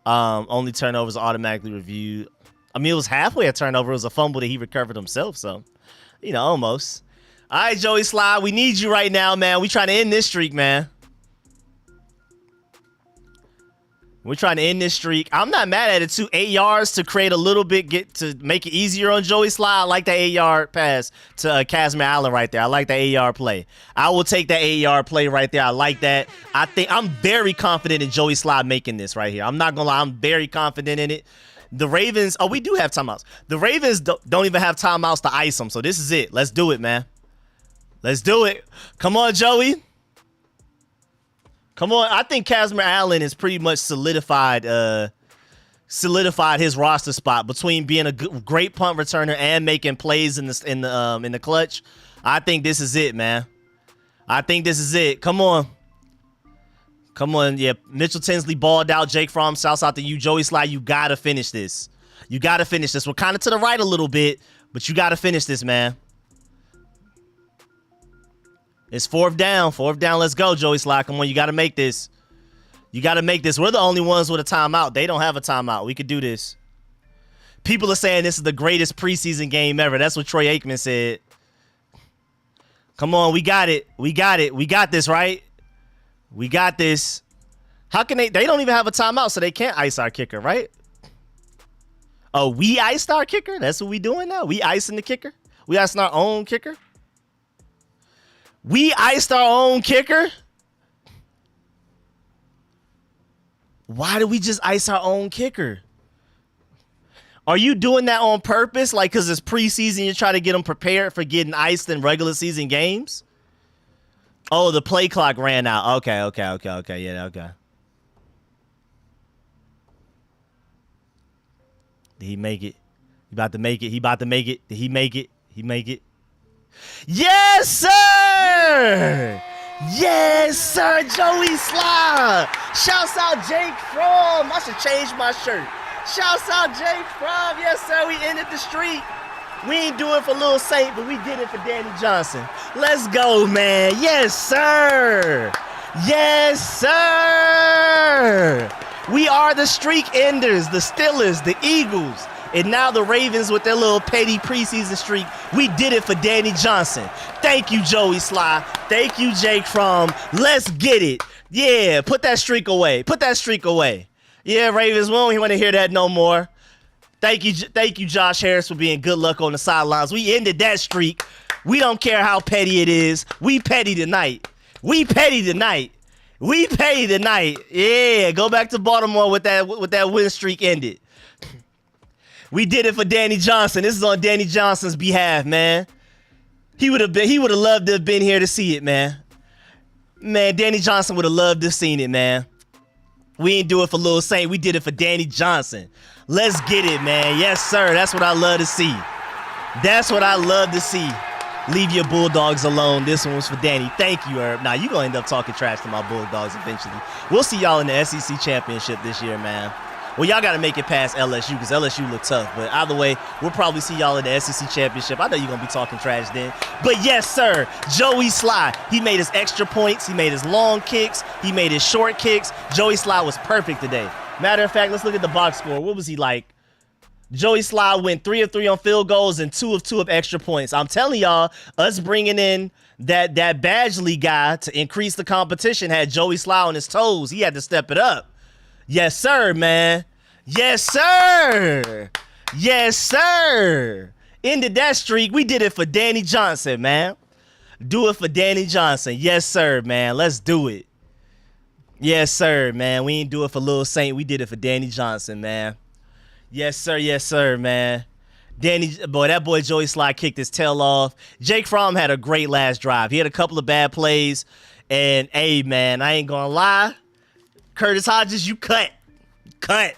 Only turnovers are automatically reviewed. I mean, it was halfway a turnover. It was a fumble that he recovered himself, so, you know, almost. All right, Joey Sly, we need you right now, man. We trying to end this streak, man. We're trying to end this streak. I'm not mad at it, too. 8 yards to create a little bit, to make it easier on Joey Sly. I like that 8-yard pass to Casmer Allen right there. I like that 8-yard play. I will take that 8-yard play right there. I like that. I think I'm very confident in Joey Sly making this right here. I'm not going to lie. I'm very confident in it. The Ravens, oh, we do have timeouts. The Ravens don't even have timeouts to ice them, so this is it. Let's do it, man. Let's do it. Come on, Joey. Come on. I think Casmer Allen is pretty much solidified his roster spot between being a great punt returner and making plays in the clutch. I think this is it, man. I think this is it. Come on. Come on, yeah. Mitchell Tinsley balled out. Jake Fromm, shouts out to you. Joey Sly, you got to finish this. You got to finish this. We're kind of to the right a little bit, but you got to finish this, man. It's 4th down. 4th down. Let's go, Joey Sly. Come on, you got to make this. You got to make this. We're the only ones with a timeout. They don't have a timeout. We could do this. People are saying this is the greatest preseason game ever. That's what Troy Aikman said. Come on, we got it. We got it. We got this, right? We got this. How can they don't even have a timeout, so they can't ice our kicker, right? Oh, we iced our kicker? That's what we doing now? We icing the kicker? We icing our own kicker? We iced our own kicker? Why did we just ice our own kicker? Are you doing that on purpose? Like, because it's preseason, you're trying to get them prepared for getting iced in regular season games? Oh, the play clock ran out. Okay. Yeah, okay. Did he make it? He about to make it. He about to make it. Did he make it? He make it? Yes, sir! Yes, sir, Joey Sly! Shouts out Jake Fromm. I should change my shirt. Shouts out Jake Fromm. Yes, sir, we ended the streak. We ain't do it for Lil Saint, but we did it for Danny Johnson. Let's go, man. Yes, sir. Yes, sir. We are the streak enders, the Steelers, the Eagles, and now the Ravens with their little petty preseason streak. We did it for Danny Johnson. Thank you, Joey Sly. Thank you, Jake Fromm. Let's get it. Yeah, put that streak away. Put that streak away. Yeah, Ravens, we don't want to hear that no more. Thank you, Josh Harris, for being good luck on the sidelines. We ended that streak. We don't care how petty it is. We petty tonight. We petty tonight. We petty tonight. Yeah, go back to Baltimore with that win streak ended. We did it for Danny Johnson. This is on Danny Johnson's behalf, man. He would have loved to have been here to see it, man. Man, Danny Johnson would have loved to seen it, man. We ain't do it for Lil Saint. We did it for Danny Johnson. Let's get it, man. Yes, sir. That's what I love to see. That's what I love to see. Leave your Bulldogs alone. This one was for Danny. Thank you, Herb. Now, you going to end up talking trash to my Bulldogs eventually. We'll see y'all in the SEC Championship this year, man. Well, y'all got to make it past LSU because LSU look tough. But either way, we'll probably see y'all in the SEC Championship. I know you're going to be talking trash then. But yes, sir, Joey Sly. He made his extra points. He made his long kicks. He made his short kicks. Joey Sly was perfect today. Matter of fact, let's look at the box score. What was he like? Joey Sly went 3 of 3 on field goals and 2 of 2 of extra points. I'm telling y'all, us bringing in that Badgley guy to increase the competition had Joey Sly on his toes. He had to step it up. Yes, sir, man. Yes, sir. Yes, sir. Ended that streak. We did it for Danny Johnson, man. Do it for Danny Johnson. Yes, sir, man. Let's do it. Yes, sir, man. We ain't do it for Lil Saint. We did it for Danny Johnson, man. Yes, sir. Yes, sir, man. That boy Joey Sly kicked his tail off. Jake Fromm had a great last drive. He had a couple of bad plays. And, hey, man, I ain't going to lie. Curtis Hodges, you cut. You cut.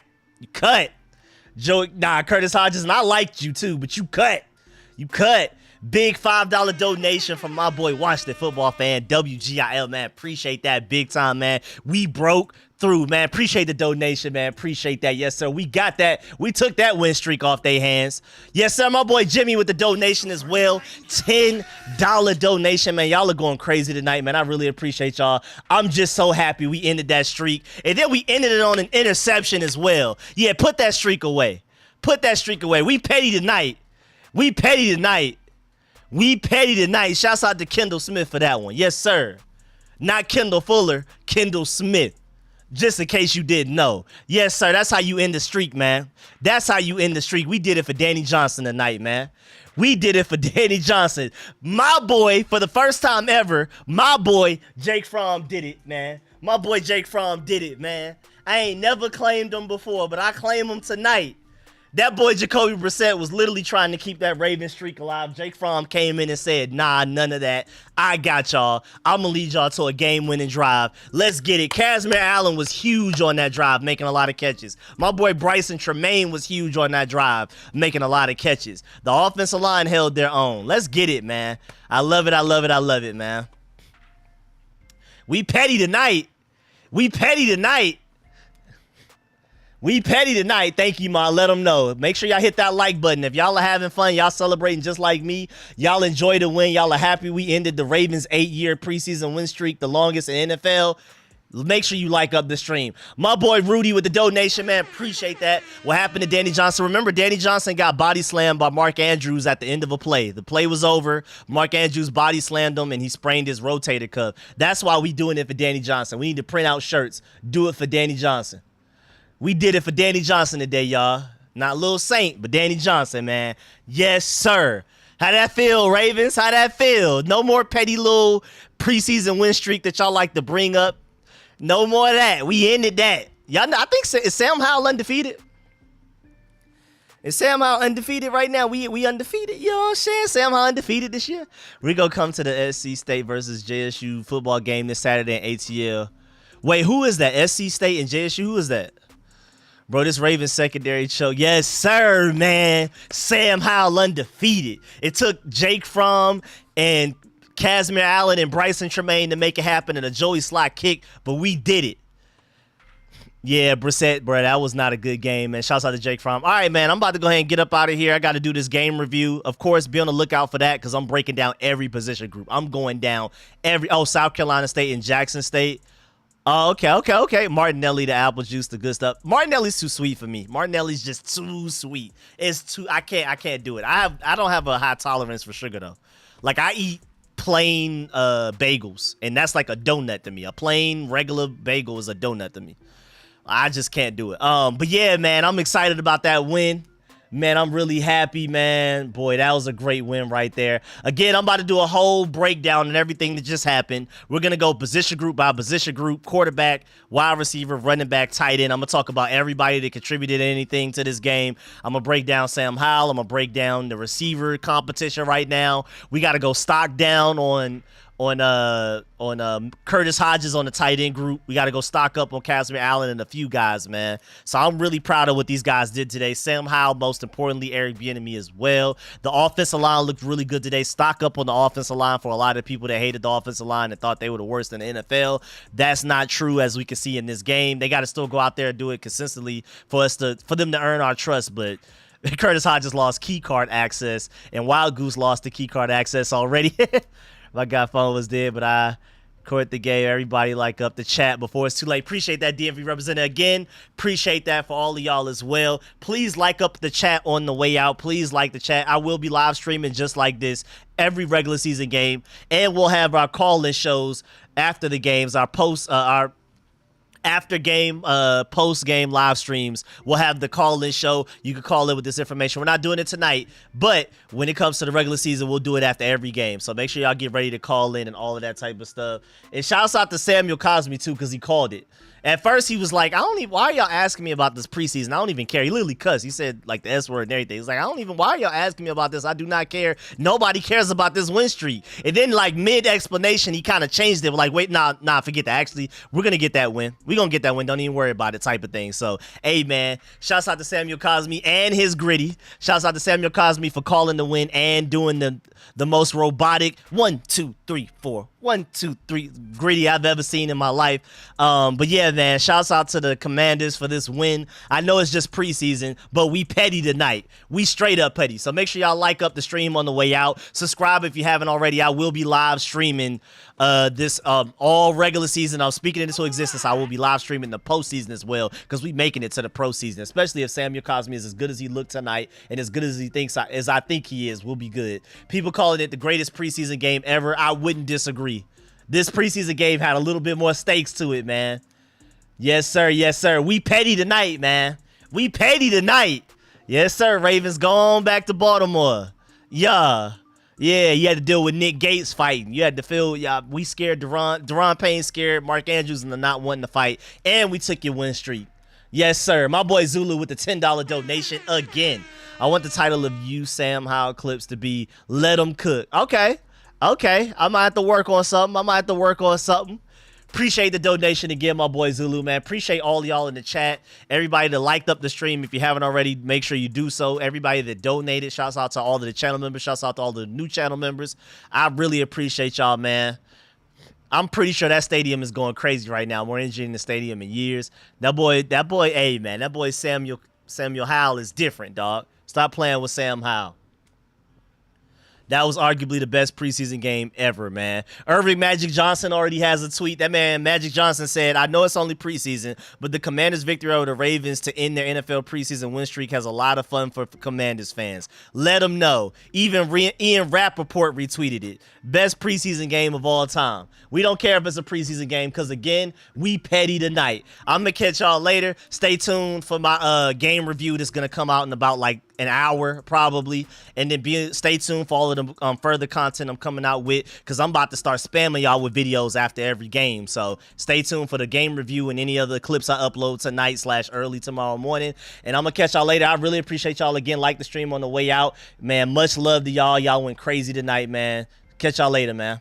Curtis Hodges, and I liked you too, but you cut. You cut. Big $5 donation from my boy Washington football fan, WGIL, man. Appreciate that big time, man. We broke through, man. Appreciate the donation, man. Appreciate that. Yes, sir. We got that. We took that win streak off their hands. Yes, sir. My boy Jimmy with the donation as well. $10 donation, man. Y'all are going crazy tonight, man. I really appreciate y'all. I'm just so happy we ended that streak. And then we ended it on an interception as well. Yeah, put that streak away. Put that streak away. We petty tonight. We petty tonight. We petty tonight. Shouts out to Kendall Smith for that one. Yes, sir. Not Kendall Fuller, Kendall Smith. Just in case you didn't know. Yes, sir. That's how you end the streak, man. That's how you end the streak. We did it for Danny Johnson tonight, man. We did it for Danny Johnson. My boy, for the first time ever, my boy Jake Fromm did it, man. My boy Jake Fromm did it, man. I ain't never claimed him before, but I claim him tonight. That boy Jacoby Brissett was literally trying to keep that Raven streak alive. Jake Fromm came in and said, nah, none of that. I got y'all. I'm going to lead y'all to a game-winning drive. Let's get it. Casimir Allen was huge on that drive, making a lot of catches. My boy Bryson Tremaine was huge on that drive, making a lot of catches. The offensive line held their own. Let's get it, man. I love it. I love it. I love it, man. We petty tonight. We petty tonight. We petty tonight. Thank you, Ma. Let them know. Make sure y'all hit that like button. If y'all are having fun, y'all celebrating just like me, y'all enjoy the win, y'all are happy we ended the Ravens' 8-year preseason win streak, the longest in NFL, make sure you like up the stream. My boy Rudy with the donation, man. Appreciate that. What happened to Danny Johnson? Remember, Danny Johnson got body slammed by Mark Andrews at the end of a play. The play was over. Mark Andrews body slammed him, and he sprained his rotator cuff. That's why we doing it for Danny Johnson. We need to print out shirts. Do it for Danny Johnson. We did it for Danny Johnson today, y'all. Not Lil Saint, but Danny Johnson, man. Yes, sir. How that feel, Ravens? How that feel? No more petty little preseason win streak that y'all like to bring up. No more of that. We ended that. Y'all know, I think, is Sam Howell undefeated? Is Sam Howell undefeated right now? We undefeated. You know what I'm saying? Sam Howell undefeated this year. Rico come to the SC State versus JSU football game this Saturday in ATL. Wait, who is that? SC State and JSU? Who is that? Bro, this Ravens secondary choke. Yes, sir, man. Sam Howell undefeated. It took Jake Fromm and Casimir Allen and Bryson Tremaine to make it happen and a Joey Sly kick, but we did it. Yeah, Brissett, bro, that was not a good game, man. Shouts out to Jake Fromm. All right, man, I'm about to go ahead and get up out of here. I got to do this game review. Of course, be on the lookout for that because I'm breaking down every position group. I'm going down South Carolina State and Jackson State. Oh, okay. Martinelli, the apple juice, the good stuff. Martinelli's too sweet for me. Martinelli's just too sweet. It's too. I can't do it. I don't have a high tolerance for sugar though. Like I eat plain bagels, and that's like a donut to me. A plain regular bagel is a donut to me. I just can't do it. But yeah, man, I'm excited about that win. Man, I'm really happy, man. Boy, that was a great win right there. Again, I'm about to do a whole breakdown and everything that just happened. We're going to go position group by position group, quarterback, wide receiver, running back, tight end. I'm going to talk about everybody that contributed anything to this game. I'm going to break down Sam Howell. I'm going to break down the receiver competition right now. We got to go stock down on Curtis Hodges on the tight end group. We got to go stock up on Casimir Allen and a few guys, man. So I'm really proud of what these guys did today. Sam Howell, most importantly, Eric Bieniemy as well. The offensive line looked really good today. Stock up on the offensive line for a lot of people that hated the offensive line and thought they were the worst in the NFL. That's not true, as we can see in this game. They got to still go out there and do it consistently for them to earn our trust, but Curtis Hodges lost key card access, and Wild Goose lost the key card access already. My guy phone was dead, but I caught the game. Everybody like up the chat before it's too late. Appreciate that, DMV representative. Again, appreciate that for all of y'all as well. Please like up the chat on the way out. Please like the chat. I will be live streaming just like this every regular season game, and we'll have our call-in shows after the games, our after game, post game live streams. We'll have the call-in show. You can call in with this information. We're not doing it tonight, but when it comes to the regular season, we'll do it after every game. So make sure y'all get ready to call in and all of that type of stuff. And shouts out to Samuel Cosme too, because he called it. At first, he was like, why are y'all asking me about this preseason? I don't even care. He literally cussed. He said, like, the S word and everything. He's like, why are y'all asking me about this? I do not care. Nobody cares about this win streak. And then, like, mid-explanation, he kind of changed it. Like, wait, nah, forget that. Actually, we're going to get that win. We're going to get that win. Don't even worry about it type of thing. So, hey, man, shouts out to Samuel Cosme and his gritty. Shouts out to Samuel Cosme for calling the win and doing the most robotic 1, 2, 3, 4. 1, 2, 3 gritty I've ever seen in my life. But yeah, man, shouts out to the Commanders for this win. I know it's just preseason, but we petty tonight. We straight up petty. So make sure y'all like up the stream on the way out. Subscribe if you haven't already. I will be live streaming this all regular season. I'm speaking it into existence. I will be live streaming the postseason as well, because we making it to the pro season, especially if Samuel Cosme is as good as he looked tonight and as good as he thinks as I think he is. We'll be good. People calling it the greatest preseason game ever. I wouldn't disagree. This preseason game had a little bit more stakes to it, man. Yes, sir. Yes, sir. We petty tonight, man. We petty tonight. Yes, sir. Ravens going back to Baltimore. Yeah. Yeah, you had to deal with Nick Gates fighting. You had to feel, we scared Deron Payne scared Mark Andrews into not wanting to fight. And we took your win streak. Yes, sir. My boy Zulu with the $10 donation again. I want the title of you, Sam Howell clips to be Let 'Em Cook. Okay. Okay, I might have to work on something. Appreciate the donation again, my boy Zulu, man. Appreciate all y'all in the chat. Everybody that liked up the stream. If you haven't already, make sure you do so. Everybody that donated, shouts out to all of the channel members. Shouts out to all the new channel members. I really appreciate y'all, man. I'm pretty sure that stadium is going crazy right now. More energy in the stadium in years. That boy, hey, man, that boy Samuel Howell is different, dog. Stop playing with Sam Howell. That was arguably the best preseason game ever, man. Irving Magic Johnson already has a tweet. That man, Magic Johnson, said, I know it's only preseason, but the Commanders' victory over the Ravens to end their NFL preseason win streak has a lot of fun for Commanders fans. Let them know. Even Ian Rappaport retweeted it. Best preseason game of all time. We don't care if it's a preseason game because, again, we petty tonight. I'm going to catch y'all later. Stay tuned for my game review that's going to come out in about, like, an hour probably, and then stay tuned for all of the further content I'm coming out with, because I'm about to start spamming y'all with videos after every game. So stay tuned for the game review and any other clips I upload tonight / early tomorrow morning, and I'm gonna catch y'all later. I really appreciate y'all again. Like the stream on the way out, man. Much love to y'all. Y'all went crazy tonight, man. Catch y'all later, man.